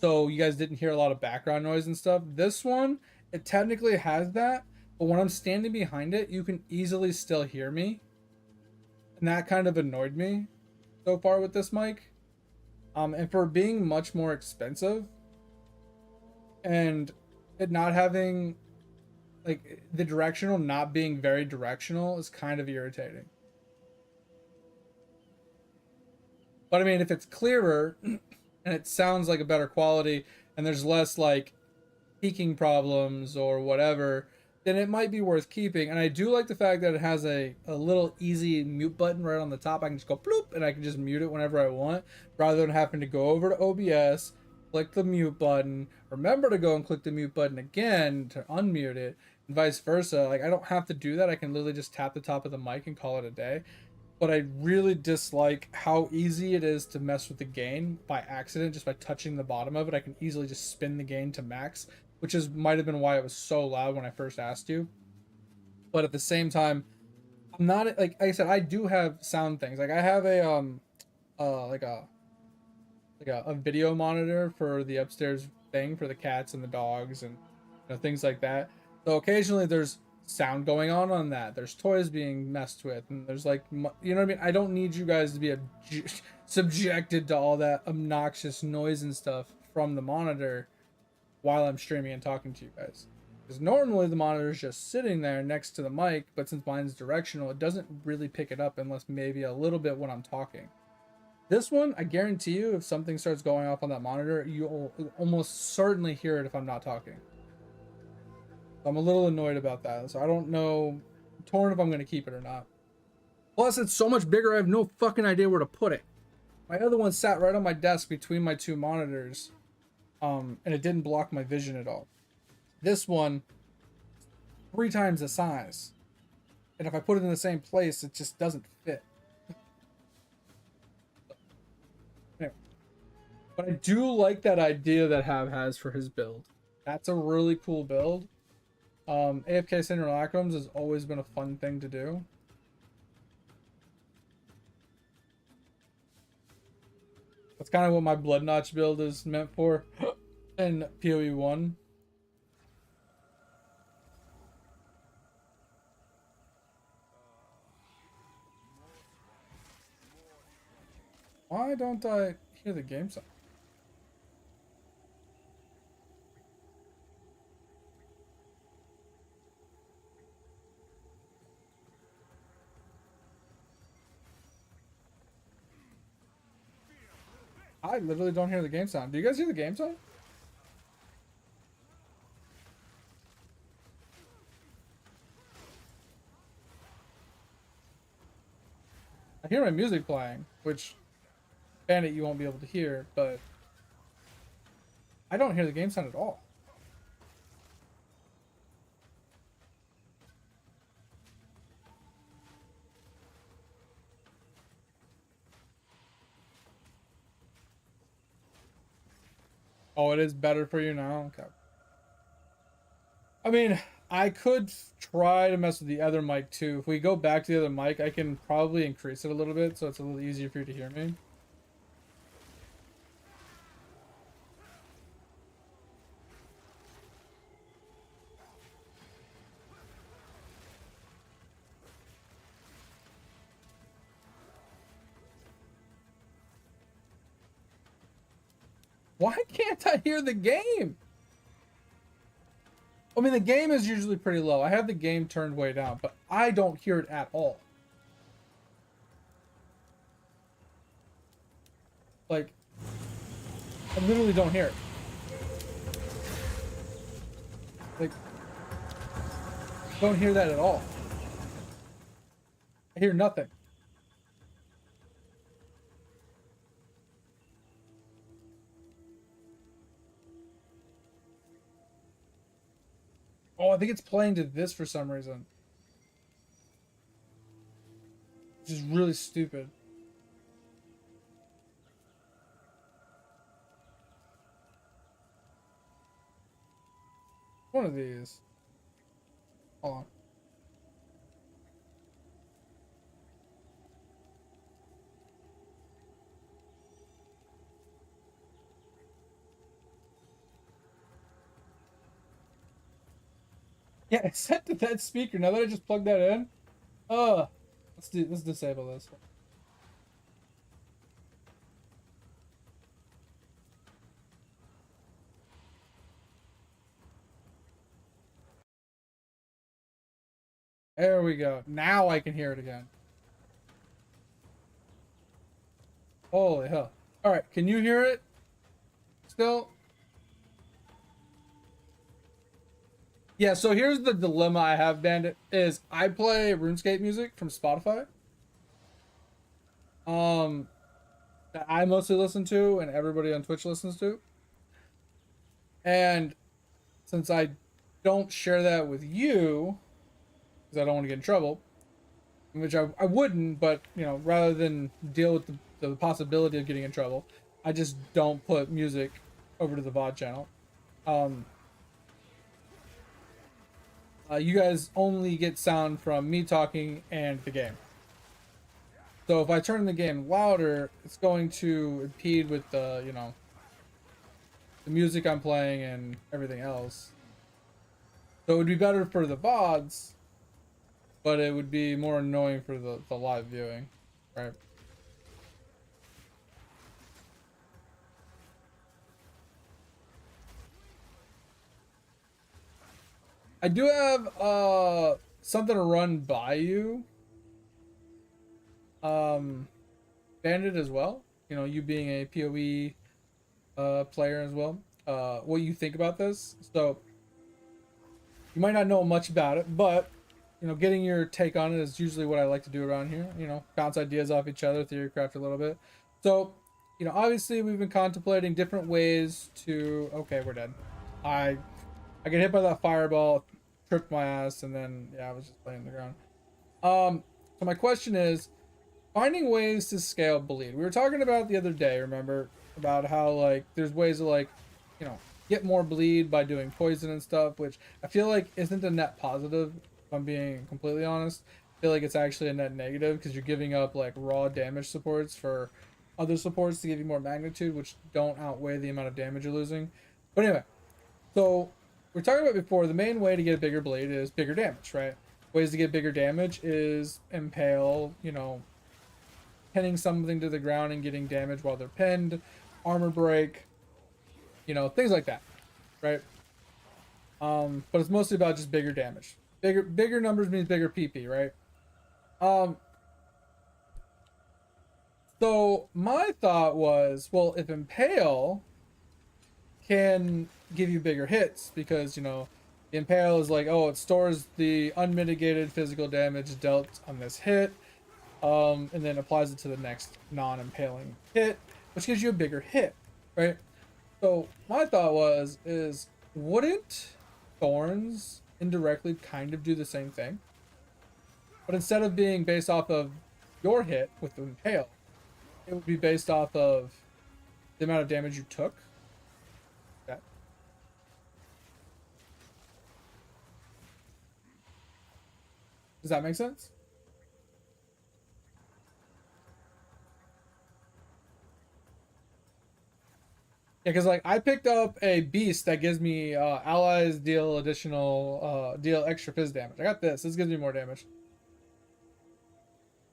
So you guys didn't hear a lot of background noise and stuff. This one, it technically has that. But when I'm standing behind it, you can easily still hear me. And that kind of annoyed me so far with this mic. And for being much more expensive and it not having, like, the directional not being very directional is kind of irritating. But I mean, if it's clearer and it sounds like a better quality and there's less like peaking problems or whatever, then it might be worth keeping. And I do like the fact that it has a little easy mute button right on the top. I can just go bloop and I can just mute it whenever I want, rather than having to go over to OBS, click the mute button, remember to go and click the mute button again to unmute it, and vice versa. Like, I don't have to do that. I can literally just tap the top of the mic and call it a day. But I really dislike how easy it is to mess with the gain by accident, just by touching the bottom of it. I can easily just spin the gain to max, which might have been why it was so loud when I first asked you. But at the same time, I'm not, like I said, I do have sound things. Like I have a like a video monitor for the upstairs thing for the cats and the dogs and, you know, things like that. So occasionally there's sound going on that. There's toys being messed with, and there's like, you know what I mean? I don't need you guys to be subjected to all that obnoxious noise and stuff from the monitor while I'm streaming and talking to you guys. Because normally the monitor is just sitting there next to the mic, but since mine's directional, it doesn't really pick it up unless maybe a little bit when I'm talking. This one, I guarantee you, if something starts going off on that monitor, you'll almost certainly hear it if I'm not talking. I'm a little annoyed about that, so I don't know, I'm torn if I'm going to keep it or not. Plus, it's so much bigger, I have no fucking idea where to put it. My other one sat right on my desk between my two monitors, and it didn't block my vision at all. This one, 3 times the size, and if I put it in the same place, it just doesn't fit. Anyway. But I do like that idea that Hav has for his build. That's a really cool build. AFK Simulacrums has always been a fun thing to do. That's kind of what my Blood Notch build is meant for in PoE 1. Why don't I hear the game sound? I literally don't hear the game sound. Do you guys hear the game sound? I hear my music playing, which Bandit you won't be able to hear, but I don't hear the game sound at all. Oh, it is better for you now? Okay. I mean, I could try to mess with the other mic too. If we go back to the other mic, I can probably increase it a little bit so it's a little easier for you to hear me. Why can't I hear the game? I mean, the game is usually pretty low. I have the game turned way down, but I don't hear it at all. Like, I literally don't hear it. Like, don't hear that at all. I hear nothing. Oh, I think it's playing to this for some reason. Which is really stupid. One of these. Hold on. Yeah, it's set to that speaker. Now that I just plugged that in. Let's disable this. There we go. Now I can hear it again. Holy hell. Alright, can you hear it? Still? Yeah, so here's the dilemma I have, Bandit, is I play RuneScape music from Spotify. That I mostly listen to and everybody on Twitch listens to. And since I don't share that with you, because I don't want to get in trouble, which I wouldn't, but you know, rather than deal with the possibility of getting in trouble, I just don't put music over to the VOD channel. You guys only get sound from me talking and the game. So if I turn the game louder, it's going to impede with the, you know, the music I'm playing and everything else. So it would be better for the VODs, but it would be more annoying for the live viewing, right? I do have something to run by you. Bandit as well. You know, you being a PoE player as well. What you think about this? So you might not know much about it, but you know, getting your take on it is usually what I like to do around here. You know, bounce ideas off each other, theorycraft a little bit. So, you know, obviously we've been contemplating different ways to. Okay, we're dead. I get hit by that fireball, tripped my ass, and then yeah, I was just laying on the ground. So my question is, finding ways to scale bleed. We were talking about the other day, remember, about how like there's ways to like, you know, get more bleed by doing poison and stuff, which I feel like isn't a net positive. If I'm being completely honest, I feel like it's actually a net negative because you're giving up like raw damage supports for other supports to give you more magnitude, which don't outweigh the amount of damage you're losing. But anyway, so we're talking about before, the main way to get a bigger blade is bigger damage, right? Ways to get bigger damage is impale, you know, pinning something to the ground and getting damage while they're pinned, armor break, you know, things like that, right? But it's mostly about just bigger damage. Bigger numbers means bigger PP, right? So my thought was, well, if impale can give you bigger hits because, you know, impale is like, oh, it stores the unmitigated physical damage dealt on this hit, and then applies it to the next non-impaling hit, which gives you a bigger hit, right? So my thought was, is wouldn't thorns indirectly kind of do the same thing? But instead of being based off of your hit with the impale, it would be based off of the amount of damage you took. Okay. Does that make sense? Yeah, because like I picked up a beast that gives me allies deal additional deal extra fizz damage. I got this. This gives me more damage.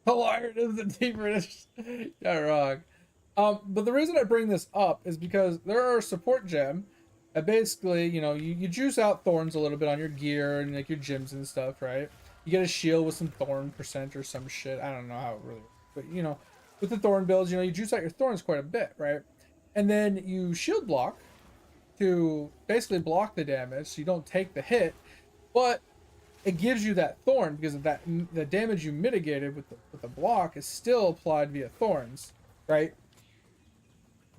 How iron is the deeper? Yeah, wrong. But the reason I bring this up is because there are support gem that basically, you know, you juice out thorns a little bit on your gear and like your gems and stuff, right? You get a shield with some thorn percent or some shit. I don't know how it really works. But you know, with the thorn builds, you know, you juice out your thorns quite a bit, right? And then you shield block to basically block the damage so you don't take the hit, but it gives you that thorn because of that the damage you mitigated with the block is still applied via thorns, right?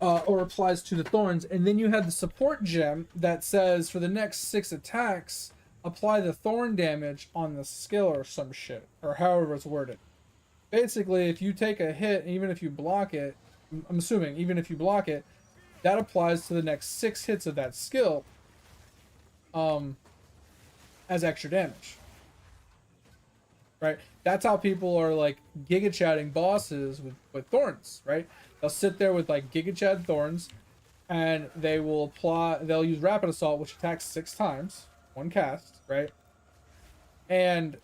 Or applies to the thorns, and then you have the support gem that says for the next 6 attacks, apply the thorn damage on the skill or some shit, or however it's worded. Basically, if you take a hit, even if you block it, I'm assuming, even if you block it, that applies to the next 6 hits of that skill, as extra damage. Right? That's how people are like giga chatting bosses with thorns, right? They'll sit there with like giga chat thorns and they'll use rapid assault, which attacks 6 times, one cast, right? And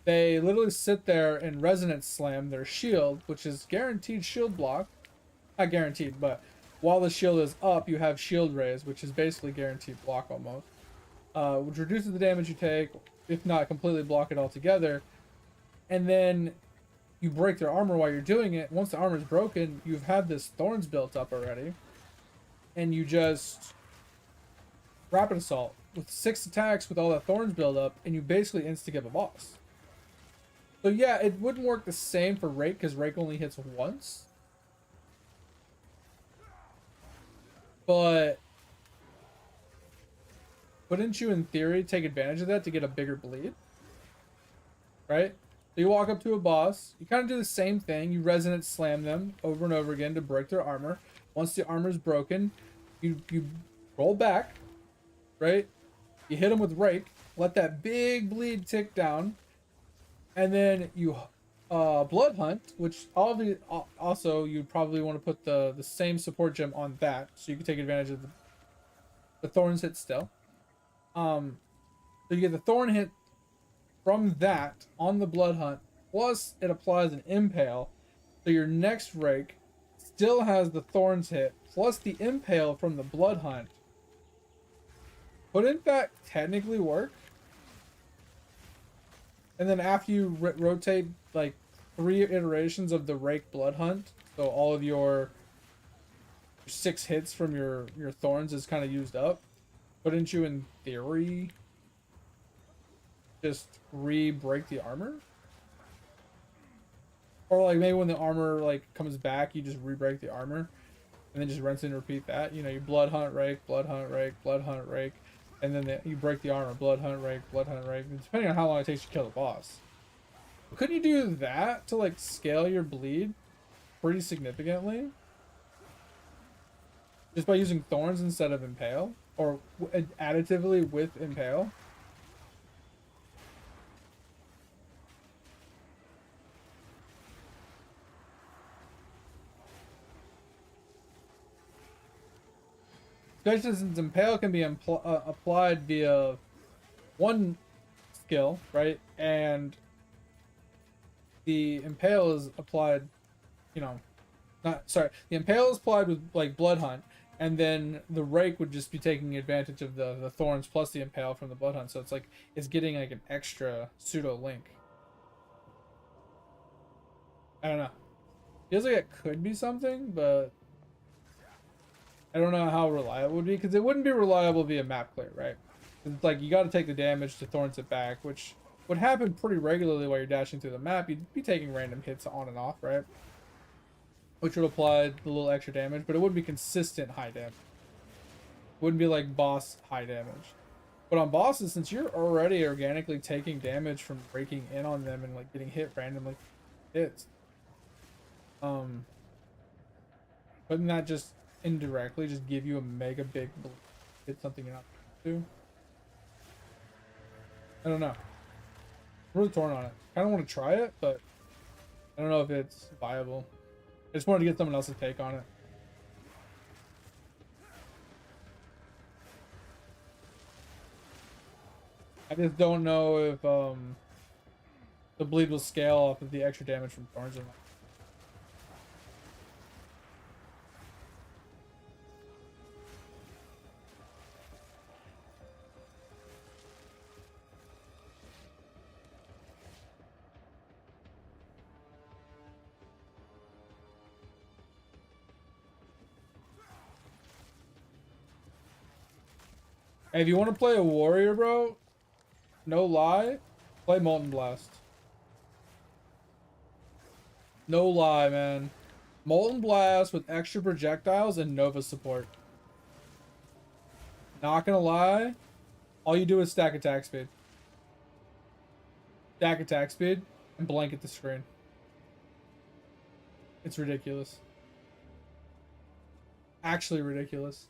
they literally sit there and resonance slam their shield, which is guaranteed shield block. Not guaranteed, but while the shield is up, you have shield raise, which is basically guaranteed block almost. Which reduces the damage you take, if not completely block it altogether. And then you break their armor while you're doing it. Once the armor is broken, you've had this thorns built up already. And you just rapid assault with 6 attacks with all that thorns build up, and you basically insta-give a boss. So yeah, it wouldn't work the same for Rake because Rake only hits once. But wouldn't you in theory take advantage of that to get a bigger bleed? Right? So you walk up to a boss, you kind of do the same thing, you resonance slam them over and over again to break their armor. Once the armor is broken, you roll back, right? You hit them with Rake, let that big bleed tick down, and then you blood hunt, which also you'd probably want to put the same support gem on that, so you can take advantage of the thorns hit still. So you get the thorn hit from that on the blood hunt, plus it applies an impale, so your next Rake still has the thorns hit plus the impale from the blood hunt. Wouldn't that technically work? And then after you rotate like 3 iterations of the Rake blood hunt, so all of your 6 hits from your thorns is kind of used up, wouldn't you in theory just re-break the armor? Or like maybe when the armor like comes back, you just re-break the armor and then just rinse and repeat that. You know, you blood hunt Rake, blood hunt Rake, blood hunt Rake, and then you break the armor, blood hunt Rake, depending on how long it takes to kill the boss. Couldn't you do that to like scale your bleed pretty significantly? Just by using thorns instead of impale? Or additively with impale? especially since Impale can be applied via one skill, right? And the Impale is applied, you know, not sorry. The Impale is applied with like Blood Hunt, and then the Rake would just be taking advantage of the thorns plus the Impale from the Blood Hunt. So it's like it's getting like an extra pseudo link. I don't know. Feels like it could be something, but I don't know how reliable it would be because it wouldn't be reliable via map clear, right? It's like you got to take the damage to thorns it back, which would happen pretty regularly while you're dashing through the map. You'd be taking random hits on and off, right? Which would apply the little extra damage, but it wouldn't be consistent high damage. It wouldn't be like boss high damage. But on bosses, since you're already organically taking damage from breaking in on them and like getting hit randomly, hits. Wouldn't that just indirectly just give you a mega big hit something you're not to? I don't know. I'm really torn on it. I don't want to try it, but I don't know if it's viable. I just wanted to get someone else's take on it. I just don't know if the bleed will scale off of the extra damage from thorns or not. Hey, if you want to play a warrior, bro, no lie, play Molten Blast. No lie, man. Molten Blast with extra projectiles and Nova support. Not gonna lie, all you do is stack attack speed. Stack attack speed and blanket the screen. It's ridiculous. Actually ridiculous.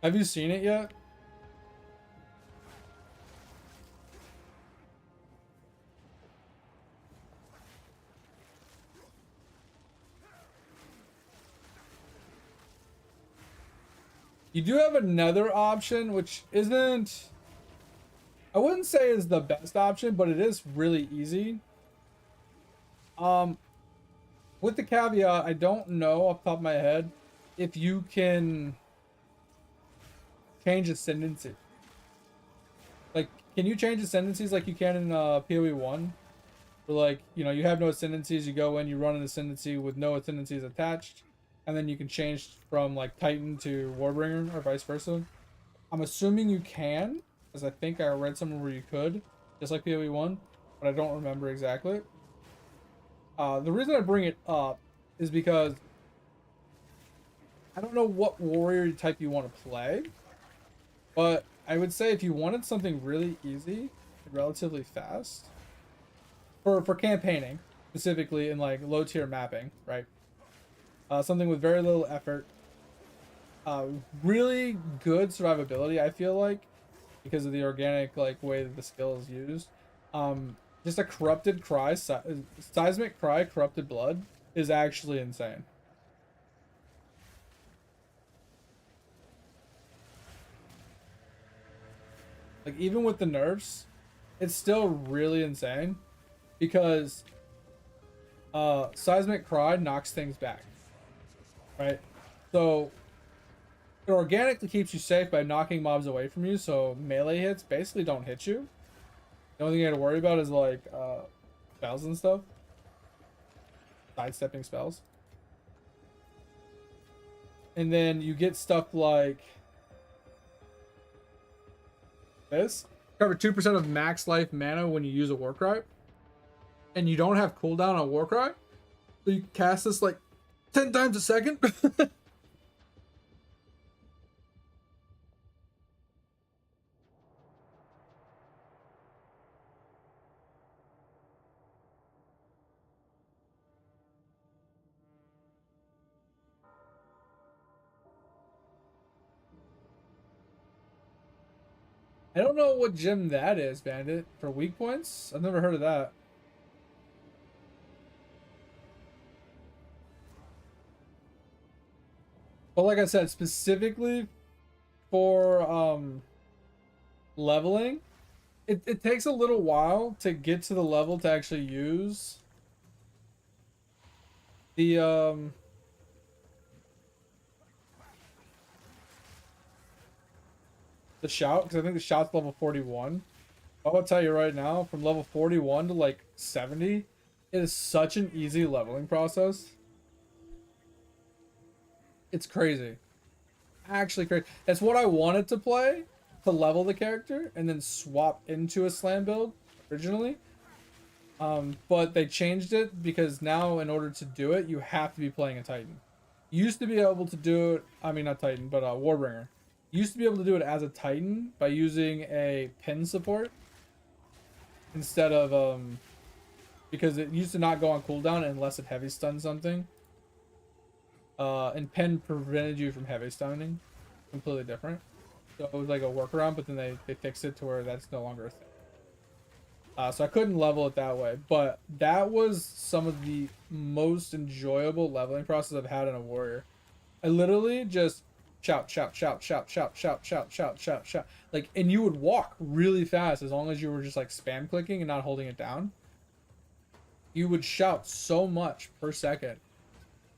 Have you seen it yet? You do have another option, which isn't... I wouldn't say is the best option, but it is really easy. With the caveat, I don't know off the top of my head if you can change ascendancy. Like, can you change ascendancies like you can in PoE 1? Where, like, you know, you have no ascendancies, you go in, you run an ascendancy with no ascendancies attached, and then you can change from, like, Titan to Warbringer, or vice versa. I'm assuming you can, because I think I read somewhere where you could, just like PoE 1, but I don't remember exactly. The reason I bring it up is because I don't know what warrior type you want to play, but I would say if you wanted something really easy and relatively fast for campaigning, specifically in like low tier mapping, right? Something with very little effort, really good survivability. I feel like because of the organic like way that the skill is used. Just a corrupted cry, seismic cry, corrupted blood is actually insane. Like even with the nerfs, it's still really insane because seismic cry knocks things back, right? So it organically keeps you safe by knocking mobs away from you, so melee hits basically don't hit you. The only thing you have to worry about is like spells and stuff, sidestepping spells, and then you get stuff like this. Cover 2% of max life mana when you use a Warcry, and you don't have cooldown on Warcry, so you cast this like 10 times a second. I don't know what gym that is, Bandit. For weak points? I've never heard of that. But like I said, specifically for leveling, it takes a little while to get to the level to actually use the shout, because I think the shout's level 41. I'll tell you right now, from level 41 to like 70, it is such an easy leveling process. It's crazy. Actually crazy. That's what I wanted to play, to level the character and then swap into a slam build originally. But they changed it because now in order to do it, you have to be playing a Titan. You used to be able to do it, I mean not Titan, but Warbringer. You used to be able to do it as a Titan by using a pin support instead of because it used to not go on cooldown unless it heavy stunned something. And pin prevented you from heavy stunning. Completely different. So it was like a workaround, but then they fixed it to where that's no longer a thing. So I couldn't level it that way, but that was some of the most enjoyable leveling process I've had in a warrior. I literally just shout, shout, shout, shout, shout, shout, shout, shout, shout, shout. Like, and you would walk really fast as long as you were just like spam clicking and not holding it down. You would shout so much per second.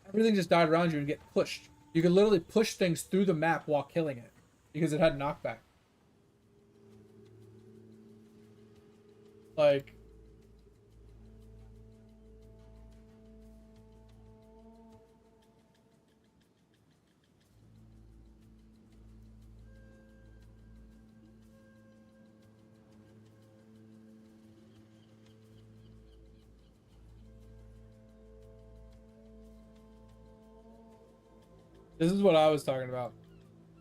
Everything just died around you and get pushed. You could literally push things through the map while killing it because it had knockback. Like, this is what I was talking about.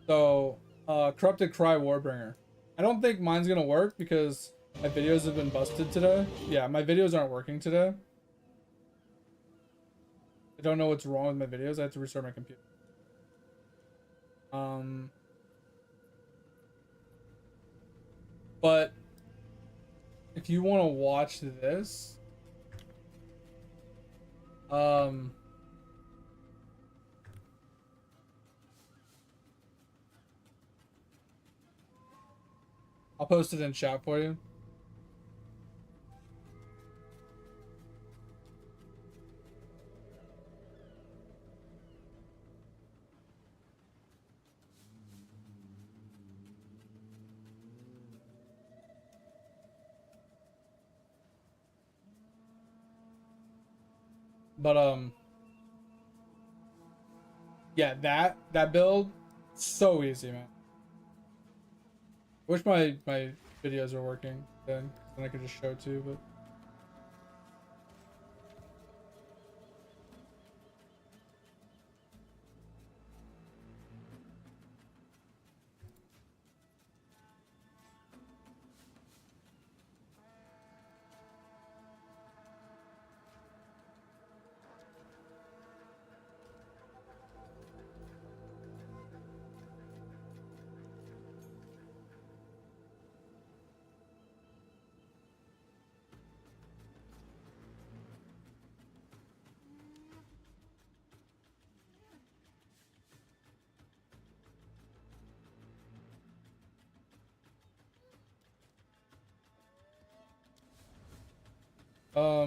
So, Corrupted Cry Warbringer. I don't think mine's gonna work because my videos have been busted today. Yeah, my videos aren't working today. I don't know what's wrong with my videos. I have to restart my computer. But if you want to watch this, I'll post it in chat for you. But yeah, that build, so easy, man. Wish my videos were working then I could just show too, but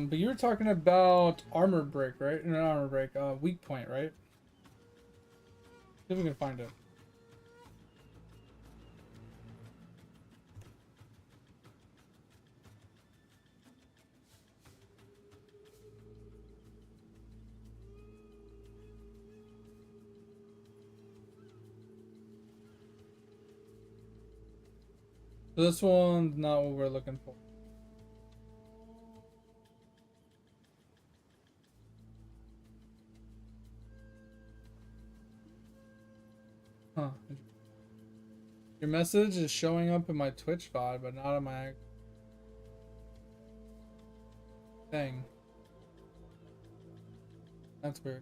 but you were talking about armor break, right? No, armor break, weak point, right? See if we can find it. So this one's not what we're looking for. Huh. Your message is showing up in my Twitch VOD, but not on my thing. That's weird.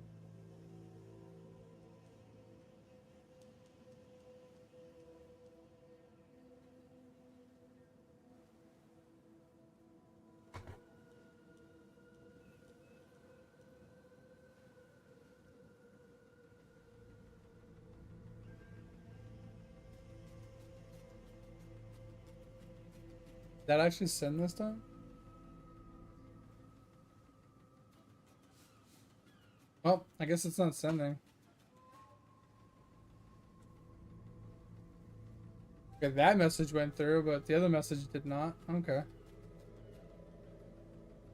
that actually send this time? Well, I guess it's not sending. Okay, that message went through, but the other message did not. Okay.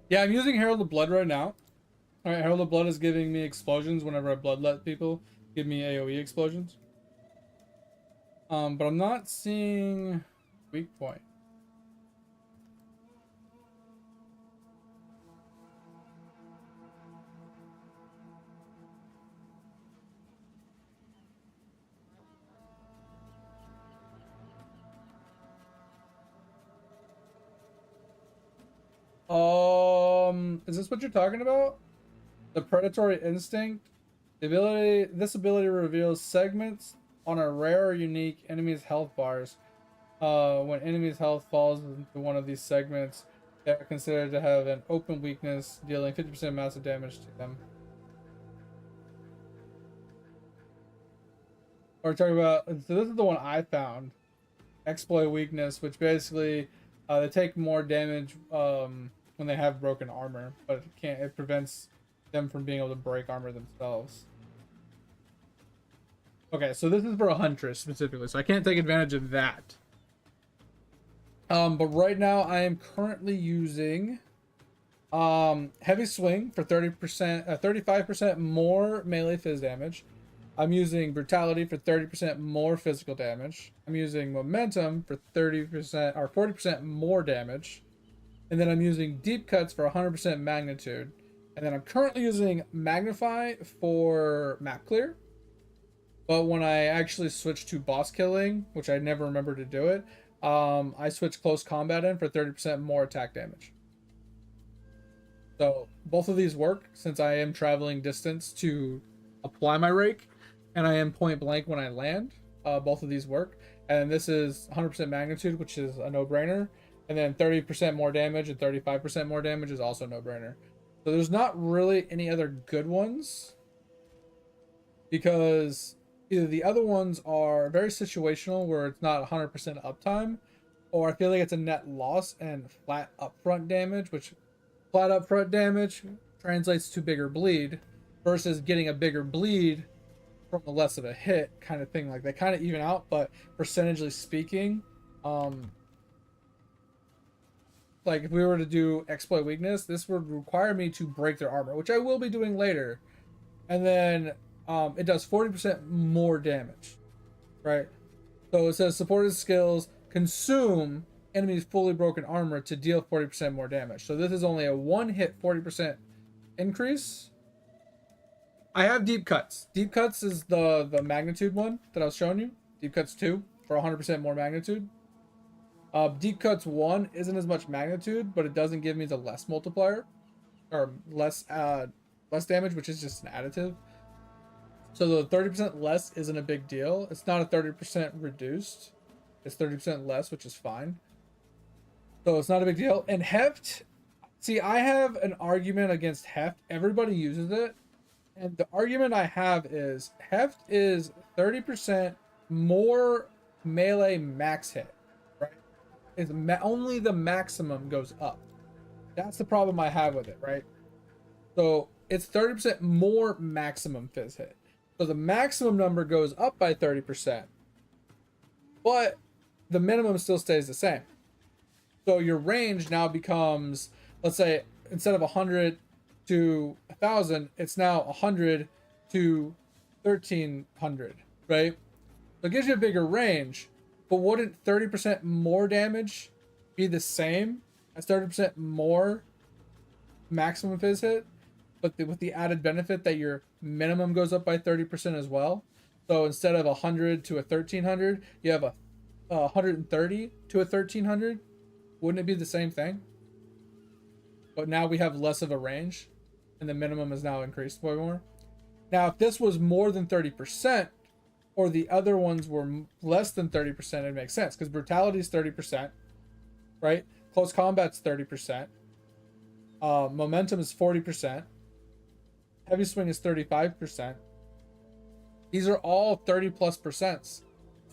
Yeah, I'm using Herald of Blood right now. Alright, Herald of Blood is giving me explosions whenever I bloodlet people. Give me AoE explosions. But I'm not seeing weak point. Is this what you're talking about? The predatory instinct. This ability reveals segments on a rare or unique enemy's health bars. When enemy's health falls into one of these segments, they are considered to have an open weakness, dealing 50% massive damage to them. We're talking about. So this is the one I found. Exploit weakness, which basically they take more damage when they have broken armor, but it prevents them from being able to break armor themselves. Okay, so this is for a huntress specifically, so I can't take advantage of that. But right now I am currently using heavy swing for 35% more melee phys damage. I'm using brutality for 30% more physical damage. I'm using momentum for 30% or 40% more damage. And then I'm using deep cuts for 100% magnitude. And then I'm currently using magnify for map clear. But when I actually switch to boss killing, which I never remember to do it, I switch close combat in for 30% more attack damage. So both of these work since I am traveling distance to apply my rake, and I am point blank when I land. Both of these work. And this is 100% magnitude, which is a no-brainer. And then 30% more damage and 35% more damage is also a no-brainer. So there's not really any other good ones, because either the other ones are very situational where it's not 100% uptime, or I feel like it's a net loss and flat upfront damage, which flat upfront damage translates to bigger bleed versus getting a bigger bleed from a less of a hit kind of thing. Like they kind of even out, but percentage speaking, like if we were to do exploit weakness, this would require me to break their armor, which I will be doing later. And then it does 40% more damage, right? So it says supported skills consume enemies fully broken armor to deal 40% more damage. So this is only a one hit 40% increase. I have deep cuts. Deep cuts is the magnitude one that I was showing you. Deep cuts 2 for 100% more magnitude. Deep cuts 1 isn't as much magnitude, but it doesn't give me the less multiplier or less damage, which is just an additive. So the 30% less isn't a big deal. It's not a 30% reduced. It's 30% less, which is fine. So it's not a big deal. And heft, see, I have an argument against heft. Everybody uses it. And the argument I have is heft is 30% more melee max hit, right? It's only the maximum goes up. That's the problem I have with it, right? So it's 30% more maximum phys hit. So the maximum number goes up by 30%, but the minimum still stays the same. So your range now becomes, let's say, instead of 100 to 1,000, it's now 100 to 1,300, right? So it gives you a bigger range, but wouldn't 30% more damage be the same as 30% more maximum phys hit? But with the added benefit that your minimum goes up by 30% as well. So instead of 100 to 1,300, you have a 130 to 1,300. Wouldn't it be the same thing? But now we have less of a range, and the minimum is now increased by more. Now, if this was more than 30%, or the other ones were less than 30%, it makes sense, because brutality is 30%, right? Close combat's 30%. Momentum is 40%. Heavy swing is 35%. These are all 30+%.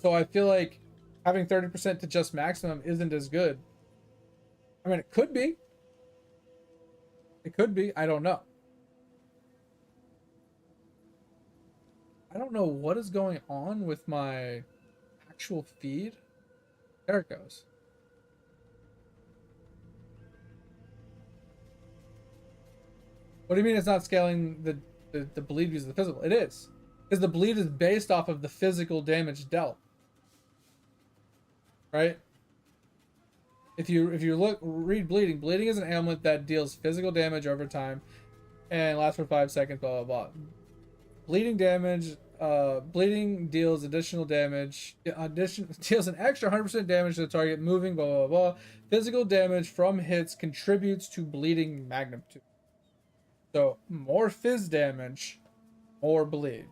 So I feel like having 30% to just maximum isn't as good. I mean, it could be. It could be. I don't know. I don't know what is going on with my actual feed. There it goes. What do you mean it's not scaling the bleed because of the physical? It is. Because the bleed is based off of the physical damage dealt. Right? If you read bleeding, bleeding is an ailment that deals physical damage over time and lasts for 5 seconds, blah blah blah. Bleeding damage, bleeding deals additional damage, deals an extra 100% damage to the target, moving, blah blah blah. Physical damage from hits contributes to bleeding magnitude. So more fizz damage, more bleed.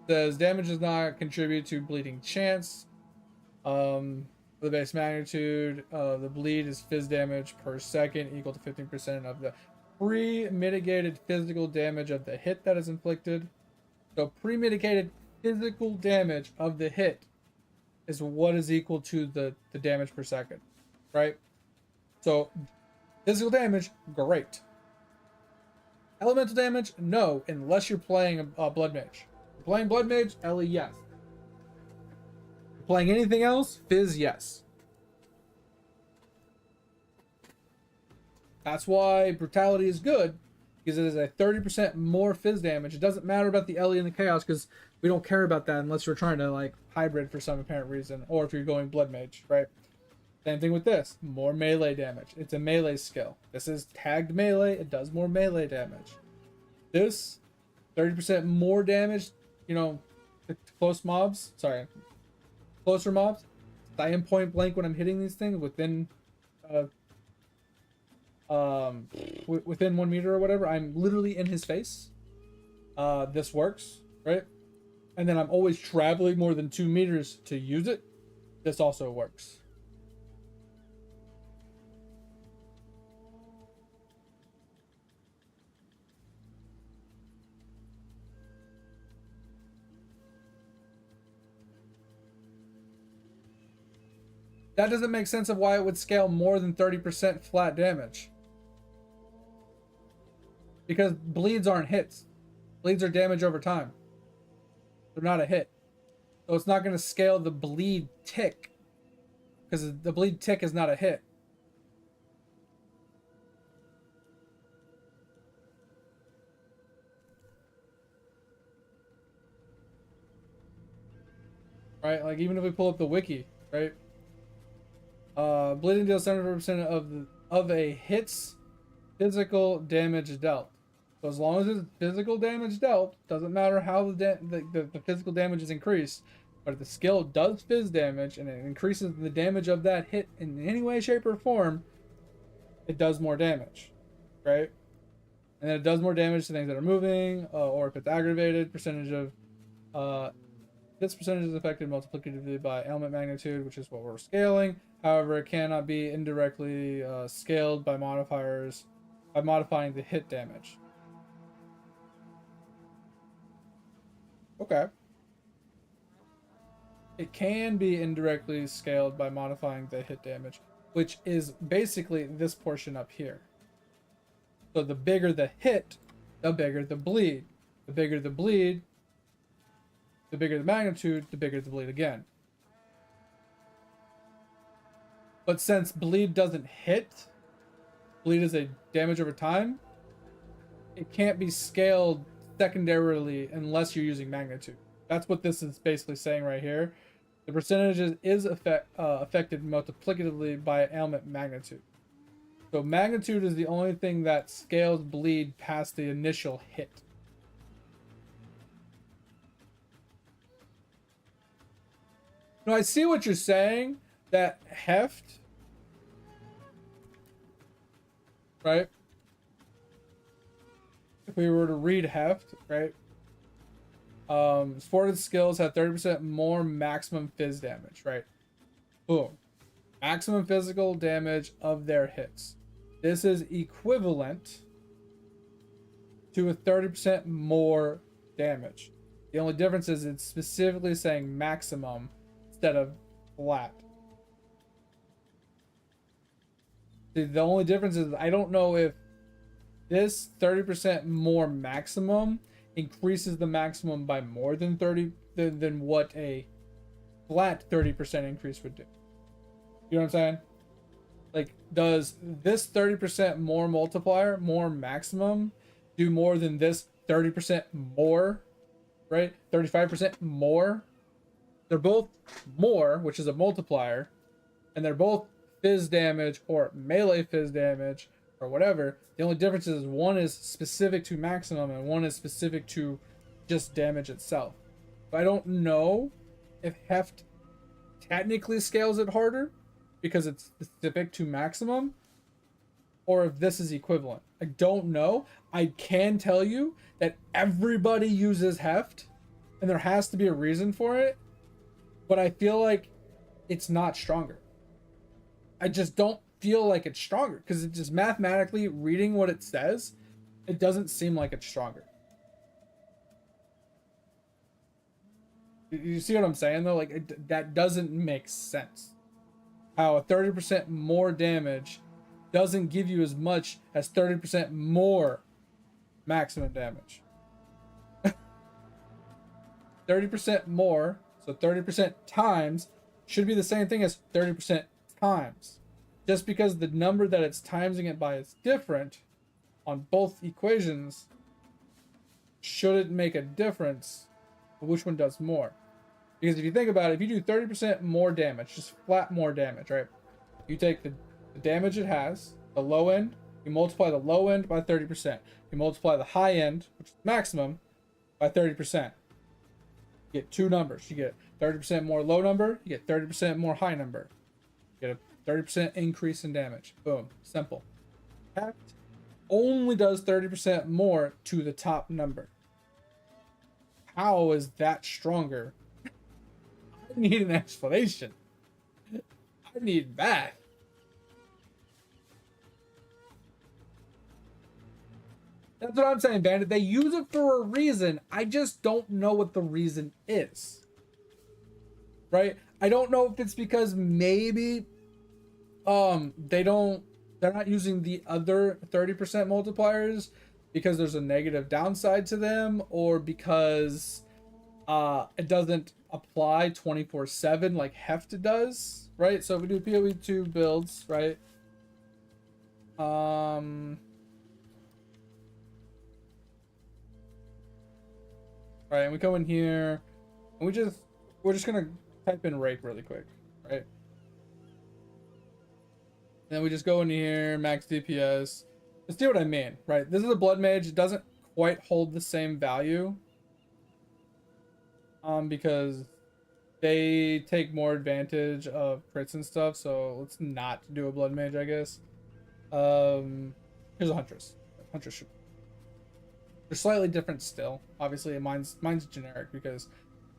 Says damage does not contribute to bleeding chance. The base magnitude of the bleed is fizz damage per second equal to 15% of the pre-mitigated physical damage of the hit that is inflicted. So pre-mitigated physical damage of the hit is what is equal to the damage per second, right? So physical damage, great. Elemental damage, no, unless you're playing a Blood Mage. If you're playing Blood Mage, Ellie, yes. If you're playing anything else, Fizz, yes. That's why Brutality is good, because it is a 30% more Fizz damage. It doesn't matter about the Ellie and the Chaos, because we don't care about that unless you're trying to like hybrid for some apparent reason, or if you're going Blood Mage, right? Same thing with this. More melee damage. It's a melee skill. This is tagged melee. It does more melee damage. This, 30% more damage, you know, to close mobs. Sorry. Closer mobs. I am point blank when I'm hitting these things within within 1 meter or whatever. I'm literally in his face. This works, right? And then I'm always traveling more than 2 meters to use it. This also works. That doesn't make sense of why it would scale more than 30% flat damage. Because bleeds aren't hits. Bleeds are damage over time. They're not a hit. So it's not going to scale the bleed tick. Because the bleed tick is not a hit. Right? Like even if we pull up the wiki, right? Bleeding deals 75% of a hit's physical damage dealt. So as long as it's physical damage dealt, doesn't matter how the physical damage is increased, but if the skill does fizz damage and it increases the damage of that hit in any way, shape, or form, it does more damage, right? And then it does more damage to things that are moving, or if it's aggravated, percentage of this percentage is affected multiplicatively by ailment magnitude, which is what we're scaling. However, it cannot be indirectly scaled by modifiers by modifying the hit damage. Okay. It can be indirectly scaled by modifying the hit damage, which is basically this portion up here. So the bigger the hit, the bigger the bleed. The bigger the bleed, the bigger the magnitude, the bigger the bleed again. But since bleed doesn't hit, bleed is a damage over time, it can't be scaled secondarily unless you're using magnitude. That's what this is basically saying right here. The percentage is affected multiplicatively by ailment magnitude. So magnitude is the only thing that scales bleed past the initial hit. No, I see what you're saying. That heft, right? If we were to read heft, right? Supported skills have 30% more maximum fizz damage, right? Boom. Maximum physical damage of their hits. This is equivalent to a 30% more damage. The only difference is it's specifically saying maximum instead of flat. The only difference is I don't know if this 30% more maximum increases the maximum by more than 30 than what a flat 30% increase would do. You know what I'm saying? Like, does this 30% more multiplier, more maximum, do more than this 30% more, right? 35% more? They're both more, which is a multiplier, and they're both fizz damage or melee fizz damage or whatever. The only difference is one is specific to maximum and one is specific to just damage itself. But I don't know if heft technically scales it harder because it's specific to maximum, or if this is equivalent. I don't know. I can tell you that everybody uses heft, and there has to be a reason for it, but I feel like it's not stronger. I just don't feel like it's stronger because it just mathematically reading what it says, it doesn't seem like it's stronger. You see what I'm saying though? Like that doesn't make sense. How a 30% more damage doesn't give you as much as 30% more maximum damage. 30% more, so 30% times should be the same thing as 30% times. Just because the number that it's timesing it by is different on both equations, shouldn't make a difference which one does more. Because if you think about it, if you do 30% more damage, just flat more damage, right? You take the damage it has, the low end, you multiply the low end by 30%. You multiply the high end, which is maximum, by 30%. You get two numbers. You get 30% more low number, you get 30% more high number. You get a 30% increase in damage. Boom. Simple. Heft only does 30% more to the top number. How is that stronger? I need an explanation. I need that. That's what I'm saying, Bandit. They use it for a reason. I just don't know what the reason is. Right? I don't know if it's because maybe they're not using the other 30% multipliers because there's a negative downside to them, or because it doesn't apply 24/7 like heft does, right? So if we do PoE2 builds, right? Right, and we come in here and we're just gonna type in Rake really quick, right? Then we just go in here, max DPS. Let's see what I mean, right? This is a blood mage. It doesn't quite hold the same value. Because they take more advantage of crits and stuff, so let's not do a blood mage, I guess. Here's a huntress. Huntress should. They're slightly different still. Obviously, mine's generic because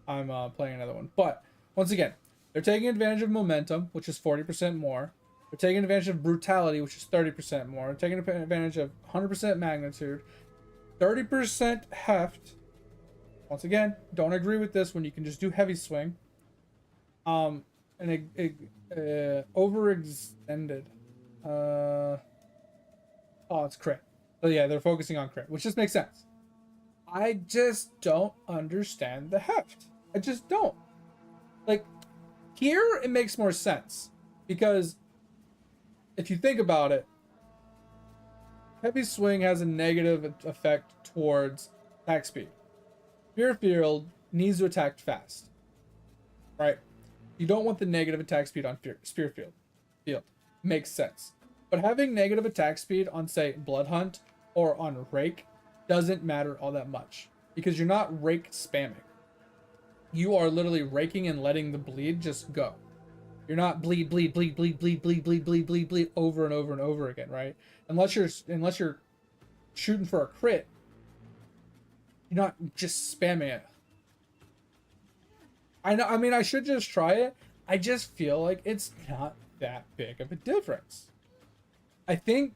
I'm playing another one. But once again, they're taking advantage of momentum, which is 40% more. They're taking advantage of brutality, which is 30% more. They're taking advantage of 100% magnitude, 30% heft. Once again, don't agree with this when you can just do heavy swing. And overextended. Oh, it's crit. So yeah, they're focusing on crit, which just makes sense. I just don't understand the heft. I just don't. Like, here it makes more sense. Because if you think about it, heavy swing has a negative effect towards attack speed. Spear field needs to attack fast, right? You don't want the negative attack speed on spear field. Makes sense. But having negative attack speed on, say, Blood Hunt or on Rake doesn't matter all that much because you're not Rake spamming. You are literally raking and letting the bleed just go. You're not bleed over and over and over again, right? Unless you're shooting for a crit. You're not just spamming it. I know. I mean, I should just try it. I just feel like it's not that big of a difference. I think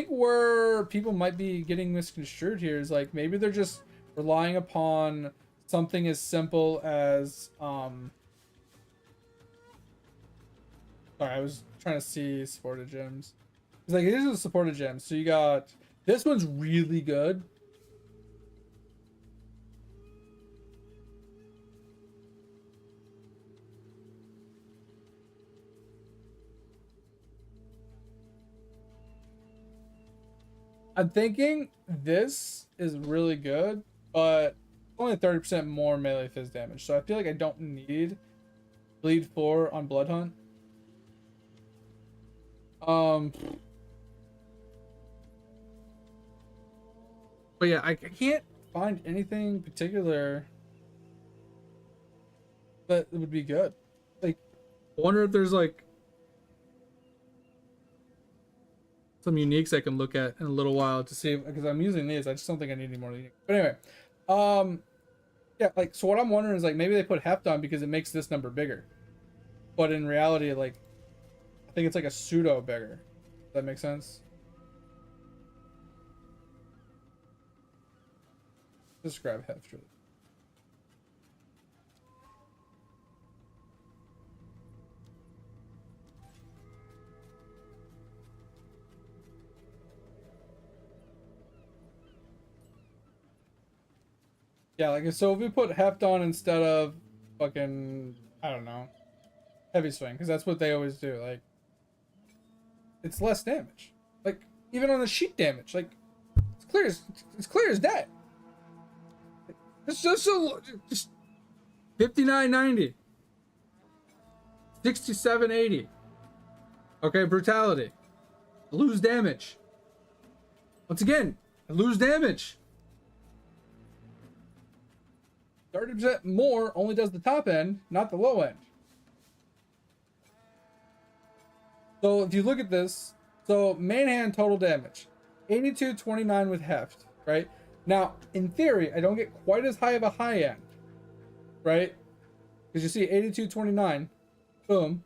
where people might be getting misconstrued here is like maybe they're just relying upon something as simple as sorry, I was trying to see supported gems. It's like, these are the supported gems. So you got, this one's really good. I'm thinking this is really good, but only 30% more melee fizz damage. So I feel like I don't need bleed 4 on Blood Hunt. But yeah, I can't find anything particular that would be good. Like, I wonder if there's like some uniques I can look at in a little while to see, because I'm using these. I just don't think I need any more unique. But anyway, yeah, like, so what I'm wondering is like maybe they put heft on because it makes this number bigger, but in reality, like, I think it's like a pseudo bigger. Does that make sense? Just grab heft really. Yeah, like, so if we put heft on instead of fucking, I don't know, heavy swing, because that's what they always do, like, it's less damage. Like, even on the sheet damage, like, it's clear as day. It's just so, just 59.90, 67.80. Okay, brutality, lose damage. Once again, lose damage. 30% more only does the top end, not the low end. So if you look at this, so main hand total damage, 82.29 with heft, right? Now, in theory, I don't get quite as high of a high end, right? Because you see 82.29, boom,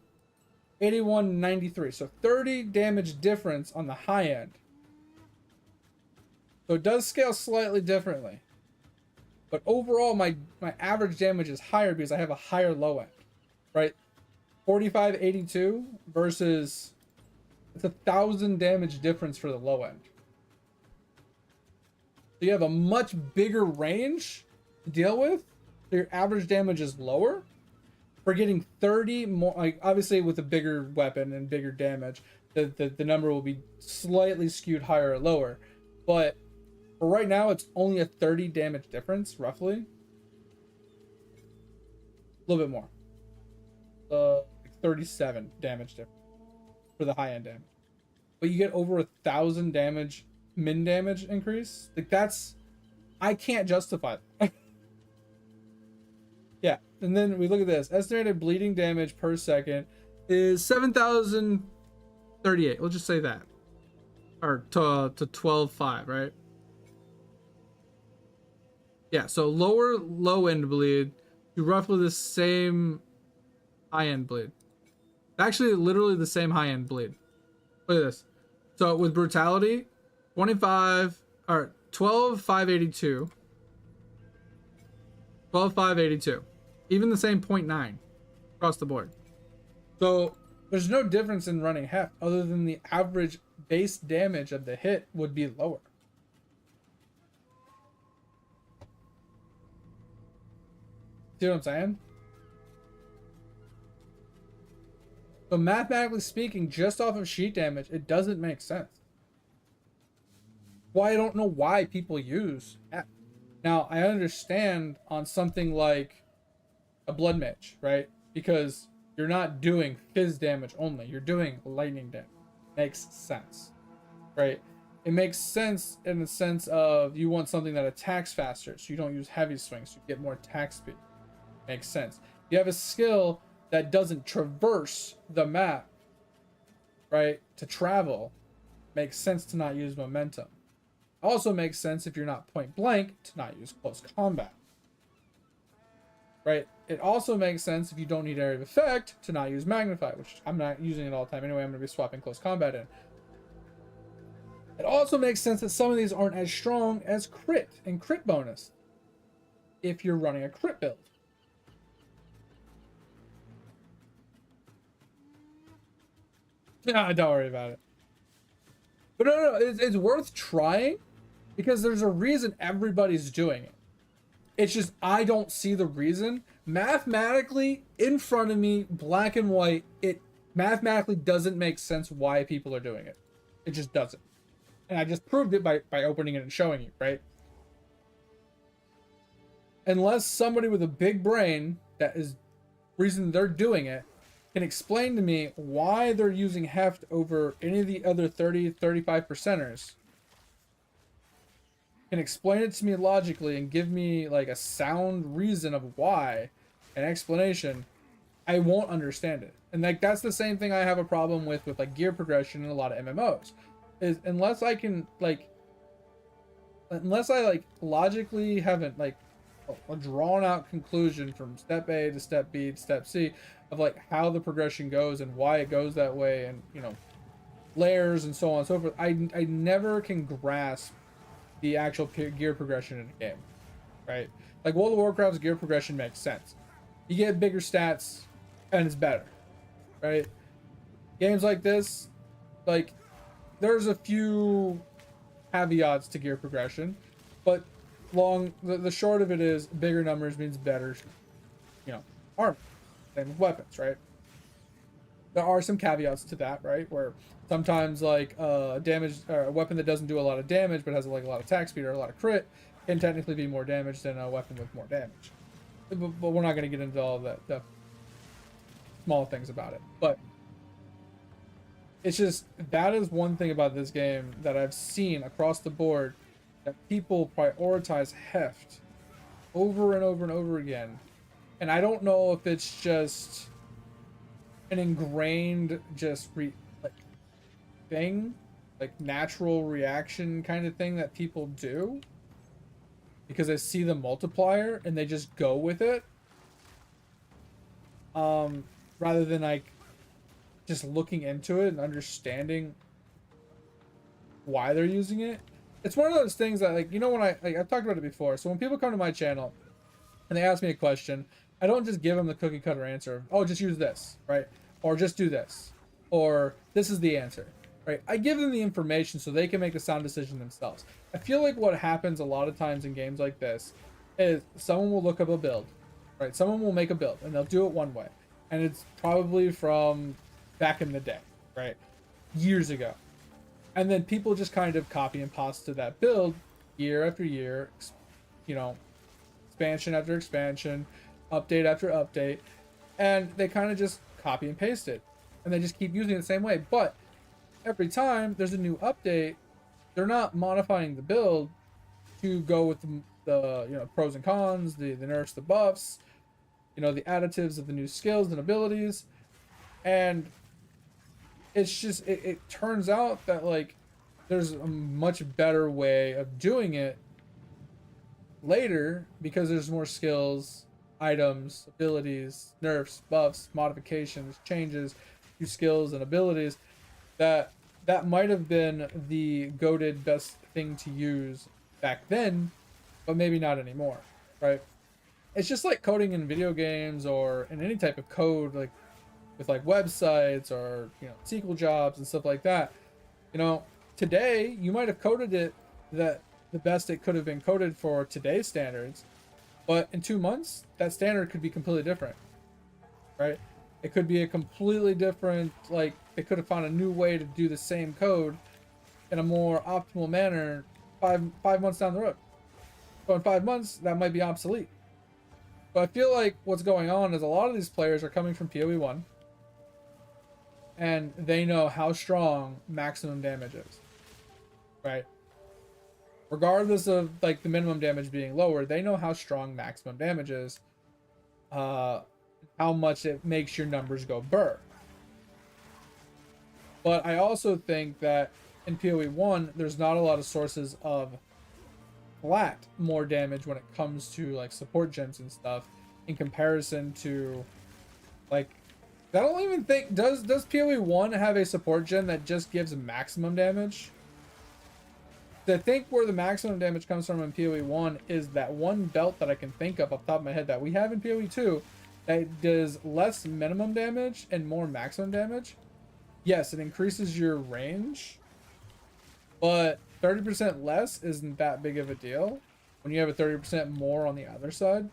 81.93. So 30 damage difference on the high end. So it does scale slightly differently. But overall, my average damage is higher because I have a higher low end, right? 45.82 versus, it's 1,000 damage difference for the low end. So you have a much bigger range to deal with. So your average damage is lower. For getting 30 more, like, obviously with a bigger weapon and bigger damage, the number will be slightly skewed higher or lower. But for right now, it's only a 30 damage difference, roughly. A little bit more. Like 37 damage difference for the high end damage. But you get over 1,000 damage, min damage increase. Like, that's, I can't justify that. Yeah, and then we look at this. Estimated bleeding damage per second is 7,038. We'll just say that. Or to 12.5, right? Yeah, so lower low end bleed to roughly the same high end bleed. Actually, literally the same high end bleed. Look at this. So with brutality, 25 or 12,582. 12,582. Even the same 0.9 across the board. So there's no difference in running heft other than the average base damage of the hit would be lower. See what I'm saying? So mathematically speaking, just off of sheet damage, it doesn't make sense. Well, I don't know why people use heft. Now, I understand on something like a blood mage, right? Because you're not doing fizz damage only, you're doing lightning damage. Makes sense, right? It makes sense in the sense of you want something that attacks faster, so you don't use heavy swings, so you get more attack speed. Makes sense. You have a skill that doesn't traverse the map, right, to travel. Makes sense to not use momentum. Also makes sense if you're not point blank to not use close combat, right? It also makes sense if you don't need area of effect to not use magnify, which I'm not using it all the time anyway. I'm going to be swapping close combat in. It also makes sense that some of these aren't as strong as crit and crit bonus if you're running a crit build. Nah, don't worry about it. But no, it's worth trying because there's a reason everybody's doing it. It's just I don't see the reason. Mathematically, in front of me, black and white, it mathematically doesn't make sense why people are doing it. It just doesn't. And I just proved it by opening it and showing you, right? Unless somebody with a big brain that is reason they're doing it can explain to me why they're using heft over any of the other 35 percenters, can explain it to me logically and give me like a sound reason of why, an explanation, I won't understand it. And like that's the same thing I have a problem with like gear progression in a lot of MMOs. Is unless I logically haven't like a drawn out conclusion from step A to step B to step C of like how the progression goes and why it goes that way, and you know, layers and so on and so forth. I never can grasp the actual gear progression in a game, right? Like World of Warcraft's gear progression makes sense. You get bigger stats and it's better, right? Games like this, like there's a few caveats to gear progression, but the short of it is bigger numbers means better, you know, armor. Same with weapons, right? There are some caveats to that, right? Where sometimes like damage or a weapon that doesn't do a lot of damage but has like a lot of attack speed or a lot of crit can technically be more damage than a weapon with more damage. But we're not going to get into all the small things about it. But it's just that is one thing about this game that I've seen across the board, that people prioritize heft over and over and over again. And I don't know if it's just an ingrained thing, like natural reaction kind of thing that people do because they see the multiplier and they just go with it, rather than like just looking into it and understanding why they're using it. It's one of those things that, like, you know, when I've talked about it before. So when people come to my channel and they ask me a question, I don't just give them the cookie cutter answer. Oh, just use this, right? Or just do this, or this is the answer, right? I give them the information so they can make a sound decision themselves. I feel like what happens a lot of times in games like this is someone will look up a build, right? Someone will make a build and they'll do it one way, and it's probably from back in the day, right? Years ago. And then people just kind of copy and paste to that build year after year, you know, expansion after expansion, update after update, and they kind of just copy and paste it, and they just keep using it the same way. But every time there's a new update, they're not modifying the build to go with the you know, pros and cons, the nerfs, the buffs, you know, the additives of the new skills and abilities. And it's just it turns out that like there's a much better way of doing it later because there's more skills, items, abilities, nerfs, buffs, modifications, changes to skills and abilities that might have been the goated best thing to use back then, but maybe not anymore, right? It's just like coding in video games or in any type of code, like with like websites or, you know, SQL jobs and stuff like that. You know, today you might have coded it that the best it could have been coded for today's standards, but in 2 months that standard could be completely different, right? It could be a completely different, like they could have found a new way to do the same code in a more optimal manner five months down the road. So in 5 months that might be obsolete. But I feel like what's going on is a lot of these players are coming from PoE 1, and they know how strong maximum damage is, right? Regardless of like the minimum damage being lower, they know how strong maximum damage is, how much it makes your numbers go burr. But I also think that in PoE 1 there's not a lot of sources of flat more damage when it comes to like support gems and stuff in comparison to like, I don't even think, does PoE 1 have a support gem that just gives maximum damage? I think where the maximum damage comes from in PoE 1 is that one belt that I can think of off the top of my head that we have in PoE 2 that does less minimum damage and more maximum damage. yes, it increases your range, but 30% less isn't that big of a deal when you have a 30% more on the other side.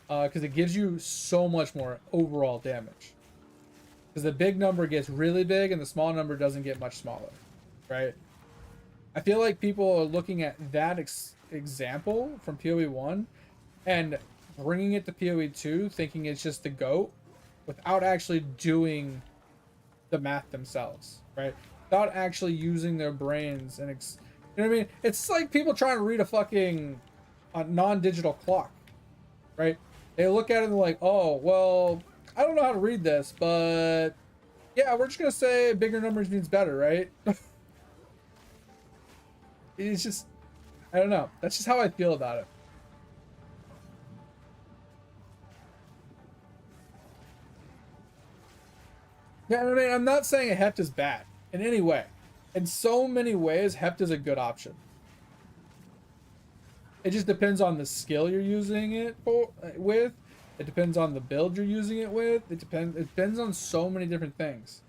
Because it gives you so much more overall damage. Because the big number gets really big and the small number doesn't get much smaller, right? I feel like people are looking at that example from PoE 1 and bringing it to PoE 2, thinking it's just the GOAT, without actually doing the math themselves, right? Without actually using their brains and you know what I mean? It's like people trying to read a fucking non-digital clock, right? They look at it and they're like, oh, well, I don't know how to read this, but yeah, we're just gonna say bigger numbers means better, right? It's just, I don't know. That's just how I feel about it. Yeah, I mean, I'm not saying a heft is bad in any way. In so many ways, heft is a good option. It just depends on the skill you're using it with. It depends on the build you're using it with. It depends on so many different things.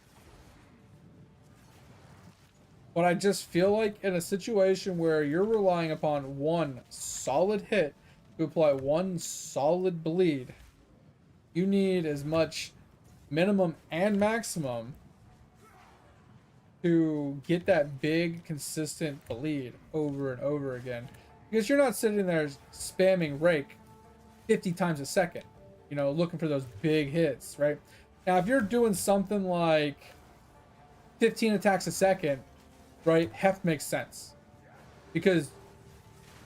But I just feel like in a situation where you're relying upon one solid hit to apply one solid bleed, you need as much minimum and maximum to get that big consistent bleed over and over again, because you're not sitting there spamming Rake 50 times a second, you know, looking for those big hits, right? Now if you're doing something like 15 attacks a second, right, heft makes sense, because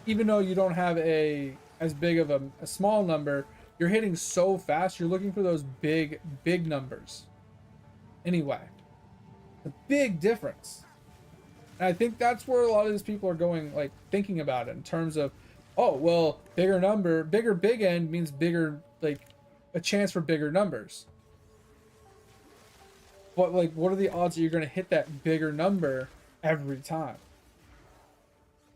even though you don't have as big of a small number, you're hitting so fast, you're looking for those big numbers anyway. A big difference. And I think that's where a lot of these people are going, like, thinking about it in terms of, oh, well, bigger number, bigger big end means bigger, like, a chance for bigger numbers. But, like, what are the odds that you're going to hit that bigger number every time?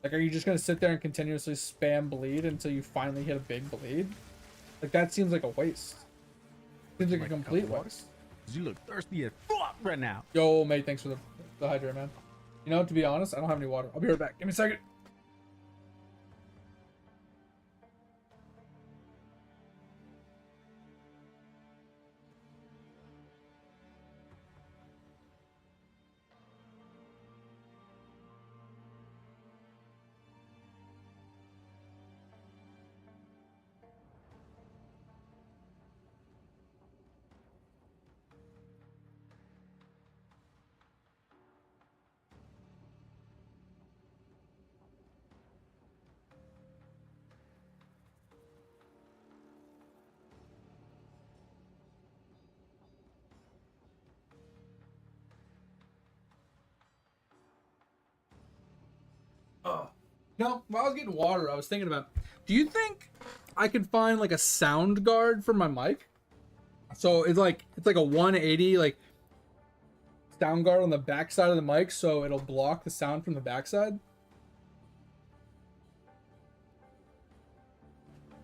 Like, are you just going to sit there and continuously spam bleed until you finally hit a big bleed? Like, that seems like a waste. Seems like a complete waste. You look thirsty as fuck right now. Yo, mate, thanks for the hydrate, man. You know, to be honest, I don't have any water. I'll be right back. Give me a second. Oh. No, while I was getting water, I was thinking about, do you think I could find like a sound guard for my mic? So it's like a 180 like sound guard on the back side of the mic, so it'll block the sound from the backside.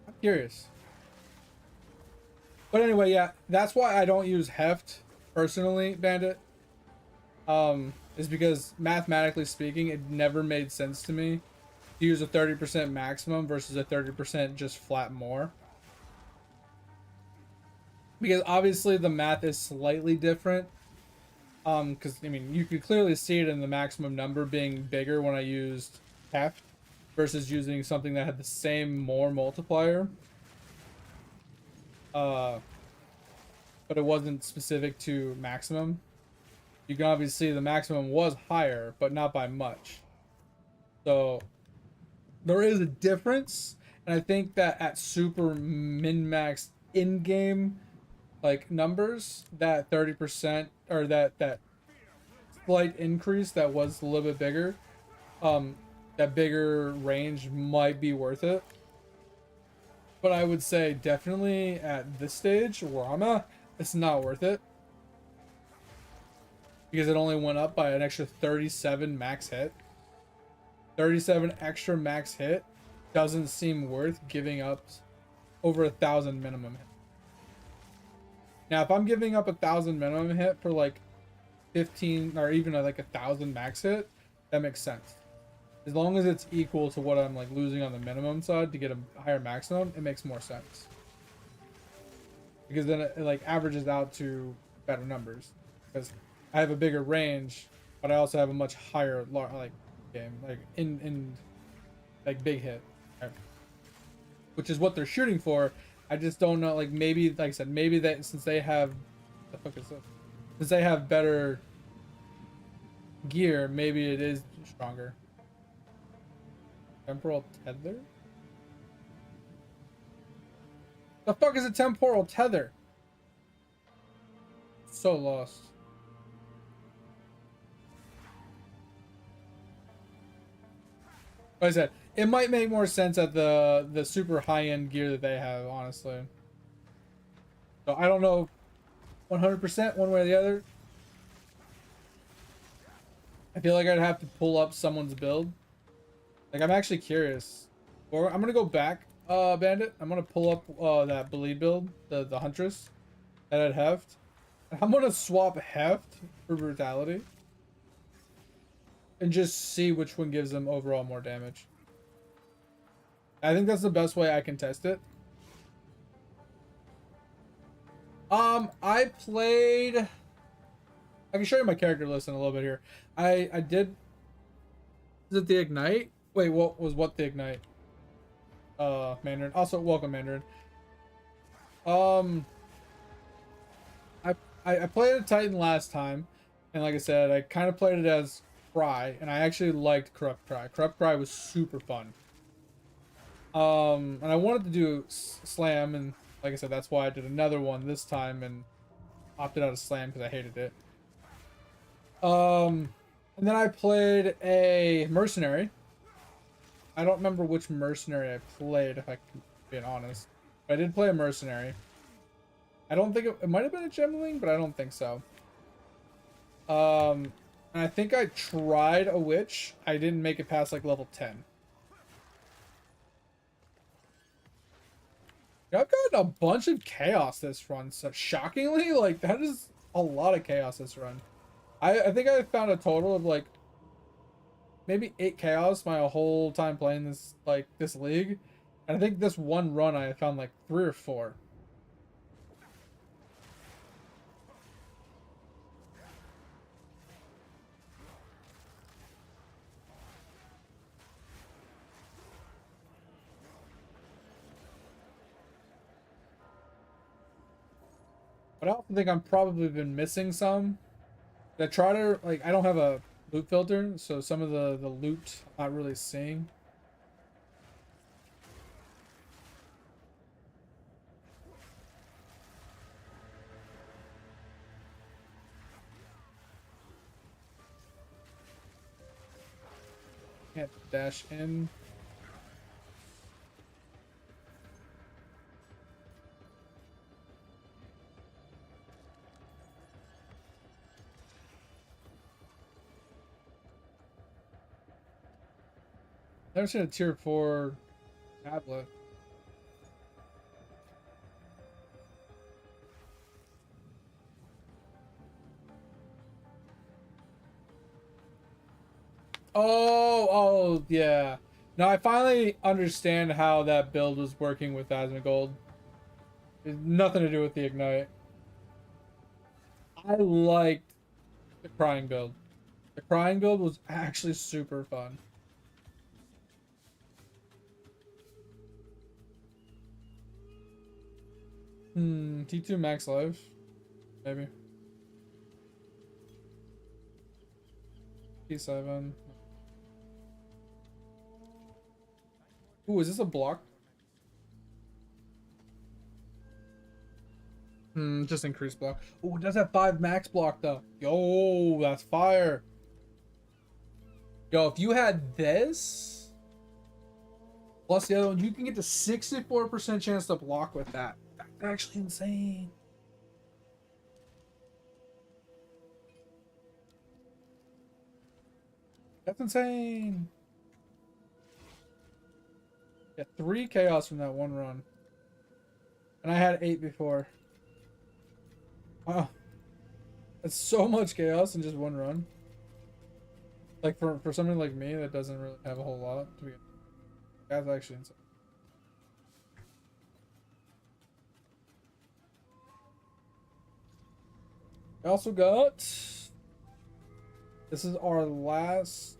I'm curious. But anyway, yeah, that's why I don't use heft personally, Bandit. Is because mathematically speaking, it never made sense to me to use a 30% maximum versus a 30% just flat more. Because obviously the math is slightly different. Because I mean, you could clearly see it in the maximum number being bigger when I used heft versus using something that had the same more multiplier. But it wasn't specific to maximum. You can obviously see the maximum was higher, but not by much. So there is a difference, and I think that at super min-max in-game like numbers, that 30% or that slight increase that was a little bit bigger, that bigger range might be worth it. But I would say definitely at this stage where I'm at, it's not worth it. Because it only went up by an extra 37 max hit. 37 extra max hit doesn't seem worth giving up over 1,000 minimum hit. Now, if I'm giving up 1,000 minimum hit for like 15 or even like 1,000 max hit, that makes sense. As long as it's equal to what I'm like losing on the minimum side to get a higher maximum, it makes more sense. Because then it like averages out to better numbers. Because I have a bigger range, but I also have a much higher like game, like in like big hit, right? Which is what they're shooting for. I just don't know. Like maybe, like I said, maybe that since they have the fuck is this? Since they have better gear, maybe it is stronger. Temporal tether? The fuck is a temporal tether? So lost. Like I said, it might make more sense at the super high end gear that they have, honestly. So I don't know 100% one way or the other. I feel like I'd have to pull up someone's build. Like I'm actually curious. Or I'm gonna go back, Bandit. I'm gonna pull up that bleed build, the Huntress that had Heft. I'm gonna swap Heft for Brutality. And just see which one gives them overall more damage. I think that's the best way I can test it. I played. I can show you my character list in a little bit here. I did. Is it the Ignite? Wait, what the Ignite? Mandarin. Also, welcome Mandarin. I played a Titan last time, and like I said, I kind of played it as Cry, and I actually liked Corrupt Cry. Corrupt Cry was super fun. And I wanted to do Slam, and like I said, that's why I did another one this time and opted out of Slam because I hated it. And then I played a Mercenary. I don't remember which Mercenary I played, if I can be honest. But I did play a Mercenary. I don't think it might have been a Gemling, but I don't think so. And I think I tried a Witch. I didn't make it past like level 10. I've gotten a bunch of chaos this run, so shockingly, like that is a lot of chaos this run. I think I found a total of like maybe 8 chaos my whole time playing this league. And I think this one run I found like 3 or 4. But I also think I'm probably been missing some. I try to like I don't have a loot filter, so some of the loot I'm not really seeing. Can't dash in. Never seen a tier 4 tablet. Oh, yeah. Now I finally understand how that build was working with Asmongold. It's nothing to do with the Ignite. I liked the Crying build. The Crying build was actually super fun. T2 max life? Maybe. T7. Ooh, is this a block? Just increased block. Ooh, it does have 5 max block though. Yo, that's fire. Yo, if you had this plus the other one, you can get to 64% chance to block with that. That's actually insane. That's insane. Yeah, 3 chaos from that one run. And I had 8 before. Wow. That's so much chaos in just one run. Like for somebody like me that doesn't really have a whole lot to be. That's actually insane. I also got. This is our last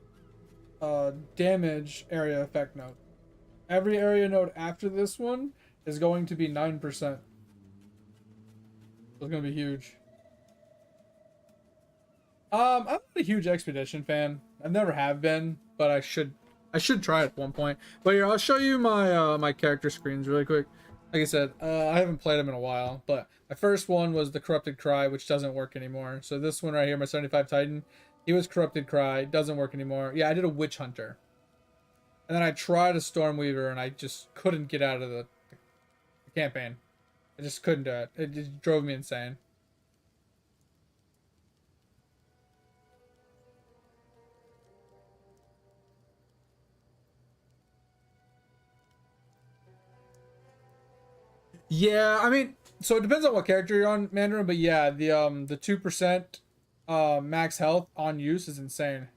damage area effect node. Every area node after this one is going to be 9%. It's going to be huge. I'm not a huge Expedition fan. I never have been, but I should try it at one point. But here, I'll show you my my character screens really quick. Like I said, I haven't played them in a while, but my first one was the Corrupted Cry, which doesn't work anymore. So this one right here, my 75 Titan, he was Corrupted Cry, doesn't work anymore. Yeah, I did a Witch Hunter. And then I tried a Stormweaver, and I just couldn't get out of the campaign. I just couldn't do it. It just drove me insane. Yeah, I mean, so it depends on what character you're on, Mandarin, but yeah, the 2% max health on use is insane.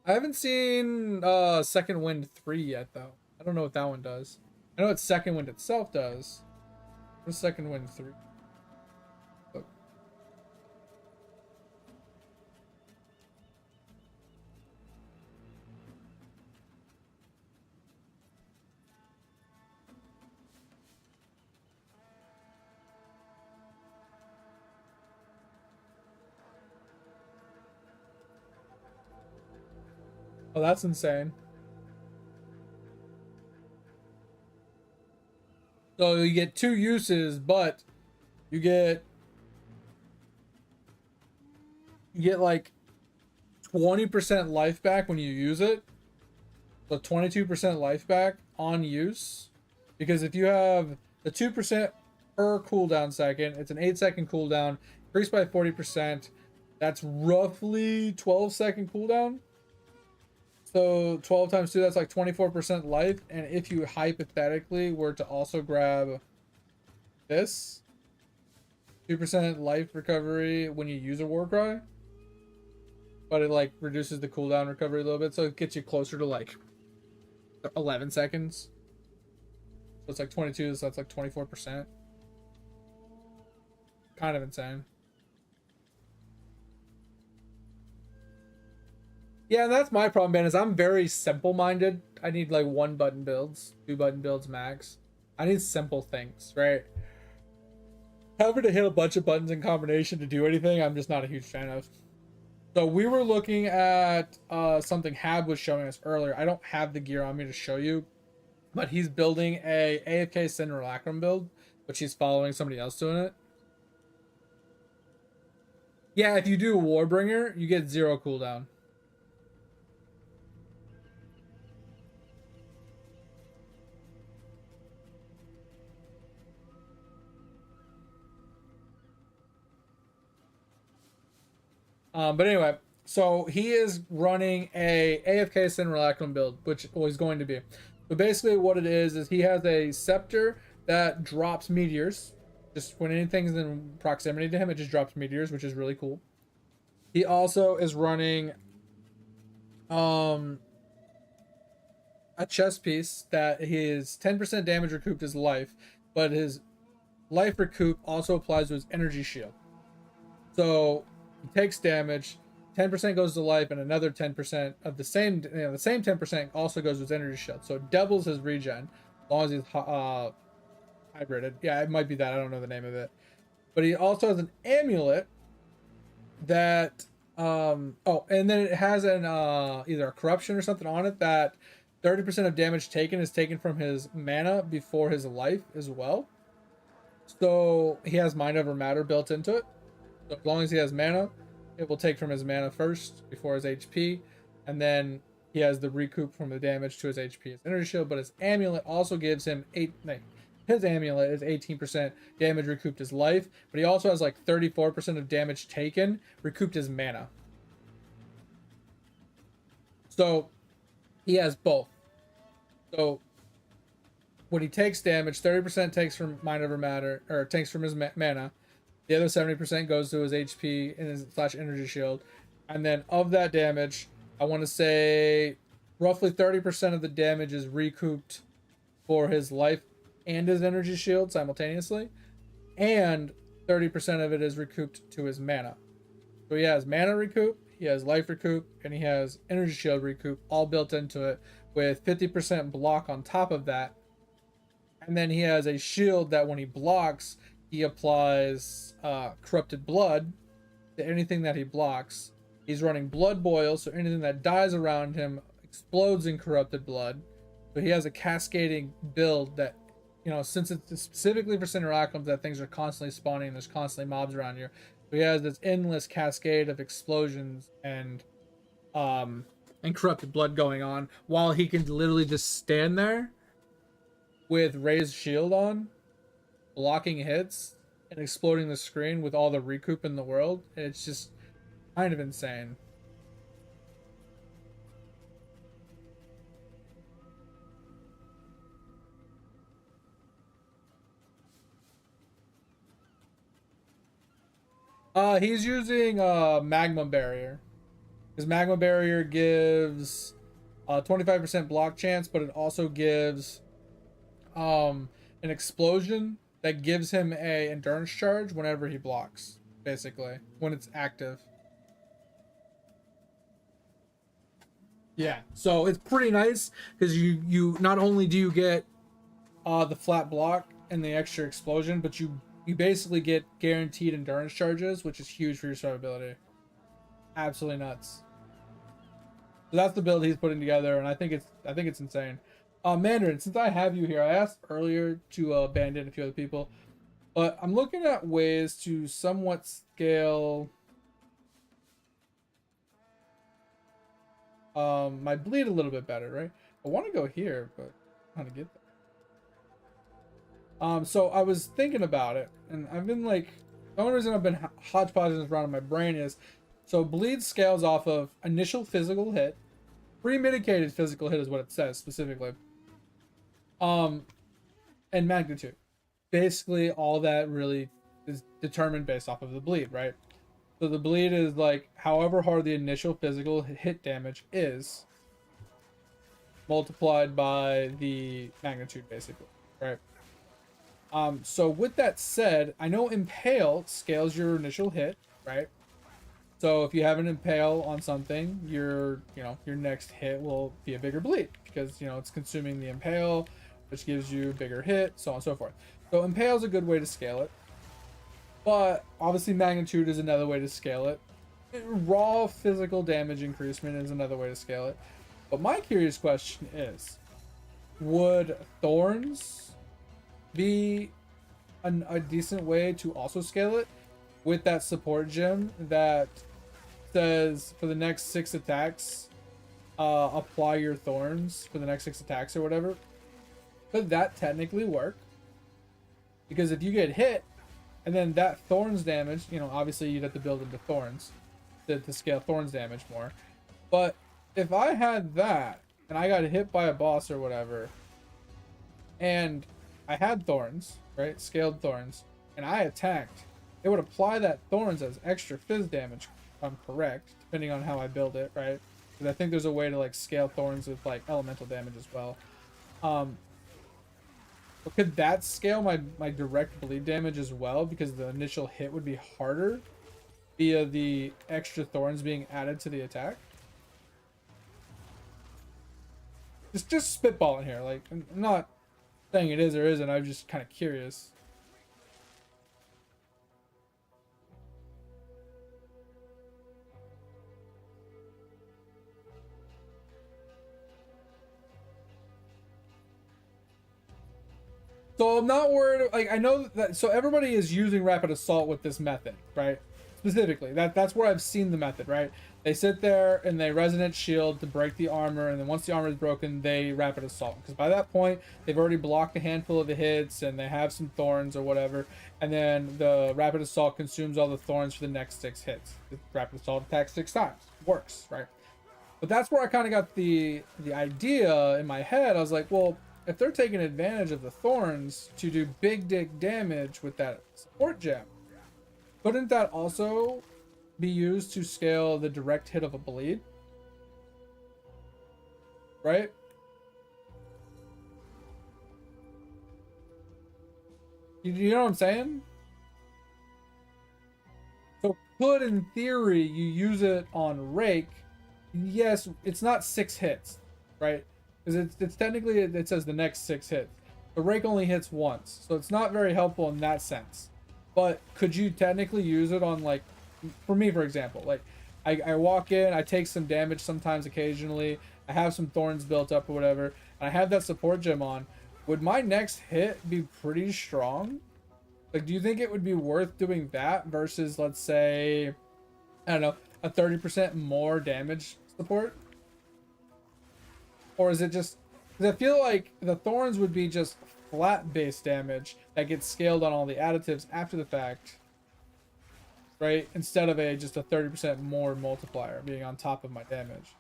I haven't seen Second Wind 3 yet though. I don't know what that one does. I know what Second Wind itself does. What's Second Wind 3? Look. Oh, that's insane. So you get 2 uses, but you get like 20% life back when you use it. So 22% life back on use. Because if you have the 2% per cooldown second, it's an 8-second cooldown, increased by 40%. That's roughly 12-second cooldown. So 12 times 2, that's like 24% life. And if you hypothetically were to also grab this, 2% life recovery when you use a Warcry, but it like reduces the cooldown recovery a little bit, so it gets you closer to like 11 seconds. So it's like 22, so that's like 24%. Kind of insane. Yeah, and that's my problem, man, is I'm very simple-minded. I need like 1-button builds, 2-button builds max. I need simple things, right? Having to hit a bunch of buttons in combination to do anything, I'm just not a huge fan of. So we were looking at something Hab was showing us earlier. I don't have the gear on me to show you, but he's building a AFK Synrelacrum build, which he's following somebody else doing it. Yeah, if you do Warbringer, you get 0 cooldown. But anyway, so he is running a AFK Synrelacrum build, which was going to be. So basically what it is he has a scepter that drops meteors. Just when anything's in proximity to him, it just drops meteors, which is really cool. He also is running a chest piece that his 10% damage recouped his life, but his life recoup also applies to his energy shield. So he takes damage, 10% goes to life, and another 10% of the same 10% also goes to his energy shield. So it doubles his regen, as long as he's hybrided. Yeah, it might be that. I don't know the name of it. But he also has an amulet that and then it has an either a corruption or something on it that 30% of damage taken is taken from his mana before his life as well. So he has mind over matter built into it. So as long as he has mana, it will take from his mana first before his HP, and then he has the recoup from the damage to his HP, his energy shield. But his amulet also gives him his amulet is 18% damage recouped his life, but he also has like 34% of damage taken recouped his mana. So he has both. So when he takes damage, 30% takes from mind over matter, or takes from his mana. The other 70% goes to his HP and his slash energy shield. And then of that damage, I want to say roughly 30% of the damage is recouped for his life and his energy shield simultaneously. And 30% of it is recouped to his mana. So he has mana recoup, he has life recoup, and he has energy shield recoup all built into it with 50% block on top of that. And then he has a shield that when he blocks, he applies corrupted blood to anything that he blocks. He's running blood boil, so anything that dies around him explodes in corrupted blood. So he has a cascading build that, you know, since it's specifically for Cineracums that things are constantly spawning, there's constantly mobs around you. So he has this endless cascade of explosions and corrupted blood going on, while he can literally just stand there with raised shield on, blocking hits and exploding the screen with all the recoup in the world. It's just kind of insane. He's using magma barrier. His magma barrier gives 25% block chance, but it also gives an explosion that gives him a endurance charge whenever he blocks, basically, when it's active. Yeah, so it's pretty nice because you not only do you get the flat block and the extra explosion, but you basically get guaranteed endurance charges, which is huge for your survivability. Absolutely nuts. So that's the build he's putting together, and I think it's insane. Mandarin, since I have you here, I asked earlier to band in a few other people, but I'm looking at ways to somewhat scale my bleed a little bit better, right? I want to go here, but how to get there? So I was thinking about it, and I've been like, the only reason I've been hodgepodging this around in my brain is, so bleed scales off of initial physical hit, pre-mitigated physical hit is what it says specifically, and magnitude. Basically, all that really is determined based off of the bleed, right? So the bleed is like however hard the initial physical hit damage is, multiplied by the magnitude, basically, right? So with that said, I know Impale scales your initial hit, right? So if you have an Impale on something, your next hit will be a bigger bleed because, it's consuming the Impale, which gives you a bigger hit, so on and so forth. So Impale is a good way to scale it. But obviously magnitude is another way to scale it. Raw physical damage increasement is another way to scale it. But my curious question is, would Thorns be a decent way to also scale it with that support gem that says for the next 6 attacks, apply your Thorns for the next 6 attacks or whatever? Could that technically work? Because if you get hit, and then that Thorns damage, obviously you'd have to build into Thorns to scale Thorns damage more. But if I had that, and I got hit by a boss or whatever, and I had Thorns, right? Scaled Thorns, and I attacked, it would apply that Thorns as extra fizz damage, if I'm correct, depending on how I build it, right? Because I think there's a way to scale Thorns with elemental damage as well. But could that scale my direct bleed damage as well? Because the initial hit would be harder via the extra Thorns being added to the attack? Just spitballing here. I'm not saying it is or isn't. I'm just kind of curious. So I'm not worried. I know that. So everybody is using rapid assault with this method, right? Specifically, that's where I've seen the method, right? They sit there and they resonant shield to break the armor, and then once the armor is broken, they rapid assault. Because by that point, they've already blocked a handful of the hits, and they have some Thorns or whatever. And then the rapid assault consumes all the Thorns for the next 6 hits. The rapid assault attacks 6 times. Works, right? But that's where I kind of got the idea in my head. I was like, well, if they're taking advantage of the thorns to do big dick damage with that support gem, couldn't that also be used to scale the direct hit of a bleed? Right? You know what I'm saying? So could, in theory, you use it on Rake? Yes, it's not 6 hits, right? Because it's technically, it says the next 6 hits. The Rake only hits once, so it's not very helpful in that sense. But could you technically use it on, like, for me, for example, like, I walk in, I take some damage sometimes occasionally, I have some thorns built up or whatever, and I have that support gem on. Would my next hit be pretty strong? Like, do you think it would be worth doing that versus, let's say, I don't know, a 30% more damage support? Or is it just, because I feel like the thorns would be just flat base damage that gets scaled on all the additives after the fact, right? Instead of just a 30% more multiplier being on top of my damage.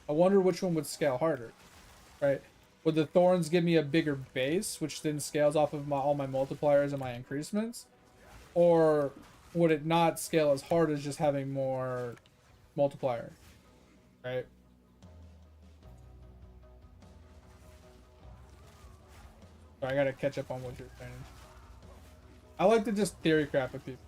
I wonder which one would scale harder, right? Would the thorns give me a bigger base, which then scales off of all my multipliers and my increasements? Or would it not scale as hard as just having more multiplier, right? So I gotta catch up on what you're saying. I like to just theory crap with people.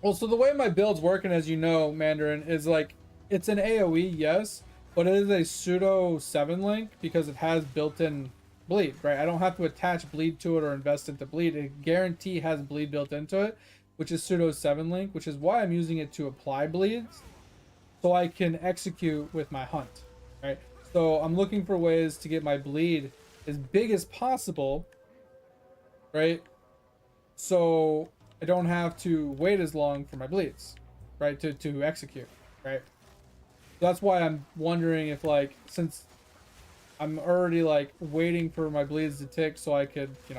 Well, so the way my build's working, as you know, Mandarin, is like, it's an AoE, yes, but it is a pseudo 7 link because it has built-in bleed, right? I don't have to attach bleed to it or invest into bleed. It guarantee has bleed built into it, which is pseudo 7 link, which is why I'm using it to apply bleeds so I can execute with my hunt, right? So I'm looking for ways to get my bleed as big as possible, right? So I don't have to wait as long for my bleeds, right? To execute, right? So that's why I'm wondering if, like, since I'm already like waiting for my bleeds to tick so I could, you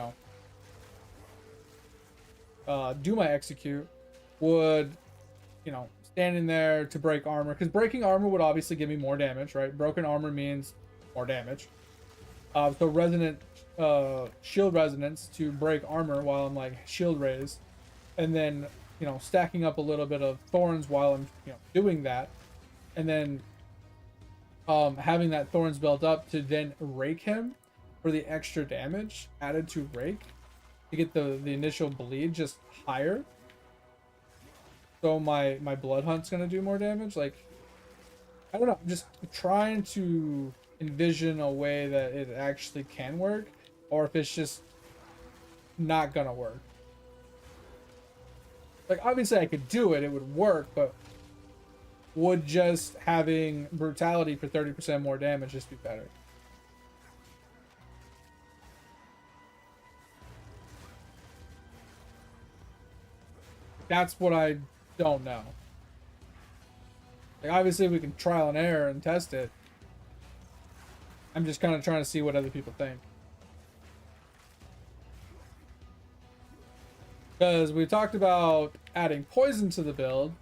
know, do my execute, would, you know, standing there to break armor, because breaking armor would obviously give me more damage, right? Broken armor means more damage. So resonant shield resonance to break armor while I'm like shield raised, and then, you know, stacking up a little bit of thorns while I'm, you know, doing that, and then having that thorns built up to then rake him for the extra damage added to rake to get the initial bleed just higher. So my blood hunt's gonna do more damage. Like, I don't know, I'm just trying to envision a way that it actually can work, or if it's just not gonna work. Like, obviously I could do it, it would work, but would just having brutality for 30% more damage just be better? That's what I don't know. Like, obviously we can trial and error and test it. I'm just kind of trying to see what other people think. Because we talked about adding poison to the build,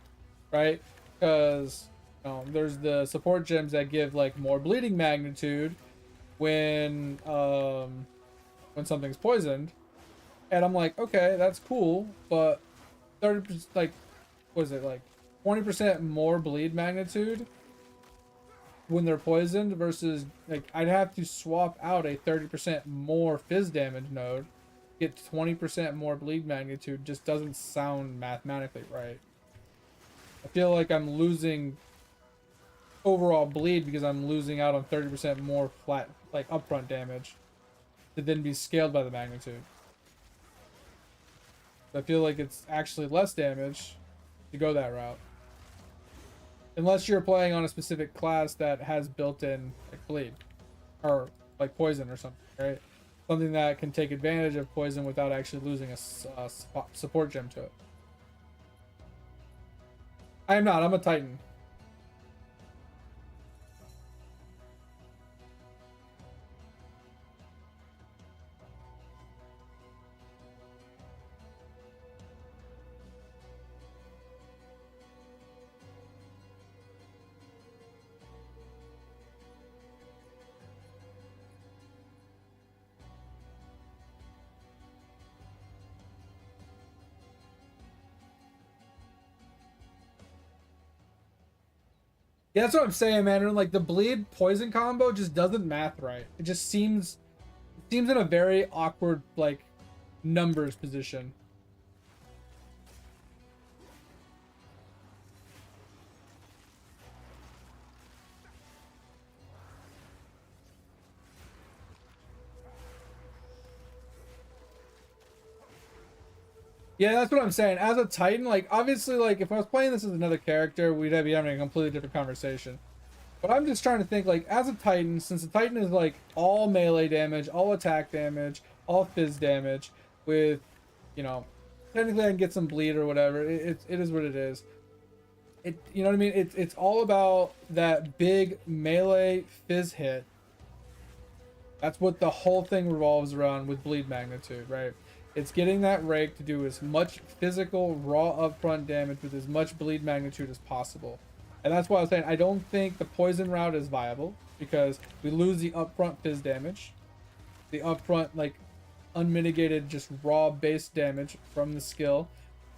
right? Because, you know, there's the support gems that give like more bleeding magnitude when something's poisoned, and I'm like, okay, that's cool, but 30%, like, was it like 20% more bleed magnitude when they're poisoned versus, like, I'd have to swap out a 30% more fizz damage node, get 20% more bleed magnitude. Just doesn't sound mathematically right. I feel like I'm losing overall bleed because I'm losing out on 30% more flat, like, upfront damage to then be scaled by the magnitude. I feel like it's actually less damage to go that route. Unless you're playing on a specific class that has built-in like bleed or like poison or something, right? Something that can take advantage of poison without actually losing a support gem to it. I am not. I'm a Titan. Yeah, that's what I'm saying, man. And like the bleed poison combo just doesn't math right. It just seems in a very awkward like numbers position. Yeah, that's what I'm saying. As a Titan, like obviously, like if I was playing this as another character, we'd be having a completely different conversation. But I'm just trying to think, like as a Titan, since the Titan is like all melee damage, all attack damage, all fizz damage, with, you know, technically I can get some bleed or whatever. It is what it is. You know what I mean? It's all about that big melee fizz hit. That's what the whole thing revolves around with bleed magnitude, right? It's getting that Rake to do as much physical, raw upfront damage with as much bleed magnitude as possible. And that's why I was saying I don't think the poison route is viable, because we lose the upfront fizz damage. The upfront, like, unmitigated, just raw base damage from the skill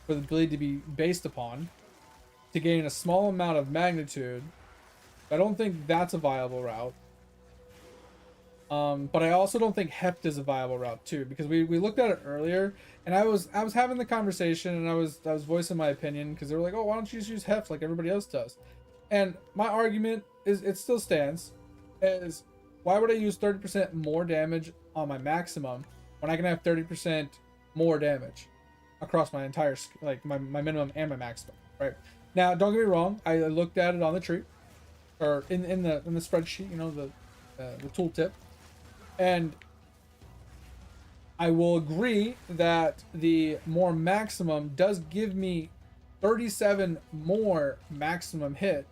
for the bleed to be based upon to gain a small amount of magnitude. I don't think that's a viable route. But I also don't think heft is a viable route too, because we looked at it earlier, and I was having the conversation, and I was voicing my opinion, because they were like, oh, why don't you just use heft like everybody else does? And my argument is, it still stands, is why would I use 30% more damage on my maximum when I can have 30% more damage across my entire, like my minimum and my maximum, right? Now, don't get me wrong, I looked at it on the tree, or in the spreadsheet, you know, the tooltip. And I will agree that the more maximum does give me 37 more maximum hit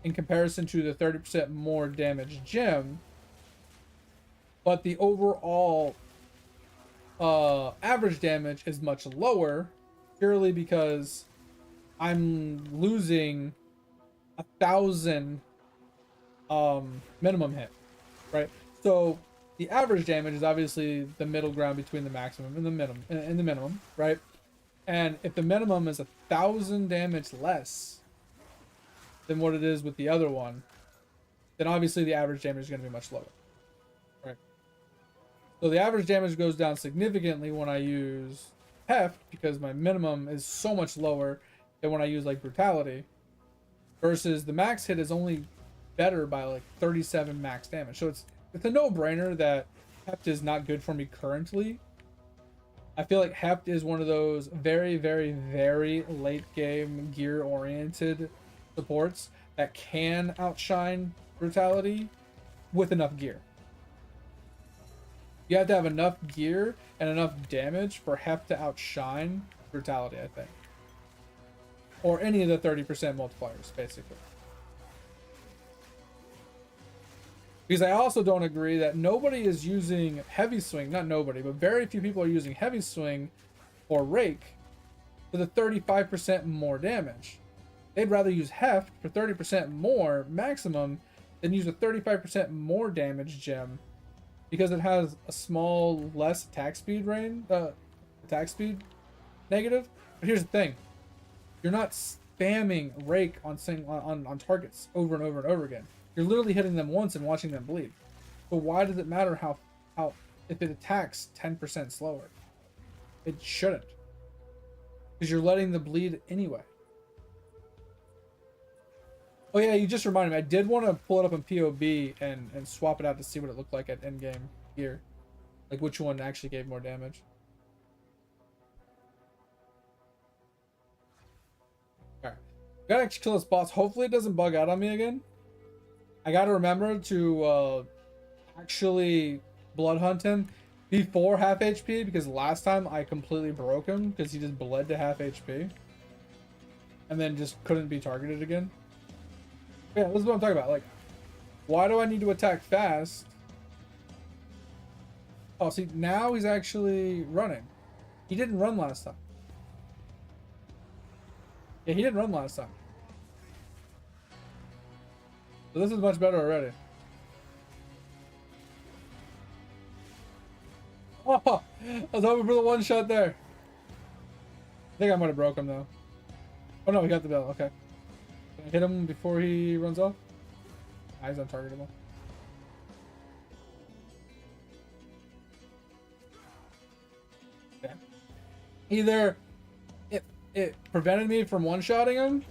in comparison to the 30% more damage gem. But the overall average damage is much lower, purely because I'm losing 1,000 minimum hit, right? So the average damage is obviously the middle ground between the maximum and the minimum, right? And if the minimum is 1,000 damage less than what it is with the other one, then obviously the average damage is going to be much lower, right? So the average damage goes down significantly when I use heft, because my minimum is so much lower than when I use like brutality, versus the max hit is only better by like 37 max damage. So it's a no-brainer that heft is not good for me currently. I feel like heft is one of those very, very, very late game gear oriented supports that can outshine brutality with enough gear. You have to have enough gear and enough damage for heft to outshine brutality, I think, or any of the 30% multipliers, basically. Because I also don't agree that nobody is using heavy swing, not nobody, but very few people are using heavy swing or Rake for the 35% more damage. They'd rather use heft for 30% more maximum than use a 35% more damage gem, because it has a small less attack speed negative. But here's the thing: you're not spamming Rake on targets over and over and over again. You're literally hitting them once and watching them bleed. So why does it matter how if it attacks 10% slower? It shouldn't, because you're letting the bleed anyway. Oh yeah, you just reminded me. I did want to pull it up in POB and swap it out to see what it looked like at endgame gear, like which one actually gave more damage. Gotta actually kill this boss. Hopefully it doesn't bug out on me again. I gotta remember to actually blood hunt him before half HP, because last time I completely broke him because he just bled to half HP and then just couldn't be targeted again. Yeah, this is what I'm talking about. Like, why do I need to attack fast? Oh, see, now he's actually running. He didn't run last time. Yeah, he didn't run last time. So this is much better already. Oh, I was hoping for the one shot there. I think I might have broke him though. Oh no, he got the bell. Okay. Can I hit him before he runs off? Ah, he's untargetable. Yeah. Either it prevented me from one-shotting him,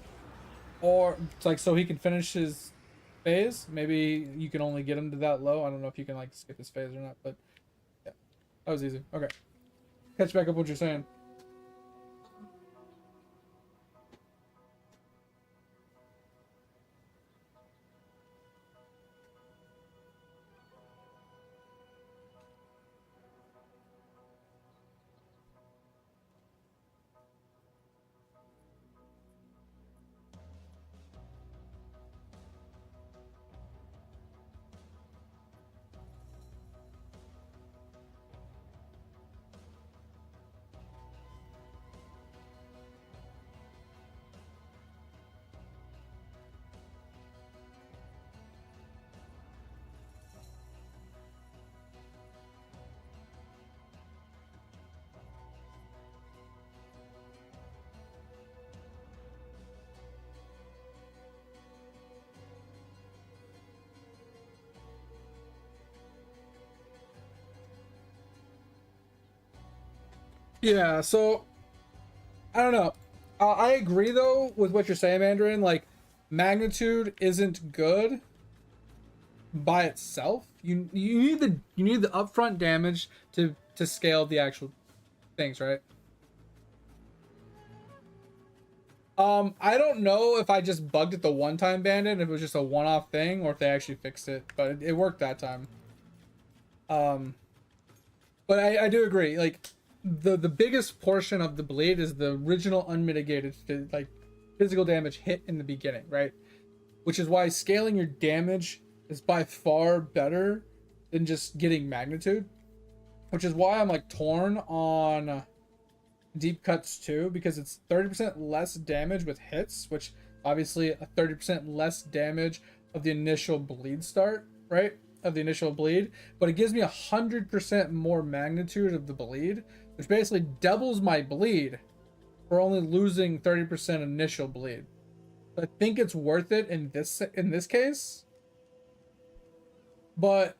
or it's like so he can finish his phase. Maybe you can only get him to that low. I don't know if you can like skip his phase or not, but yeah, that was easy. Okay, catch back up what you're saying. Yeah, so I don't know. I agree though with what you're saying, Mandarin. Like, magnitude isn't good by itself. You need the upfront damage to scale the actual things, right? I don't know if I just bugged it the one time bandit, if it was just a one-off thing, or if they actually fixed it, but it worked that time. But I do agree. Like, the biggest portion of the bleed is the original unmitigated physical damage hit in the beginning, right? Which is why scaling your damage is by far better than just getting magnitude. Which is why I'm like torn on deep cuts too, because it's 30% less damage with hits, which obviously a 30% less damage of the initial bleed start, right? Of the initial bleed, but it gives me 100% more magnitude of the bleed, which basically doubles my bleed for only losing 30% initial bleed. So I think it's worth it in this case, but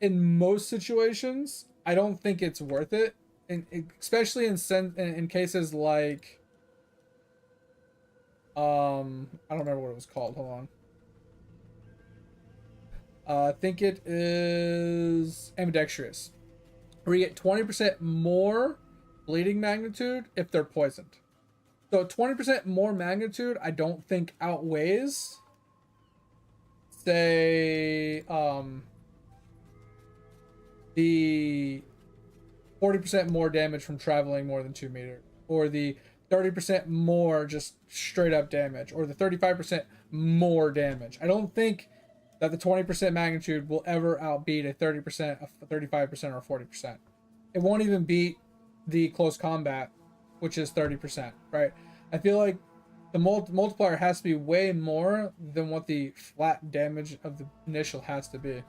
in most situations, I don't think it's worth it, and especially in cases like I don't remember what it was called. Hold on. I think it is ambidextrous, where you get 20% more bleeding magnitude if they're poisoned. So 20% more magnitude, I don't think outweighs, say, the 40% more damage from traveling more than 2 meters, or the 30% more just straight up damage, or the 35% more damage. I don't think that the 20% magnitude will ever outbeat a 30%, a 35%, or 40%. It won't even beat the close combat, which is 30%, right? I feel like the multiplier has to be way more than what the flat damage of the initial has to be.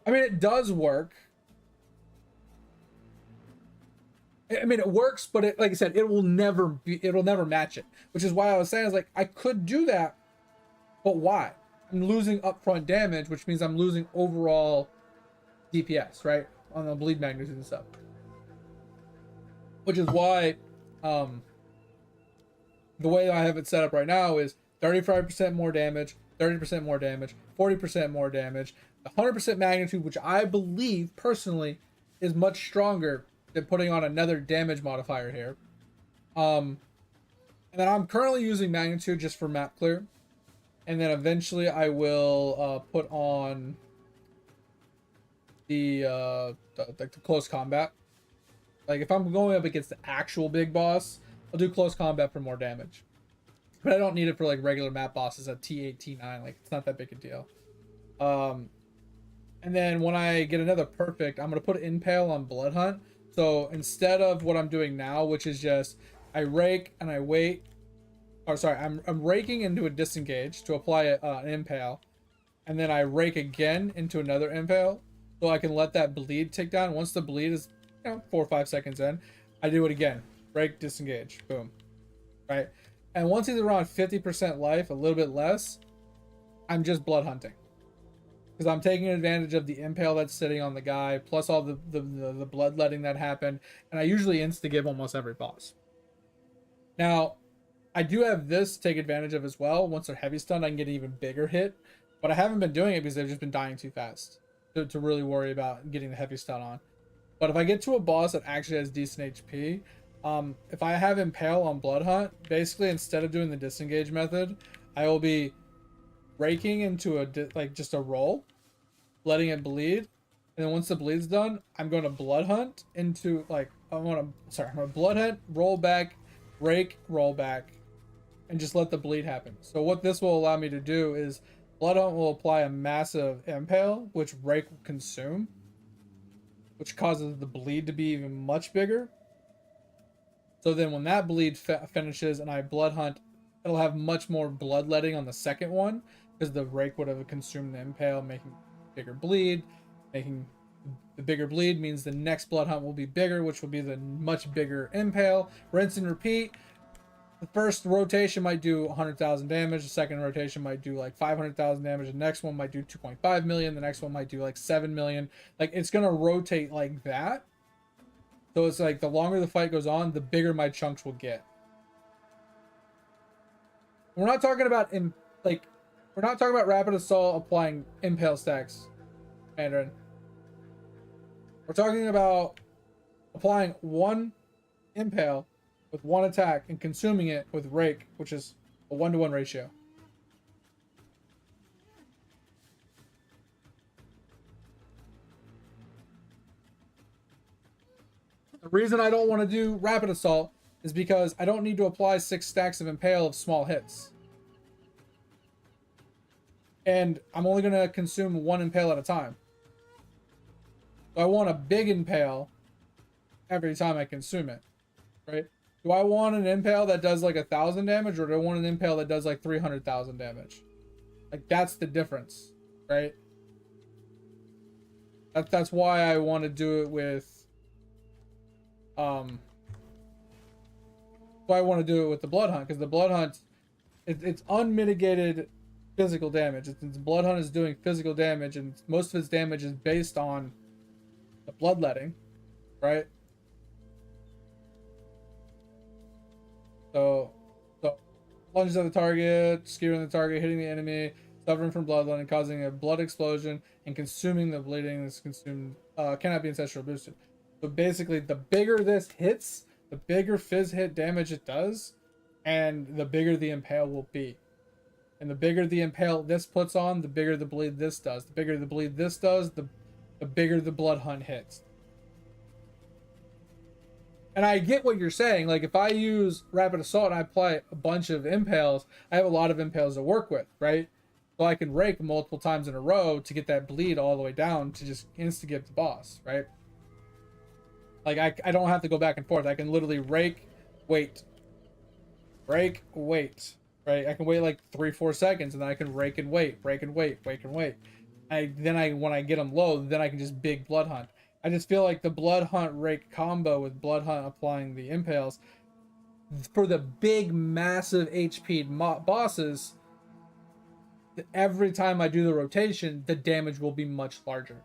I mean, it does work. I mean, it works, but it, like I said, it'll never match it. Which is why I was saying, I was like, I could do that, but why? I'm losing upfront damage, which means I'm losing overall DPS, right? On the bleed magnitude and stuff. Which is why, the way I have it set up right now is 35% more damage, 30% more damage, 40% more damage, 100% magnitude, which I believe personally is much stronger putting on another damage modifier here. And then I'm currently using magnitude just for map clear. And then eventually I will put on the close combat. Like if I'm going up against the actual big boss, I'll do close combat for more damage. But I don't need it for like regular map bosses at T8, T9. Like it's not that big a deal. And then when I get another perfect, I'm gonna put Impale on Blood Hunt. So instead of what I'm doing now, which is just I rake and I wait. Oh, sorry, I'm raking into a disengage to apply an Impale, and then I rake again into another Impale, so I can let that bleed tick down. Once the bleed is 4 or 5 seconds in, I do it again. Rake, disengage, boom, right? And once he's around 50% life, a little bit less, I'm just blood hunting. Because I'm taking advantage of the impale that's sitting on the guy, plus all the bloodletting that happened, and I usually insta-give almost every boss. Now, I do have this to take advantage of as well. Once they're heavy stunned, I can get an even bigger hit, but I haven't been doing it because they've just been dying too fast to really worry about getting the heavy stun on. But if I get to a boss that actually has decent HP, if I have Impale on Blood Hunt, basically instead of doing the disengage method, I will be raking into just a roll, letting it bleed, and then once the bleed's done, I'm going to Blood Hunt into I'm gonna Blood Hunt, roll back, rake, roll back, and just let the bleed happen. So what this will allow me to do is Blood Hunt will apply a massive Impale, which Rake will consume, which causes the bleed to be even much bigger. So then when that bleed finishes and I Blood Hunt, it'll have much more bloodletting on the second one, because the Rake would have consumed the Impale, making bigger bleed. Making the bigger bleed means the next Blood Hunt will be bigger, which will be the much bigger Impale. Rinse and repeat. The first rotation might do 100,000 damage. The second rotation might do like 500,000 damage. The next one might do 2.5 million. The next one might do like 7 million. Like it's gonna rotate like that. So it's like the longer the fight goes on, the bigger my chunks will get. We're not talking about rapid assault applying impale stacks, Mandarin. We're talking about applying one impale with one attack and consuming it with Rake, which is a 1-to-1 ratio. The reason I don't want to do rapid assault is because I don't need to apply 6 stacks of impale of small hits. And I'm only going to consume 1 impale at a time. So I want a big impale every time I consume it, right? Do I want an impale that does like 1,000 damage, or do I want an impale that does like 300,000 damage? Like that's the difference, right? That's why I want to do it with why I want to do it with the Blood Hunt, because the Blood Hunt, it's unmitigated physical damage. Its Blood Hunt is doing physical damage, and most of its damage is based on the bloodletting, right? So lunges at the target, skewering the target, hitting the enemy, suffering from bloodletting, causing a blood explosion, and consuming the bleeding that's consumed. Cannot be ancestral boosted. So basically, the bigger this hits, the bigger fizz hit damage it does, and the bigger the impale will be. And the bigger the impale this puts on, the bigger the bleed this does. The bigger the bleed this does, the bigger the Blood Hunt hits. And I get what you're saying. Like, if I use Rapid Assault and I apply a bunch of impales, I have a lot of impales to work with, right? So I can rake multiple times in a row to get that bleed all the way down to just insta-give the boss, right? Like, I don't have to go back and forth. I can literally rake, wait. Rake, wait. Right? I can wait like 3-4 seconds, and then I can rake and wait, rake and wait, rake and wait. When I get them low, then I can just big Blood Hunt. I just feel like the Blood Hunt Rake combo with Blood Hunt applying the impales for the big massive HP bosses, every time I do the rotation, the damage will be much larger.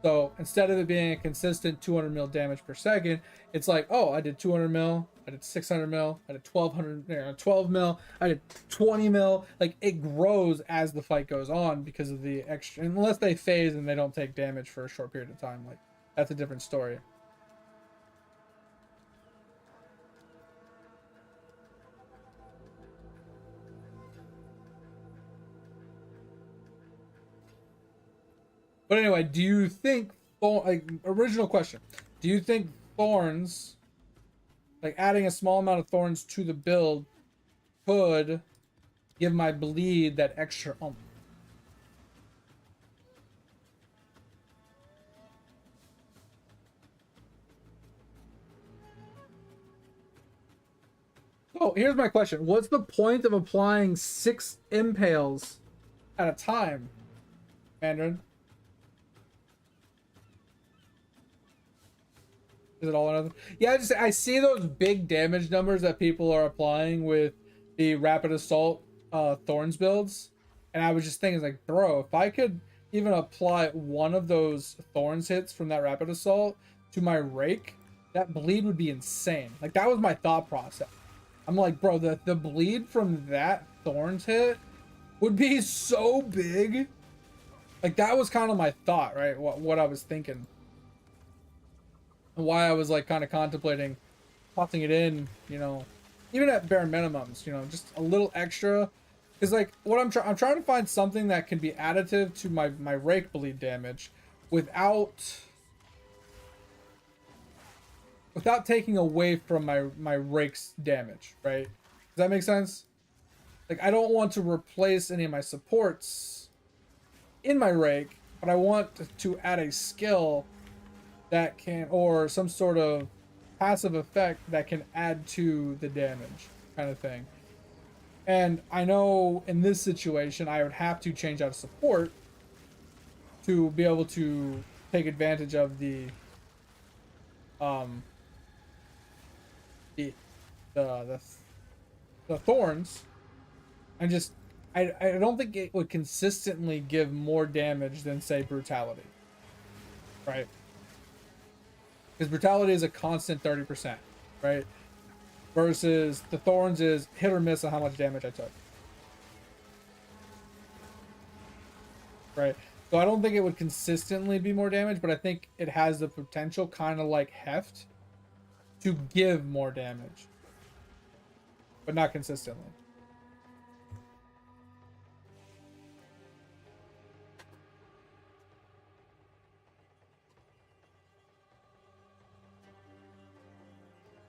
So instead of it being a consistent 200 mil damage per second, it's like, oh, I did 200 mil, I did 600 mil, I did 12 mil, I did 20 mil. Like, it grows as the fight goes on because of the extra, unless they phase and they don't take damage for a short period of time. Like, that's a different story. But anyway, do you think like original question? Do you think thorns, like adding a small amount of thorns to the build, could give my bleed that extra Oh, here's my question. What's the point of applying 6 impales at a time, Mandarin? Is it all or nothing? Yeah, I see those big damage numbers that people are applying with the rapid assault thorns builds, and I was just thinking like, bro, if I could even apply one of those thorns hits from that rapid assault to my rake, that bleed would be insane. Like that was my thought process. I'm like, bro, the bleed from that thorns hit would be so big. Like that was kind of my thought, right? What I was thinking. And why I was like kind of contemplating tossing it in, you know, even at bare minimums, you know, just a little extra. Because like what I'm trying to find something that can be additive to my rake bleed damage without taking away from my rake's damage, right? Does that make sense? Like I don't want to replace any of my supports in my rake, but I want to add a skill that can, or some sort of passive effect that can add to the damage kind of thing. And I know in this situation I would have to change out of support to be able to take advantage of um the the, the thorns. And just I don't think it would consistently give more damage than say brutality, right? Because brutality is a constant 30%, right? Versus the thorns is hit or miss on how much damage I took, right? So I don't think it would consistently be more damage, but I think it has the potential, kind of like heft, to give more damage, but not consistently.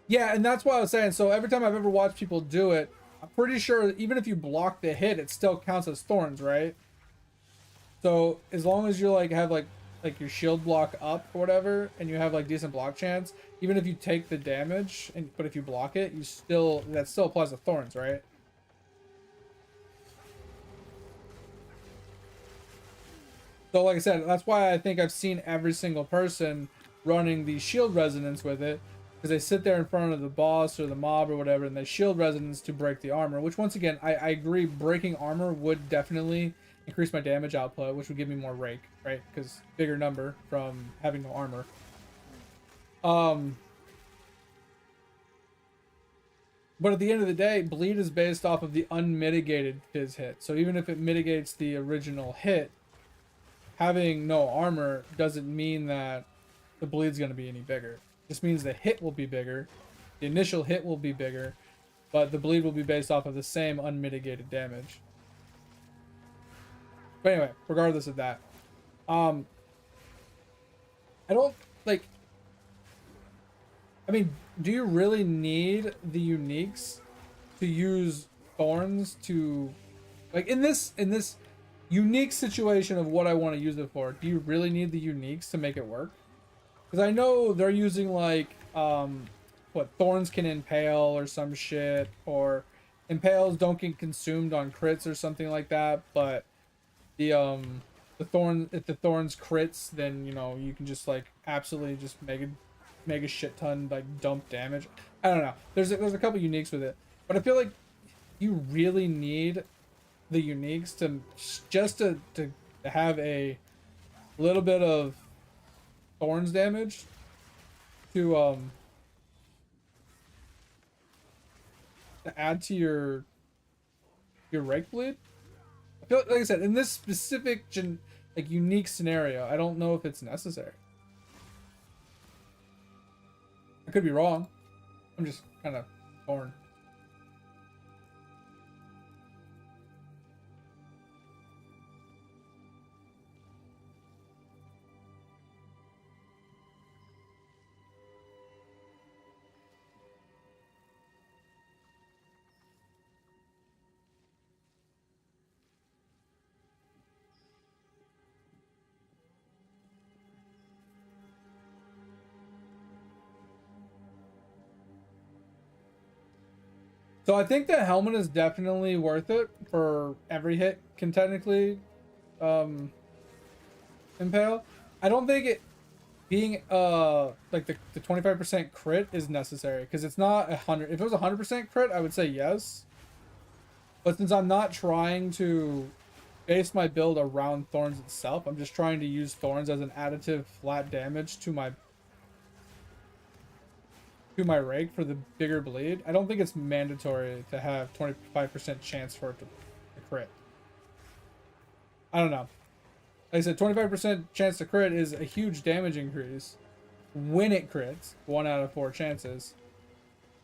Yeah, and that's what I was saying. So every time I've ever watched people do it, I'm pretty sure even if you block the hit, it still counts as thorns, right? So as long as you like have like your shield block up or whatever, and you have like decent block chance, even if you take the damage, but if you block it, that still applies to thorns, right? So like I said, that's why I think I've seen every single person running the shield resonance with it, because they sit there in front of the boss or the mob or whatever, and they shield resonance to break the armor, which once again, I agree, breaking armor would definitely increase my damage output, which would give me more rake, right? Because bigger number from having no armor. But at the end of the day, bleed is based off of the unmitigated phys hit. So even if it mitigates the original hit, having no armor doesn't mean that the bleed's going to be any bigger. It just means the hit will be bigger, the initial hit will be bigger, but the bleed will be based off of the same unmitigated damage. But anyway, regardless of that, I don't like. I mean, do you really need the uniques to use thorns to, like in this unique situation of what I want to use it for? Do you really need the uniques to make it work? Because I know they're using like what thorns can impale or some shit, or impales don't get consumed on crits or something like that, but the thorn, if the thorns crits, then you know you can just like absolutely just make a shit ton like dump damage. I don't know. There's a couple uniques with it, but I feel like you really need the uniques to just to have a little bit of thorns damage to add to your rake bleed. I feel like I said, in this specific like unique scenario, I don't know if it's necessary. I could be wrong. I'm just kind of torn. So I think the helmet is definitely worth it for every hit can technically impale. I don't think it being like the 25% crit is necessary because it's not 100. If it was 100% crit, I would say yes. But since I'm not trying to base my build around thorns itself, I'm just trying to use thorns as an additive flat damage to my rake for the bigger bleed. I don't think it's mandatory to have 25% chance for it to crit. I don't know. Like I said, 25% chance to crit is a huge damage increase when it crits, 1 out of 4 chances.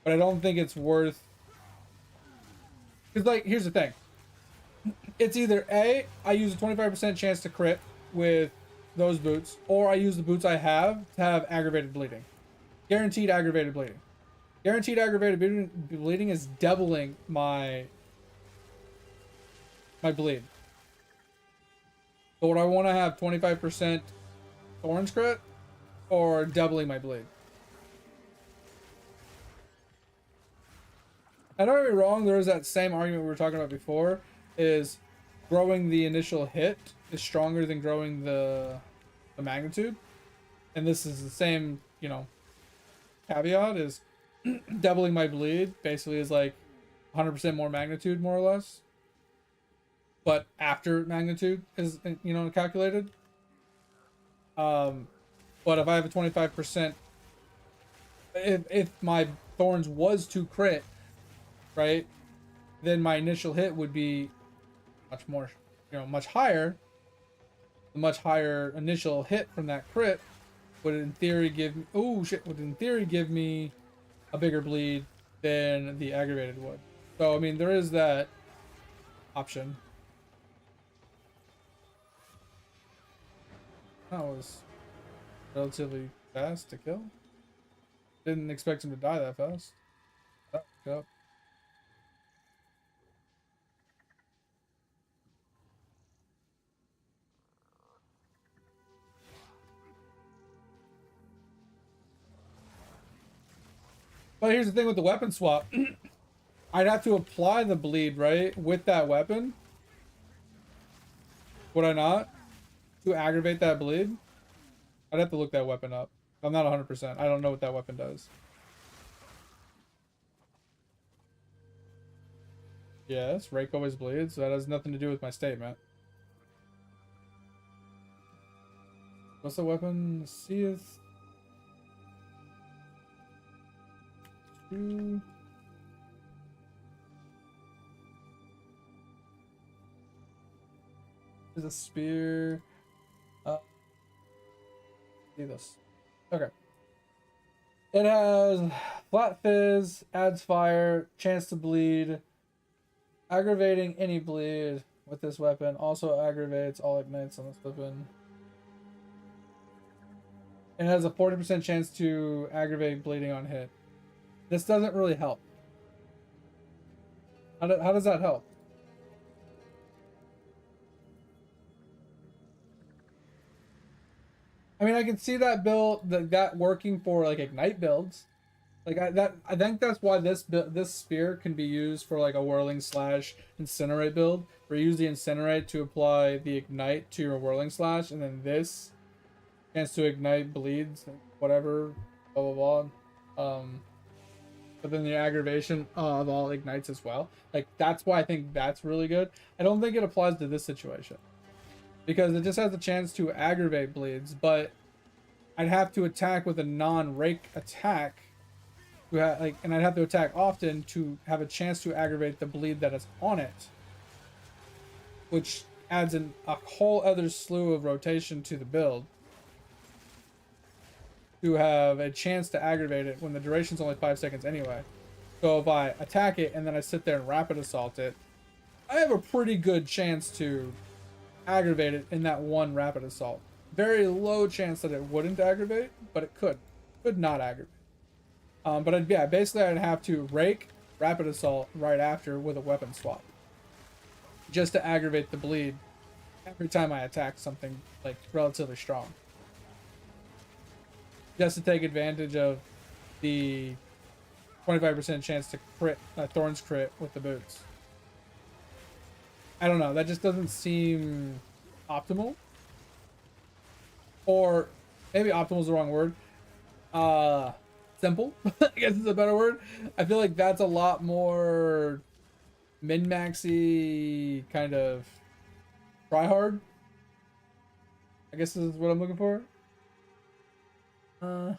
But I don't think it's worth... Because, like, here's the thing. It's either A, I use a 25% chance to crit with those boots, or I use the boots I have to have aggravated bleeding. Guaranteed aggravated bleeding. Guaranteed aggravated bleeding is doubling my bleed. So would I want to have 25% thorns crit or doubling my bleed? I don't get me wrong, there is that same argument we were talking about before, is growing the initial hit is stronger than growing the magnitude. And this is the same, you know, caveat is doubling my bleed basically is like 100% more magnitude, more or less. But after magnitude is, you know, calculated. But if I have a 25%, if my thorns was to crit, right, then my initial hit would be much more, you know, much higher. The much higher initial hit from that crit would in theory give me, would in theory give me a bigger bleed than the aggravated would. So I mean, there is that option. That was relatively fast to kill. Didn't expect him to die that fast. Yep. But here's the thing with the weapon swap. I'd have to apply the bleed, right, with that weapon. Would I not? To aggravate that bleed? I'd have to look that weapon up. I'm not 100%. I don't know what that weapon does. Yes, Rake always bleeds. So that has nothing to do with my statement. What's the weapon? Seeth. There's a spear. See this. Okay. It has flat fizz, adds fire, chance to bleed, aggravating any bleed with this weapon. Also aggravates all ignites on this weapon. It has a 40% chance to aggravate bleeding on hit. This doesn't really help. How does that help? I mean, I can see that build, that working for like ignite builds. Like I think that's why this spear can be used for like a whirling slash incinerate build, where you use the incinerate to apply the ignite to your whirling slash, and then this chance to ignite bleeds, whatever, blah blah blah. But then the aggravation of all ignites as well. Like that's why I think that's really good. I don't think it applies to this situation because it just has a chance to aggravate bleeds, but I'd have to attack with a non-rake attack. And I'd have to attack often to have a chance to aggravate the bleed that is on it, which adds a whole other slew of rotation to the build to have a chance to aggravate it when the duration's only 5 seconds anyway. So if I attack it and then I sit there and rapid assault it, I have a pretty good chance to aggravate it in that one rapid assault. Very low chance that it wouldn't aggravate, but it could not aggravate. But yeah, basically I'd have to rake, rapid assault right after with a weapon swap, just to aggravate the bleed every time I attack something like relatively strong, just to take advantage of the 25% chance to crit, Thorns crit with the boots. I don't know. That just doesn't seem optimal. Or maybe optimal is the wrong word. Simple, I guess is a better word. I feel like that's a lot more min-maxy kind of try hard. I guess this is what I'm looking for. I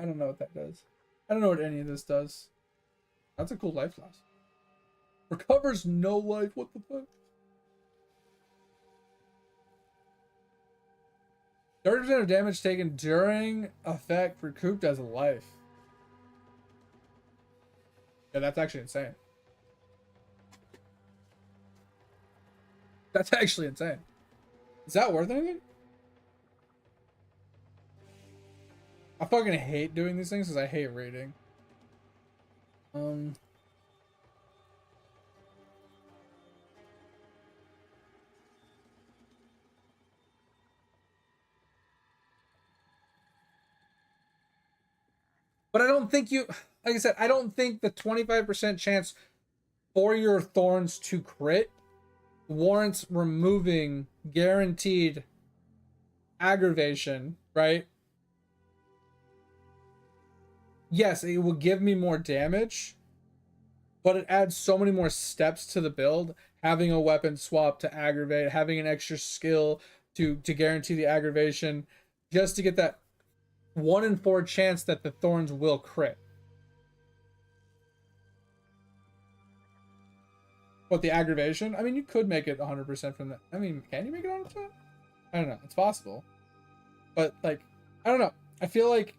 don't know what that does. I don't know what any of this does. That's a cool life loss. Recovers no life. What the fuck? 30% of damage taken during effect recouped as a life. Yeah, that's actually insane. That's actually insane. Is that worth anything? I fucking hate doing these things because I hate raiding. But I don't think you, like I said, I don't think the 25% chance for your thorns to crit warrants removing guaranteed aggravation, right? Yes, it will give me more damage, but it adds so many more steps to the build. Having a weapon swap to aggravate, having an extra skill to guarantee the aggravation, just to get that 1 in 4 chance that the thorns will crit. But the aggravation, I mean, you could make it 100% from that. I mean, can you make it 100%? I don't know. It's possible. But, like, I don't know. I feel like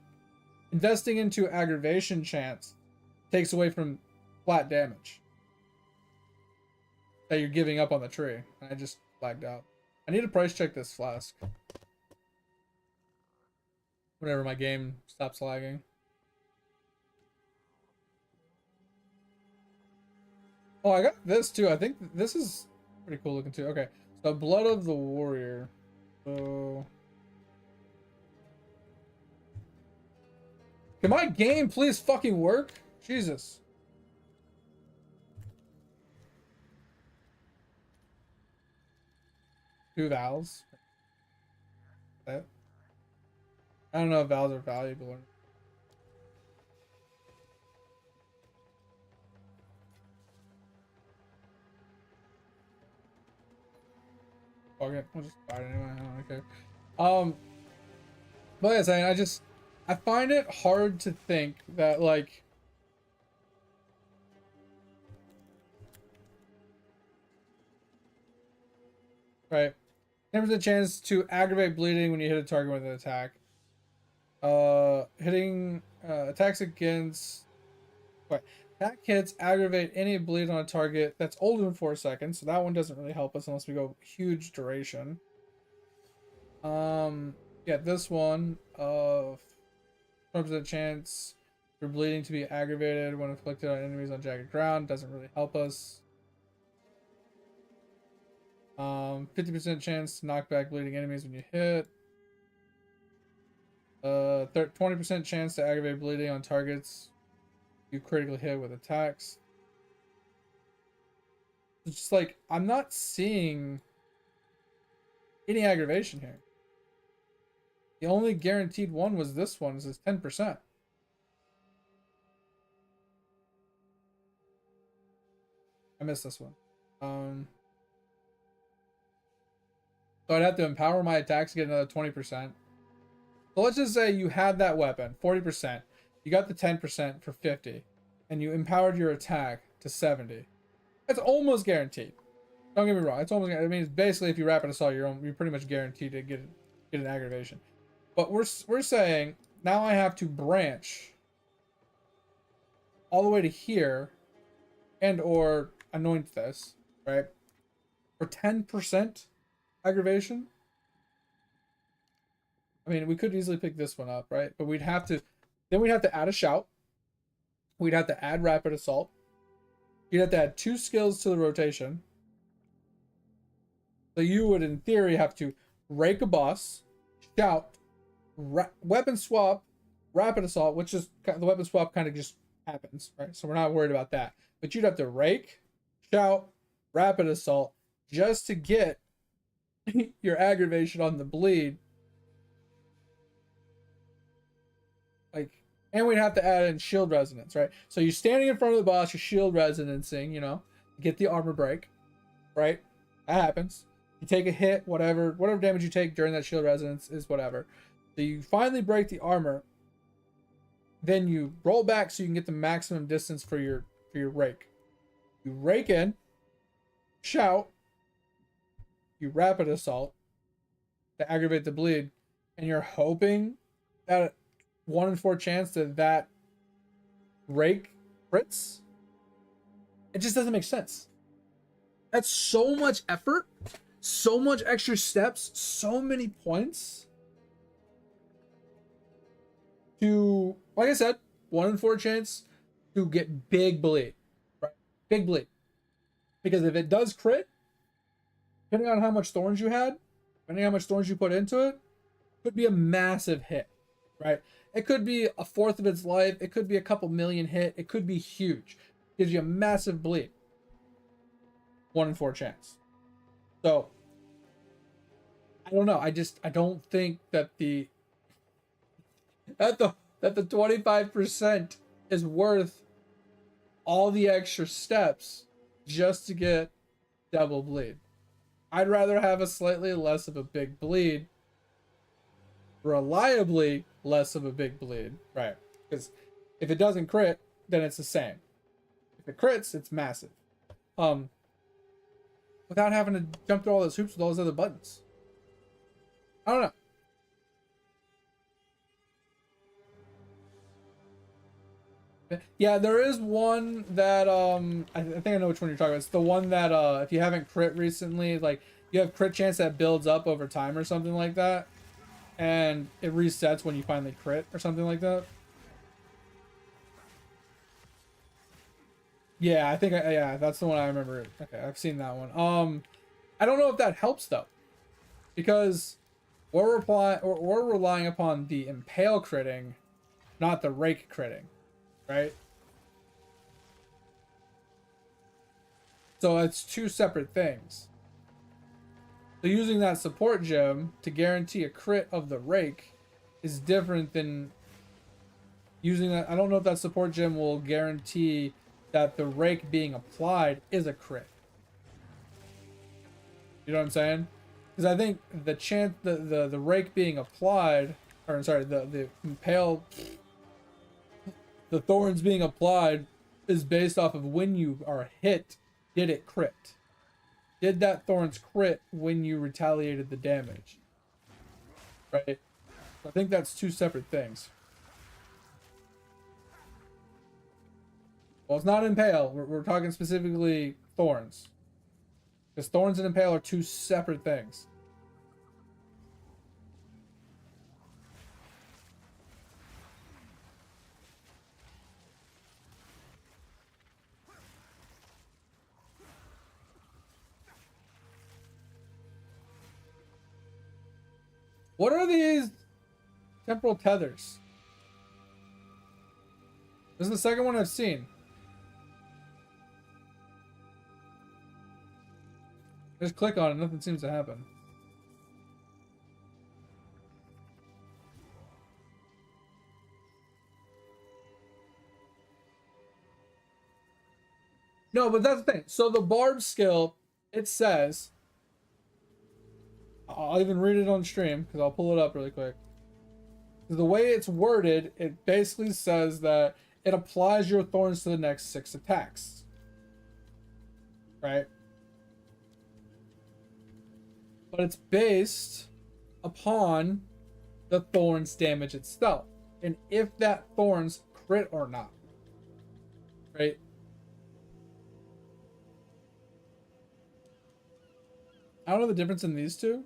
investing into aggravation chance takes away from flat damage that you're giving up on the tree. I just lagged out. I need to price check this flask. Whenever my game stops lagging. Oh, I got this too. I think this is pretty cool looking too. Okay, so Blood of the Warrior. So, can my game please fucking work? Jesus. Two vowels. That. I don't know if vowels are valuable or not. Fuck it. We'll just buy it anyway. I don't really care. But like I say, I find it hard to think that, like, right, 10% chance to aggravate bleeding when you hit a target with an attack. Hitting attacks against attack hits aggravate any bleed on a target that's older than 4 seconds. So that one doesn't really help us unless we go huge duration. Yeah, this one of 20% chance for bleeding to be aggravated when inflicted on enemies on jagged ground doesn't really help us. 50% chance to knock back bleeding enemies when you hit. 20% chance to aggravate bleeding on targets you critically hit with attacks. It's just like, I'm not seeing any aggravation here. The only guaranteed one was this one, is 10%. I missed this one. So I'd have to empower my attacks to get another 20%. So let's just say you had that weapon, 40%. You got the 10% for 50. And you empowered your attack to 70. That's almost guaranteed. Don't get me wrong. It's almost, I mean, it's basically, if you Rapid Assault, you're pretty much guaranteed to get an aggravation. But we're saying, now I have to branch all the way to here and or anoint this, right? For 10% aggravation. I mean, we could easily pick this one up, right? But we'd have to add a shout. We'd have to add Rapid Assault. You'd have to add 2 skills to the rotation. So you would, in theory, have to rake a boss, shout, weapon swap, rapid assault, which is the weapon swap kind of just happens, right? So we're not worried about that. But you'd have to rake, shout, rapid assault just to get your aggravation on the bleed. Like, and we'd have to add in shield resonance, right? So you're standing in front of the boss, you're shield resonancing, you know, get the armor break, right? That happens. You take a hit, whatever damage you take during that shield resonance is whatever. So you finally break the armor, then you roll back so you can get the maximum distance for your rake. You rake in, shout, you rapid assault to aggravate the bleed, and you're hoping that 1 in 4 chance that rake crits. It just doesn't make sense. That's so much effort, so much extra steps, so many points to, like I said, 1 in 4 chance to get big bleed, right? Big bleed. Because if it does crit, depending on how much thorns you had, depending on how much thorns you put into it, could be a massive hit, right? It could be 1/4 of its life. It could be a couple million hit. It could be huge. Gives you a massive bleed. 1 in 4 chance. So I don't know. I don't think that the 25% is worth all the extra steps just to get double bleed. I'd rather have a slightly less of a big bleed, reliably less of a big bleed, right? Because if it doesn't crit, then it's the same. If it crits, it's massive. Without having to jump through all those hoops with all those other buttons. I don't know. Yeah, there is one that I think I know which one you're talking about. It's the one that if you haven't crit recently, like you have crit chance that builds up over time or something like that, and it resets when you finally crit or something like that. Yeah, I think yeah, that's the one I remember. Okay, I've seen that one. I don't know if that helps though, because we're relying upon the impale critting, not the rake critting, right? So it's 2 separate things. So using that support gem to guarantee a crit of the rake is different than using that. I don't know if that support gem will guarantee that the rake being applied is a crit. You know what I'm saying? Because I think the chance the rake being applied, or sorry, the impale, the thorns being applied is based off of when you are hit. Did it crit? Did that thorns crit when you retaliated the damage? Right? I think that's 2 separate things. Well, it's not impale. We're talking specifically thorns. Because thorns and impale are 2 separate things. What are these temporal tethers? This is the second one I've seen. Just click on it, nothing seems to happen. No, but that's the thing. So the barb skill, it says, I'll even read it on stream because I'll pull it up really quick. The way it's worded, it basically says that it applies your thorns to the next 6 attacks. Right? But it's based upon the thorns damage itself, and if that thorns crit or not. Right? I don't know the difference in these two.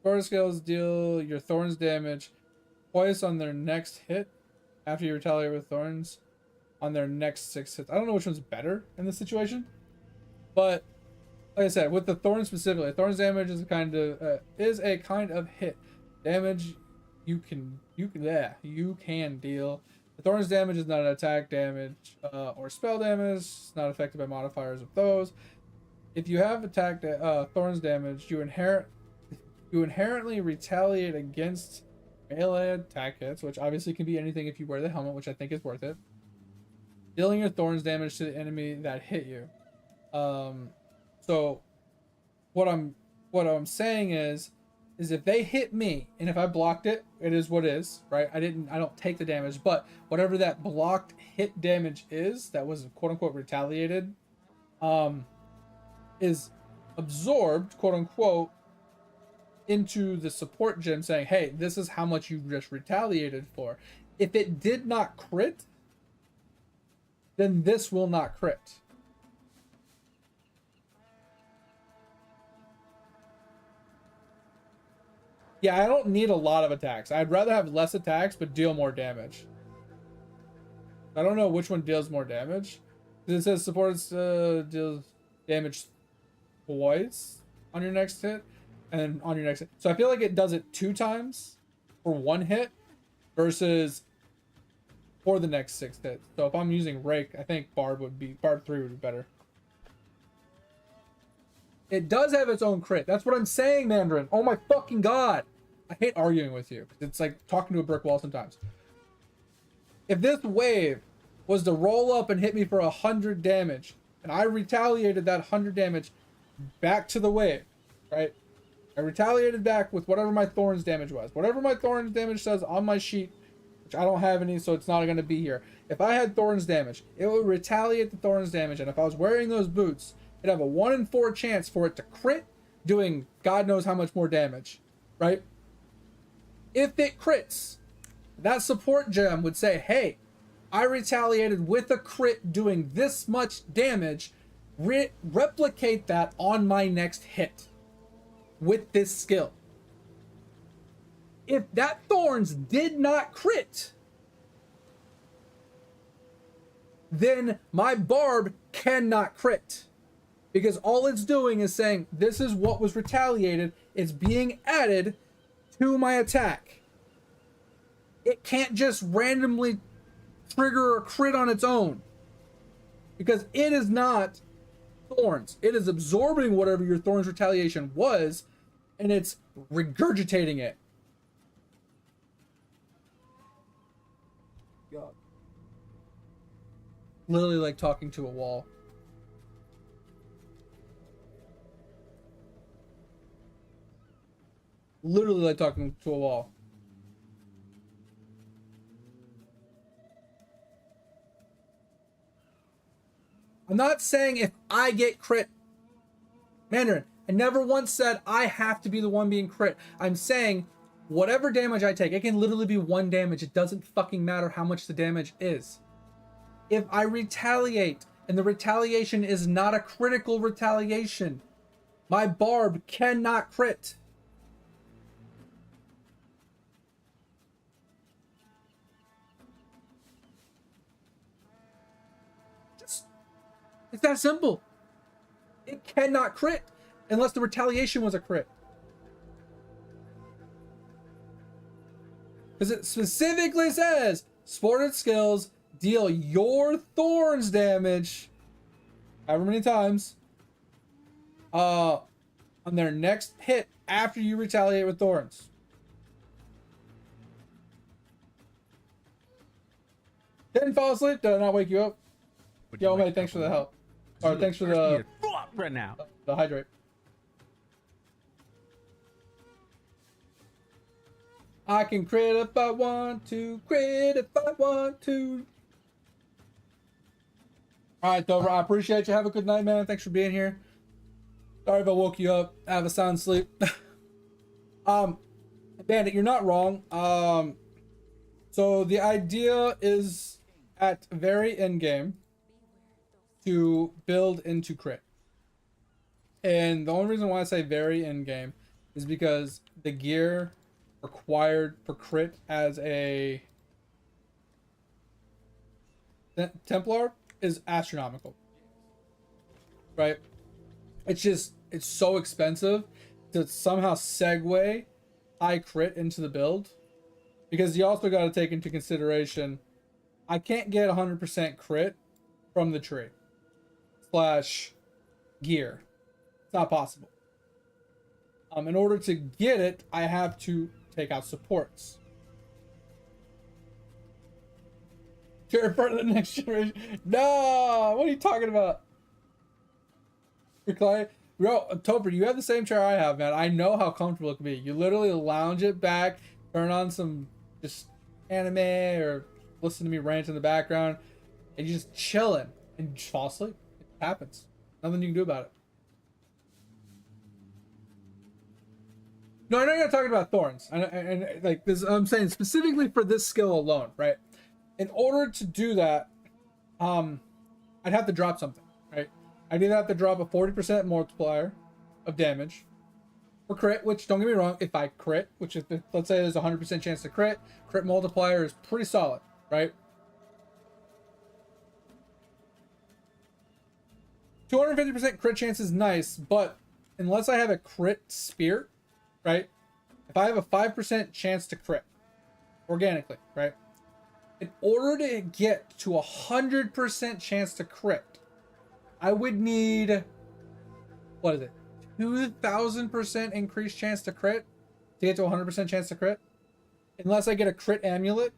Barb skills deal your thorns damage twice on their next hit after you retaliate with thorns on their next 6 hits. I don't know which one's better in this situation, but like I said, with the thorns specifically, thorns damage is a kind of hit damage you can deal. The thorns damage is not an attack damage or spell damage. It's not affected by modifiers of those. If you have thorns damage, you inherently retaliate against melee attack hits, which obviously can be anything if you wear the helmet, which I think is worth it. Dealing your thorns damage to the enemy that hit you. So what I'm saying is if they hit me and if I blocked it, it is what it is, right? I don't take the damage, but whatever that blocked hit damage is that was quote unquote retaliated, is absorbed quote unquote into the support gem, saying, hey, this is how much you just retaliated for. If it did not crit, then this will not crit. Yeah, I don't need a lot of attacks. I'd rather have less attacks but deal more damage. I don't know which one deals more damage. It says supports deals damage twice on your next hit and then on your next hit. So I feel like it does it 2 times for 1 hit versus for the next 6 hits. So if I'm using Rake, I think Barb 3 would be better. It does have its own crit. That's what I'm saying, Mandarin. Oh my fucking god. I hate arguing with you. It's like talking to a brick wall sometimes. If this wave was to roll up and hit me for 100 damage, and I retaliated that 100 damage back to the wave, right? I retaliated back with whatever my thorns damage was. Whatever my thorns damage says on my sheet, which I don't have any, so it's not going to be here. If I had thorns damage, it would retaliate the thorns damage, and if I was wearing those boots, it'd have a 1 in 4 chance for it to crit, doing God knows how much more damage, right? If it crits, that support gem would say, hey, I retaliated with a crit doing this much damage, replicate that on my next hit with this skill. If that thorns did not crit, then my barb cannot crit. Because all it's doing is saying, this is what was retaliated. It's being added to my attack. It can't just randomly trigger a crit on its own. Because it is not thorns. It is absorbing whatever your thorns retaliation was, and it's regurgitating it. God. Literally like talking to a wall. Literally like talking to a wall. I'm not saying if I get crit. Mandarin, I never once said I have to be the one being crit. I'm saying whatever damage I take, it can literally be 1 damage. It doesn't fucking matter how much the damage is. If I retaliate and the retaliation is not a critical retaliation, my barb cannot crit. It's that simple. It cannot crit unless the retaliation was a crit. Because it specifically says, sported skills deal your thorns damage however many times on their next hit after you retaliate with thorns. Didn't fall asleep? Did I not wake you up? Yo, mate, thanks for the help. Or thanks for the right now. The hydrate. I can crit if I want to, crit if I want to. Alright, Dover, I appreciate you. Have a good night, man. Thanks for being here. Sorry if I woke you up. Have a sound sleep. Bandit, you're not wrong. So the idea is at very end game to build into crit. And the only reason why I say very end game is because the gear required for crit as a Templar is astronomical. Right? it's so expensive to somehow segue high crit into the build, because you also got to take into consideration I can't get 100% crit from the tree slash gear. It's not possible. In order to get it, I have to take out supports. You're part of the next generation. No, what are you talking about? Your client, bro, Topher, you have the same chair I have, man. I know how comfortable it can be. You literally lounge it back, turn on some just anime or listen to me rant in the background, and you just chilling and just fall asleep. It happens. Nothing you can do about it. No, I know you're not talking about thorns, and like this, I'm saying specifically for this skill alone, right? In order to do that, I'd have to drop something, right? I'd either have to drop a 40% multiplier of damage or crit, which, don't get me wrong, if I crit, which is, let's say there's a 100% chance to crit multiplier is pretty solid, right? 250% crit chance is nice, but unless I have a crit spear, right? If I have a 5% chance to crit organically, right? In order to get to 100% chance to crit, I would need, what is it? 2,000% increased chance to crit to get to 100% chance to crit. Unless I get a crit amulet.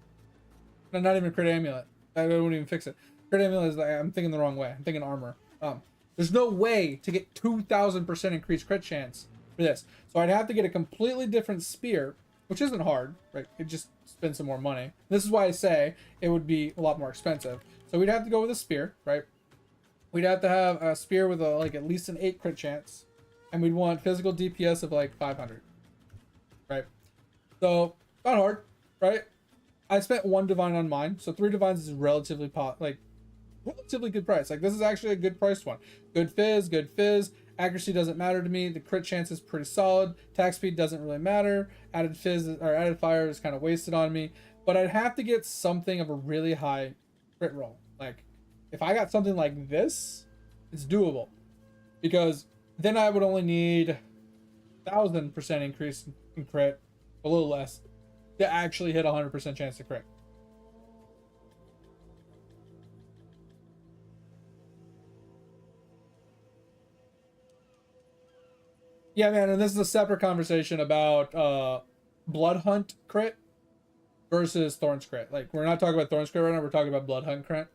No, not even a crit amulet. I wouldn't even fix it. Crit amulet is like, I'm thinking the wrong way. I'm thinking armor. There's no way to get 2,000% increased crit chance for this. So I'd have to get a completely different spear, which isn't hard, right? It just spend some more money. This is why I say it would be a lot more expensive. So we'd have to go with a spear, right? We'd have to have a spear with a, like at least an 8 crit chance, and we'd want physical DPS of like 500, right? So not hard, right? I spent 1 divine on mine, so 3 divines is relatively relatively good price. Like this is actually a good priced one. Good fizz. Accuracy doesn't matter to me. The crit chance is pretty solid. Attack speed doesn't really matter. Added fizz or added fire is kind of wasted on me. But I'd have to get something of a really high crit roll. Like if I got something like this, it's doable. Because then I would only need 1,000% increase in crit, a little less, to actually hit 100% chance to crit. Yeah, man, and this is a separate conversation about Blood Hunt crit versus Thorns crit. Like, we're not talking about Thorns crit right now, we're talking about Blood Hunt crit.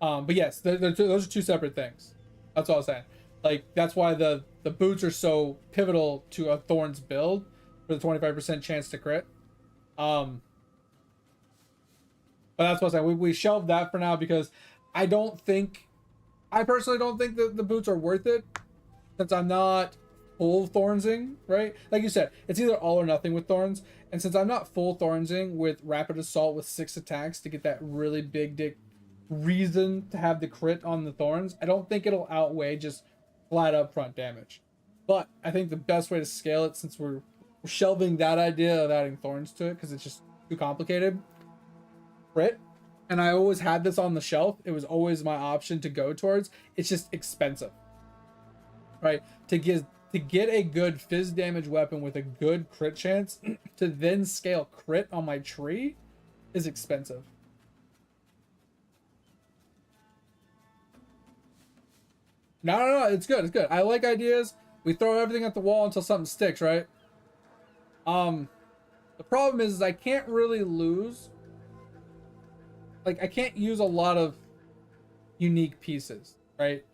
But yes, those are 2 separate things. That's all I'm saying. Like, that's why the boots are so pivotal to a Thorns build for the 25% chance to crit. But that's what I'm saying. We shelved that for now because I personally don't think that the boots are worth it, since I'm not full Thornsing, right? Like you said, it's either all or nothing with Thorns, and since I'm not full Thornsing with Rapid Assault with 6 attacks to get that really big dick reason to have the crit on the Thorns, I don't think it'll outweigh just flat up front damage. But I think the best way to scale it, since we're shelving that idea of adding Thorns to it because it's just too complicated, crit. And I always had this on the shelf. It was always my option to go towards. It's just expensive, right? To get a good fizz damage weapon with a good crit chance to then scale crit on my tree is expensive. No, it's good. It's good. I like ideas. We throw everything at the wall until something sticks, right? The problem is I can't really lose. Like, I can't use a lot of unique pieces, right?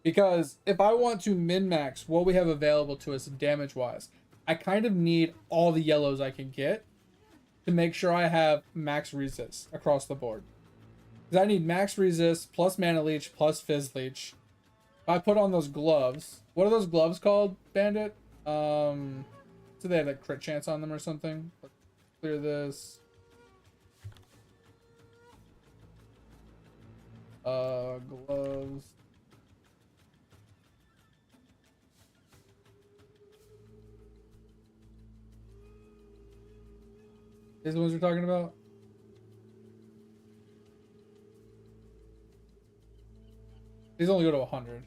Because if I want to min-max what we have available to us damage-wise, I kind of need all the yellows I can get to make sure I have max resist across the board. Because I need max resist plus mana leech plus fizz leech. If I put on those gloves, what are those gloves called, Bandit? So they have like crit chance on them or something. Let's clear this. Gloves. These are the ones we're talking about? These only go to 100.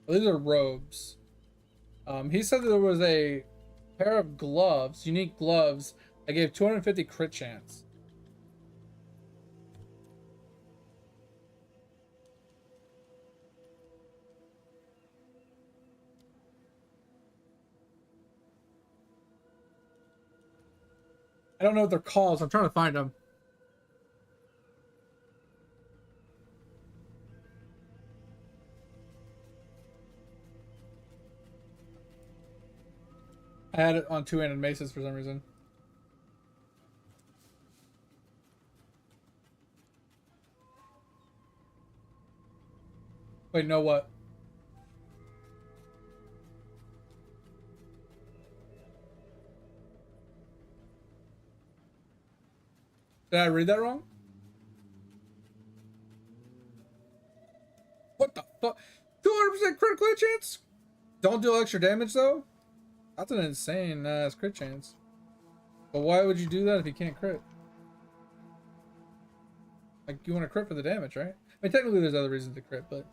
Well, these are robes. He said that there was a pair of gloves, unique gloves, that gave 250 crit chance. I don't know what they're called, so I'm trying to find them. I had it on two-handed maces for some reason. Wait, no, what? Did I read that wrong? What the fuck? 200% critical hit chance? Don't do extra damage though? That's an insane crit chance. But why would you do that if you can't crit? Like, you want to crit for the damage, right? I mean, technically there's other reasons to crit, but...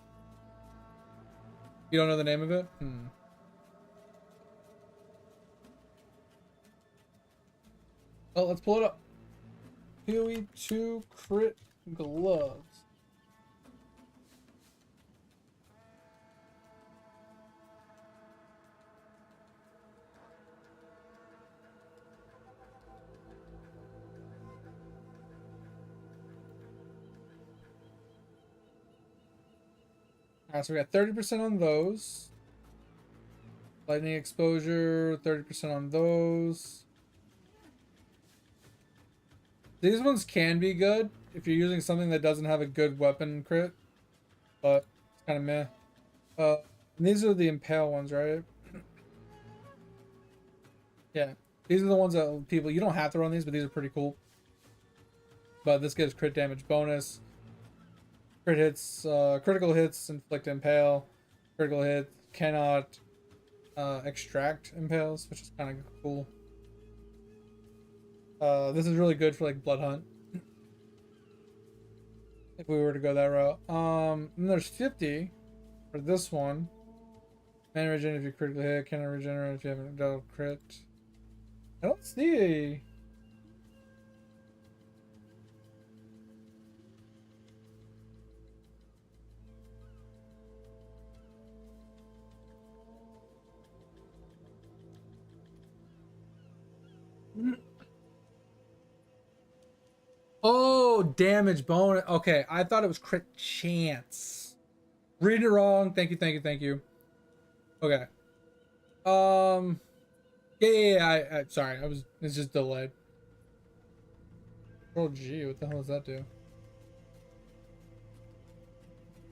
You don't know the name of it? Well, let's pull it up. PoE 2 crit gloves. Alright, so we got 30% on those. Lightning exposure, 30% on those. These ones can be good if you're using something that doesn't have a good weapon crit, but it's kind of meh. And these are the impale ones, right? Yeah, these are the ones that people, you don't have to run these, but these are pretty cool. But this gives crit damage bonus. Crit hits, critical hits inflict impale. Critical hit cannot extract impales, which is kind of cool. This is really good for like Blood Hunt. If we were to go that route. And there's 50 for this one. Mana regen if you critically hit, cannot regenerate if you haven't dealt crit. I don't see Oh, damage bonus. Okay, I thought it was crit chance. Reading it wrong. Thank you, thank you, thank you. Okay. Yeah. Sorry, it's just delayed. Control G. What the hell does that do?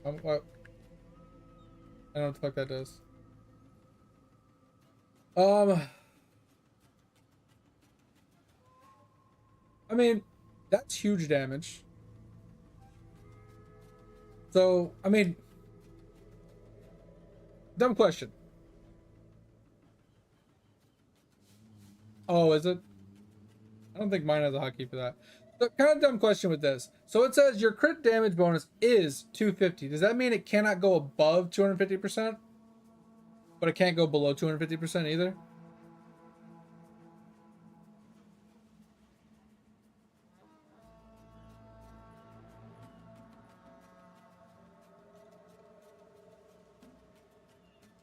What? I don't know what the fuck that does. I mean, that's huge damage. So, I mean, dumb question. Oh, is it? I don't think mine has a hotkey for that. So, kind of dumb question with this. So it says your crit damage bonus is 250. Does that mean it cannot go above 250%? But it can't go below 250% either?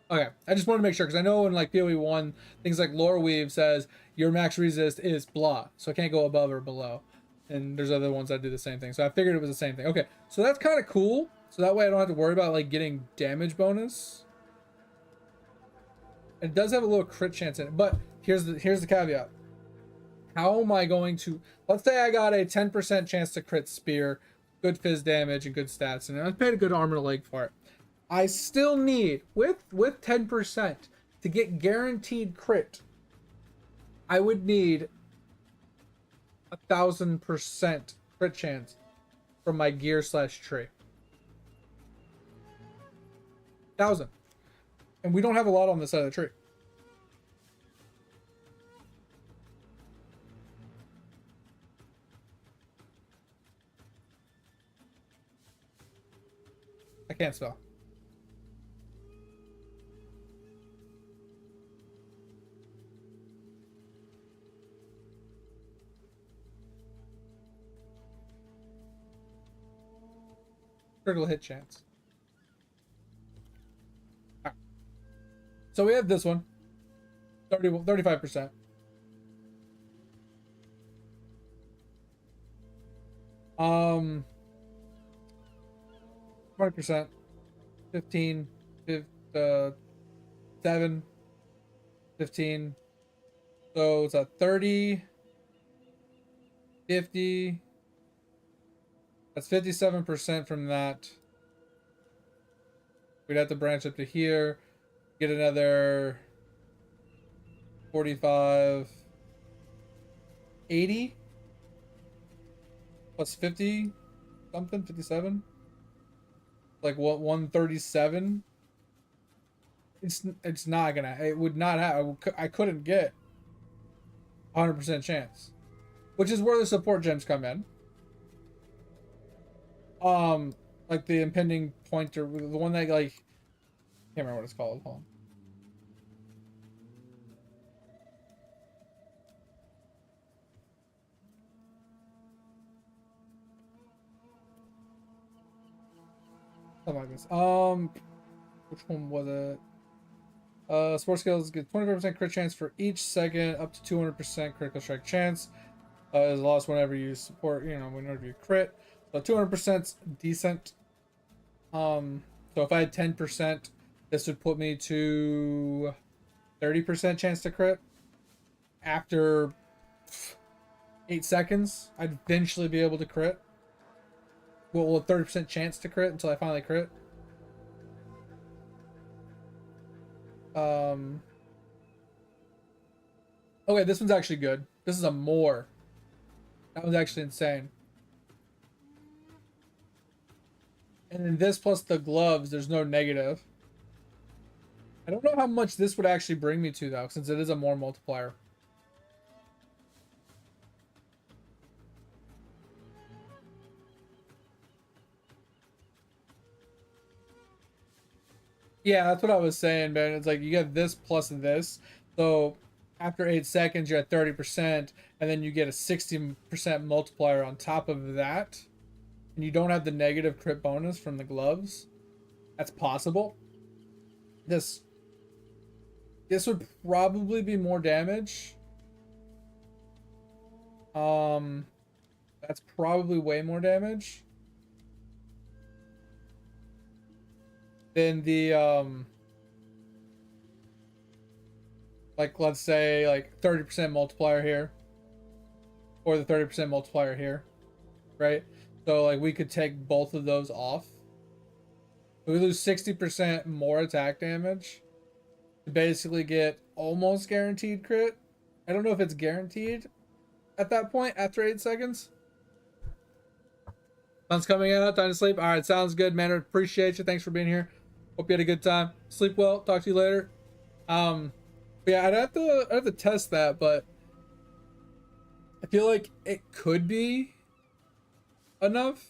Okay, I just wanted to make sure, because I know in like PoE 1, things like Lore Weave says your max resist is blah, so I can't go above or below. And there's other ones that do the same thing, so I figured it was the same thing. Okay, so that's kind of cool, so that way I don't have to worry about like getting damage bonus. It does have a little crit chance in it, but here's the caveat. How am I going to, let's say I got a 10% chance to crit spear, good fizz damage and good stats, and I paid a good arm and a leg for it. I still need, with 10%, to get guaranteed crit, I would need 1,000% crit chance from my gear / tree. 1,000. And we don't have a lot on this side of the tree. I can't spell. Critical hit chance. All right. So we have this one. 35%. 20%. 15. 7. 15. So it's a 30. 50. That's 57% from that. We'd have to branch up to here. Get another 45. 80. Plus 50 something. 57. Like what? 137. It's not gonna. It would not have. I couldn't get 100% chance, which is where the support gems come in. Like the impending pointer, the one that like, can't remember what it's called. Hold on. Something like this. Which one was it? Sports skills get 25% crit chance for each second, up to 200% critical strike chance. Is lost whenever you support, whenever you crit. So 200%'s decent. So if I had 10%, this would put me to 30% chance to crit. After 8 seconds, I'd eventually be able to crit. Well, a 30% chance to crit until I finally crit. Okay, this one's actually good. This is a more. That was actually insane. And then this plus the gloves, there's no negative. I don't know how much this would actually bring me to, though, since it is a more multiplier. Yeah, that's what I was saying, man. It's like you get this plus this. So after 8 seconds, you're at 30%, and then you get a 60% multiplier on top of that. And you don't have the negative crit bonus from the gloves. That's possible. This would probably be more damage. That's probably way more damage than the like, let's say like 30% multiplier here, or the 30% multiplier here, right? So like we could take both of those off. We lose 60% more attack damage to basically get almost guaranteed crit. I don't know if it's guaranteed at that point after 8 seconds. Sun's coming out, time to sleep. All right, sounds good, man. I appreciate you. Thanks for being here. Hope you had a good time. Sleep well. Talk to you later. Yeah, I'd have to test that, but I feel like it could be enough.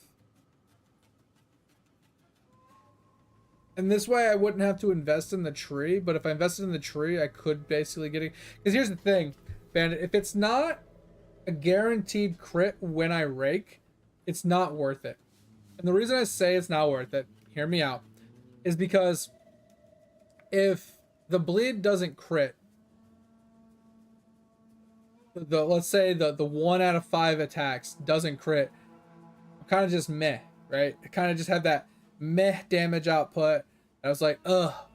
And this way I wouldn't have to invest in the tree, but if I invested in the tree, I could basically get it. Because here's the thing, Bandit, if it's not a guaranteed crit when I rake, it's not worth it. And the reason I say it's not worth it, hear me out, is because if the bleed doesn't crit, let's say the 1 out of 5 attacks doesn't crit, I'm kind of just meh, right? I kind of just have that meh damage output. I was like,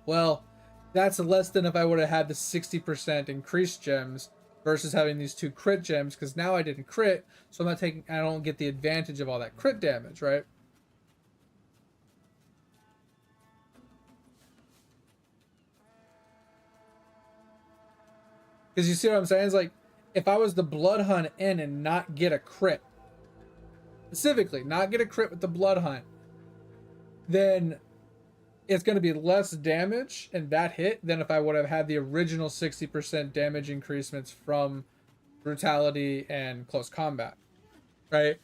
well, that's less than if I would have had the 60% increased gems versus having these 2 crit gems, because now I didn't crit, so I don't get the advantage of all that crit damage, right? Because you see what I'm saying? It's like, if I was the blood hunt in and not get a crit, specifically not get a crit with the blood hunt, then it's going to be less damage in that hit than if I would have had the original 60% damage increasements from brutality and close combat, right?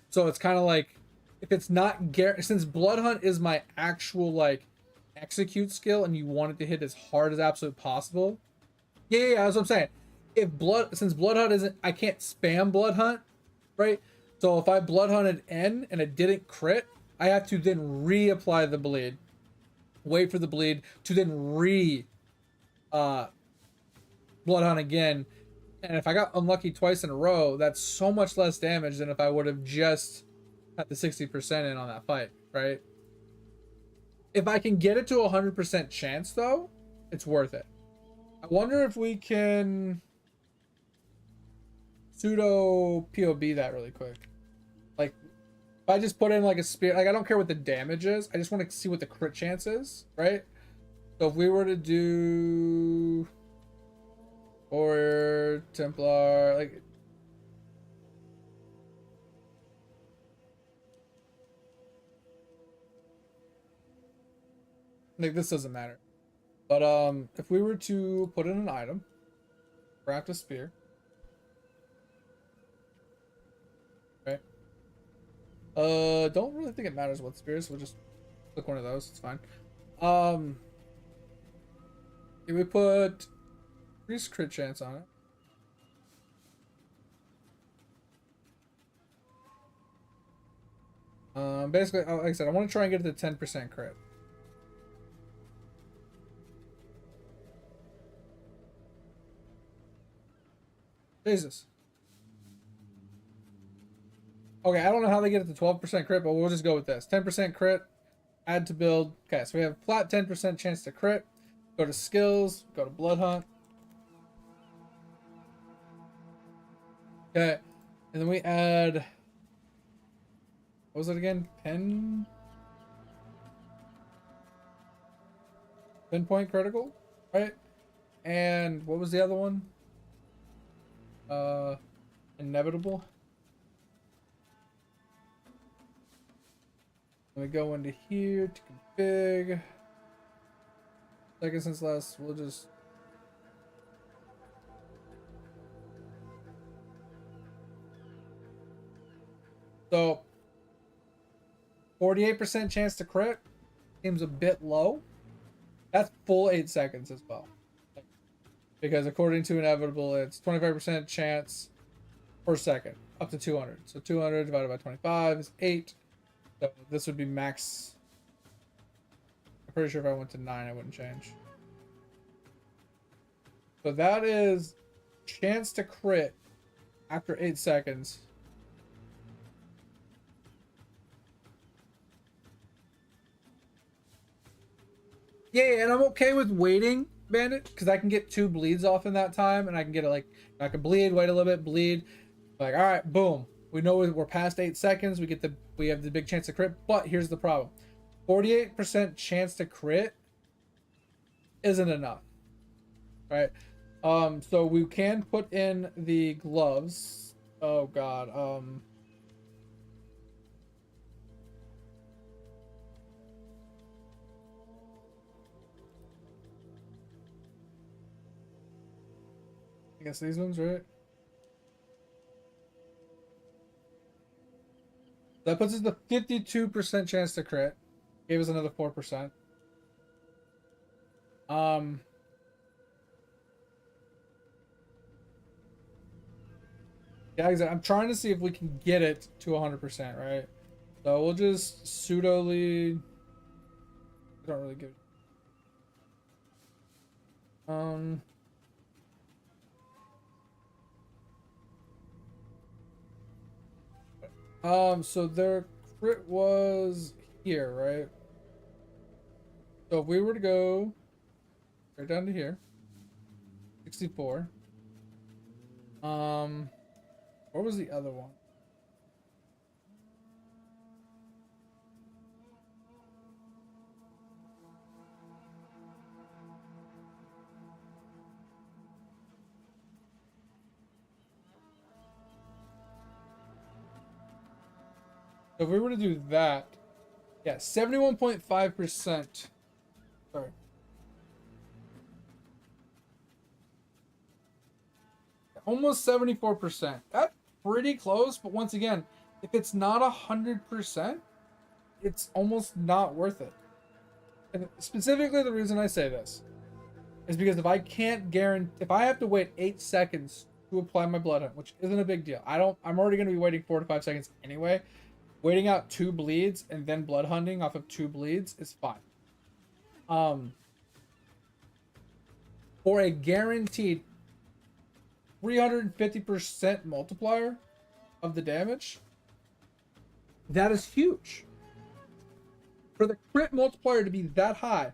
So it's kind of like, if it's not since Blood Hunt is my actual like execute skill, and you want it to hit as hard as absolute possible. Yeah, that's what I'm saying. Since Blood Hunt isn't, I can't spam Blood Hunt, right? So if I Blood Hunted N and it didn't crit, I have to then reapply the bleed, wait for the bleed to then Blood Hunt again. And if I got unlucky twice in a row, that's so much less damage than if I would have just had the 60% in on that fight, right? If I can get it to 100% chance, though, it's worth it. I wonder if we can pseudo POB that really quick. Like, if I just put in like a spear, like I don't care what the damage is, I just want to see what the crit chance is, right? So if we were to do Warrior, Templar, like this doesn't matter. But if we were to put in an item, craft a spear, right? Don't really think it matters what spears. We'll just click one of those. It's fine. If we put increased crit chance on it. Basically, like I said, I want to try and get it to 10% crit. Jesus. Okay, I don't know how they get it to 12% crit, but we'll just go with this. 10% crit, add to build. Okay, so we have flat 10% chance to crit. Go to skills, go to Blood Hunt. Okay, and then we add, what was it again? Pinpoint critical, right? And what was the other one? Inevitable. Let me go into here to config. Second since last, we'll just. So, 48% chance to crit seems a bit low. That's full 8 seconds as well. Because according to Inevitable, it's 25% chance per second, up to 200. So 200 divided by 25 is 8. So this would be max. I'm pretty sure if I went to 9, I wouldn't change. So that is chance to crit after 8 seconds. Yeah, and I'm okay with waiting, Bandit, because I can get 2 bleeds off in that time, and I can get it like, I can bleed, wait a little bit, bleed. Like, all right, boom. We know we're past 8 seconds. We have the big chance to crit, but here's the problem: 48% chance to crit isn't enough, right? So we can put in the gloves. Oh God. I guess these ones, right? That puts us the 52% chance to crit. Gave us another 4%. Yeah, exactly. I'm trying to see if we can get it to 100%, right? So we'll just pseudo lead. I don't really give. So their crit was here, right? So if we were to go right down to here, 64. What was the other one? So if we were to do that, yeah, 71.5% almost 74%. That's pretty close, but once again, if it's not 100%, it's almost not worth it. And specifically, the reason I say this is because if I can't guarantee, if I have to wait 8 seconds to apply my blood hunt, which isn't a big deal, I'm already going to be waiting 4 to 5 seconds anyway. Waiting out 2 bleeds and then blood hunting off of 2 bleeds is fine. For a guaranteed 350% multiplier of the damage, that is huge. For the crit multiplier to be that high,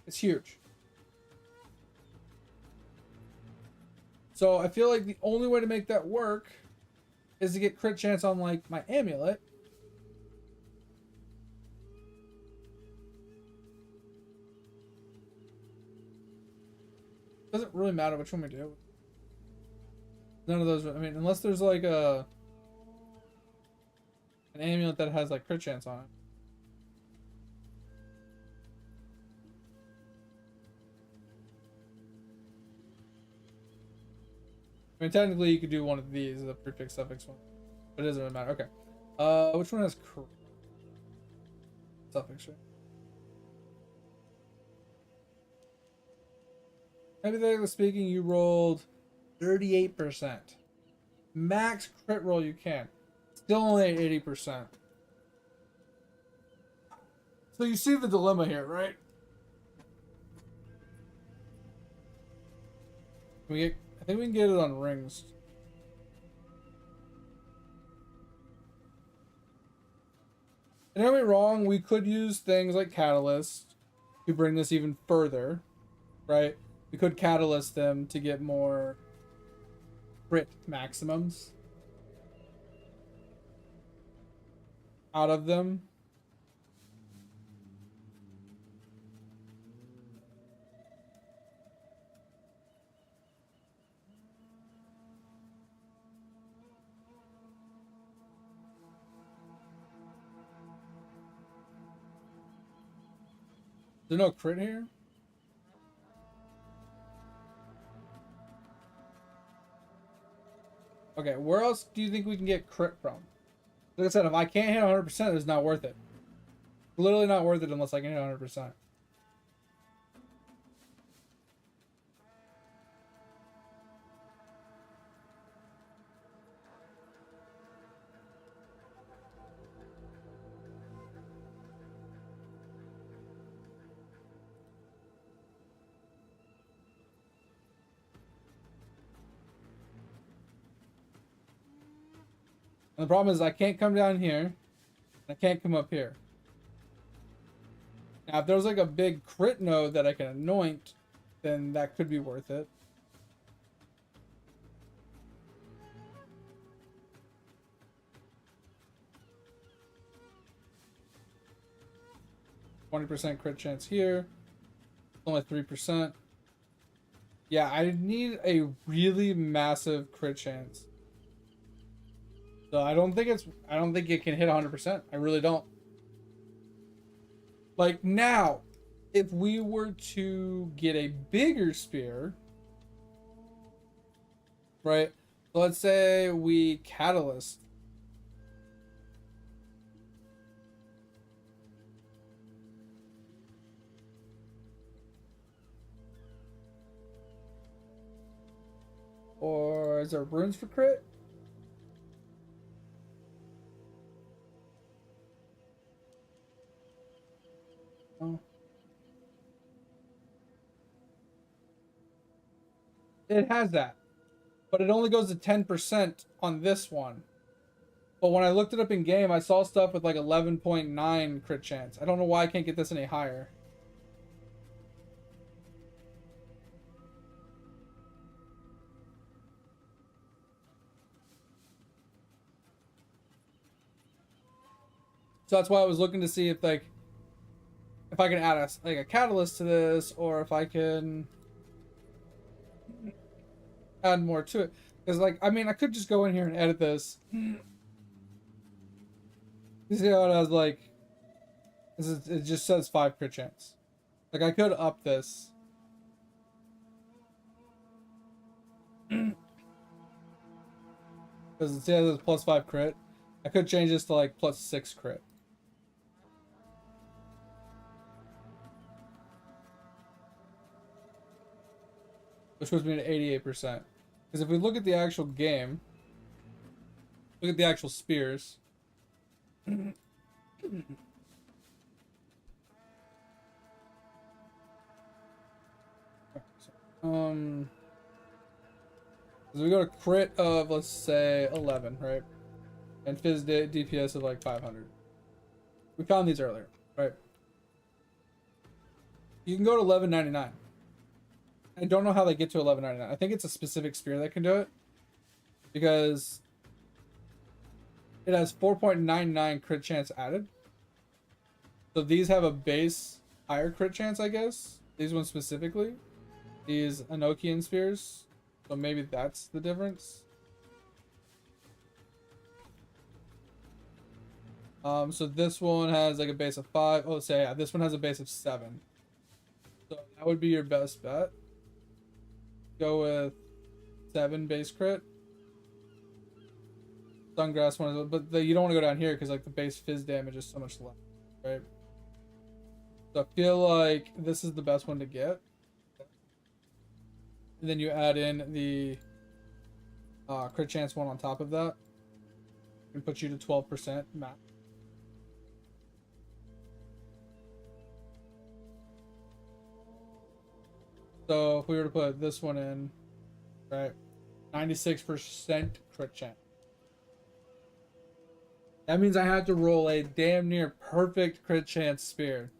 it's huge. So I feel like the only way to make that work is to get crit chance on like my amulet. Doesn't really matter which one we do. None of those, I mean, unless there's like an amulet that has like crit chance on it. I mean, technically you could do one of these, the prefix suffix one, but it doesn't really matter. Okay, which one has suffix, right? Hypothetically speaking, you rolled 38%. Max crit roll you can. Still only at 80%. So you see the dilemma here, right? I think we can get it on rings. And don't get me wrong, we could use things like Catalyst to bring this even further, right? We could Catalyst them to get more crit maximums out of them. Is there no crit here? Okay, where else do you think we can get crit from? Like I said, if I can't hit 100%, it's not worth it. Literally not worth it unless I can hit 100%. And the problem is I can't come down here. I can't come up here. Now, if there's like a big crit node that I can anoint, then that could be worth it. %20 crit chance here. Only 3%. Yeah, I need a really massive crit chance. So I don't think it can hit 100%. I really don't. Like now, if we were to get a bigger spear, right? So let's say we catalyst. Or is there runes for crit? Oh. It has that, but it only goes to 10% on this one. But when I looked it up in game, I saw stuff with like 11.9 crit chance. I don't know why I can't get this any higher. So that's why I was looking to see if like if I can add a catalyst to this, or if I can add more to it. Because like I mean I could just go in here and edit this. You see how it has like it just says 5 crit chance. Like I could up this. Because it says it's +5 crit. I could change this to like +6 crit. Which puts me at 88%. Because if we look at the actual game, look at the actual spears. So we got a crit of, let's say, 11, right? And Fizz DPS of like 500. We found these earlier, right? You can go to 1199. I don't know how they get to 1199. I think it's a specific spear that can do it. Because it has 4.99 crit chance added. So these have a base higher crit chance, I guess. These ones specifically. These Enochian spears. So maybe that's the difference. So this one has like a base of 5. Oh, say yeah, this one has a base of 7. So that would be your best bet. Go with 7 base crit. Sungrass one is, but you don't want to go down here because like the base fizz damage is so much less, right? So I feel like this is the best one to get. And then you add in the crit chance one on top of that. And put you to 12% max. So if we were to put this one in, right, 96% crit chance. That means I have to roll a damn near perfect crit chance spear.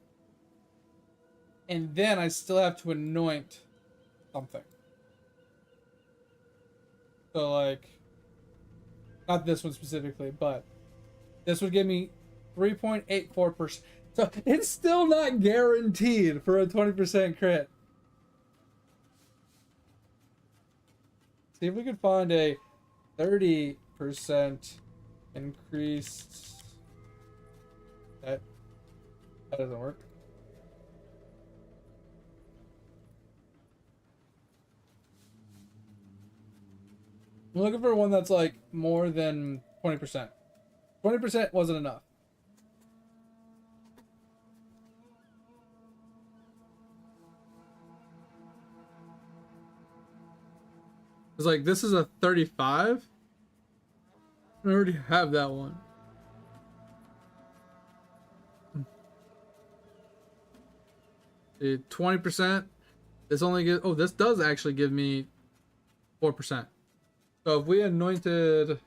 And then I still have to anoint something. So like, not this one specifically, but this would give me 3.84%. So it's still not guaranteed for a 20% crit. See if we could find a 30% increased. That doesn't work. I'm looking for one that's like more than 20%. 20% wasn't enough. It's like, this is a 35. I already have that one. The 20%. This only gives, oh, this does actually give me 4%. So if we anointed,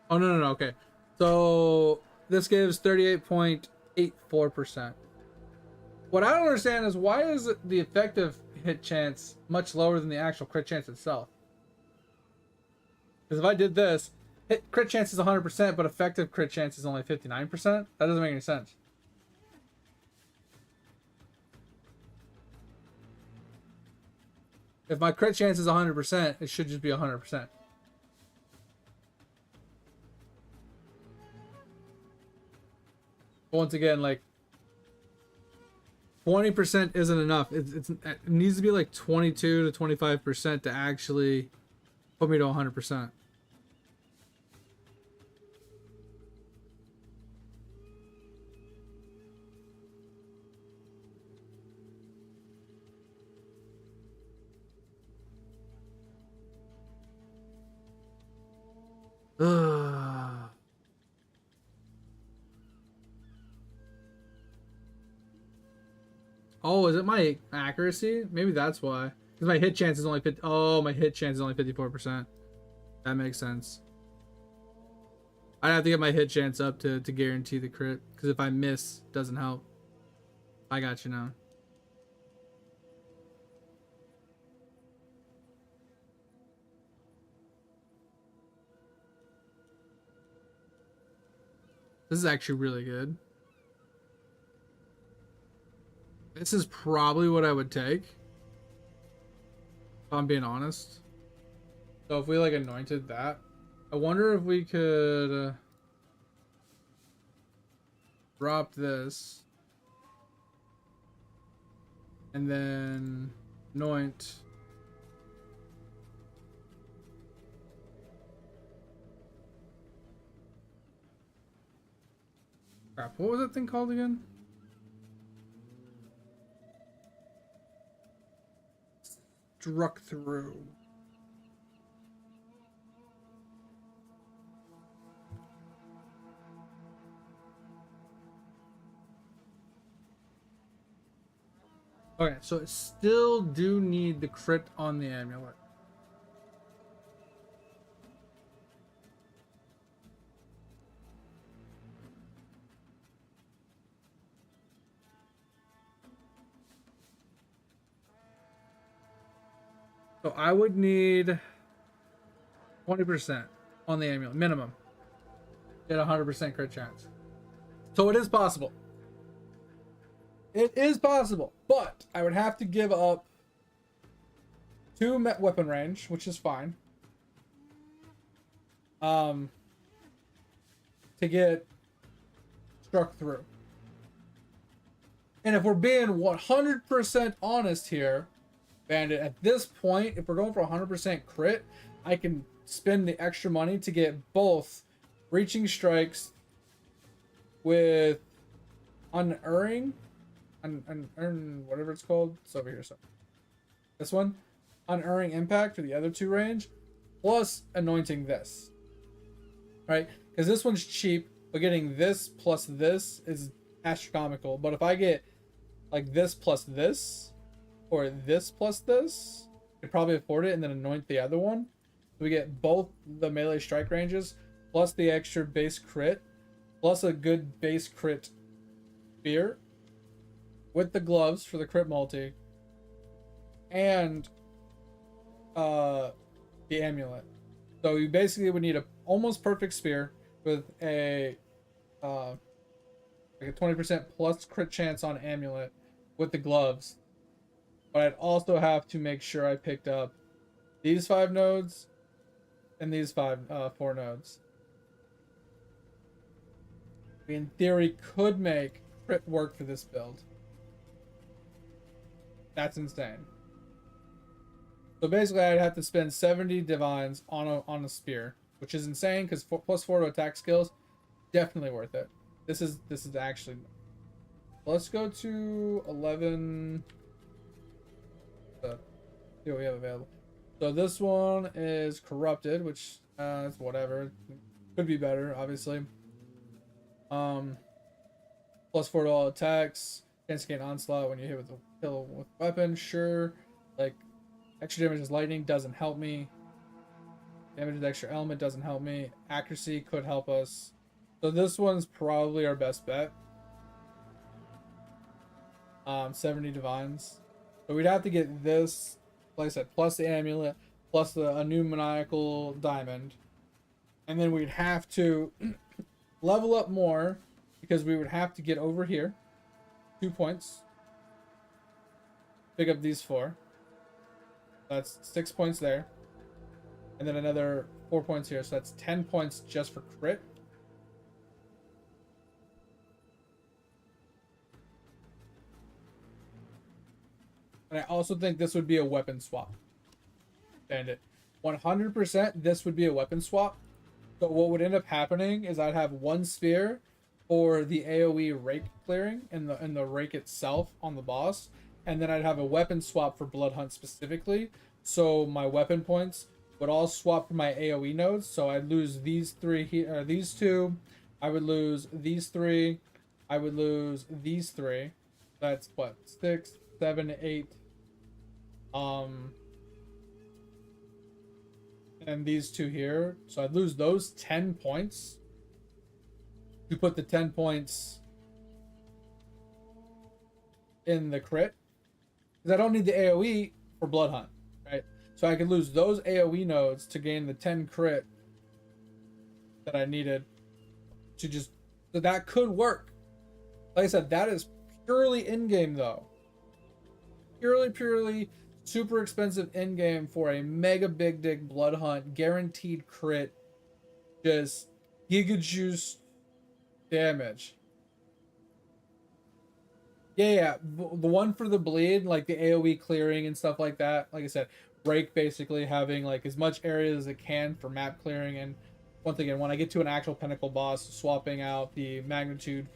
oh no, okay. So this gives 38.84%. What I don't understand is why is the effective hit chance much lower than the actual crit chance itself? Because if I did this, crit chance is 100%, but effective crit chance is only 59%. That doesn't make any sense. If my crit chance is 100%, it should just be 100%. But once again, like 20% isn't enough. It needs to be like 22 to 25% to actually put me to 100%. Oh, is it my accuracy? Maybe that's why. Because my hit chance is only 50. Oh, my hit chance is only 54%. That makes sense. I'd have to get my hit chance up to guarantee the crit. Because if I miss, it doesn't help. I got you now. This is actually really good. This is probably what I would take, if I'm being honest. So if we like anointed that, I wonder if we could drop this. And then anoint. Crap, what was that thing called again? Struck through. Okay, so it still do need the crit on the amulet. So I would need 20% on the amulet, minimum. Get a 100% crit chance. So it is possible. It is possible, but I would have to give up 2 weapon range, which is fine. To get struck through. And if we're being 100% honest here, Bandit, at this point, if we're going for 100% crit, I can spend the extra money to get both reaching strikes with unerring, whatever it's called. It's over here. So this one, unerring impact for the other 2 range, plus anointing this, right? Because this one's cheap, but getting this plus this is astronomical. But if I get like this plus this, or this plus this, I could probably afford it and then anoint the other one. So we get both the melee strike ranges, plus the extra base crit, plus a good base crit spear, with the gloves for the crit multi, and the amulet. So you basically would need a almost perfect spear with a like a 20% plus crit chance on amulet with the gloves. But I'd also have to make sure I picked up these 5 nodes and these 4 nodes. We in theory could make crit work for this build. That's insane. So basically, I'd have to spend 70 divines on a spear, which is insane because +4 to attack skills, definitely worth it. This is actually. Let's go to 11. See what we have available. So this one is corrupted, which it's whatever. Could be better, obviously. +4 to all attacks. Chance to gain onslaught when you hit with a kill with weapon. Sure. Like extra damage is lightning doesn't help me. Damage with extra element doesn't help me. Accuracy could help us. So this one's probably our best bet. 70 divines. So we'd have to get this, like I said, plus the amulet, plus a new maniacal diamond. And then we'd have to level up more because we would have to get over here. 2 points. Pick up these 4. That's 6 points there. And then another 4 points here. So that's 10 points just for crit. And I also think this would be a weapon swap. Bandit. 100% this would be a weapon swap. So what would end up happening is I'd have 1 spear for the AoE rake clearing and the rake itself on the boss. And then I'd have a weapon swap for Blood Hunt specifically. So my weapon points would all swap for my AoE nodes. So I'd lose these 3 here, or these 2. I would lose these 3. I would lose these 3. That's what? 6, 7, 8. And these 2 here. So I'd lose those 10 points to put the 10 points in the crit. Because I don't need the AoE for Blood Hunt, right? So I could lose those AoE nodes to gain the 10 crit that I needed to just... So that could work. Like I said, that is purely in-game though. Purely super expensive in-game for a mega big dick Blood Hunt, guaranteed crit, just giga juice damage. Yeah. The one for the bleed, like the AoE clearing and stuff like that. Like I said, Rake basically having like as much area as it can for map clearing. And once again, when I get to an actual pinnacle boss, swapping out the magnitude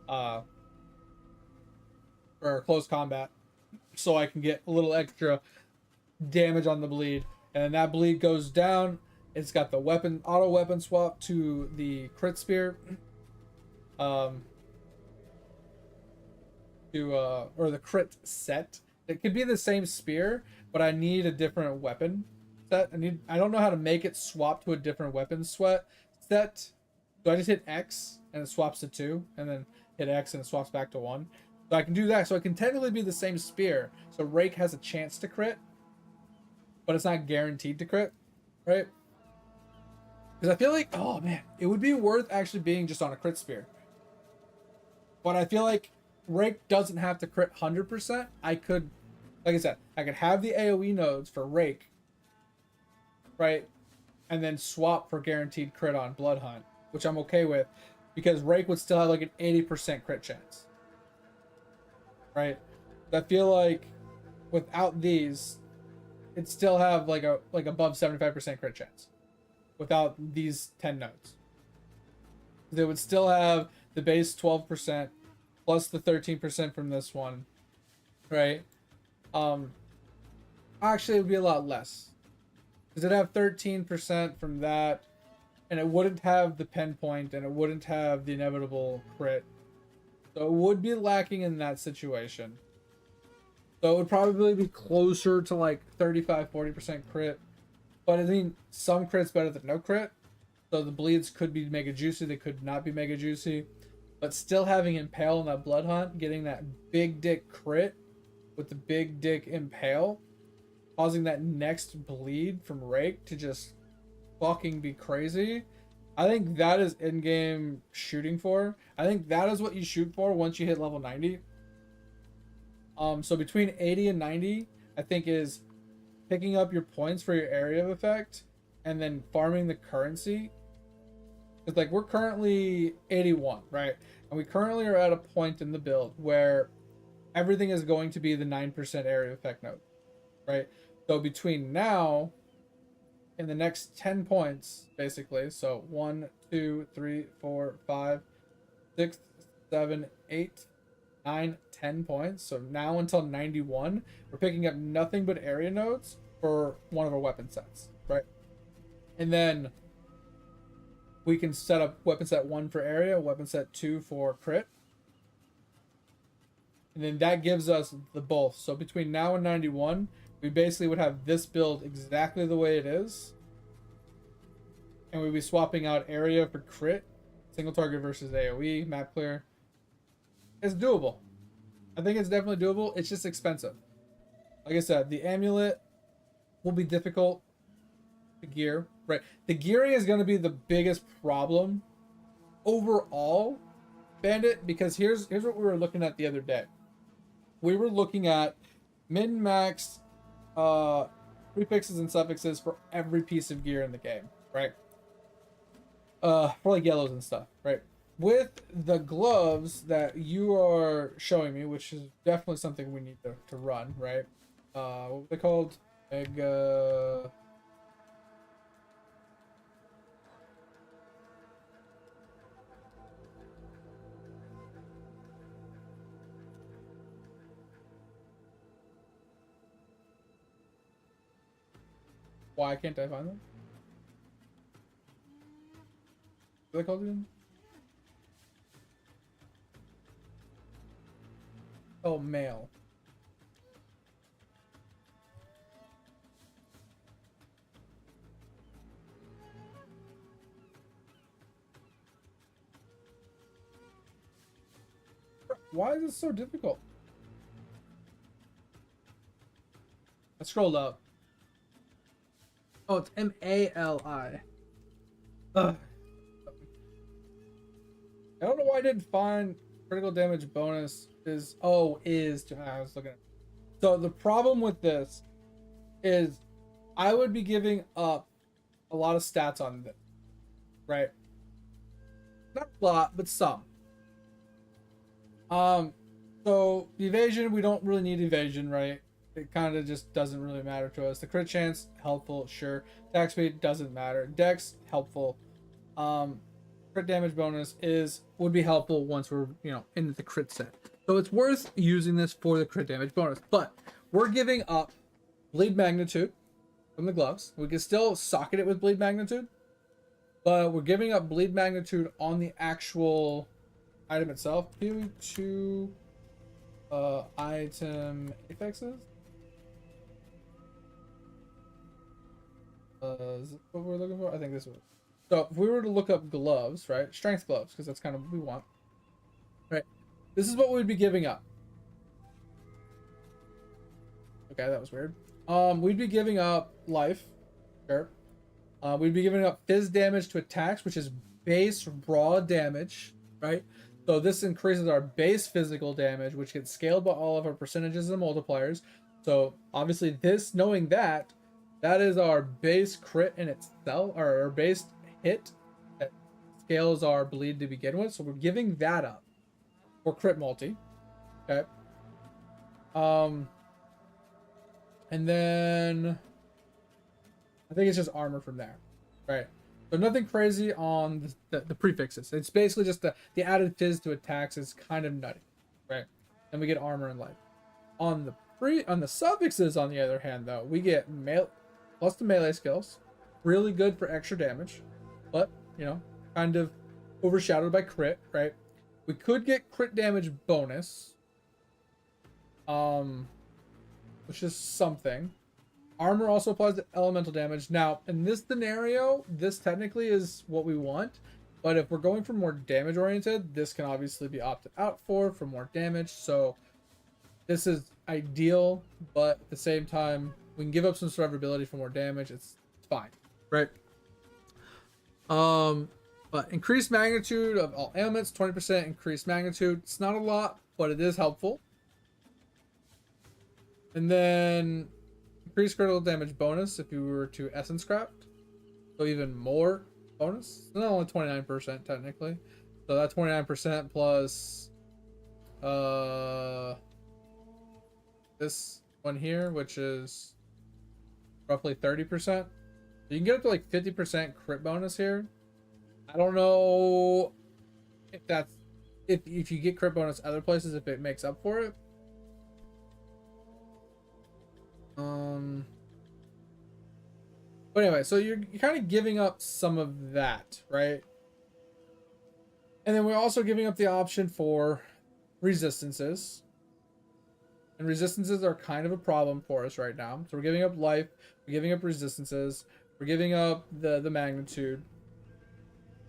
uh for close combat, so I can get a little extra damage on the bleed. And then that bleed goes down. It's got the weapon auto weapon swap to the crit spear. Um, to or the crit set. It could be the same spear, but I need a different weapon set. I don't know how to make it swap to a different weapon set. So I just hit X and it swaps to 2, and then hit X and it swaps back to 1. So I can do that. So it can technically be the same spear. So Rake has a chance to crit, but it's not guaranteed to crit, right? Because I feel like, oh man, it would be worth actually being just on a crit spear. But I feel like Rake doesn't have to crit 100%. I could, like I said, I could have the AoE nodes for Rake, right? And then swap for guaranteed crit on Blood Hunt, which I'm okay with, because Rake would still have like an 80% crit chance, right? I feel like without these, it'd still have like above 75% crit chance without these 10 nodes. They would still have the base 12% plus the 13% from this one, right? Actually, it would be a lot less, because it'd have 13% from that, and it wouldn't have the pen point, and it wouldn't have the inevitable crit. So it would be lacking in that situation. So it would probably be closer to like 35-40% crit. But I think some crit's better than no crit. So the bleeds could be mega juicy, they could not be mega juicy. But still having Impale in that Blood Hunt, getting that big dick crit with the big dick Impale, causing that next bleed from Rake to just fucking be crazy. I think that is in-game shooting for. I think that is what you shoot for once you hit level 90. So between 80 and 90, I think is picking up your points for your area of effect and then farming the currency. It's like we're currently 81, right? And we currently are at a point in the build where everything is going to be the 9% area effect node, right? So between now and the next 10 points, basically, so 1, 2, 3, 4, 5, 6, 7, 8, 9, 10 points. So now until 91, we're picking up nothing but area nodes for one of our weapon sets, right? And then we can set up weapon set 1 for area, weapon set 2 for crit. And then that gives us the both. So between now and 91, we basically would have this build exactly the way it is. And we'd be swapping out area for crit, single target versus AoE, map clear. It's doable. I think it's definitely doable. It's just expensive. Like I said, the amulet will be difficult. The gear, right? The gearing is going to be the biggest problem overall, Bandit, because here's what we were looking at the other day. We were looking at min-max prefixes and suffixes for every piece of gear in the game, right? For like yellows and stuff, right? With the gloves that you are showing me, which is definitely something we need to run, right? What were they called? Mega... Why can't I find them? What are they called again? Oh, mail. Why is this so difficult? I scrolled up. Oh, it's M-A-L-I. Ugh. I don't know why I didn't find critical damage bonus is I was looking at. So the problem with this is I would be giving up a lot of stats on this, right? Not a lot, but some. So evasion, we don't really need evasion, right? It kind of just doesn't really matter to us. The crit chance, helpful, sure. Attack speed doesn't matter. Dex, helpful. Um, Crit damage bonus would be helpful once we're in the crit set. So it's worth using this for the crit damage bonus. But we're giving up bleed magnitude from the gloves. We can still socket it with bleed magnitude, but we're giving up bleed magnitude on the actual item itself due to item affixes. Is this what we're looking for? I think this was. So if we were to look up gloves, right? Strength gloves, because that's kind of what we want. Right. This is what we'd be giving up. Okay, that was weird. We'd be giving up life. Sure. We'd be giving up fizz damage to attacks, which is base raw damage, right? So this increases our base physical damage, which gets scaled by all of our percentages and multipliers. So obviously this, knowing that, that is our base crit in itself, or our base hit that scales our bleed to begin with. So we're giving that up for crit multi. Okay. And then I think it's just armor from there, right? So nothing crazy on the prefixes. It's basically just the added fizz to attacks is kind of nutty, right? And we get armor and life. On the suffixes, on the other hand, though, we get plus the melee skills, really good for extra damage, but kind of overshadowed by crit, right? We could get crit damage bonus, which is something. Armor also applies to elemental damage. Now, in this scenario, this technically is what we want, but if we're going for more damage oriented, this can obviously be opted out for more damage. So this is ideal, but at the same time, we can give up some survivability for more damage. It's fine, right? But increased magnitude of all ailments, 20% increased magnitude. It's not a lot, but it is helpful. And then increased critical damage bonus if you were to essence craft. So even more bonus. Not only 29% technically. So that 29% plus this one here, which is roughly 30%. You can get up to like 50% crit bonus here. I don't know if that's if you get crit bonus other places, if it makes up for it. But anyway, so you're kind of giving up some of that, right? And then we're also giving up the option for resistances. And resistances are kind of a problem for us right now. So we're giving up life, we're giving up resistances, we're giving up the magnitude.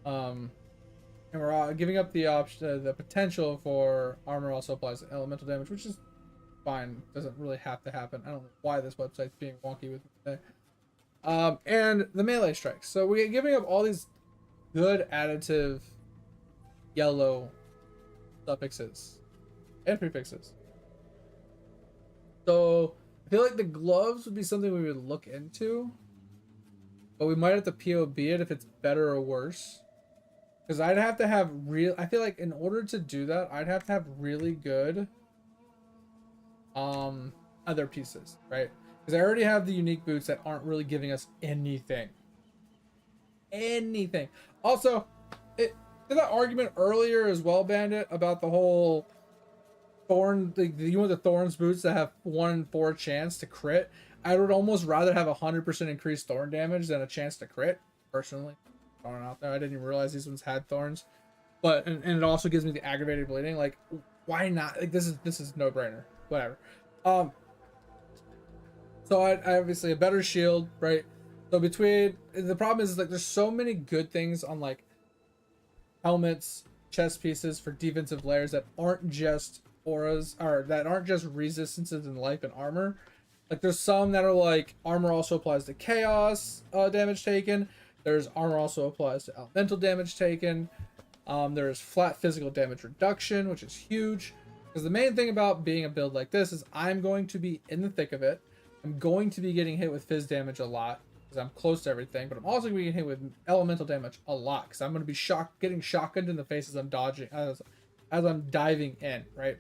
And we're giving up the option, the potential for armor also applies to elemental damage, which is fine. Doesn't really have to happen. I don't know why this website's being wonky with me today. And the melee strikes. So we're giving up all these good additive yellow suffixes and prefixes. So I feel like the gloves would be something we would look into, but we might have to POB it if it's better or worse. Because I'd have to have I feel like in order to do that, I'd have to have really good other pieces, right? Because I already have the unique boots that aren't really giving us anything. Also, did that argument earlier as well, Bandit, about the whole thorn, you want the thorns boots that have 1 in 4 chance to crit. I would almost rather have 100% increased thorn damage than a chance to crit, personally. Throwing out there, I didn't even realize these ones had thorns, but and it also gives me the aggravated bleeding. Like, why not? Like, this is no brainer. Whatever. So I obviously a better shield, right? So between the problem is like there's so many good things on like helmets, chest pieces for defensive layers that aren't just auras, or that aren't just resistances in life and armor. Like there's some that are like armor also applies to chaos damage taken. There's armor also applies to elemental damage taken. There's flat physical damage reduction, which is huge. Because the main thing about being a build like this is I'm going to be in the thick of it. I'm going to be getting hit with fizz damage a lot because I'm close to everything, but I'm also going to be getting hit with elemental damage a lot because I'm going to be getting shotgunned in the face as I'm dodging, as I'm diving in, right?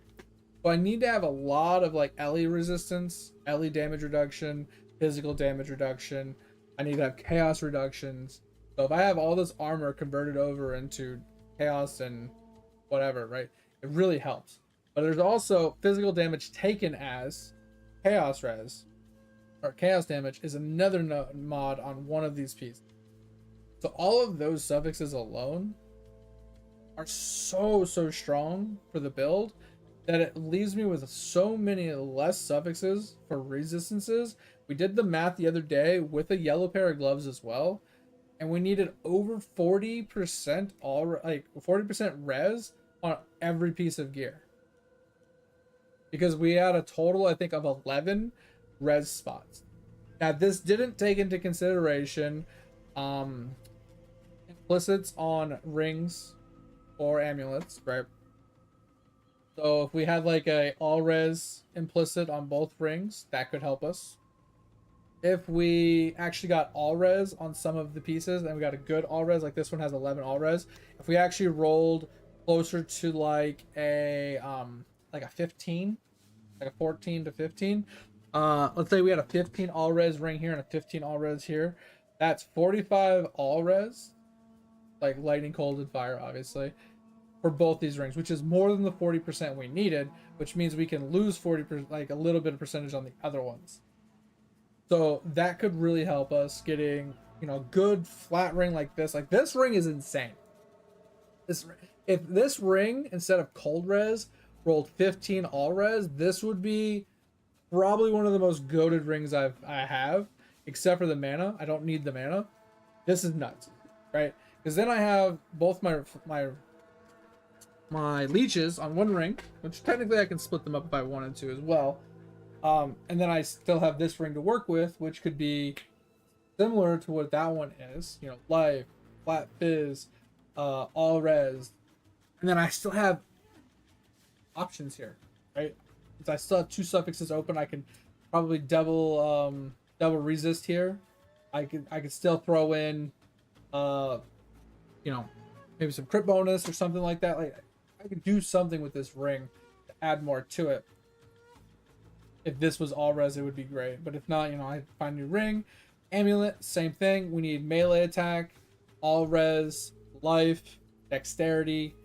So I need to have a lot of like LE resistance, LE damage reduction, physical damage reduction. I need to have chaos reductions. So if I have all this armor converted over into chaos and whatever, right? It really helps. But there's also physical damage taken as chaos res or chaos damage is another mod on one of these pieces. So all of those suffixes alone are so strong for the build that it leaves me with so many less suffixes for resistances. We did the math the other day with a yellow pair of gloves as well, and we needed over 40% all like 40% res on every piece of gear. Because we had a total, I think, of 11 res spots. Now this didn't take into consideration implicits on rings or amulets, right? So if we had like a all res implicit on both rings, that could help us. If we actually got all res on some of the pieces and we got a good all res, like this one has 11 all res, if we actually rolled closer to like a 15, like a 14 to 15, let's say we had a 15 all res ring here and a 15 all res here, that's 45 all res, like lightning, cold, and fire, obviously, for both these rings, which is more than the 40% we needed, which means we can lose 40%, like a little bit of percentage on the other ones. So that could really help us getting, you know, good flat ring like this. Like this ring is insane. If this ring, instead of cold res, rolled 15 all res, this would be probably one of the most goated rings I have, except for the mana. I don't need the mana. This is nuts, right? Because then I have both my leeches on one ring, which technically I can split them up if I wanted to as well. And then I still have this ring to work with, which could be similar to what that one is. You know, life, flat fizz, all res, and then I still have options here, right? Since I still have two suffixes open, I can probably double resist here. I could still throw in, you know, maybe some crit bonus or something like that. Like I could do something with this ring to add more to it. If this was all res, it would be great. But if not, you know, I find a new ring. Amulet, same thing. We need melee attack, all res, life, dexterity.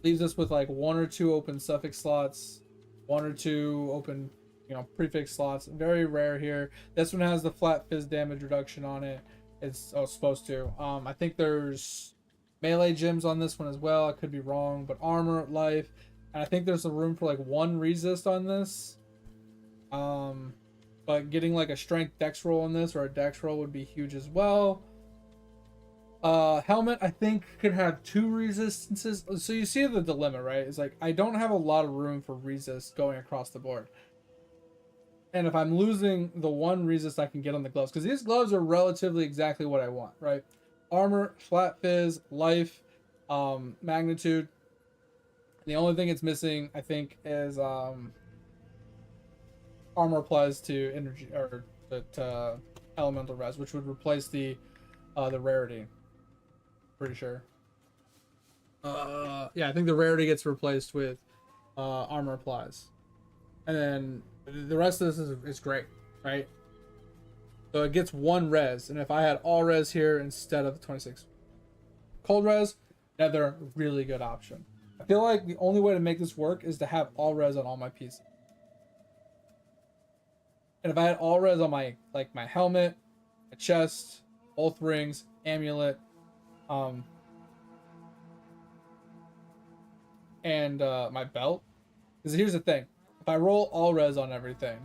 Leaves us with like one or two open suffix slots, one or two open, you know, prefix slots. Very rare here. This one has the flat fizz damage reduction on it. It's supposed to. I think there's melee gems on this one as well. I could be wrong, but armor, life, and I think there's a room for like one resist on this. But getting like a strength dex roll on this or a dex roll would be huge as well. Helmet, I think, could have two resistances. So you see the dilemma, right? It's like I don't have a lot of room for resist going across the board. And if I'm losing the one resist I can get on the gloves, because these gloves are relatively exactly what I want, right? Armor, flat fizz, life, magnitude. The only thing it's missing, I think, is armor applies to energy or to elemental res, which would replace the rarity. Pretty sure. Yeah, I think the rarity gets replaced with armor applies, and then the rest of this is great, right? So it gets one res, and if I had all res here instead of the 26 cold res, another really good option. I feel like the only way to make this work is to have all res on all my pieces. And if I had all res on my helmet, my chest, both rings, amulet, and my belt. Because here's the thing. If I roll all res on everything,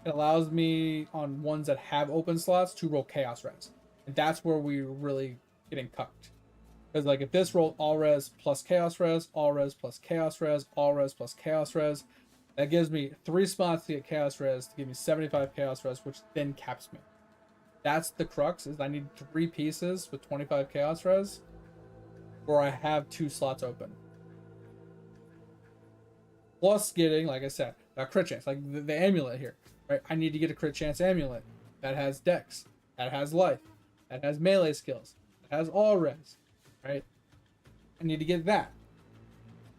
it allows me on ones that have open slots to roll chaos res. And that's where we're really getting cucked. Because like if this rolled all res plus chaos res, all res plus chaos res, all res plus chaos res, that gives me 3 spots to get chaos res to give me 75 chaos res, which then caps me. That's the crux, is I need 3 pieces with 25 chaos res, or I have 2 slots open. Plus getting, like I said, a crit chance, like the amulet here, right? I need to get a crit chance amulet that has dex, that has life, that has melee skills, that has all res, right? I need to get that.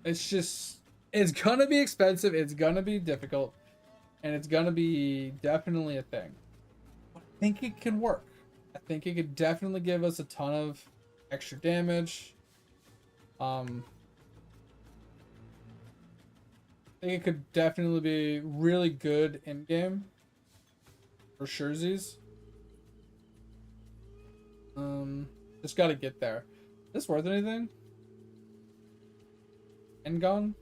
It's just, It's gonna be expensive. It's gonna be difficult, and it's gonna be definitely a thing. But I think it can work. I think it could definitely give us a ton of extra damage. I think it could definitely be really good in game for surezies. Just gotta get there. Is this worth anything? End gone?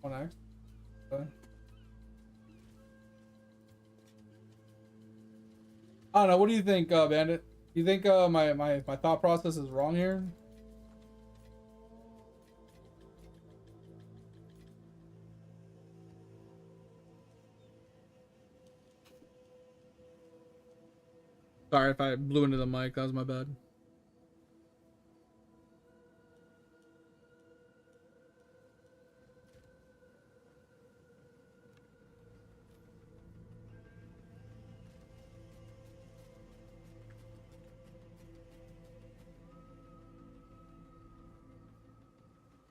One X. Okay. I don't know. What do you think, Bandit? You think my thought process is wrong here? Sorry if I blew into the mic. That was my bad.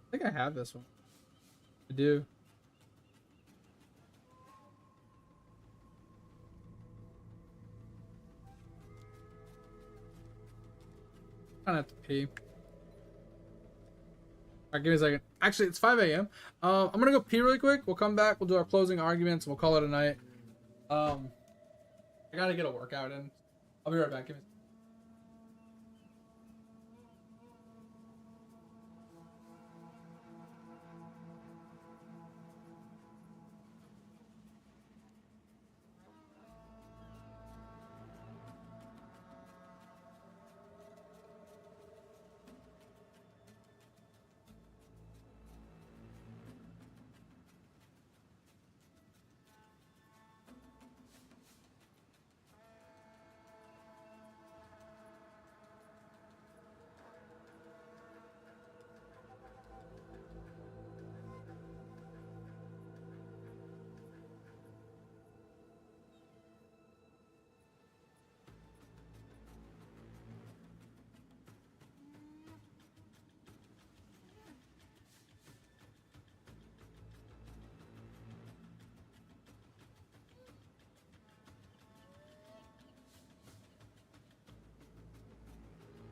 I think I have this one. I do. I don't have to pee. Alright, give me a second. Actually, it's 5 a.m. I'm gonna go pee really quick. We'll come back. We'll do our closing arguments. And we'll call it a night. I gotta get a workout in. I'll be right back. Give me.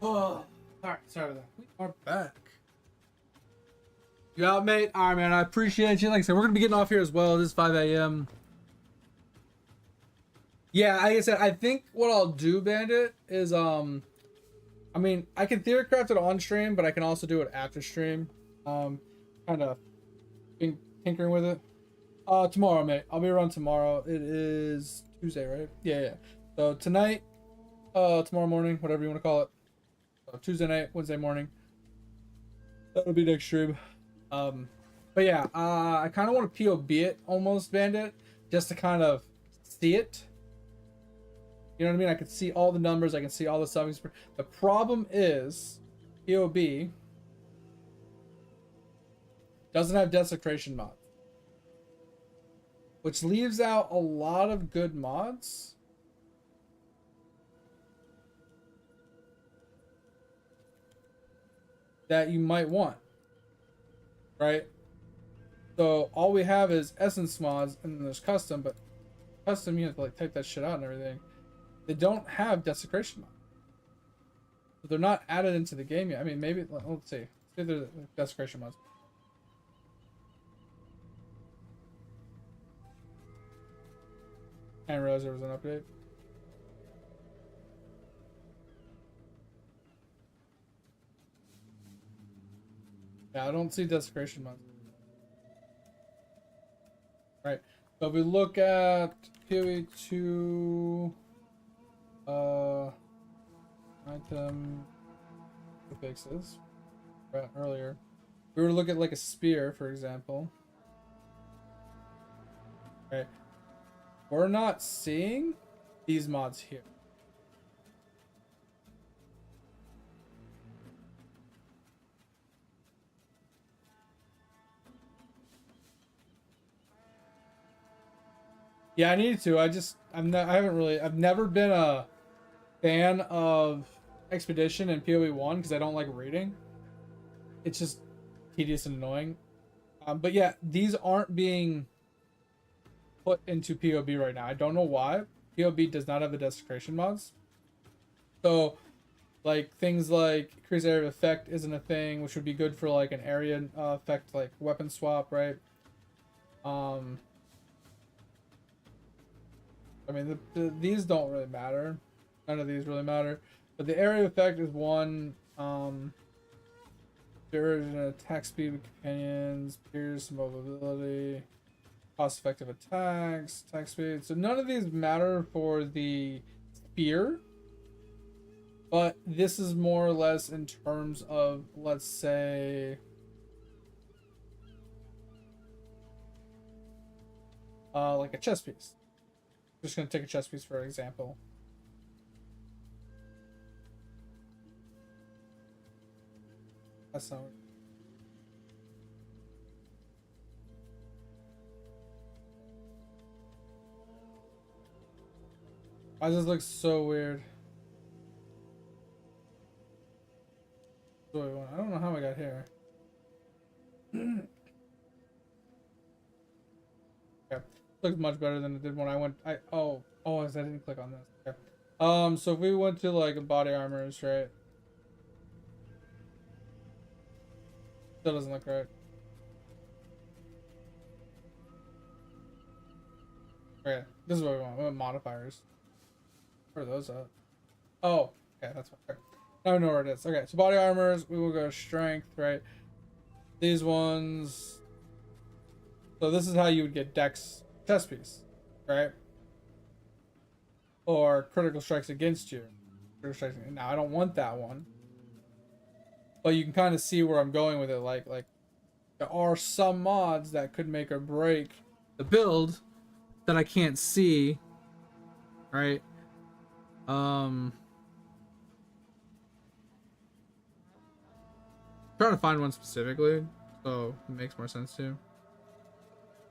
Oh, alright, sorry about that. We are back. You out, mate? Alright, man, I appreciate you. Like I said, we're gonna be getting off here as well. This is 5 a.m. Yeah, like I said, I think what I'll do, Bandit, is I mean, I can theory craft it on stream, but I can also do it after stream. Kind of tinkering with it. Tomorrow, mate. I'll be around tomorrow. It is Tuesday, right? Yeah, yeah. So tonight, tomorrow morning, whatever you want to call it. Tuesday night, Wednesday morning. That'll be next stream. But yeah, I kind of want to POB it almost, Bandit, just to kind of see it. You know what I mean? I can see all the numbers. I can see all the stuff. The problem is, POB doesn't have desecration mods, which leaves out a lot of good mods. That you might want, right? So all we have is essence mods, and then there's custom, but custom you have to like type that shit out and everything. They don't have desecration mods, so they're not added into the game yet. I mean, maybe let's see if there's desecration mods. I didn't realize there was an update. Yeah, I don't see desecration mods. Right. So if we look at PoE2 item fixes right earlier. We were to look at like a spear, for example. Right. We're not seeing these mods here. Yeah, I need to. I've never been a fan of Expedition and PoE1 because I don't like reading. It's just tedious and annoying. But yeah, these aren't being put into PoB right now. I don't know why. PoB does not have the desecration mods. So, like, things like increased area of effect isn't a thing, which would be good for, like, an area effect, like weapon swap, right? I mean, these don't really matter. None of these really matter. But the area effect is one. There is an attack speed with companions, pierce, mobility, cost-effective attacks, attack speed. So none of these matter for the spear. But this is more or less in terms of, let's say, like a chess piece. Just gonna take a chess piece for example. That's not. Why does this look so weird? I don't know how I got here. Okay. Looks much better than it did when I went. I didn't click on this. Okay. So if we went to like body armors, right? Still doesn't look right. Okay, this is what we want. We want modifiers. Where are those at? Oh, okay, that's fine. Okay. Now I know where it is. Okay, so body armors, we will go strength, right? These ones. So this is how you would get dex chest piece, right? Or critical strikes against you. Now I don't want that one. But you can kind of see where I'm going with it. Like there are some mods that could make or break the build that I can't see, right? Trying to find one specifically, so it makes more sense to.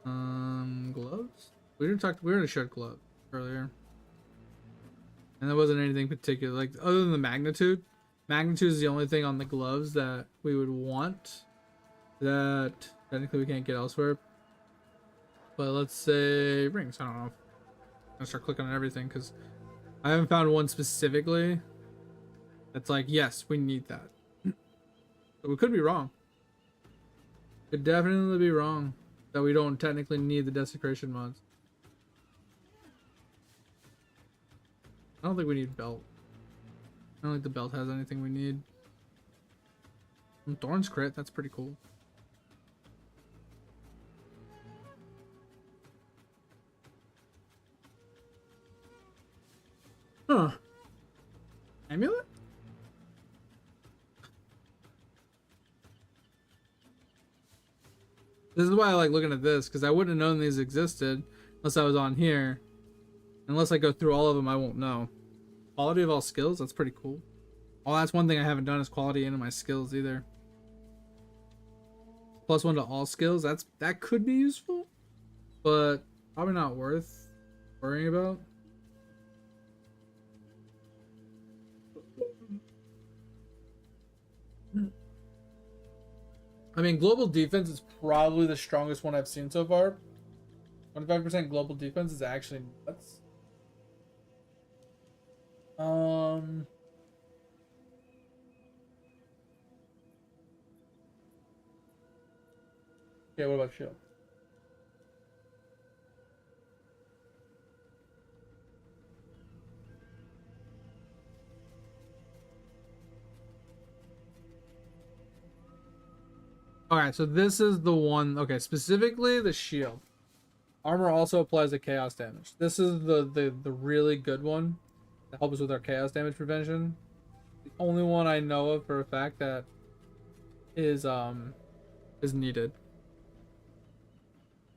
Gloves. We already showed gloves earlier, and there wasn't anything particular like other than the magnitude. Magnitude is the only thing on the gloves that we would want that technically we can't get elsewhere. But let's say rings. I don't know. I'm gonna start clicking on everything because I haven't found one specifically that's like, yes, we need that. But we could be wrong. Could definitely be wrong that we don't technically need the desecration mods. I don't think we need belt. I don't think the belt has anything we need. Thorns crit, that's pretty cool. Huh. Amulet? This is why I like looking at this, because I wouldn't have known these existed unless I was on here. Unless I go through all of them, I won't know. Quality of all skills, that's pretty cool. Oh, that's one thing I haven't done is quality into my skills either. +1 to all skills, that could be useful, but probably not worth worrying about. I mean, global defense is probably the strongest one I've seen so far. 25% global defense is actually nuts. Okay, what about shield? Alright, so this is the one. Okay, specifically the shield. Armor also applies to chaos damage. This is the really good one that helps us with our chaos damage prevention. The only one I know of for a fact that is needed.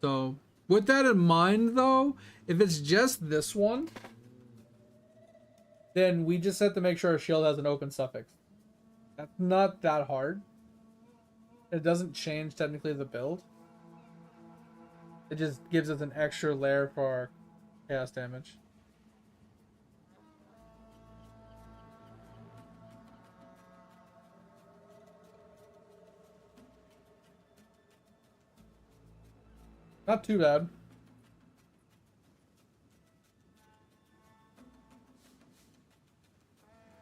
So with that in mind though, if it's just this one, then we just have to make sure our shield has an open suffix. That's not that hard. It doesn't change technically the build. It just gives us an extra layer for our chaos damage. Not too bad.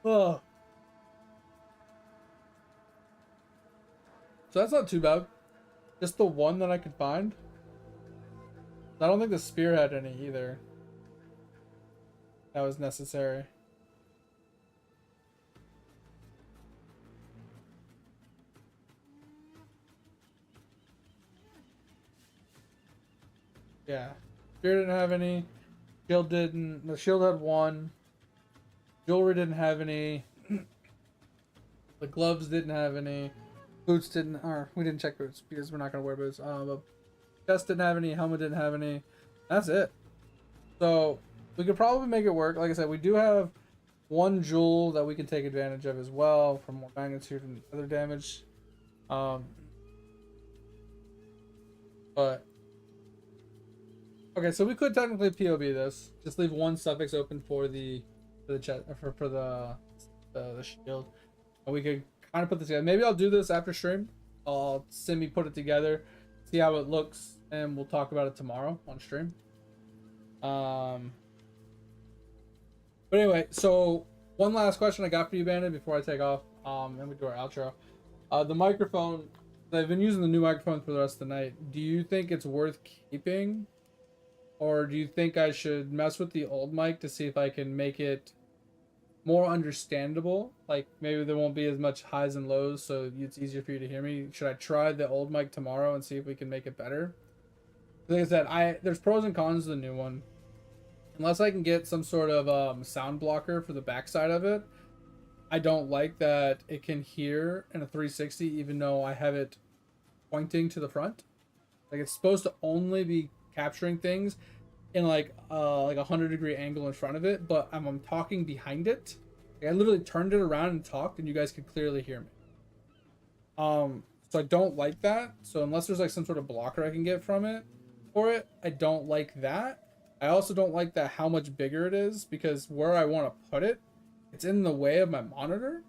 Oh. So that's not too bad. Just the one that I could find. I don't think the spear had any either. That was necessary. Yeah. Spear didn't have any. Shield didn't. The shield had one. Jewelry didn't have any. The gloves didn't have any. Boots didn't. Or we didn't check boots because we're not gonna wear boots. But chest didn't have any. Helmet didn't have any. That's it. So we could probably make it work. Like I said, we do have one jewel that we can take advantage of as well for more magnitude and other damage. But okay, so we could technically POB this. Just leave one suffix open for the chest for the shield, and we could kind of put this together. Maybe I'll do this after stream. I'll semi put it together, see how it looks, and we'll talk about it tomorrow on stream. But anyway, so one last question I got for you, Bandit, before I take off, and we do our outro. The microphone, I've been using the new microphone for the rest of the night. Do you think it's worth keeping? Or do you think I should mess with the old mic to see if I can make it more understandable? Like maybe there won't be as much highs and lows, so it's easier for you to hear me. Should I try the old mic tomorrow and see if we can make it better? Like I said, there's pros and cons to the new one. Unless I can get some sort of sound blocker for the backside of it, I don't like that it can hear in a 360 even though I have it pointing to the front. Like it's supposed to only be capturing things in like a 100-degree angle in front of it, but I'm talking behind it. Like I literally turned it around and talked, and you guys could clearly hear me. So I don't like that. So unless there's like some sort of blocker I can get from it for it, I don't like that. I also don't like that how much bigger it is, because where I want to put it, it's in the way of my monitor.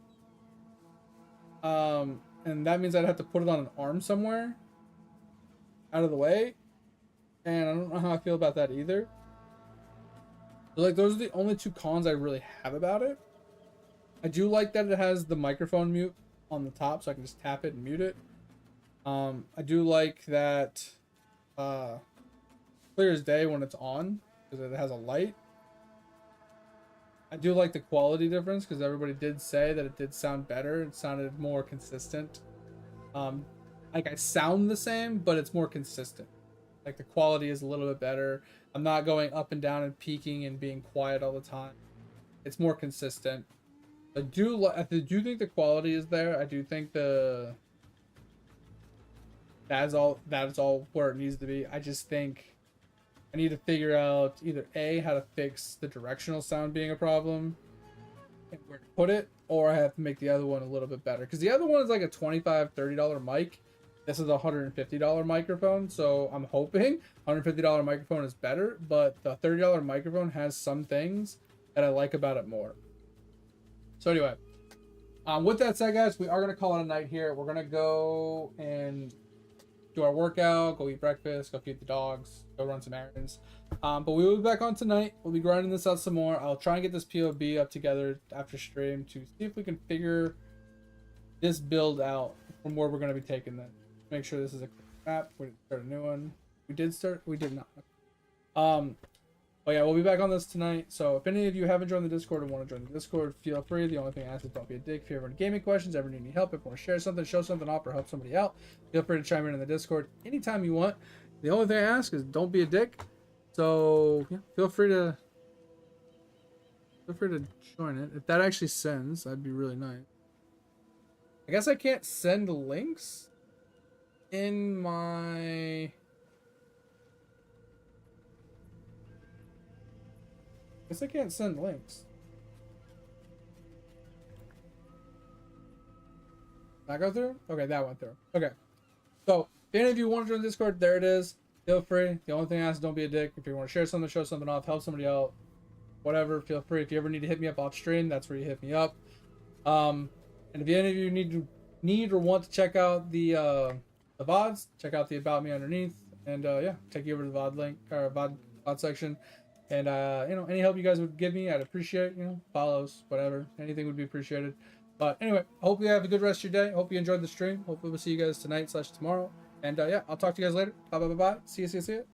And that means I'd have to put it on an arm somewhere out of the way. And I don't know how I feel about that either. So like those are the only two cons I really have about it. I do like that it has the microphone mute on the top, so I can just tap it and mute it. I do like that clear as day when it's on, because it has a light. I do like the quality difference, because everybody did say that it did sound better. It sounded more consistent. Like I sound the same, but it's more consistent. Like the quality is a little bit better. I'm not going up and down and peaking and being quiet all the time. It's more consistent. I do think the quality is there. I do think that is all where it needs to be. I just think I need to figure out either A, how to fix the directional sound being a problem and where to put it, or I have to make the other one a little bit better. Because the other one is like a $25, $30 mic. This is a $150 microphone, so I'm hoping $150 microphone is better, but the $30 microphone has some things that I like about it more. So anyway, with that said, guys, we are going to call it a night here. We're going to go and do our workout, go eat breakfast, go feed the dogs, go run some errands. But we will be back on tonight. We'll be grinding this out some more. I'll try and get this POB up together after stream to see if we can figure this build out from where we're going to be taking that. Make sure this is a map. We didn't start a new one. We did not. But yeah, we'll be back on this tonight. So if any of you haven't joined the Discord and want to join the Discord, feel free. The only thing I ask is don't be a dick. If you ever have any gaming questions, ever need any help, if you want to share something, show something off, or help somebody out, feel free to chime in the Discord anytime you want. The only thing I ask is don't be a dick. So yeah, feel free to join it. If that actually sends, that'd be really nice. I guess I can't send links in my... I guess I can't send links. That go through? Okay, that went through. Okay. So, if any of you want to join Discord, there it is. Feel free. The only thing I ask is don't be a dick. If you want to share something, show something off, help somebody out, whatever, feel free. If you ever need to hit me up off stream, that's where you hit me up. And if any of you need or want to check out the VODs, check out the About Me underneath. and yeah, take you over to the VOD link or VOD section. And you know, any help you guys would give me, I'd appreciate. You know, follows, whatever, anything would be appreciated. But anyway, hope you have a good rest of your day. Hope you enjoyed the stream. Hopefully we'll see you guys tonight/tomorrow. And yeah, I'll talk to you guys later. Bye bye bye bye. See you.